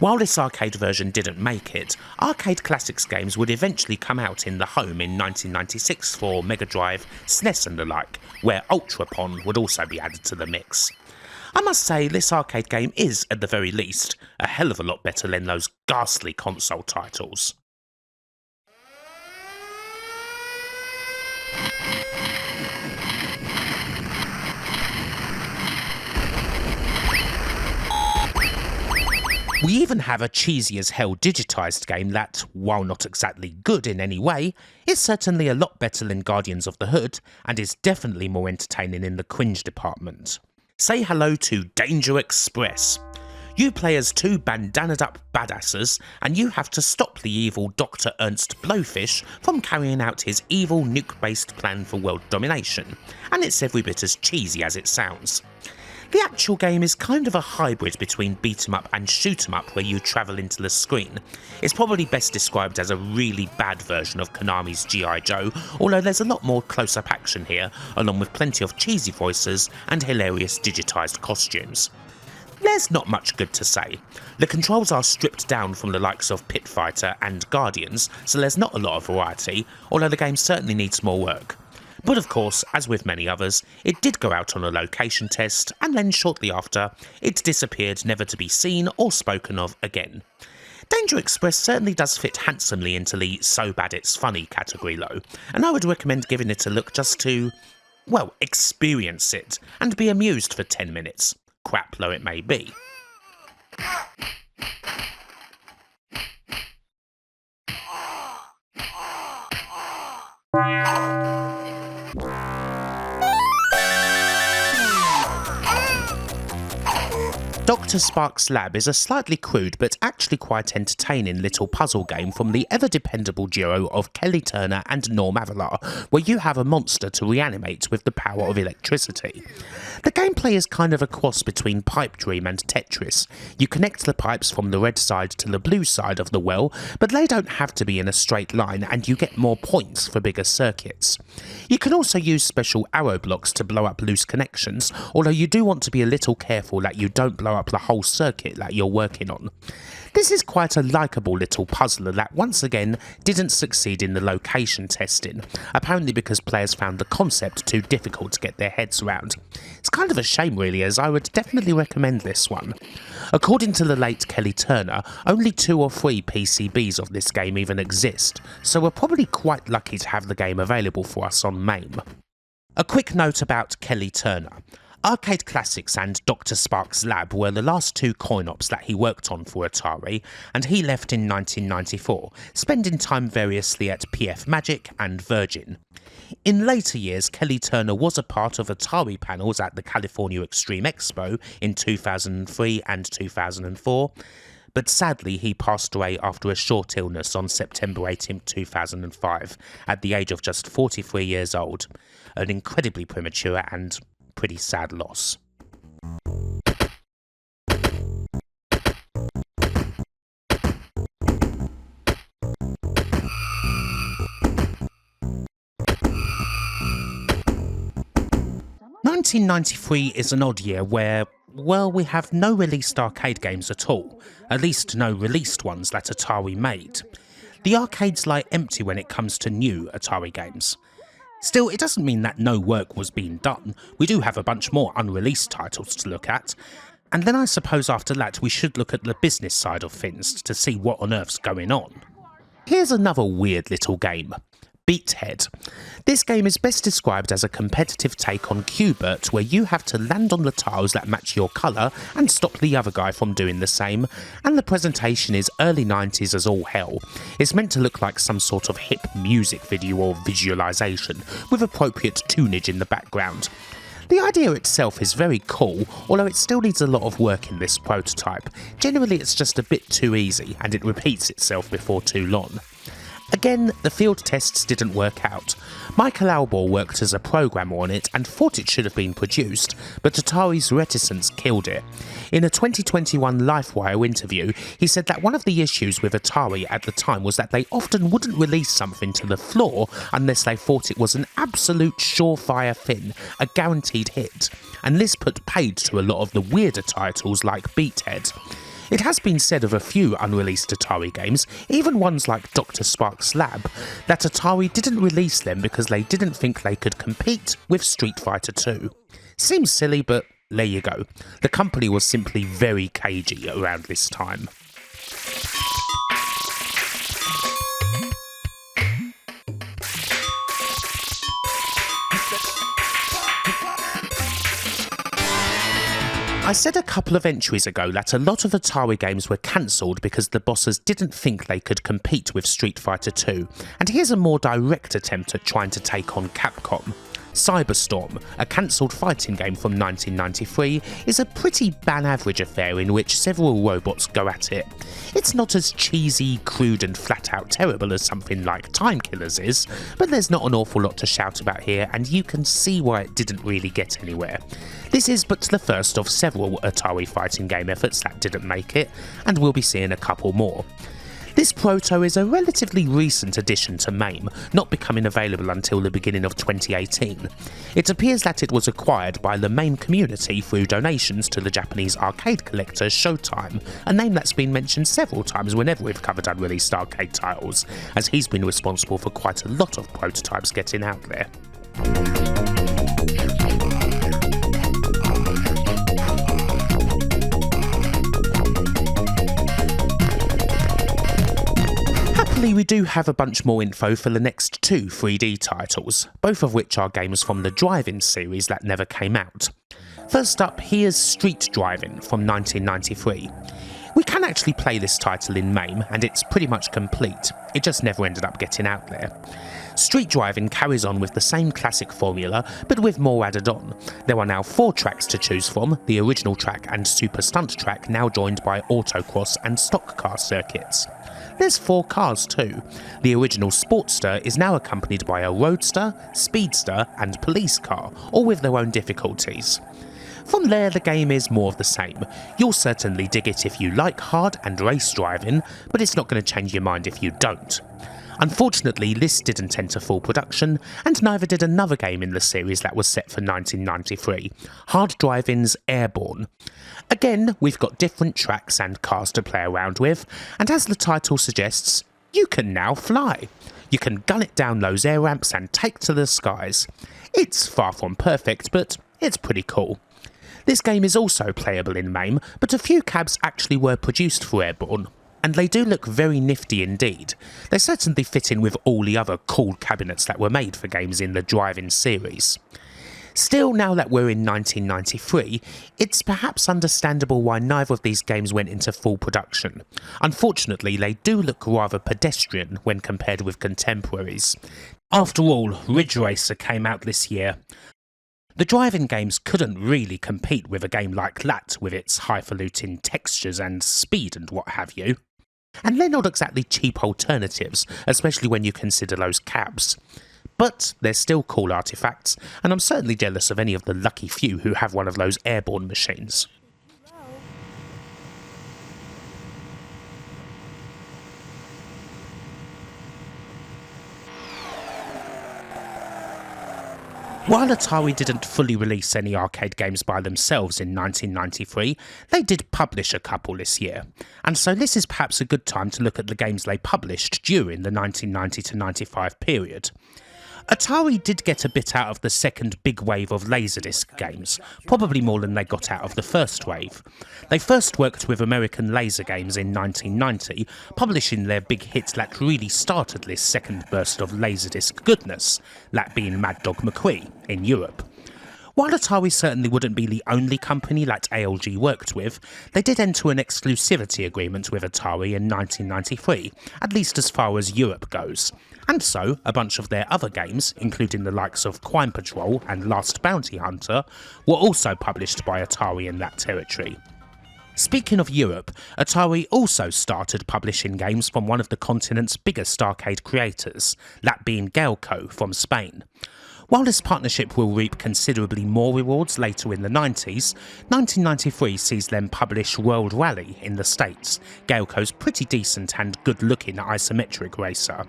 While this arcade version didn't make it, Arcade Classics games would eventually come out in the home in 1996 for Mega Drive, SNES and the like, where Ultra Pong would also be added to the mix. I must say, this arcade game is, at the very least, a hell of a lot better than those ghastly console titles. We even have a cheesy as hell digitised game that, while not exactly good in any way, is certainly a lot better than Guardians of the Hood, and is definitely more entertaining in the cringe department. Say hello to Danger Express. You play as two bandanaed up badasses, and you have to stop the evil Dr. Ernst Blowfish from carrying out his evil nuke-based plan for world domination, and it's every bit as cheesy as it sounds. The actual game is kind of a hybrid between beat 'em up and shoot 'em up where you travel into the screen. It's probably best described as a really bad version of Konami's G.I. Joe, although there's a lot more close-up action here, along with plenty of cheesy voices and hilarious digitised costumes. There's not much good to say. The controls are stripped down from the likes of Pit Fighter and Guardians, so there's not a lot of variety, although the game certainly needs more work. But of course, as with many others, it did go out on a location test, and then shortly after, it disappeared never to be seen or spoken of again. Danger Express certainly does fit handsomely into the so bad it's funny category though, and I would recommend giving it a look just to, well, experience it, and be amused for 10 minutes, crap though it may be. Dr. Sparks' Lab is a slightly crude but actually quite entertaining little puzzle game from the ever-dependable duo of Kelly Turner and Norm Avalar, where you have a monster to reanimate with the power of electricity. The gameplay is kind of a cross between Pipe Dream and Tetris. You connect the pipes from the red side to the blue side of the well, but they don't have to be in a straight line and you get more points for bigger circuits. You can also use special arrow blocks to blow up loose connections, although you do want to be a little careful that you don't blow up the whole circuit that you're working on. This is quite a likeable little puzzler that once again didn't succeed in the location testing, apparently because players found the concept too difficult to get their heads around. It's kind of a shame really, as I would definitely recommend this one. According to the late Kelly Turner, only 2 or 3 PCBs of this game even exist, so we're probably quite lucky to have the game available for us on MAME. A quick note about Kelly Turner. Arcade Classics and Dr. Sparks' Lab were the last two coin-ops that he worked on for Atari, and he left in 1994, spending time variously at PF Magic and Virgin. In later years, Kelly Turner was a part of Atari panels at the California Extreme Expo in 2003 and 2004, but sadly he passed away after a short illness on September 18, 2005, at the age of just 43 years old. An incredibly premature and pretty sad loss. "1993 is an odd year where, well, we have no released arcade games at all, at least no released ones that Atari made. The arcades lie empty when it comes to new Atari games. Still, it doesn't mean that no work was being done. We do have a bunch more unreleased titles to look at, and then I suppose after that we should look at the business side of things to see what on earth's going on. Here's another weird little game. Beathead. This game is best described as a competitive take on Q*bert, where you have to land on the tiles that match your colour and stop the other guy from doing the same, and the presentation is early 90s as all hell. It's meant to look like some sort of hip music video or visualisation, with appropriate tunage in the background. The idea itself is very cool, although it still needs a lot of work in this prototype. Generally it's just a bit too easy, and it repeats itself before too long. Again, the field tests didn't work out. Michael Albor worked as a programmer on it and thought it should have been produced, but Atari's reticence killed it. In a 2021 LifeWire interview, he said that one of the issues with Atari at the time was that they often wouldn't release something to the floor unless they thought it was an absolute surefire thing, a guaranteed hit, and this put paid to a lot of the weirder titles like Beathead. It has been said of a few unreleased Atari games, even ones like Dr. Sparks' Lab, that Atari didn't release them because they didn't think they could compete with Street Fighter II. Seems silly, but there you go. The company was simply very cagey around this time. I said a couple of entries ago that a lot of Atari games were cancelled because the bosses didn't think they could compete with Street Fighter II, and here's a more direct attempt at trying to take on Capcom. Cyberstorm, a cancelled fighting game from 1993, is a pretty ban-average affair in which several robots go at it. It's not as cheesy, crude and flat-out terrible as something like Time Killers is, but there's not an awful lot to shout about here, and you can see why it didn't really get anywhere. This is but the first of several Atari fighting game efforts that didn't make it, and we'll be seeing a couple more. This proto is a relatively recent addition to MAME, not becoming available until the beginning of 2018. It appears that it was acquired by the MAME community through donations to the Japanese arcade collector Showtime, a name that's been mentioned several times whenever we've covered unreleased arcade titles, as he's been responsible for quite a lot of prototypes getting out there. We do have a bunch more info for the next two 3D titles, both of which are games from the Drive-In series that never came out. First up, here's Street Drive-In from 1993. We can actually play this title in MAME, and it's pretty much complete. It just never ended up getting out there. Street Drive-In carries on with the same classic formula, but with more added on. There are now 4 tracks to choose from, the original track and Super Stunt track now joined by autocross and stock car circuits. There's 4 cars too. The original Sportster is now accompanied by a Roadster, Speedster and Police car, all with their own difficulties. From there, the game is more of the same. You'll certainly dig it if you like hard and race driving, but it's not going to change your mind if you don't. Unfortunately, this didn't enter full production, and neither did another game in the series that was set for 1993, Hard Drive-In's Airborne. Again, we've got different tracks and cars to play around with, and as the title suggests, you can now fly. You can gun it down those air ramps and take to the skies. It's far from perfect, but it's pretty cool. This game is also playable in MAME, but a few cabs actually were produced for Airborne, and they do look very nifty indeed. They certainly fit in with all the other cool cabinets that were made for games in the Drive-In series. Still, now that we're in 1993, it's perhaps understandable why neither of these games went into full production. Unfortunately, they do look rather pedestrian when compared with contemporaries. After all, Ridge Racer came out this year. The driving games couldn't really compete with a game like that with its highfalutin textures and speed and what have you. And they're not exactly cheap alternatives, especially when you consider those cabs. But they're still cool artifacts, and I'm certainly jealous of any of the lucky few who have one of those airborne machines. While Atari didn't fully release any arcade games by themselves in 1993, they did publish a couple this year, and so this is perhaps a good time to look at the games they published during the 1990 to 95 period. Atari did get a bit out of the second big wave of Laserdisc games, probably more than they got out of the first wave. They first worked with American Laser Games in 1990, publishing their big hit that really started this second burst of Laserdisc goodness, that being Mad Dog McQueen in Europe. While Atari certainly wouldn't be the only company that ALG worked with, they did enter an exclusivity agreement with Atari in 1993, at least as far as Europe goes. And so, a bunch of their other games, including the likes of Crime Patrol and Last Bounty Hunter, were also published by Atari in that territory. Speaking of Europe, Atari also started publishing games from one of the continent's biggest arcade creators, that being Galco from Spain. While this partnership will reap considerably more rewards later in the 90s, 1993 sees them publish World Rally in the States, Galco's pretty decent and good-looking isometric racer.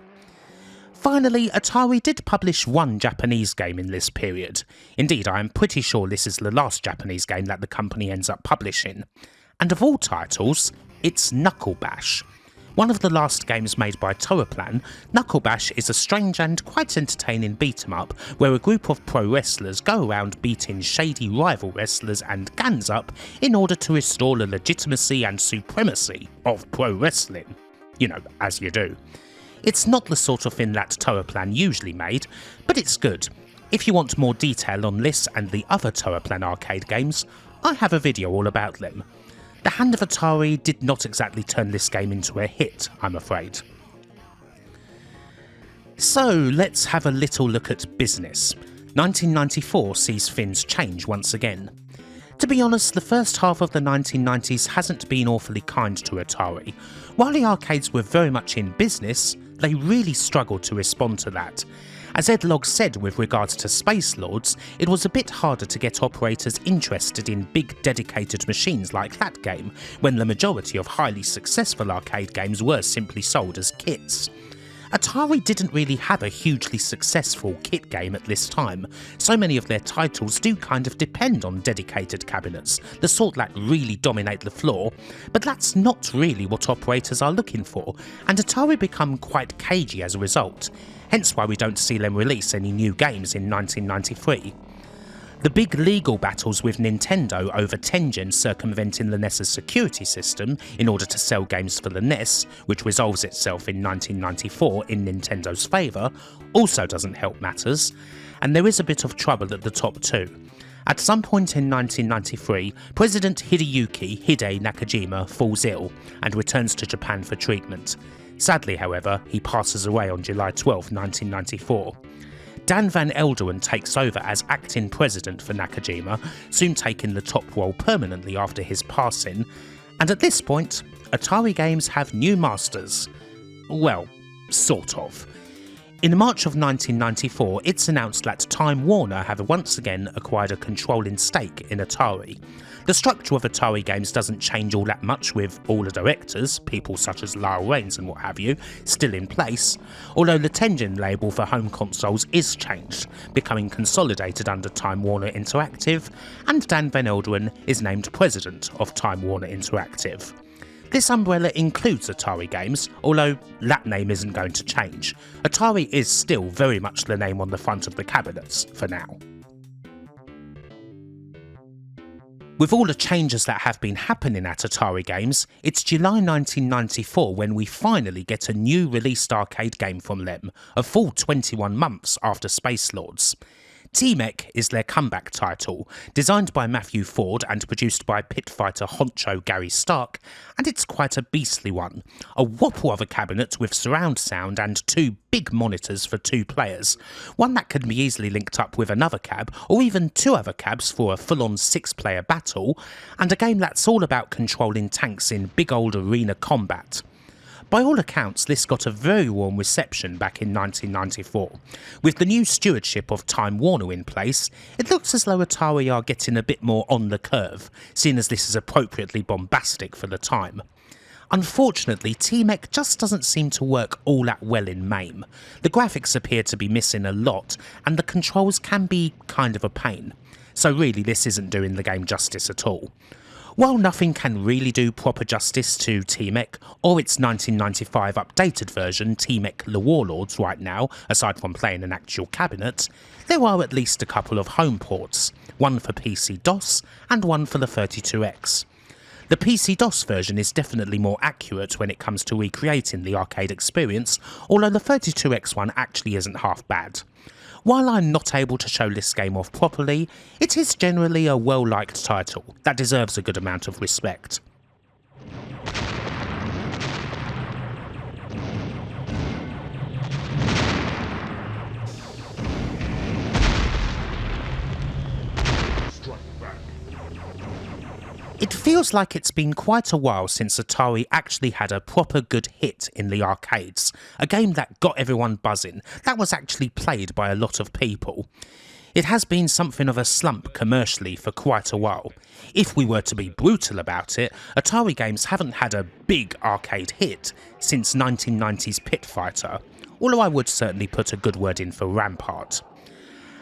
Finally, Atari did publish one Japanese game in this period. Indeed, I am pretty sure this is the last Japanese game that the company ends up publishing. And of all titles, it's Knuckle Bash. One of the last games made by Toaplan, Knuckle Bash is a strange and quite entertaining beat-em-up where a group of pro wrestlers go around beating shady rival wrestlers and gangs up in order to restore the legitimacy and supremacy of pro wrestling. You know, as you do. It's not the sort of thing that Toaplan usually made, but it's good. If you want more detail on this and the other Toaplan arcade games, I have a video all about them. The hand of Atari did not exactly turn this game into a hit, I'm afraid. So let's have a little look at business. 1994 sees things change once again. To be honest, the first half of the 1990s hasn't been awfully kind to Atari. While the arcades were very much in business, they really struggled to respond to that. As Ed Logg said with regards to Space Lords, it was a bit harder to get operators interested in big dedicated machines like that game, when the majority of highly successful arcade games were simply sold as kits. Atari didn't really have a hugely successful kit game at this time. So many of their titles do kind of depend on dedicated cabinets, the sort that really dominate the floor, but that's not really what operators are looking for, and Atari become quite cagey as a result, hence why we don't see them release any new games in 1993. The big legal battles with Nintendo over Tengen circumventing the NES's security system in order to sell games for the NES, which resolves itself in 1994 in Nintendo's favour, also doesn't help matters, and there is a bit of trouble at the top too. At some point in 1993, President Hideyuki Hide Nakajima falls ill and returns to Japan for treatment. Sadly, however, he passes away on July 12, 1994. Dan Van Elderen takes over as acting president for Nakajima, soon taking the top role permanently after his passing, and at this point, Atari games have new masters. Well, sort of. In March of 1994, it's announced that Time Warner have once again acquired a controlling stake in Atari. The structure of Atari games doesn't change all that much, with all the directors, people such as Lyle Raines and what have you, still in place, although the Tengen label for home consoles is changed, becoming consolidated under Time Warner Interactive, and Dan Van Elderen is named president of Time Warner Interactive. This umbrella includes Atari games, although that name isn't going to change. Atari is still very much the name on the front of the cabinets, for now. With all the changes that have been happening at Atari games, it's July 1994 when we finally get a new released arcade game from them, a full 21 months after Space Lords. T-Mech is their comeback title, designed by Matthew Ford and produced by pit fighter honcho Gary Stark, and it's quite a beastly one. A whopper of a cabinet with surround sound and 2 big monitors for 2 players, one that can be easily linked up with another cab, or even 2 other cabs for a full-on 6-player battle, and a game that's all about controlling tanks in big old arena combat. By all accounts, this got a very warm reception back in 1994. With the new stewardship of Time Warner in place, it looks as though Atari are getting a bit more on the curve, seeing as this is appropriately bombastic for the time. Unfortunately, T-Mech just doesn't seem to work all that well in MAME. The graphics appear to be missing a lot, and the controls can be kind of a pain. So really, this isn't doing the game justice at all. While nothing can really do proper justice to T-Mech or its 1995 updated version T-Mech The Warlords right now, aside from playing an actual cabinet, there are at least a couple of home ports, one for PC-DOS and one for the 32X. The PC-DOS version is definitely more accurate when it comes to recreating the arcade experience, although the 32X one actually isn't half bad. While I'm not able to show this game off properly, it is generally a well-liked title that deserves a good amount of respect. It feels like it's been quite a while since Atari actually had a proper good hit in the arcades, a game that got everyone buzzing, that was actually played by a lot of people. It has been something of a slump commercially for quite a while. If we were to be brutal about it, Atari games haven't had a big arcade hit since 1990's Pit Fighter, although I would certainly put a good word in for Rampart.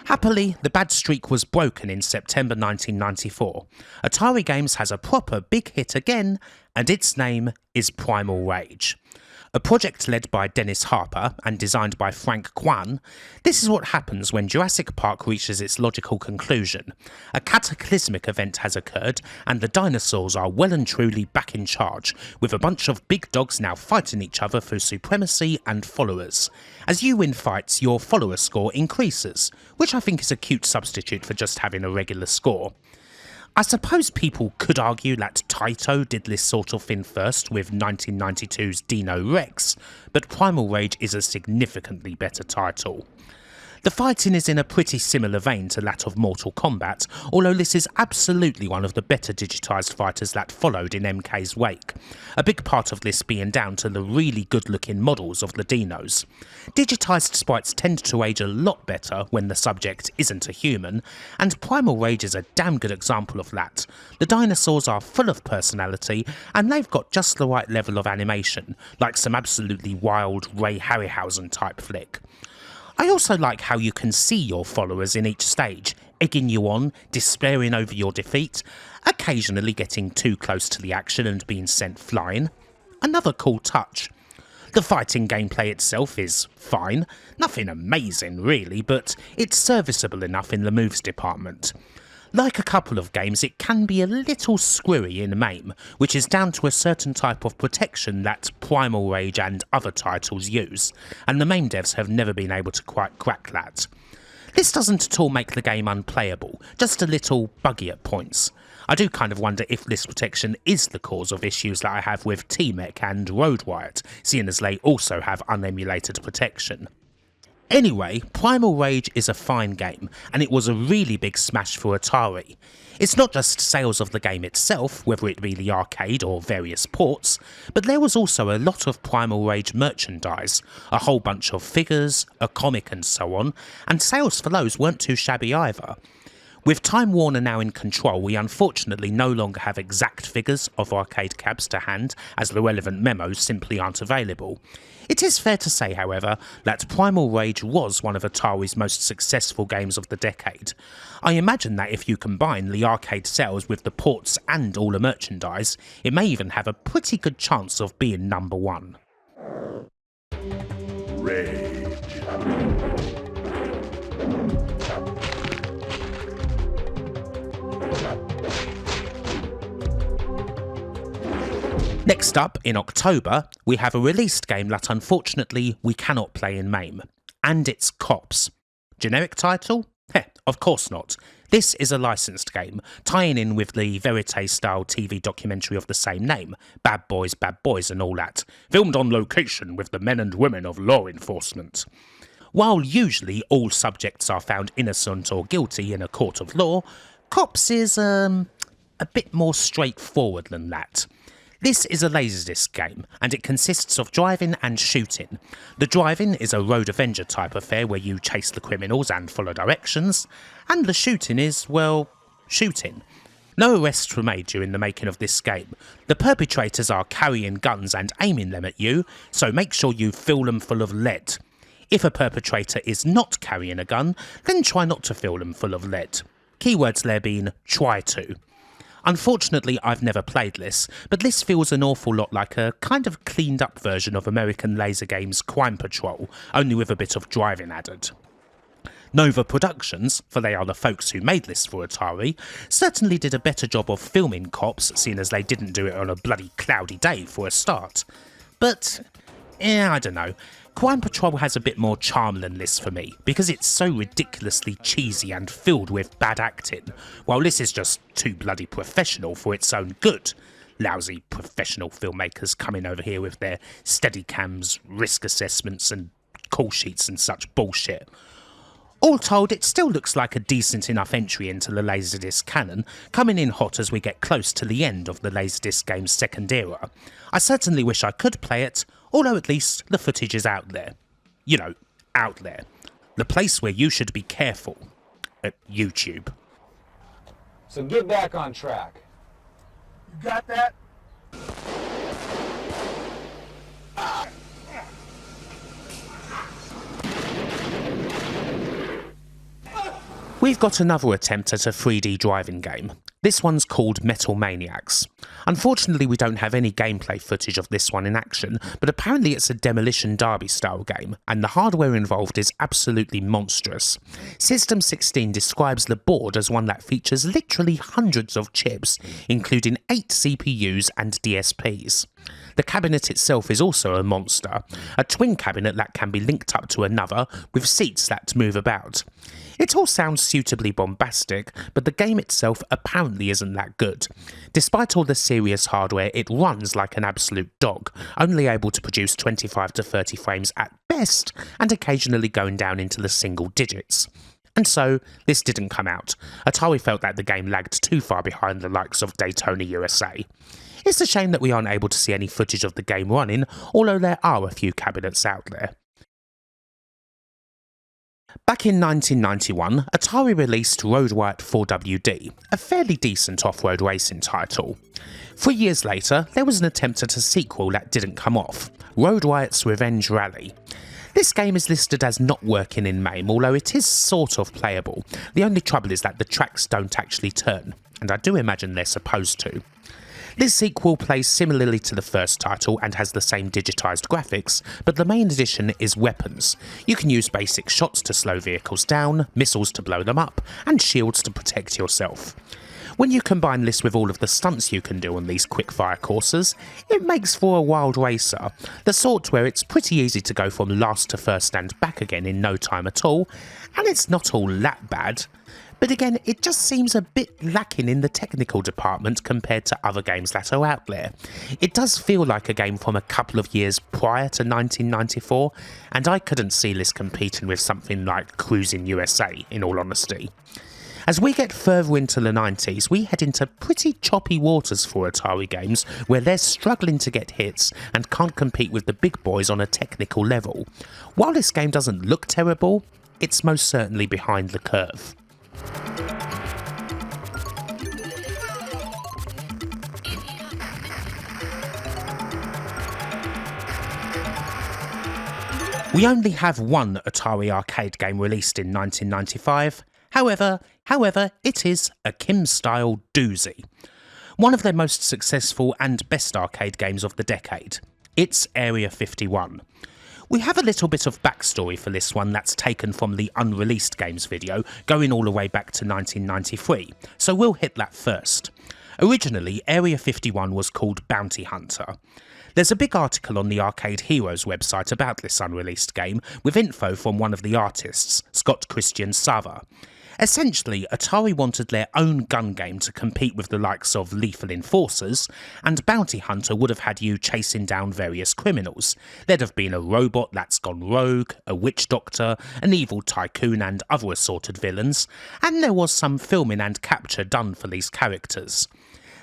Happily, the bad streak was broken in September 1994. Atari Games has a proper big hit again, and its name is Primal Rage. A project led by Dennis Harper and designed by Frank Kwan, this is what happens when Jurassic Park reaches its logical conclusion. A cataclysmic event has occurred, and the dinosaurs are well and truly back in charge, with a bunch of big dogs now fighting each other for supremacy and followers. As you win fights, your follower score increases, which I think is a cute substitute for just having a regular score. I suppose people could argue that Taito did this sort of thing first with 1992's Dino Rex, but Primal Rage is a significantly better title. The fighting is in a pretty similar vein to that of Mortal Kombat, although this is absolutely one of the better digitised fighters that followed in MK's wake, a big part of this being down to the really good looking models of the dinos. Digitised sprites tend to age a lot better when the subject isn't a human, and Primal Rage is a damn good example of that. The dinosaurs are full of personality, and they've got just the right level of animation, like some absolutely wild Ray Harryhausen type flick. I also like how you can see your followers in each stage, egging you on, despairing over your defeat, occasionally getting too close to the action and being sent flying. Another cool touch. The fighting gameplay itself is fine, nothing amazing really, but it's serviceable enough in the moves department. Like a couple of games, it can be a little screwy in MAME, which is down to a certain type of protection that Primal Rage and other titles use, and the MAME devs have never been able to quite crack that. This doesn't at all make the game unplayable, just a little buggy at points. I do kind of wonder if this protection is the cause of issues that I have with T-Mech and Road Riot, seeing as they also have unemulated protection. Anyway, Primal Rage is a fine game, and it was a really big smash for Atari. It's not just sales of the game itself, whether it be the arcade or various ports, but there was also a lot of Primal Rage merchandise, a whole bunch of figures, a comic and so on, and sales for those weren't too shabby either. With Time Warner now in control, we unfortunately no longer have exact figures of arcade cabs to hand, as the relevant memos simply aren't available. It is fair to say, however, that Primal Rage was one of Atari's most successful games of the decade. I imagine that if you combine the arcade sales with the ports and all the merchandise, it may even have a pretty good chance of being number one. Rage. Next up, in October, we have a released game that unfortunately we cannot play in MAME, and it's Cops. Generic title? Heh, of course not. This is a licensed game, tying in with the Verite-style TV documentary of the same name, Bad Boys, and all that, filmed on location with the men and women of law enforcement. While usually all subjects are found innocent or guilty in a court of law, Cops is a bit more straightforward than that. This is a Laserdisc game, and it consists of driving and shooting. The driving is a road Avenger type affair where you chase the criminals and follow directions, and the shooting is, well, shooting. No arrests were made during the making of this game. The perpetrators are carrying guns and aiming them at you, so make sure you fill them full of lead. If a perpetrator is not carrying a gun, then try not to fill them full of lead. Keywords there being try to. Unfortunately, I've never played this, but this feels an awful lot like a kind of cleaned up version of American Laser Games' Crime Patrol, only with a bit of driving added. Nova Productions, for they are the folks who made this for Atari, certainly did a better job of filming Cops, seeing as they didn't do it on a bloody cloudy day for a start. But, I don't know. Crime Patrol has a bit more charm than this for me, because it's so ridiculously cheesy and filled with bad acting, while this is just too bloody professional for its own good. Lousy professional filmmakers coming over here with their steadicams, risk assessments and call sheets and such bullshit. All told, it still looks like a decent enough entry into the Laserdisc canon, coming in hot as we get close to the end of the Laserdisc game's second era. I certainly wish I could play it, although at least the footage is out there. You know, out there. The place where you should be careful. At YouTube. So get back on track. You got that? We've got another attempt at a 3D driving game. This one's called Metal Maniacs. Unfortunately, we don't have any gameplay footage of this one in action, but apparently it's a Demolition Derby style game, and the hardware involved is absolutely monstrous. System 16 describes the board as one that features literally hundreds of chips, including 8 CPUs and DSPs. The cabinet itself is also a monster, a twin cabinet that can be linked up to another, with seats that move about. It all sounds suitably bombastic, but the game itself apparently isn't that good. Despite all the serious hardware, it runs like an absolute dog, only able to produce 25 to 30 frames at best, and occasionally going down into the single digits. And so, this didn't come out. Atari felt that the game lagged too far behind the likes of Daytona USA. It's a shame that we aren't able to see any footage of the game running, although there are a few cabinets out there. Back in 1991, Atari released Road Riot 4WD, a fairly decent off-road racing title. 3 years later, there was an attempt at a sequel that didn't come off, Road Riot's Revenge Rally. This game is listed as not working in MAME, although it is sort of playable. The only trouble is that the tracks don't actually turn, and I do imagine they're supposed to. This sequel plays similarly to the first title and has the same digitised graphics, but the main addition is weapons. You can use basic shots to slow vehicles down, missiles to blow them up, and shields to protect yourself. When you combine this with all of the stunts you can do on these quick-fire courses, it makes for a wild racer, the sort where it's pretty easy to go from last to first and back again in no time at all, and it's not all that bad. But again, it just seems a bit lacking in the technical department compared to other games that are out there. It does feel like a game from a couple of years prior to 1994, and I couldn't see this competing with something like Cruising USA, in all honesty. As we get further into the 90s, we head into pretty choppy waters for Atari games, where they're struggling to get hits and can't compete with the big boys on a technical level. While this game doesn't look terrible, it's most certainly behind the curve. We only have one Atari arcade game released in 1995. However, it is a Kim-style doozy. One of their most successful and best arcade games of the decade. It's Area 51. We have a little bit of backstory for this one that's taken from the Unreleased Games video, going all the way back to 1993, so we'll hit that first. Originally, Area 51 was called Bounty Hunter. There's a big article on the Arcade Heroes website about this unreleased game, with info from one of the artists, Scott Christian Sava. Essentially, Atari wanted their own gun game to compete with the likes of Lethal Enforcers, and Bounty Hunter would have had you chasing down various criminals. There'd have been a robot that's gone rogue, a witch doctor, an evil tycoon and other assorted villains, and there was some filming and capture done for these characters.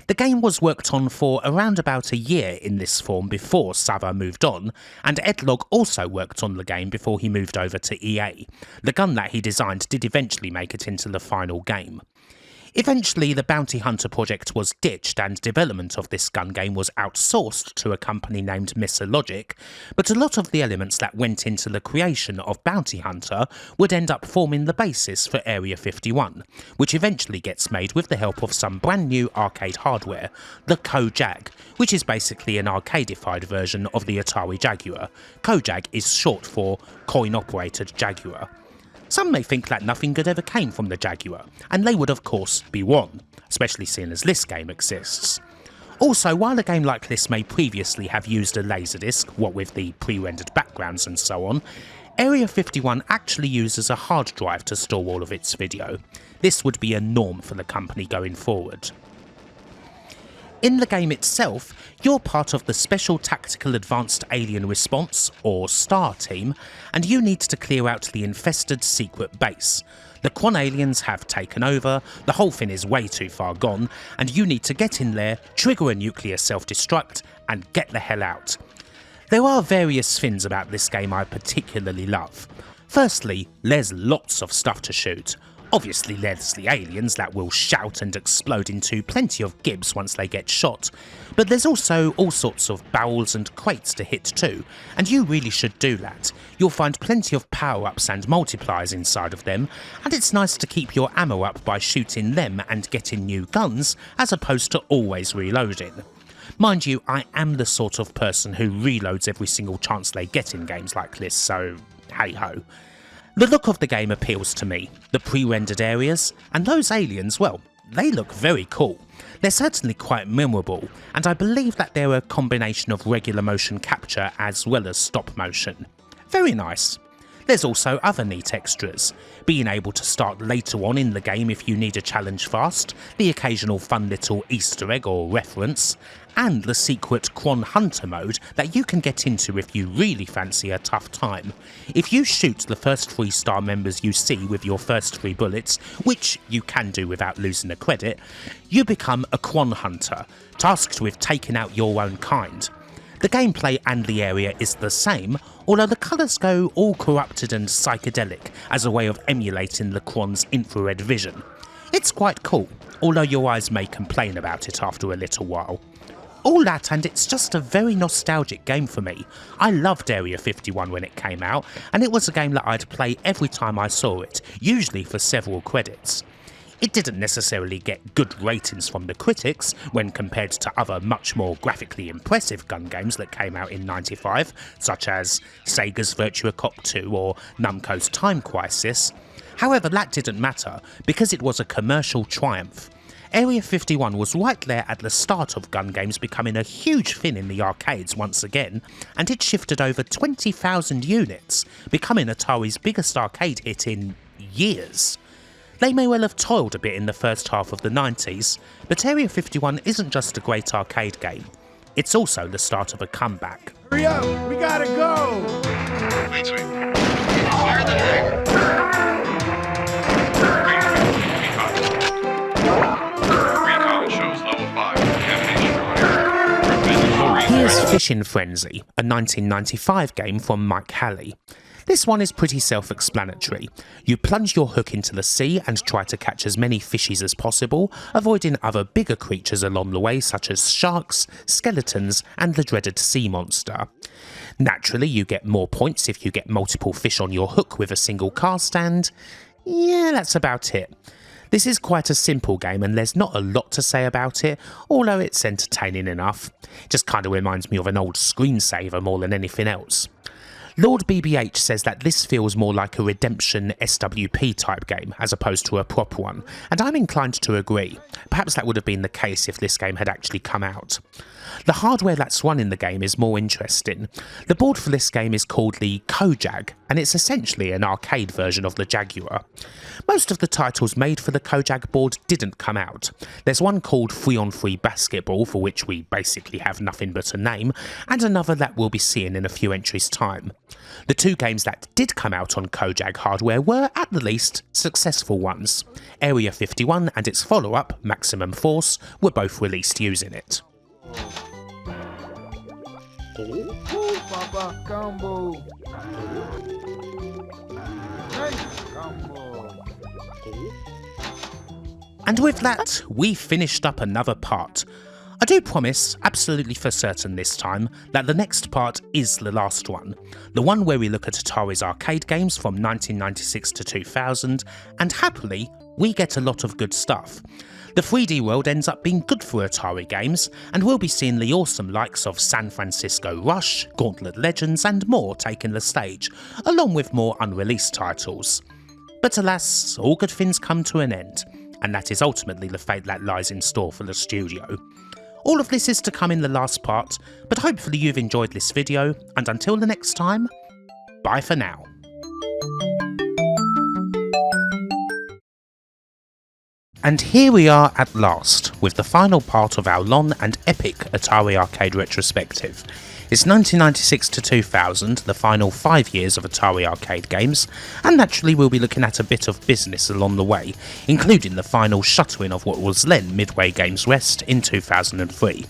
The game was worked on for around about a year in this form before Sava moved on, and Ed Logg also worked on the game before he moved over to EA. The gun that he designed did eventually make it into the final game. Eventually, the Bounty Hunter project was ditched and development of this gun game was outsourced to a company named Logic, but a lot of the elements that went into the creation of Bounty Hunter would end up forming the basis for Area 51, which eventually gets made with the help of some brand new arcade hardware, the Kojag, which is basically an arcadified version of the Atari Jaguar. Kojag is short for coin-operated Jaguar. Some may think that nothing good ever came from the Jaguar, and they would of course be wrong, especially seeing as this game exists. Also, while a game like this may previously have used a laserdisc, what with the pre-rendered backgrounds and so on, Area 51 actually uses a hard drive to store all of its video. This would be a norm for the company going forward. In the game itself, you're part of the Special Tactical Advanced Alien Response, or STAR team, and you need to clear out the infested secret base. The Quan aliens have taken over, the whole thing is way too far gone, and you need to get in there, trigger a nuclear self-destruct, and get the hell out. There are various things about this game I particularly love. Firstly, there's lots of stuff to shoot. Obviously there's the aliens that will shout and explode into plenty of gibs once they get shot, but there's also all sorts of barrels and crates to hit too, and you really should do that. You'll find plenty of power-ups and multipliers inside of them, and it's nice to keep your ammo up by shooting them and getting new guns, as opposed to always reloading. Mind you, I am the sort of person who reloads every single chance they get in games like this, so hey ho. The look of the game appeals to me, the pre-rendered areas, and those aliens, well, they look very cool. They're certainly quite memorable, and I believe that they're a combination of regular motion capture as well as stop motion. Very nice. There's also other neat extras, being able to start later on in the game if you need a challenge fast, the occasional fun little Easter egg or reference, and the secret Quan Hunter mode that you can get into if you really fancy a tough time. If you shoot the first 3 star members you see with your first 3 bullets, which you can do without losing a credit, you become a Quan Hunter, tasked with taking out your own kind. The gameplay and the area is the same, although the colours go all corrupted and psychedelic as a way of emulating the Quan's infrared vision. It's quite cool, although your eyes may complain about it after a little while. All that, and it's just a very nostalgic game for me. I loved Area 51 when it came out, and it was a game that I'd play every time I saw it, usually for several credits. It didn't necessarily get good ratings from the critics when compared to other much more graphically impressive gun games that came out in '95, such as Sega's Virtua Cop 2 or Namco's Time Crisis. However, that didn't matter, because it was a commercial triumph. Area 51 was right there at the start of gun games becoming a huge thing in the arcades once again, and it shifted over 20,000 units, becoming Atari's biggest arcade hit in years. They may well have toiled a bit in the first half of the 90s, but Area 51 isn't just a great arcade game, it's also the start of a comeback. Hurry up, we gotta go! Fire the tank! Recon shows level 5. Here's Fishing Frenzy, a 1995 game from Mike Halley. This one is pretty self-explanatory. You plunge your hook into the sea and try to catch as many fishies as possible, avoiding other bigger creatures along the way such as sharks, skeletons and the dreaded sea monster. Naturally, you get more points if you get multiple fish on your hook with a single cast, and yeah, that's about it. This is quite a simple game and there's not a lot to say about it, although it's entertaining enough. It just kind of reminds me of an old screensaver more than anything else. Lord BBH says that this feels more like a Redemption SWP type game as opposed to a proper one, and I'm inclined to agree. Perhaps that would have been the case if this game had actually come out. The hardware that's run in the game is more interesting. The board for this game is called the Kojag, and it's essentially an arcade version of the Jaguar. Most of the titles made for the Kojak board didn't come out. There's one called 3-on-3 Basketball, for which we basically have nothing but a name, and another that we'll be seeing in a few entries' time. The two games that did come out on Kojak hardware were, at the least, successful ones. Area 51 and its follow-up, Maximum Force, were both released using it. Papa combo. Nice combo. And with that, we finished up another part. I do promise, absolutely for certain this time, that the next part is the last one. The one where we look at Atari's arcade games from 1996 to 2000, and happily, we get a lot of good stuff. The 3D world ends up being good for Atari games, and we'll be seeing the awesome likes of San Francisco Rush, Gauntlet Legends and more taking the stage, along with more unreleased titles. But alas, all good things come to an end, and that is ultimately the fate that lies in store for the studio. All of this is to come in the last part, but hopefully you've enjoyed this video, and until the next time, bye for now. And here we are at last, with the final part of our long and epic Atari Arcade retrospective. It's 1996 to 2000, the final 5 years of Atari arcade games, and naturally we'll be looking at a bit of business along the way, including the final shuttering of what was then Midway Games West in 2003.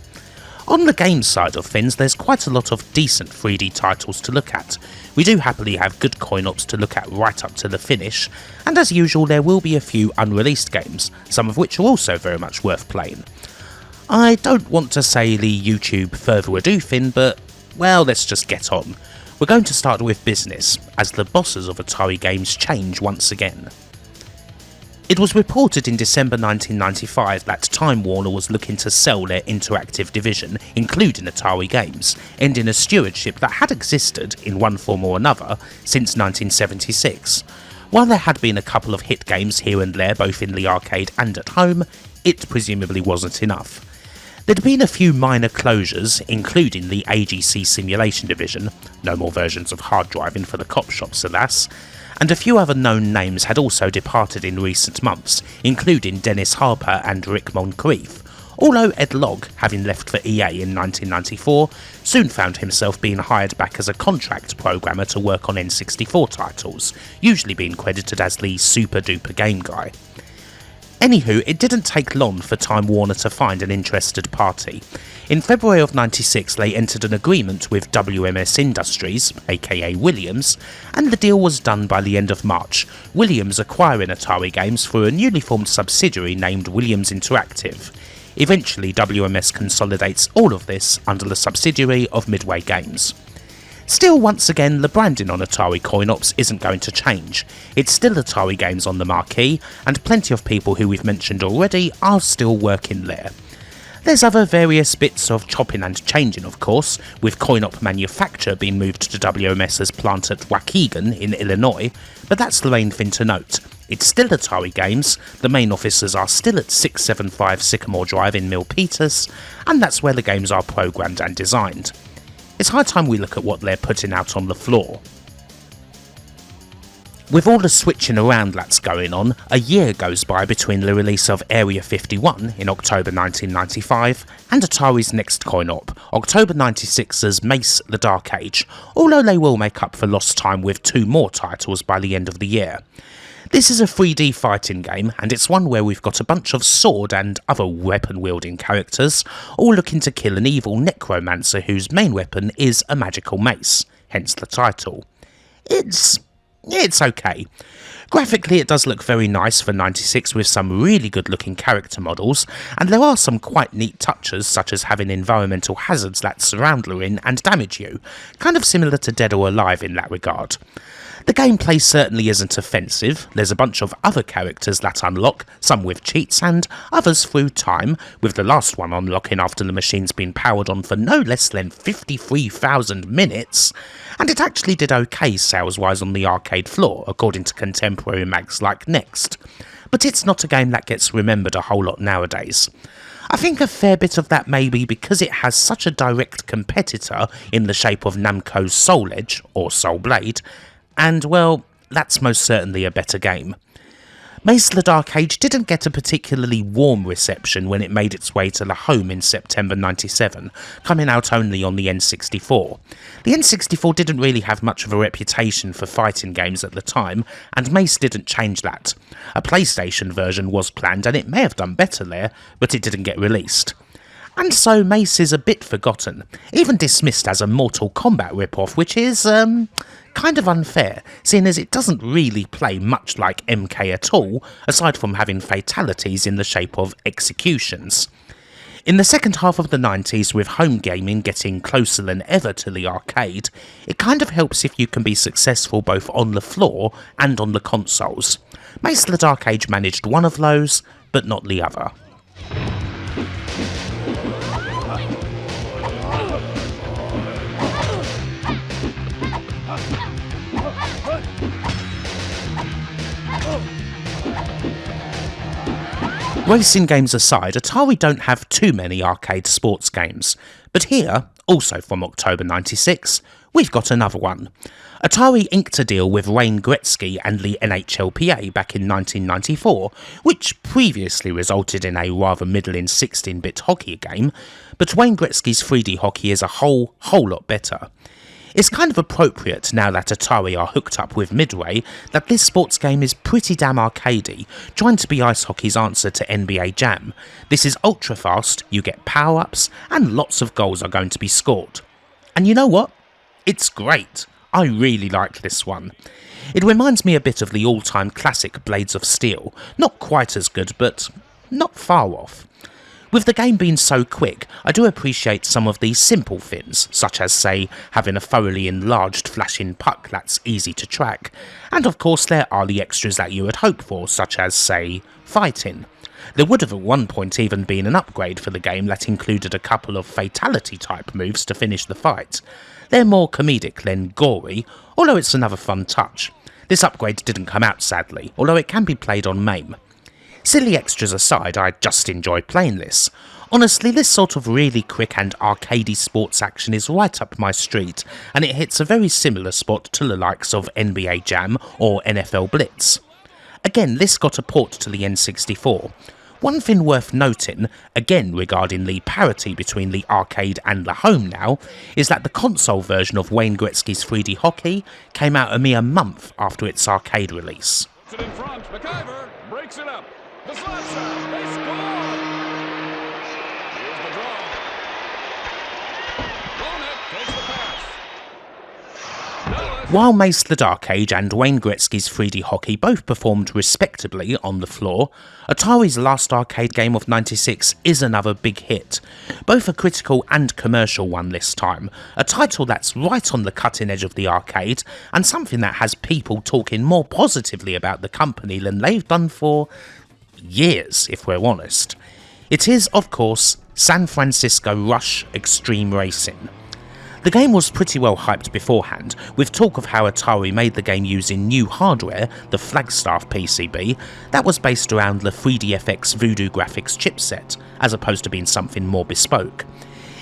On the games side of things, there's quite a lot of decent 3D titles to look at. We do happily have good coin-ops to look at right up to the finish, and as usual there will be a few unreleased games, some of which are also very much worth playing. I don't want to say the YouTube further ado thing, but well, let's just get on. We're going to start with business, as the bosses of Atari games change once again. It was reported in December 1995 that Time Warner was looking to sell their interactive division, including Atari games, ending a stewardship that had existed, in one form or another, since 1976. While there had been a couple of hit games here and there both in the arcade and at home, it presumably wasn't enough. There'd been a few minor closures, including the AGC Simulation division, no more versions of hard driving for the cop shops alas, and a few other known names had also departed in recent months, including Dennis Harper and Rick Moncrief, although Ed Logg, having left for EA in 1994, soon found himself being hired back as a contract programmer to work on N64 titles, usually being credited as the super duper game guy. Anywho, it didn't take long for Time Warner to find an interested party. In February of '96 they entered an agreement with WMS Industries, aka Williams, and the deal was done by the end of March, Williams acquiring Atari games through a newly formed subsidiary named Williams Interactive. Eventually WMS consolidates all of this under the subsidiary of Midway Games. Still, once again, the branding on Atari coin-ops isn't going to change. It's still Atari games on the marquee, and plenty of people who we've mentioned already are still working there. There's other various bits of chopping and changing of course, with coin-op manufacture being moved to WMS's plant at Waukegan in Illinois, but that's the main thing to note. It's still Atari games, the main offices are still at 675 Sycamore Drive in Milpitas, and that's where the games are programmed and designed. It's high time we look at what they're putting out on the floor. With all the switching around that's going on, a year goes by between the release of Area 51 in October 1995 and Atari's next coin-op, October 96's Mace: The Dark Age, although they will make up for lost time with 2 more titles by the end of the year. This is a 3D fighting game, and it's one where we've got a bunch of sword and other weapon-wielding characters, all looking to kill an evil necromancer whose main weapon is a magical mace, hence the title. It's okay. Graphically it does look very nice for '96 with some really good looking character models, and there are some quite neat touches such as having environmental hazards that surround you and damage you, kind of similar to Dead or Alive in that regard. The gameplay certainly isn't offensive, there's a bunch of other characters that unlock, some with cheats and others through time, with the last one unlocking after the machine's been powered on for no less than 53,000 minutes, and it actually did okay sales-wise on the arcade floor, according to contemporary mags like Next. But it's not a game that gets remembered a whole lot nowadays. I think a fair bit of that may be because it has such a direct competitor in the shape of Namco's Soul Edge, or Soul Blade, and well, that's most certainly a better game. Maze the Dark Age didn't get a particularly warm reception when it made its way to the home in September 97, coming out only on the N64. The N64 didn't really have much of a reputation for fighting games at the time, and Maze didn't change that. A PlayStation version was planned and it may have done better there, but it didn't get released. And so Mace is a bit forgotten, even dismissed as a Mortal Kombat ripoff, which is, kind of unfair, seeing as it doesn't really play much like MK at all, aside from having fatalities in the shape of executions. In the second half of the 90s, with home gaming getting closer than ever to the arcade, it kind of helps if you can be successful both on the floor and on the consoles. Mace the Dark Age managed one of those, but not the other. Racing games aside, Atari don't have too many arcade sports games, but here, also from October 96, we've got another one. Atari inked a deal with Wayne Gretzky and the NHLPA back in 1994, which previously resulted in a rather middling 16-bit hockey game, but Wayne Gretzky's 3D hockey is a whole lot better. It's kind of appropriate, now that Atari are hooked up with Midway, that this sports game is pretty damn arcadey, trying to be ice hockey's answer to NBA Jam. This is ultra fast, you get power-ups, and lots of goals are going to be scored. And you know what? It's great. I really like this one. It reminds me a bit of the all-time classic Blades of Steel. Not quite as good, but not far off. With the game being so quick, I do appreciate some of these simple things, such as, say, having a thoroughly enlarged flashing puck that's easy to track, and of course there are the extras that you would hope for, such as, say, fighting. There would have at one point even been an upgrade for the game that included a couple of fatality-type moves to finish the fight. They're more comedic than gory, although it's another fun touch. This upgrade didn't come out sadly, although it can be played on MAME. Silly extras aside, I just enjoy playing this. Honestly, this sort of really quick and arcadey sports action is right up my street, and it hits a very similar spot to the likes of NBA Jam or NFL Blitz. Again, this got a port to the N64. One thing worth noting, again regarding the parity between the arcade and the home now, is that the console version of Wayne Gretzky's 3D hockey came out a mere month after its arcade release. In front, McIver breaks it up. The slap shot, they score! Here's the draw. Bonet takes the pass. While Mace the Dark Age and Wayne Gretzky's 3D hockey both performed respectably on the floor, Atari's last arcade game of 96 is another big hit. Both a critical and commercial one this time, a title that's right on the cutting edge of the arcade, and something that has people talking more positively about the company than they've done for years, if we're honest. It is, of course, San Francisco Rush Extreme Racing. The game was pretty well hyped beforehand, with talk of how Atari made the game using new hardware, the Flagstaff PCB, that was based around the 3DFX Voodoo graphics chipset, as opposed to being something more bespoke.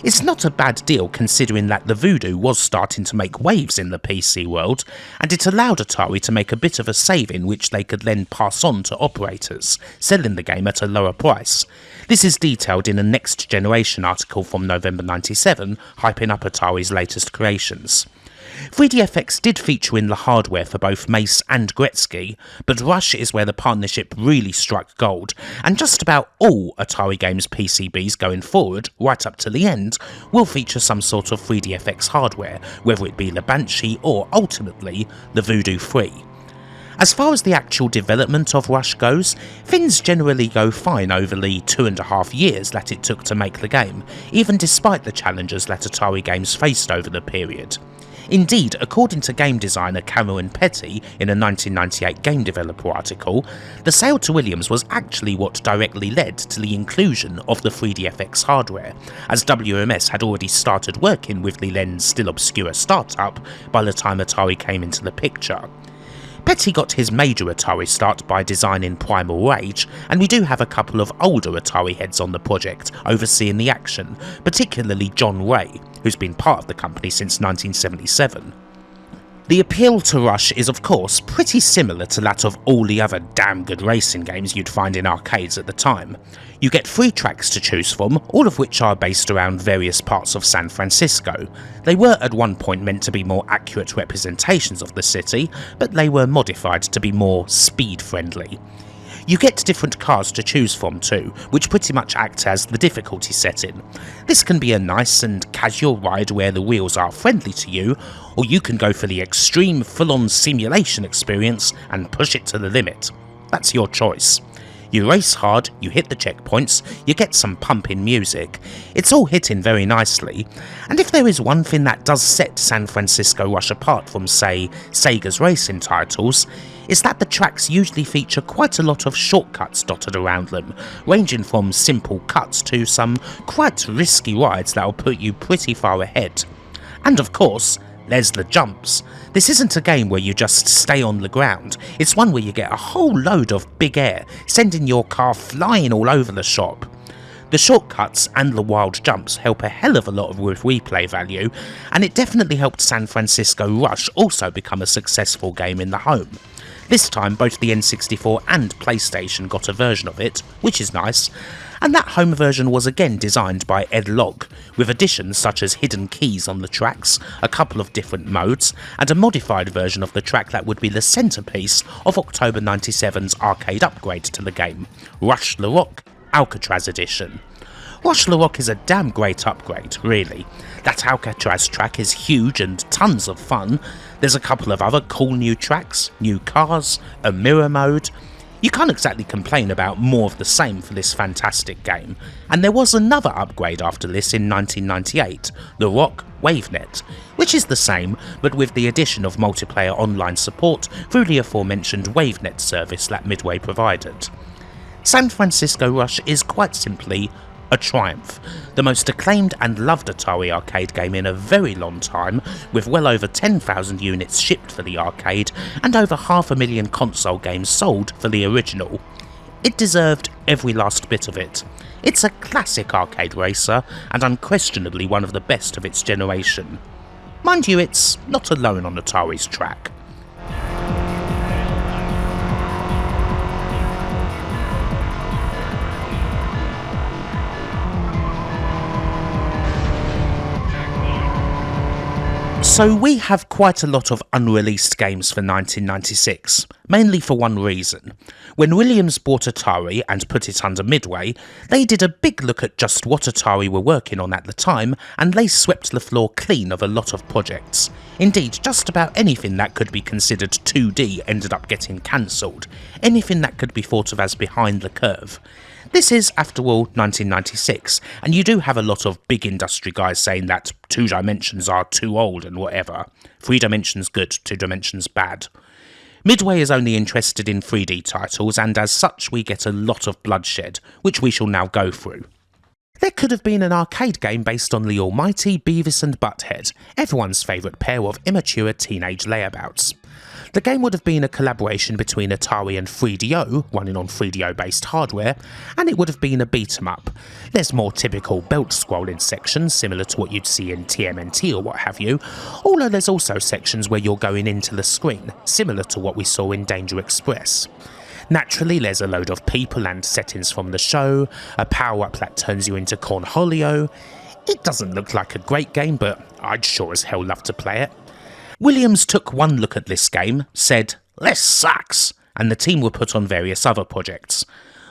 It's not a bad deal considering that the Voodoo was starting to make waves in the PC world, and it allowed Atari to make a bit of a saving which they could then pass on to operators, selling the game at a lower price. This is detailed in a Next Generation article from November 97, hyping up Atari's latest creations. 3DFX did feature in the hardware for both Mace and Gretzky, but Rush is where the partnership really struck gold, and just about all Atari games PCBs going forward, right up to the end, will feature some sort of 3DFX hardware, whether it be the Banshee or, ultimately, the Voodoo 3. As far as the actual development of Rush goes, things generally go fine over the 2.5 years that it took to make the game, even despite the challenges that Atari games faced over the period. Indeed, according to game designer Cameron Petty in a 1998 Game Developer article, the sale to Williams was actually what directly led to the inclusion of the 3DFX hardware, as WMS had already started working with the then still obscure startup by the time Atari came into the picture. Petty got his major Atari start by designing Primal Rage, and we do have a couple of older Atari heads on the project overseeing the action, particularly John Ray, who's been part of the company since 1977. The appeal to Rush is of course pretty similar to that of all the other damn good racing games you'd find in arcades at the time. You get 3 tracks to choose from, all of which are based around various parts of San Francisco. They were at one point meant to be more accurate representations of the city, but they were modified to be more speed friendly. You get different cars to choose from too, which pretty much act as the difficulty setting. This can be a nice and casual ride where the wheels are friendly to you, or you can go for the extreme full-on simulation experience and push it to the limit. That's your choice. You race hard, you hit the checkpoints, you get some pumping music. It's all hitting very nicely, and if there is one thing that does set San Francisco Rush apart from, say, Sega's racing titles, is that the tracks usually feature quite a lot of shortcuts dotted around them, ranging from simple cuts to some quite risky rides that'll put you pretty far ahead. And of course, there's the jumps. This isn't a game where you just stay on the ground, it's one where you get a whole load of big air, sending your car flying all over the shop. The shortcuts and the wild jumps help a hell of a lot with replay value, and it definitely helped San Francisco Rush also become a successful game in the home. This time both the N64 and PlayStation got a version of it, which is nice, and that home version was again designed by Ed Logg, with additions such as hidden keys on the tracks, a couple of different modes, and a modified version of the track that would be the centrepiece of October 97's arcade upgrade to the game, Rush La Rock Alcatraz Edition. Rush La Rock is a damn great upgrade, really. That Alcatraz track is huge and tons of fun. There's a couple of other cool new tracks, new cars, a mirror mode. You can't exactly complain about more of the same for this fantastic game, and there was another upgrade after this in 1998, The Rock WaveNet, which is the same but with the addition of multiplayer online support through the aforementioned WaveNet service that Midway provided. San Francisco Rush is quite simply a triumph, the most acclaimed and loved Atari arcade game in a very long time, with well over 10,000 units shipped for the arcade and over 500,000 console games sold for the original. It deserved every last bit of it. It's a classic arcade racer and unquestionably one of the best of its generation. Mind you, it's not alone on Atari's track. So we have quite a lot of unreleased games for 1996, mainly for one reason. When Williams bought Atari and put it under Midway, they did a big look at just what Atari were working on at the time, and they swept the floor clean of a lot of projects. Indeed, just about anything that could be considered 2D ended up getting cancelled, anything that could be thought of as behind the curve. This is, after all, 1996, and you do have a lot of big industry guys saying that 2 dimensions are too old and whatever. 3 dimensions good, 2 dimensions bad. Midway is only interested in 3D titles, and as such we get a lot of bloodshed, which we shall now go through. There could have been an arcade game based on the almighty Beavis and Butthead, everyone's favourite pair of immature teenage layabouts. The game would have been a collaboration between Atari and 3DO, running on 3DO based hardware, and it would have been a beat 'em up. There's more typical belt scrolling sections similar to what you'd see in TMNT or what have you, although there's also sections where you're going into the screen, similar to what we saw in Danger Express. Naturally, there's a load of people and settings from the show, a power-up that turns you into Cornholio. It doesn't look like a great game, but I'd sure as hell love to play it. Williams took one look at this game, said, "This sucks," and the team were put on various other projects.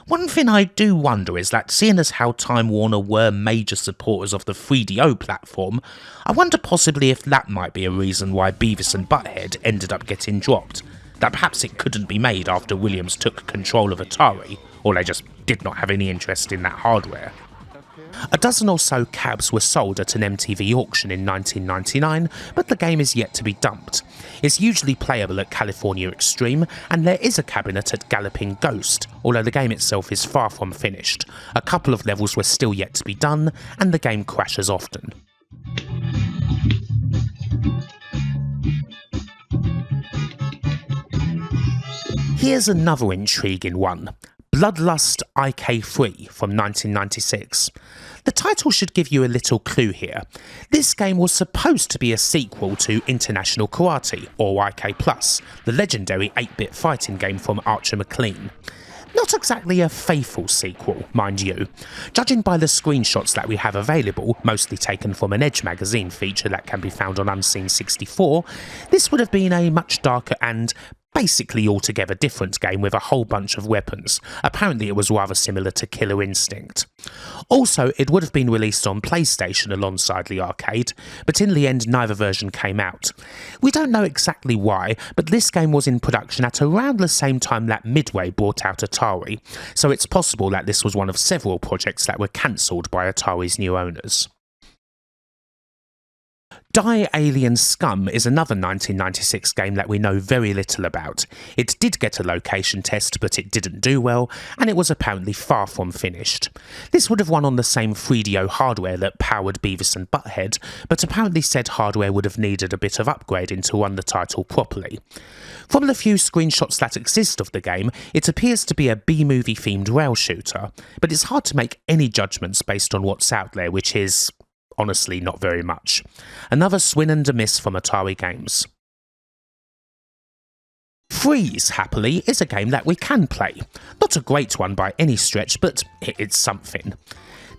One thing I do wonder is that seeing as how Time Warner were major supporters of the 3DO platform, I wonder possibly if that might be a reason why Beavis and Butthead ended up getting dropped. That perhaps it couldn't be made after Williams took control of Atari, or they just did not have any interest in that hardware. A dozen or so cabs were sold at an MTV auction in 1999, but the game is yet to be dumped. It's usually playable at California Extreme, and there is a cabinet at Galloping Ghost, although the game itself is far from finished. A couple of levels were still yet to be done, and the game crashes often. Here's another intriguing one. Bloodlust IK3 from 1996. The title should give you a little clue here. This game was supposed to be a sequel to International Karate, or IK+, the legendary 8-bit fighting game from Archer McLean. Not exactly a faithful sequel, mind you. Judging by the screenshots that we have available, mostly taken from an Edge magazine feature that can be found on Unseen 64, this would have been a much darker and basically altogether different game with a whole bunch of weapons. Apparently it was rather similar to Killer Instinct. Also, it would have been released on PlayStation alongside the arcade, but in the end neither version came out. We don't know exactly why, but this game was in production at around the same time that Midway bought out Atari, so it's possible that this was one of several projects that were cancelled by Atari's new owners. Die Alien Scum is another 1996 game that we know very little about. It did get a location test, but it didn't do well, and it was apparently far from finished. This would have run on the same 3DO hardware that powered Beavis and Butthead, but apparently said hardware would have needed a bit of upgrading to run the title properly. From the few screenshots that exist of the game, it appears to be a B-movie themed rail shooter, but it's hard to make any judgments based on what's out there, which is honestly not very much. Another swing and a miss from Atari Games. Freeze, happily, is a game that we can play. Not a great one by any stretch, but it's something.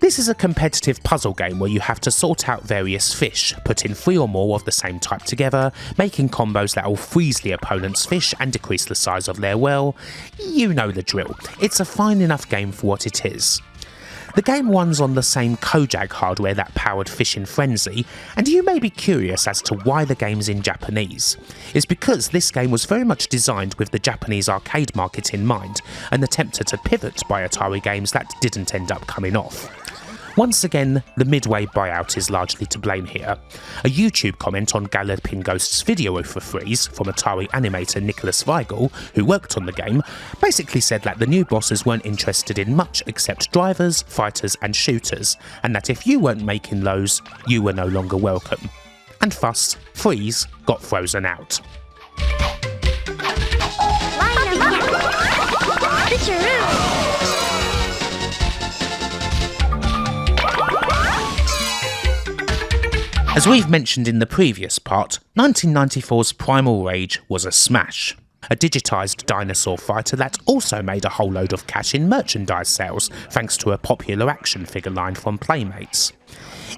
This is a competitive puzzle game where you have to sort out various fish, putting 3 or more of the same type together, making combos that will freeze the opponent's fish and decrease the size of their well. You know the drill. It's a fine enough game for what it is. The game runs on the same Kojak hardware that powered Fishin' Frenzy, and you may be curious as to why the game's in Japanese. It's because this game was very much designed with the Japanese arcade market in mind, and attempted to pivot by Atari Games that didn't end up coming off. Once again, the Midway buyout is largely to blame here. A YouTube comment on Galloping Ghost's video for Freeze from Atari animator Nicholas Weigel, who worked on the game, basically said that the new bosses weren't interested in much except drivers, fighters and shooters, and that if you weren't making those, you were no longer welcome. And thus, Freeze got frozen out. As we've mentioned in the previous part, 1994's Primal Rage was a smash. A digitised dinosaur fighter that also made a whole load of cash in merchandise sales thanks to a popular action figure line from Playmates.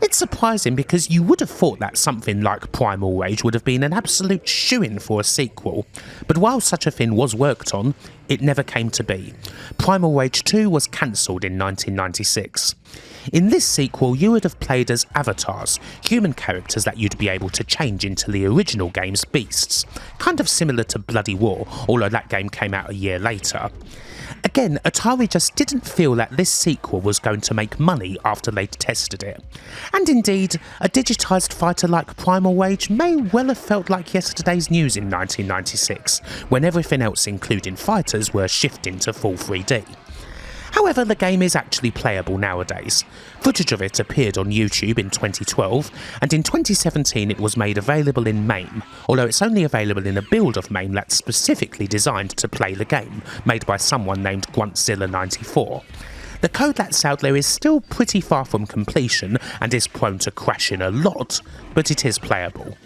It's surprising because you would have thought that something like Primal Rage would have been an absolute shoo-in for a sequel, but while such a thing was worked on, it never came to be. Primal Rage 2 was cancelled in 1996. In this sequel, you would have played as avatars, human characters that you'd be able to change into the original game's beasts, kind of similar to Bloody War, although that game came out a year later. Again, Atari just didn't feel that this sequel was going to make money after they'd tested it. And indeed, a digitised fighter like Primal Rage may well have felt like yesterday's news in 1996, when everything else including fighters were shifting to full 3D. However, the game is actually playable nowadays. Footage of it appeared on YouTube in 2012, and in 2017 it was made available in MAME, although it's only available in a build of MAME that's specifically designed to play the game, made by someone named Gruntzilla94. The code that's out there is still pretty far from completion and is prone to crashing a lot, but it is playable.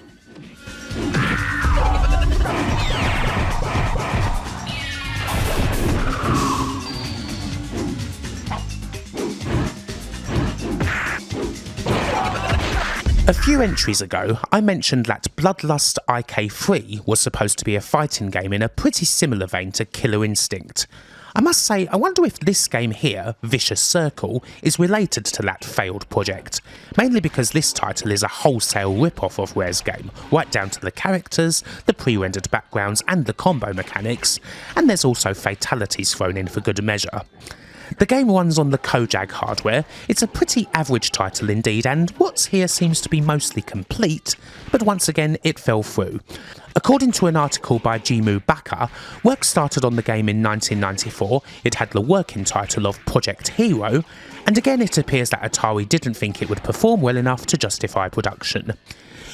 A few entries ago, I mentioned that Bloodlust IK3 was supposed to be a fighting game in a pretty similar vein to Killer Instinct. I must say, I wonder if this game here, Vicious Circle, is related to that failed project, mainly because this title is a wholesale rip-off of Rare's game, right down to the characters, the pre-rendered backgrounds and the combo mechanics, and there's also fatalities thrown in for good measure. The game runs on the Kojak hardware. It's a pretty average title indeed, and what's here seems to be mostly complete, but once again it fell through. According to an article by Jimu Baka, work started on the game in 1994, it had the working title of Project Hero, and again it appears that Atari didn't think it would perform well enough to justify production.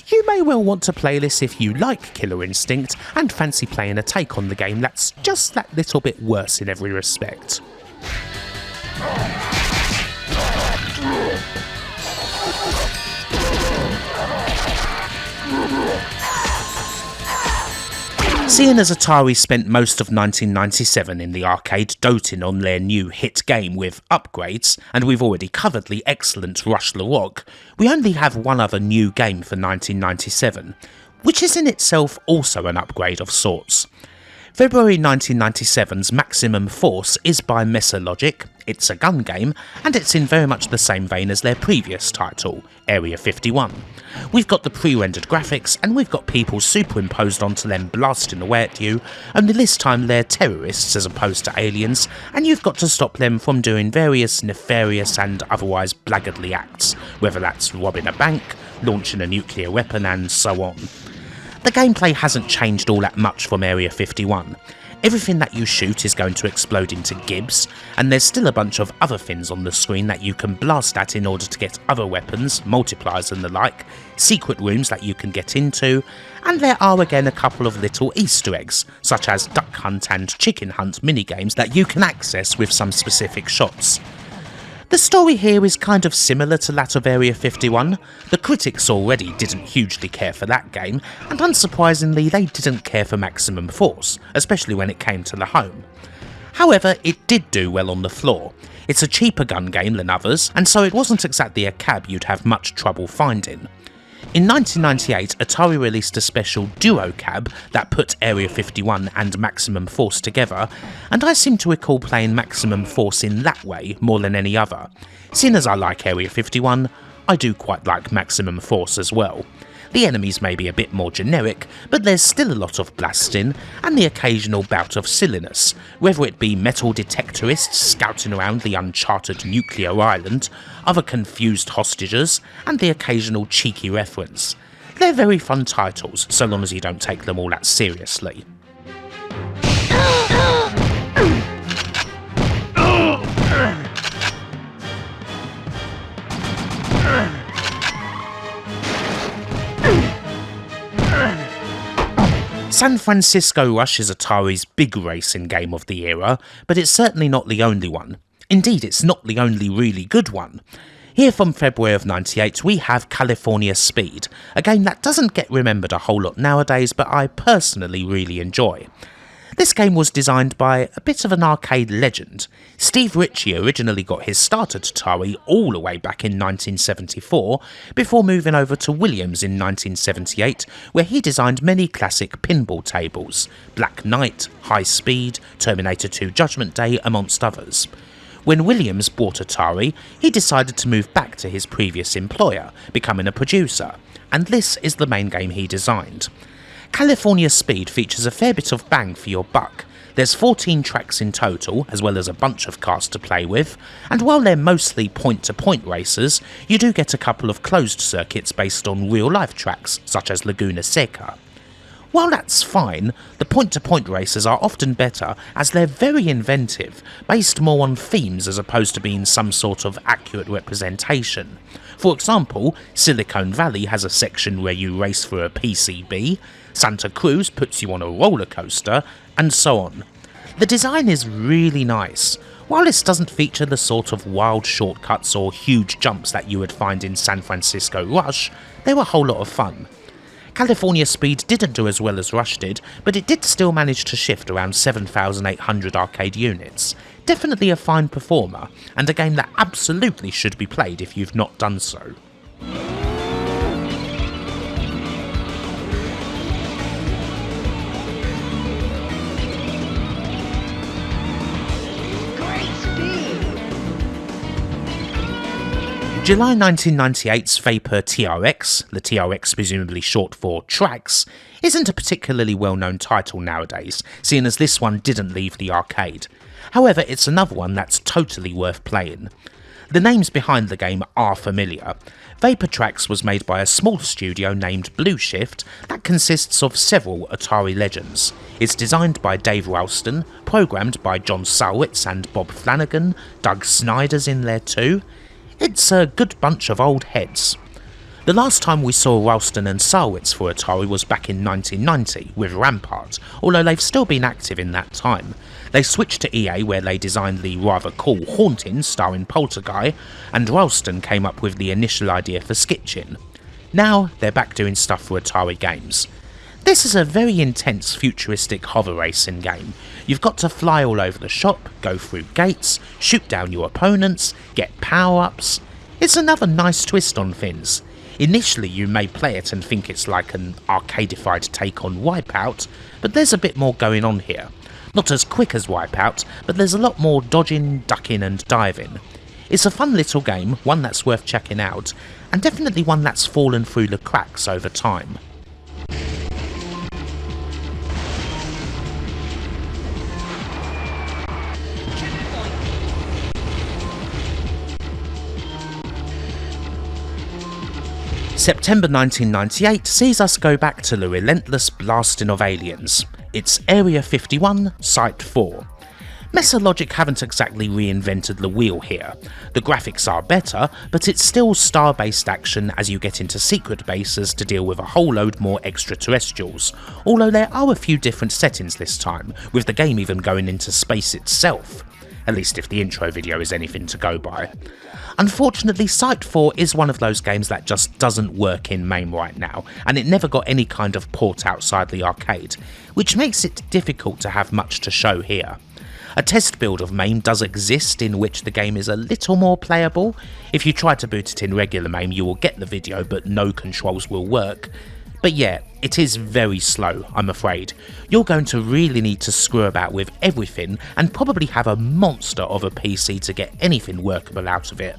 You may well want to play this if you like Killer Instinct and fancy playing a take on the game that's just that little bit worse in every respect. Seeing as Atari spent most of 1997 in the arcade doting on their new hit game with upgrades, and we've already covered the excellent Rush the Rock, we only have one other new game for 1997, which is in itself also an upgrade of sorts. February 1997's Maximum Force is by Messer Logic, it's a gun game, and it's in very much the same vein as their previous title, Area 51. We've got the pre-rendered graphics, and we've got people superimposed onto them blasting away at you, only this time they're terrorists as opposed to aliens, and you've got to stop them from doing various nefarious and otherwise blackguardly acts, whether that's robbing a bank, launching a nuclear weapon, and so on. The gameplay hasn't changed all that much from Area 51. Everything that you shoot is going to explode into gibs, and there's still a bunch of other things on the screen that you can blast at in order to get other weapons, multipliers and the like, secret rooms that you can get into, and there are again a couple of little Easter eggs, such as duck hunt and chicken hunt minigames that you can access with some specific shots. The story here is kind of similar to that of Area 51. The critics already didn't hugely care for that game, and unsurprisingly they didn't care for Maximum Force, especially when it came to the home. However, it did do well on the floor. It's a cheaper gun game than others, and so it wasn't exactly a cab you'd have much trouble finding. In 1998, Atari released a special duo cab that put Area 51 and Maximum Force together, and I seem to recall playing Maximum Force in that way more than any other. Seeing as I like Area 51, I do quite like Maximum Force as well. The enemies may be a bit more generic, but there's still a lot of blasting, and the occasional bout of silliness, whether it be metal detectorists scouting around the uncharted nuclear island, other confused hostages, and the occasional cheeky reference. They're very fun titles, so long as you don't take them all that seriously. San Francisco Rush is Atari's big racing game of the era, but it's certainly not the only one. Indeed, it's not the only really good one. Here from February of '98 we have California Speed, a game that doesn't get remembered a whole lot nowadays, but I personally really enjoy. This game was designed by a bit of an arcade legend. Steve Ritchie originally got his start at Atari all the way back in 1974, before moving over to Williams in 1978, where he designed many classic pinball tables, Black Knight, High Speed, Terminator 2 Judgment Day, amongst others. When Williams bought Atari, he decided to move back to his previous employer, becoming a producer, and this is the main game he designed. California Speed features a fair bit of bang for your buck. There's 14 tracks in total, as well as a bunch of cars to play with, and while they're mostly point-to-point races, you do get a couple of closed circuits based on real-life tracks, such as Laguna Seca. While that's fine, the point-to-point races are often better as they're very inventive, based more on themes as opposed to being some sort of accurate representation. For example, Silicon Valley has a section where you race for a PCB, Santa Cruz puts you on a roller coaster, and so on. The design is really nice. While this doesn't feature the sort of wild shortcuts or huge jumps that you would find in San Francisco Rush, they were a whole lot of fun. California Speed didn't do as well as Rush did, but it did still manage to shift around 7,800 arcade units. Definitely a fine performer, and a game that absolutely should be played if you've not done so. July 1998's Vapor TRX, the TRX presumably short for Tracks, isn't a particularly well-known title nowadays, seeing as this one didn't leave the arcade. However, it's another one that's totally worth playing. The names behind the game are familiar. Vapor Tracks was made by a small studio named Blue Shift that consists of several Atari legends. It's designed by Dave Ralston, programmed by John Salwitz and Bob Flanagan, Doug Snyder's in there too. It's a good bunch of old heads. The last time we saw Ralston and Sarwitz for Atari was back in 1990 with Rampart, although they've still been active in that time. They switched to EA where they designed the rather cool Haunting starring Poltergeist, and Ralston came up with the initial idea for Skitchin. Now they're back doing stuff for Atari games. This is a very intense futuristic hover racing game. You've got to fly all over the shop, go through gates, shoot down your opponents, get power-ups. It's another nice twist on things. Initially you may play it and think it's like an arcadified take on Wipeout, but there's a bit more going on here. Not as quick as Wipeout, but there's a lot more dodging, ducking and diving. It's a fun little game, one that's worth checking out, and definitely one that's fallen through the cracks over time. September 1998 sees us go back to the relentless blasting of aliens. It's Area 51, Site 4. Mesa Logic haven't exactly reinvented the wheel here. The graphics are better, but it's still star-based action as you get into secret bases to deal with a whole load more extraterrestrials, although there are a few different settings this time, with the game even going into space itself. At least if the intro video is anything to go by. Unfortunately, Site 4 is one of those games that just doesn't work in MAME right now, and it never got any kind of port outside the arcade, which makes it difficult to have much to show here. A test build of MAME does exist in which the game is a little more playable. If you try to boot it in regular MAME you will get the video but no controls will work. But yeah, it is very slow, I'm afraid. You're going to really need to screw about with everything and probably have a monster of a PC to get anything workable out of it.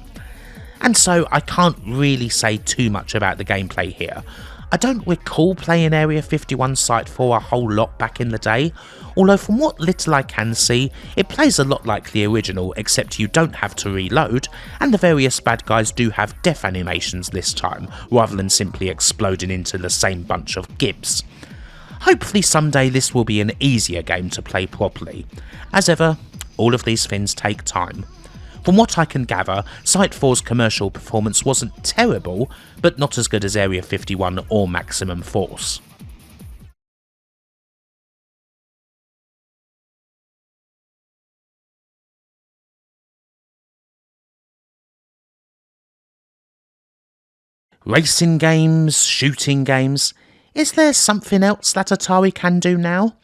And so I can't really say too much about the gameplay here. I don't recall playing Area 51 Site 4 a whole lot back in the day, although from what little I can see, it plays a lot like the original except you don't have to reload, and the various bad guys do have death animations this time, rather than simply exploding into the same bunch of gibs. Hopefully someday this will be an easier game to play properly. As ever, all of these things take time. From what I can gather, Site 4's commercial performance wasn't terrible, but not as good as Area 51 or Maximum Force. Racing games, shooting games, is there something else that Atari can do now?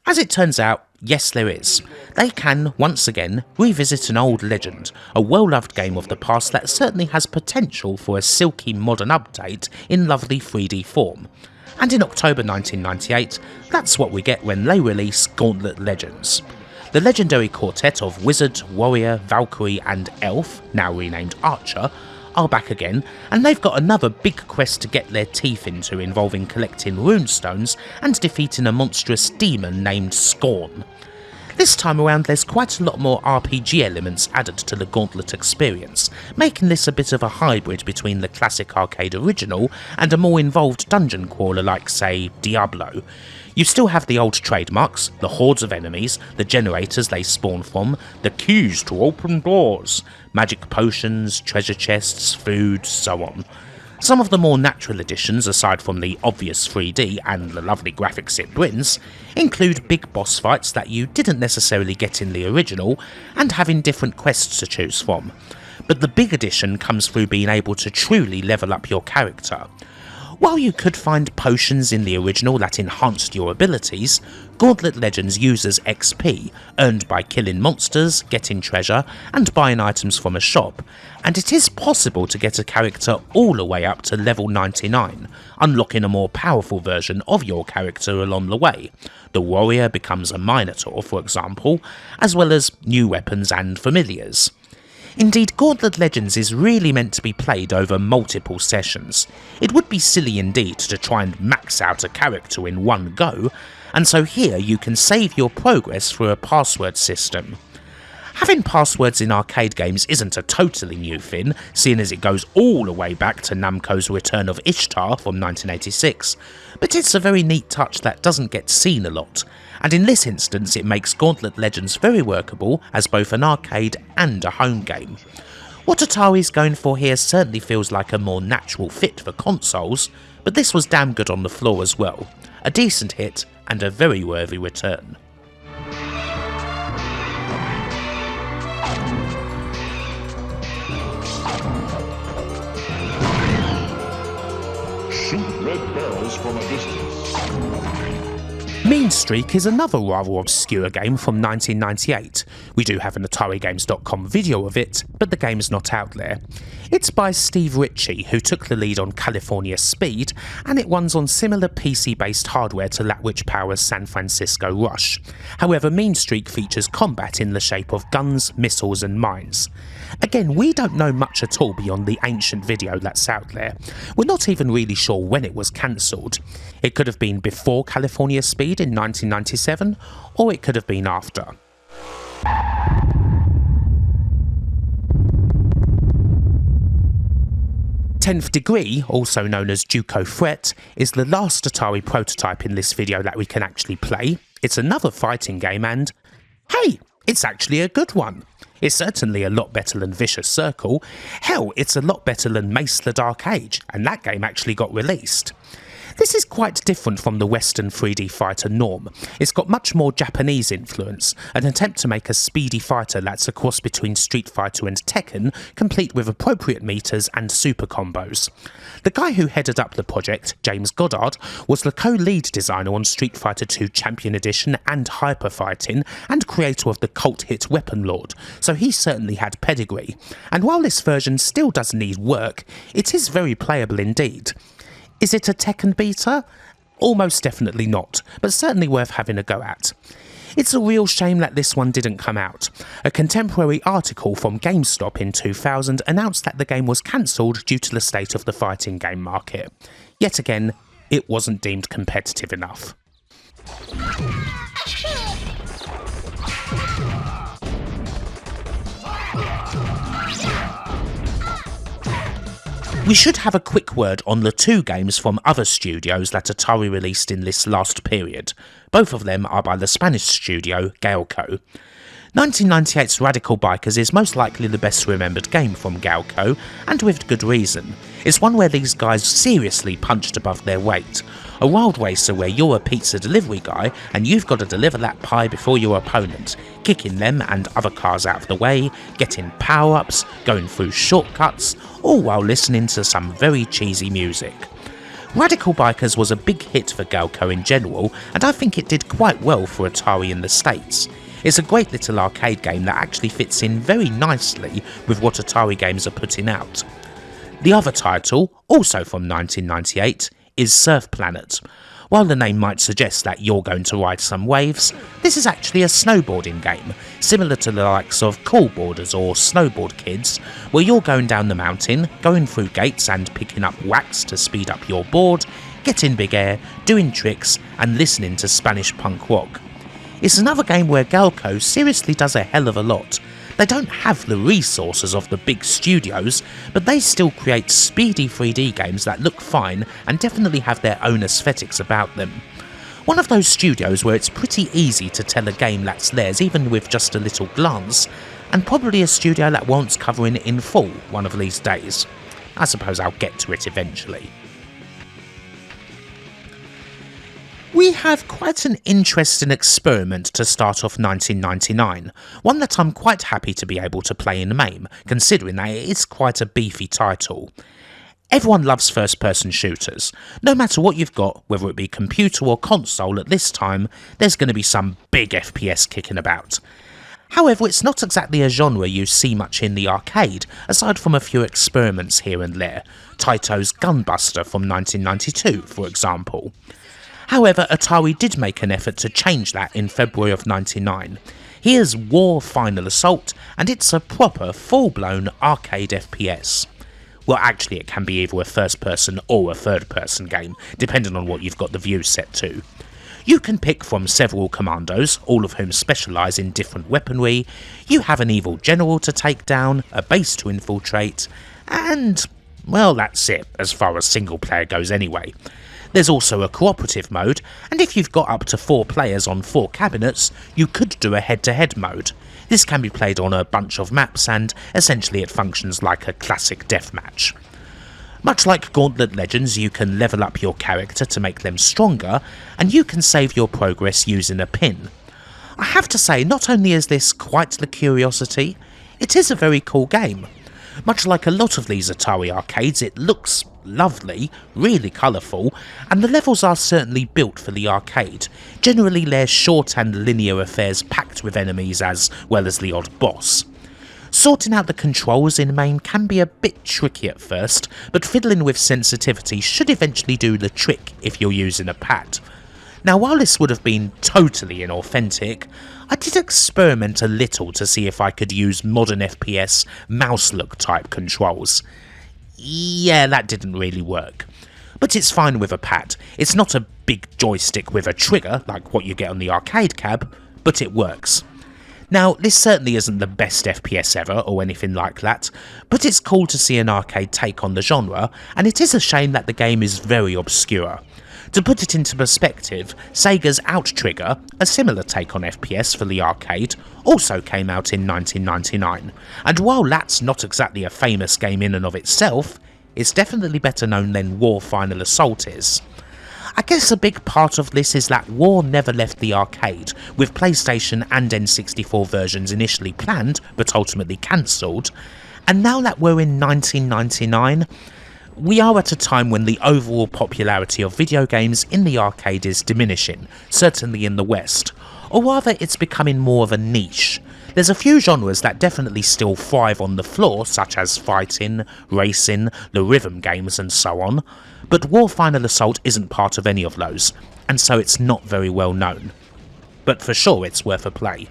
As it turns out, yes there is. They can, once again, revisit an old legend, a well-loved game of the past that certainly has potential for a silky modern update in lovely 3D form. And in October 1998, that's what we get when they release Gauntlet Legends. The legendary quartet of Wizard, Warrior, Valkyrie and Elf, now renamed Archer, are back again, and they've got another big quest to get their teeth into involving collecting runestones and defeating a monstrous demon named Scorn. This time around there's quite a lot more RPG elements added to the Gauntlet experience, making this a bit of a hybrid between the classic arcade original and a more involved dungeon crawler like, say, Diablo. You still have the old trademarks, the hordes of enemies, the generators they spawn from, the keys to open doors, magic potions, treasure chests, food, so on. Some of the more natural additions, aside from the obvious 3D and the lovely graphics it brings, include big boss fights that you didn't necessarily get in the original, and having different quests to choose from. But the big addition comes through being able to truly level up your character. While you could find potions in the original that enhanced your abilities, Gauntlet Legends uses XP, earned by killing monsters, getting treasure, and buying items from a shop, and it is possible to get a character all the way up to level 99, unlocking a more powerful version of your character along the way. The warrior becomes a minotaur, for example, as well as new weapons and familiars. Indeed, Gauntlet Legends is really meant to be played over multiple sessions. It would be silly indeed to try and max out a character in one go, and so here you can save your progress through a password system. Having passwords in arcade games isn't a totally new thing, seeing as it goes all the way back to Namco's Return of Ishtar from 1986, but it's a very neat touch that doesn't get seen a lot, and in this instance it makes Gauntlet Legends very workable as both an arcade and a home game. What Atari's going for here certainly feels like a more natural fit for consoles, but this was damn good on the floor as well. A decent hit and a very worthy return. Shoot red barrels from a distance. Mean Streak is another rather obscure game from 1998. We do have an AtariGames.com video of it, but the game's not out there. It's by Steve Ritchie, who took the lead on California Speed, and it runs on similar PC-based hardware to that which powers San Francisco Rush. However, Mean Streak features combat in the shape of guns, missiles and mines. Again, we don't know much at all beyond the ancient video that's out there. We're not even really sure when it was cancelled. It could have been before California Speed in 1997, or it could have been after. Tenth Degree, also known as Juco Threat, is the last Atari prototype in this video that we can actually play. It's another fighting game and, hey, it's actually a good one. It's certainly a lot better than Vicious Circle. Hell, it's a lot better than Mace the Dark Age, and that game actually got released. This is quite different from the Western 3D fighter norm. It's got much more Japanese influence, an attempt to make a speedy fighter that's a cross between Street Fighter and Tekken, complete with appropriate meters and super combos. The guy who headed up the project, James Goddard, was the co-lead designer on Street Fighter II Champion Edition and Hyper Fighting, and creator of the cult hit Weapon Lord, so he certainly had pedigree. And while this version still does need work, it is very playable indeed. Is it a Tekken beta? Almost definitely not, but certainly worth having a go at. It's a real shame that this one didn't come out. A contemporary article from GameStop in 2000 announced that the game was cancelled due to the state of the fighting game market. Yet again, it wasn't deemed competitive enough. We should have a quick word on the two games from other studios that Atari released in this last period. Both of them are by the Spanish studio Galco. 1998's Radical Bikers is most likely the best remembered game from Galco, and with good reason. It's one where these guys seriously punched above their weight. A wild racer where you're a pizza delivery guy and you've got to deliver that pie before your opponent, kicking them and other cars out of the way, getting power-ups, going through shortcuts, all while listening to some very cheesy music. Radical Bikers was a big hit for Galco in general, and I think it did quite well for Atari in the States. It's a great little arcade game that actually fits in very nicely with what Atari games are putting out. The other title, also from 1998, is Surf Planet. While the name might suggest that you're going to ride some waves, this is actually a snowboarding game, similar to the likes of Cool Boarders or Snowboard Kids, where you're going down the mountain, going through gates and picking up wax to speed up your board, getting big air, doing tricks and listening to Spanish punk rock. It's another game where Galco seriously does a hell of a lot. They don't have the resources of the big studios, but they still create speedy 3D games that look fine and definitely have their own aesthetics about them. One of those studios where it's pretty easy to tell a game that's theirs even with just a little glance, and probably a studio that wants covering it in full one of these days. I suppose I'll get to it eventually. We have quite an interesting experiment to start off 1999, one that I'm quite happy to be able to play in MAME, considering that it is quite a beefy title. Everyone loves first-person shooters. No matter what you've got, whether it be computer or console at this time, there's going to be some big FPS kicking about. However, it's not exactly a genre you see much in the arcade, aside from a few experiments here and there. Taito's Gunbuster from 1992, for example. However, Atari did make an effort to change that in February of '99. Here's War Final Assault, and it's a proper, full-blown arcade FPS. Well, actually it can be either a first-person or a third-person game, depending on what you've got the view set to. You can pick from several commandos, all of whom specialise in different weaponry. You have an evil general to take down, a base to infiltrate, and, well, that's it, as far as single player goes anyway. There's also a cooperative mode, and if you've got up to 4 players on 4 cabinets, you could do a head-to-head mode. This can be played on a bunch of maps, and essentially it functions like a classic deathmatch. Much like Gauntlet Legends, you can level up your character to make them stronger, and you can save your progress using a pin. I have to say, not only is this quite the curiosity, it is a very cool game. Much like a lot of these Atari arcades, it looks lovely, really colourful, and the levels are certainly built for the arcade. Generally they're short and linear affairs packed with enemies as well as the odd boss. Sorting out the controls in main can be a bit tricky at first, but fiddling with sensitivity should eventually do the trick if you're using a pad. Now while this would have been totally inauthentic, I did experiment a little to see if I could use modern FPS mouse look type controls. Yeah, that didn't really work. But it's fine with a pad. It's not a big joystick with a trigger like what you get on the arcade cab, but it works. Now, this certainly isn't the best FPS ever or anything like that, but it's cool to see an arcade take on the genre, and it is a shame that the game is very obscure. To put it into perspective, Sega's Outrigger, a similar take on FPS for the arcade, also came out in 1999, and while that's not exactly a famous game in and of itself, it's definitely better known than War Final Assault is. I guess a big part of this is that War never left the arcade, with PlayStation and N64 versions initially planned but ultimately cancelled, and now that we're in 1999, we are at a time when the overall popularity of video games in the arcade is diminishing, certainly in the West, or rather it's becoming more of a niche. There's a few genres that definitely still thrive on the floor, such as fighting, racing, the rhythm games and so on, but War Final Assault isn't part of any of those, and so it's not very well known. But for sure it's worth a play.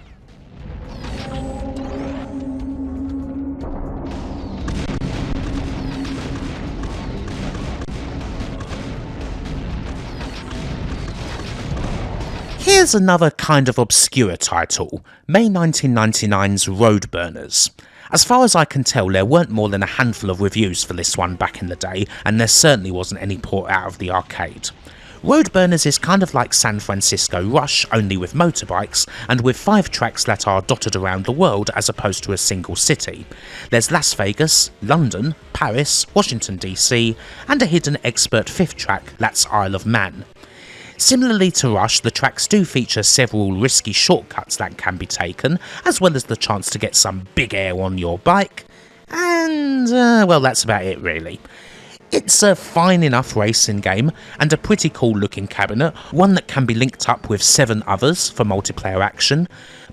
Here's another kind of obscure title, May 1999's Road Burners. As far as I can tell, there weren't more than a handful of reviews for this one back in the day, and there certainly wasn't any port out of the arcade. Road Burners is kind of like San Francisco Rush, only with motorbikes, and with 5 tracks that are dotted around the world as opposed to a single city. There's Las Vegas, London, Paris, Washington DC, and a hidden expert 5th track that's Isle of Man. Similarly to Rush, the tracks do feature several risky shortcuts that can be taken, as well as the chance to get some big air on your bike, and well, that's about it really. It's a fine enough racing game, and a pretty cool looking cabinet, one that can be linked up with 7 others for multiplayer action,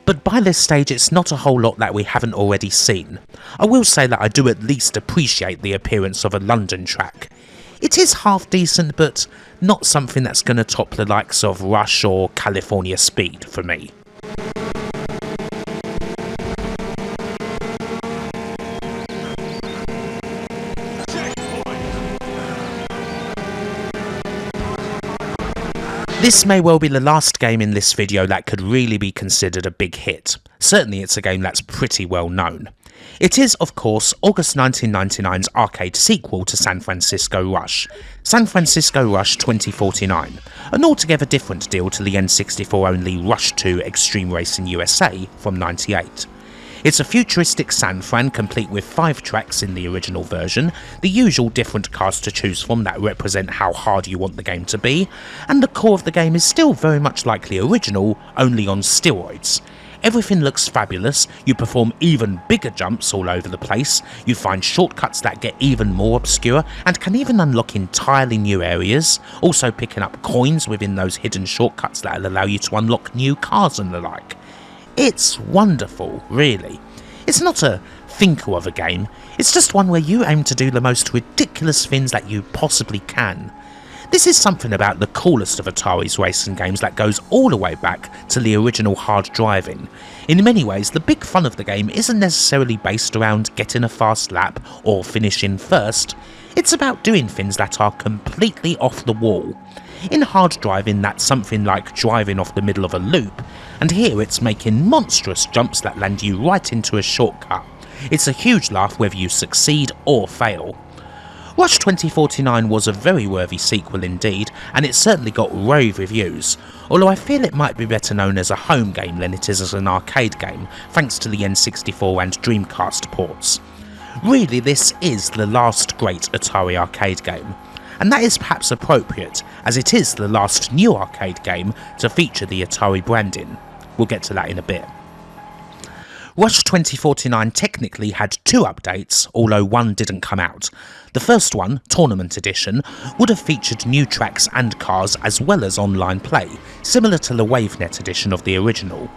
but by this stage it's not a whole lot that we haven't already seen. I will say that I do at least appreciate the appearance of a London track. It is half decent, but not something that's going to top the likes of Rush or California Speed for me. This may well be the last game in this video that could really be considered a big hit. Certainly it's a game that's pretty well known. It is, of course, August 1999's arcade sequel to San Francisco Rush, San Francisco Rush 2049, an altogether different deal to the N64-only Rush 2 Extreme Racing USA from '98. It's a futuristic San Fran complete with 5 tracks in the original version, the usual different cars to choose from that represent how hard you want the game to be, and the core of the game is still very much like the original, only on steroids. Everything looks fabulous, you perform even bigger jumps all over the place, you find shortcuts that get even more obscure and can even unlock entirely new areas, also picking up coins within those hidden shortcuts that will allow you to unlock new cars and the like. It's wonderful, really. It's not a thinker of a game, it's just one where you aim to do the most ridiculous things that you possibly can. This is something about the coolest of Atari's racing games that goes all the way back to the original hard driving. In many ways, the big fun of the game isn't necessarily based around getting a fast lap or finishing first, it's about doing things that are completely off the wall. In hard driving, that's something like driving off the middle of a loop, and here it's making monstrous jumps that land you right into a shortcut. It's a huge laugh whether you succeed or fail. Rush 2049 was a very worthy sequel indeed, and it certainly got rave reviews, although I feel it might be better known as a home game than it is as an arcade game, thanks to the N64 and Dreamcast ports. Really, this is the last great Atari arcade game, and that is perhaps appropriate, as it is the last new arcade game to feature the Atari branding. We'll get to that in a bit. Rush 2049 technically had 2 updates, although one didn't come out. The first one, Tournament Edition, would have featured new tracks and cars as well as online play, similar to the WaveNet edition of the original.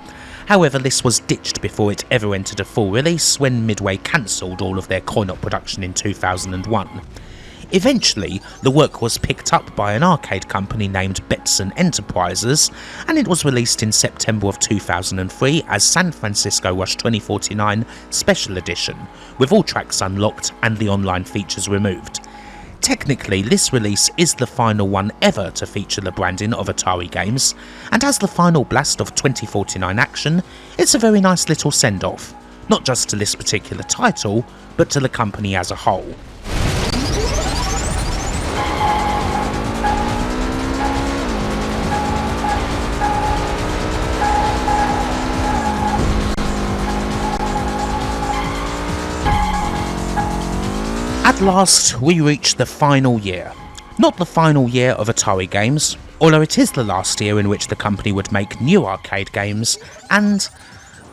However, this was ditched before it ever entered a full release when Midway cancelled all of their coin-op production in 2001. Eventually, the work was picked up by an arcade company named Betson Enterprises, and it was released in September of 2003 as San Francisco Rush 2049 Special Edition, with all tracks unlocked and the online features removed. Technically, this release is the final one ever to feature the branding of Atari games, and as the final blast of 2049 action, it's a very nice little send-off, not just to this particular title, but to the company as a whole. At last, we reach the final year. Not the final year of Atari games, although it is the last year in which the company would make new arcade games, and,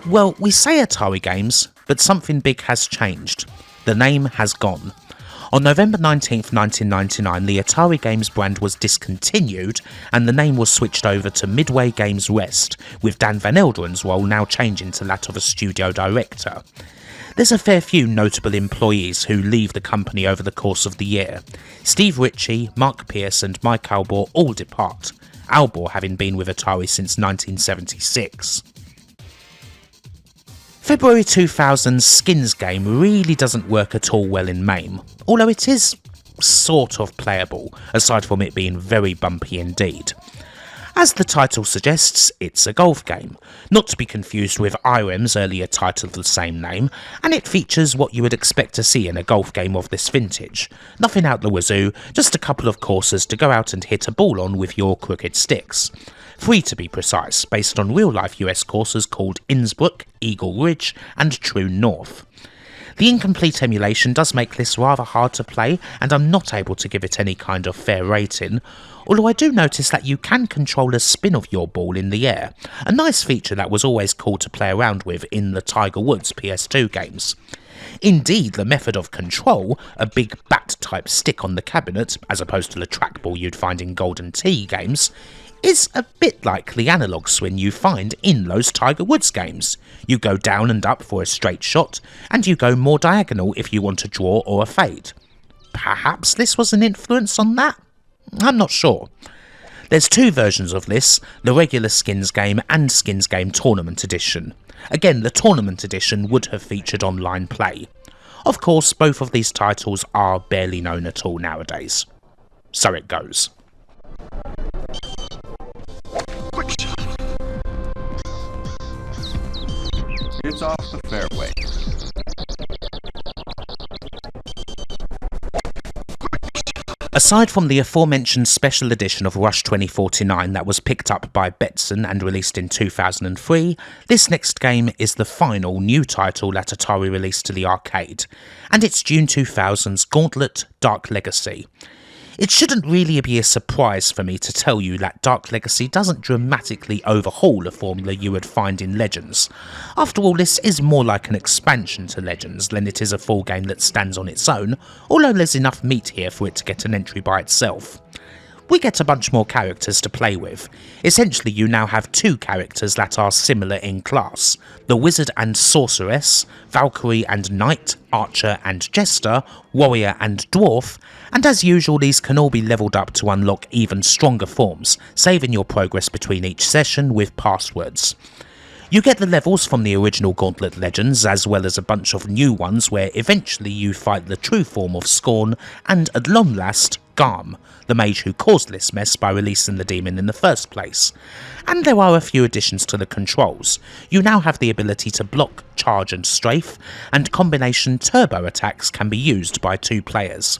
well, we say Atari games, but something big has changed. The name has gone. On November 19th, 1999, the Atari Games brand was discontinued, and the name was switched over to Midway Games West, with Dan Van Elderen's role now changing to that of a studio director. There's a fair few notable employees who leave the company over the course of the year. Steve Ritchie, Mark Pierce and Mike Albor all depart, Albor having been with Atari since 1976. February 2000's Skins game really doesn't work at all well in MAME, although it is sort of playable, aside from it being very bumpy indeed. As the title suggests, it's a golf game, not to be confused with IREM's earlier title of the same name, and it features what you would expect to see in a golf game of this vintage. Nothing out the wazoo, just a couple of courses to go out and hit a ball on with your crooked sticks. 3 to be precise, based on real-life US courses called Innsbruck, Eagle Ridge and True North. The incomplete emulation does make this rather hard to play, and I'm not able to give it any kind of fair rating, although I do notice that you can control the spin of your ball in the air, a nice feature that was always cool to play around with in the Tiger Woods PS2 games. Indeed, the method of control, a big bat-type stick on the cabinet, as opposed to the trackball you'd find in Golden Tee games, is a bit like the analog swing you find in those Tiger Woods games. You go down and up for a straight shot, and you go more diagonal if you want a draw or a fade. Perhaps this was an influence on that? I'm not sure. There's 2 versions of this, the regular Skins game and Skins game Tournament Edition. Again, the Tournament Edition would have featured online play. Of course, both of these titles are barely known at all nowadays. So it goes. It's off the fairway. Aside from the aforementioned special edition of Rush 2049 that was picked up by Betson and released in 2003, this next game is the final new title that Atari released to the arcade, and it's June 2000's Gauntlet Dark Legacy. It shouldn't really be a surprise for me to tell you that Dark Legacy doesn't dramatically overhaul the formula you would find in Legends. After all, this is more like an expansion to Legends than it is a full game that stands on its own, although there's enough meat here for it to get an entry by itself. We get a bunch more characters to play with. Essentially, you now have 2 characters that are similar in class. The Wizard and Sorceress, Valkyrie and Knight, Archer and Jester, Warrior and Dwarf, and as usual these can all be leveled up to unlock even stronger forms, saving your progress between each session with passwords. You get the levels from the original Gauntlet Legends, as well as a bunch of new ones where eventually you fight the true form of Scorn and, at long last, Garm, the mage who caused this mess by releasing the demon in the first place. And there are a few additions to the controls. You now have the ability to block, charge and strafe, and combination turbo attacks can be used by 2 players.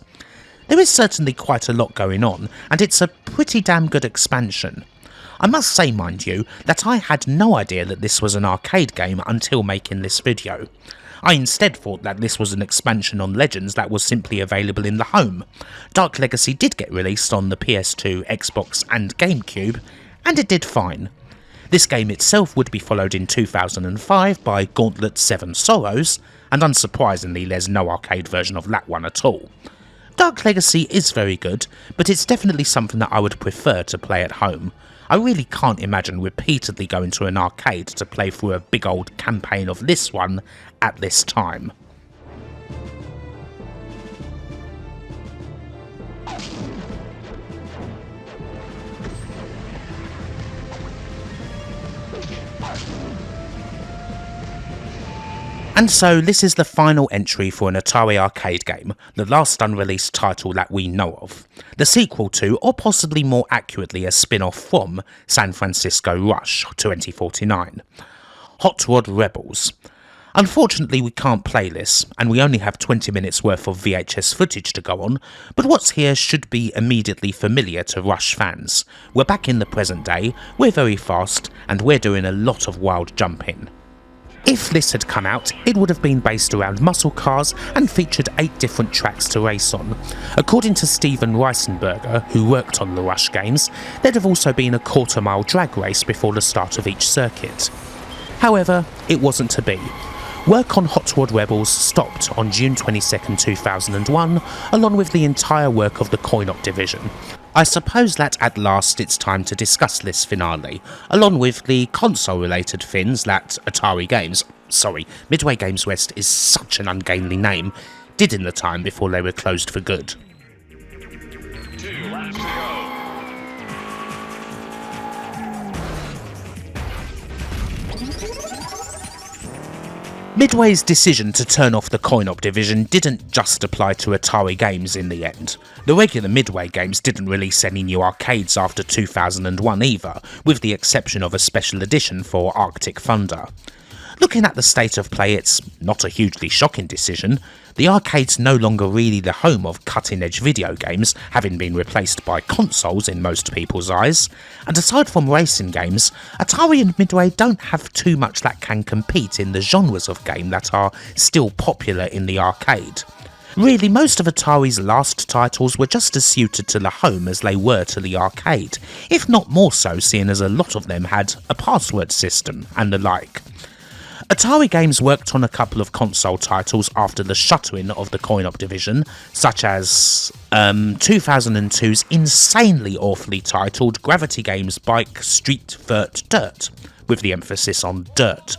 There is certainly quite a lot going on, and it's a pretty damn good expansion. I must say, mind you, that I had no idea that this was an arcade game until making this video. I instead thought that this was an expansion on Legends that was simply available in the home. Dark Legacy did get released on the PS2, Xbox and GameCube, and it did fine. This game itself would be followed in 2005 by Gauntlet 7 Sorrows, and unsurprisingly there's no arcade version of that one at all. Dark Legacy is very good, but it's definitely something that I would prefer to play at home. I really can't imagine repeatedly going to an arcade to play through a big old campaign of this one at this time. And so this is the final entry for an Atari arcade game, the last unreleased title that we know of. The sequel to, or possibly more accurately a spin-off from, San Francisco Rush 2049. Hot Rod Rebels. Unfortunately we can't play this, and we only have 20 minutes worth of VHS footage to go on, but what's here should be immediately familiar to Rush fans. We're back in the present day, we're very fast, and we're doing a lot of wild jumping. If this had come out, it would have been based around muscle cars and featured 8 different tracks to race on. According to Steven Reisenberger, who worked on the Rush games, there'd have also been a quarter-mile drag race before the start of each circuit. However, it wasn't to be. Work on Hot Rod Rebels stopped on June 22, 2001, along with the entire work of the Coin-Op division. I suppose that at last it's time to discuss this finale, along with the console-related things that Midway Games West is such an ungainly name, did in the time before they were closed for good. 2 laps to go. Midway's decision to turn off the Coin-Op division didn't just apply to Atari games in the end. The regular Midway games didn't release any new arcades after 2001 either, with the exception of a special edition for Arctic Thunder. Looking at the state of play, it's not a hugely shocking decision. The arcade's no longer really the home of cutting-edge video games, having been replaced by consoles in most people's eyes, and aside from racing games, Atari and Midway don't have too much that can compete in the genres of game that are still popular in the arcade. Really, most of Atari's last titles were just as suited to the home as they were to the arcade, if not more so, seeing as a lot of them had a password system and the like. Atari Games worked on a couple of console titles after the shuttering of the Coin-Op division, such as 2002's insanely awfully titled Gravity Games Bike Street Vert Dirt, with the emphasis on dirt.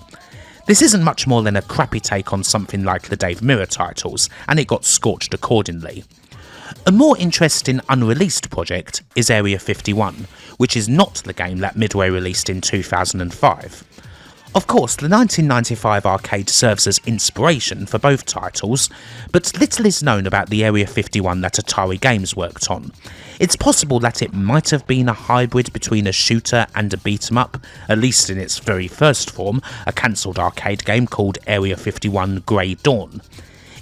This isn't much more than a crappy take on something like the Dave Mirra titles, and it got scorched accordingly. A more interesting unreleased project is Area 51, which is not the game that Midway released in 2005. Of course, the 1995 arcade serves as inspiration for both titles, but little is known about the Area 51 that Atari Games worked on. It's possible that it might have been a hybrid between a shooter and a beat-em-up, at least in its very first form, a cancelled arcade game called Area 51 Grey Dawn.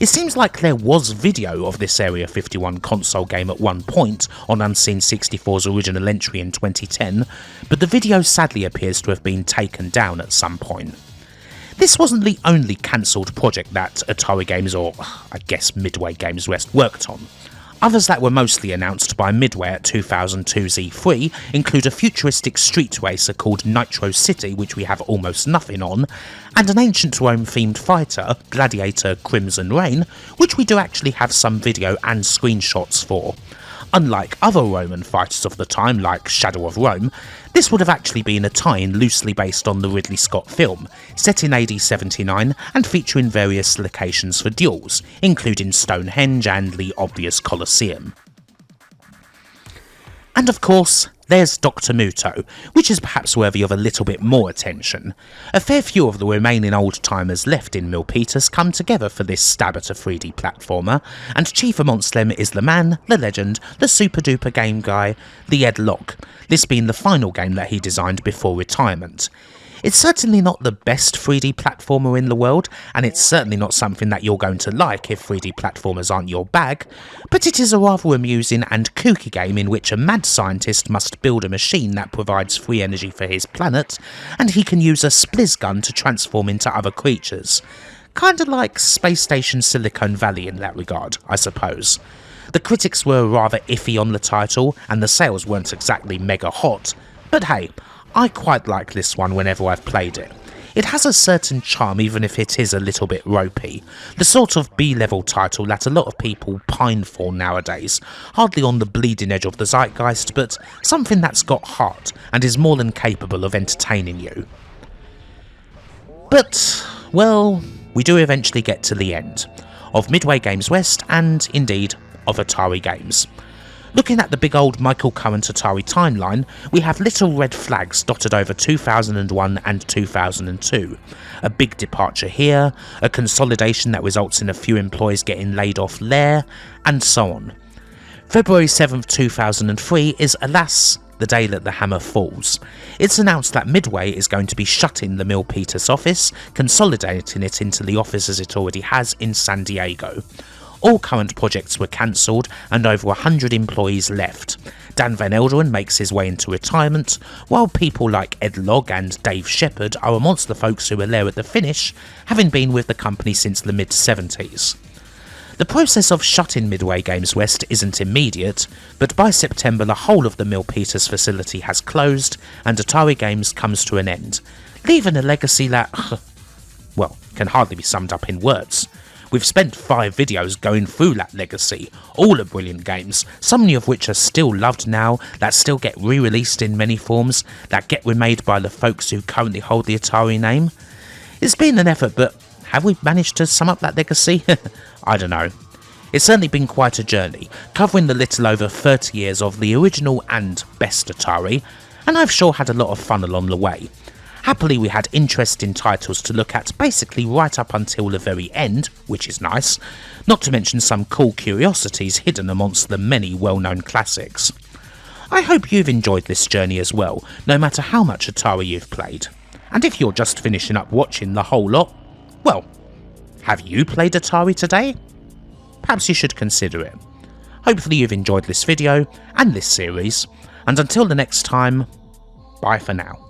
It seems like there was video of this Area 51 console game at one point on Unseen 64's original entry in 2010, but the video sadly appears to have been taken down at some point. This wasn't the only cancelled project that Atari Games, or I guess Midway Games West, worked on. Others that were mostly announced by Midway at 2002's E3 include a futuristic street racer called Nitro City, which we have almost nothing on, and an ancient Rome themed fighter, Gladiator Crimson Reign, which we do actually have some video and screenshots for. Unlike other Roman fighters of the time, like Shadow of Rome, this would have actually been a tie-in loosely based on the Ridley Scott film, set in AD 79 and featuring various locations for duels, including Stonehenge and the obvious Colosseum. And of course, there's Dr. Muto, which is perhaps worthy of a little bit more attention. A fair few of the remaining old-timers left in Milpitas come together for this stab at a 3D platformer, and chief amongst them is the man, the legend, the super-duper game guy, the Ed Locke, this being the final game that he designed before retirement. It's certainly not the best 3D platformer in the world, and it's certainly not something that you're going to like if 3D platformers aren't your bag, but it is a rather amusing and kooky game in which a mad scientist must build a machine that provides free energy for his planet, and he can use a spliz gun to transform into other creatures. Kinda like Space Station Silicon Valley in that regard, I suppose. The critics were rather iffy on the title, and the sales weren't exactly mega hot, but hey, I quite like this one whenever I've played it. It has a certain charm even if it is a little bit ropey, the sort of B-level title that a lot of people pine for nowadays, hardly on the bleeding edge of the zeitgeist, but something that's got heart and is more than capable of entertaining you. But, well, we do eventually get to the end of Midway Games West and, indeed, of Atari games. Looking at the big old Michael Current Atari timeline, we have little red flags dotted over 2001 and 2002. A big departure here, a consolidation that results in a few employees getting laid off there, and so on. February 7th, 2003 is, alas, the day that the hammer falls. It's announced that Midway is going to be shutting the Milpitas office, consolidating it into the offices it already has in San Diego. All current projects were cancelled and over 100 employees left. Dan Van Elderen makes his way into retirement, while people like Ed Logg and Dave Shepard are amongst the folks who were there at the finish, having been with the company since the mid-70s. The process of shutting Midway Games West isn't immediate, but by September the whole of the Milpitas facility has closed and Atari Games comes to an end, leaving a legacy that, well, can hardly be summed up in words. We've spent 5 videos going through that legacy, all are brilliant games, so many of which are still loved now, that still get re-released in many forms, that get remade by the folks who currently hold the Atari name. It's been an effort, but have we managed to sum up that legacy? I don't know. It's certainly been quite a journey, covering the little over 30 years of the original and best Atari, and I've sure had a lot of fun along the way. Happily we had interesting titles to look at basically right up until the very end, which is nice, not to mention some cool curiosities hidden amongst the many well-known classics. I hope you've enjoyed this journey as well, no matter how much Atari you've played. And if you're just finishing up watching the whole lot, well, have you played Atari today? Perhaps you should consider it. Hopefully you've enjoyed this video and this series, and until the next time, bye for now.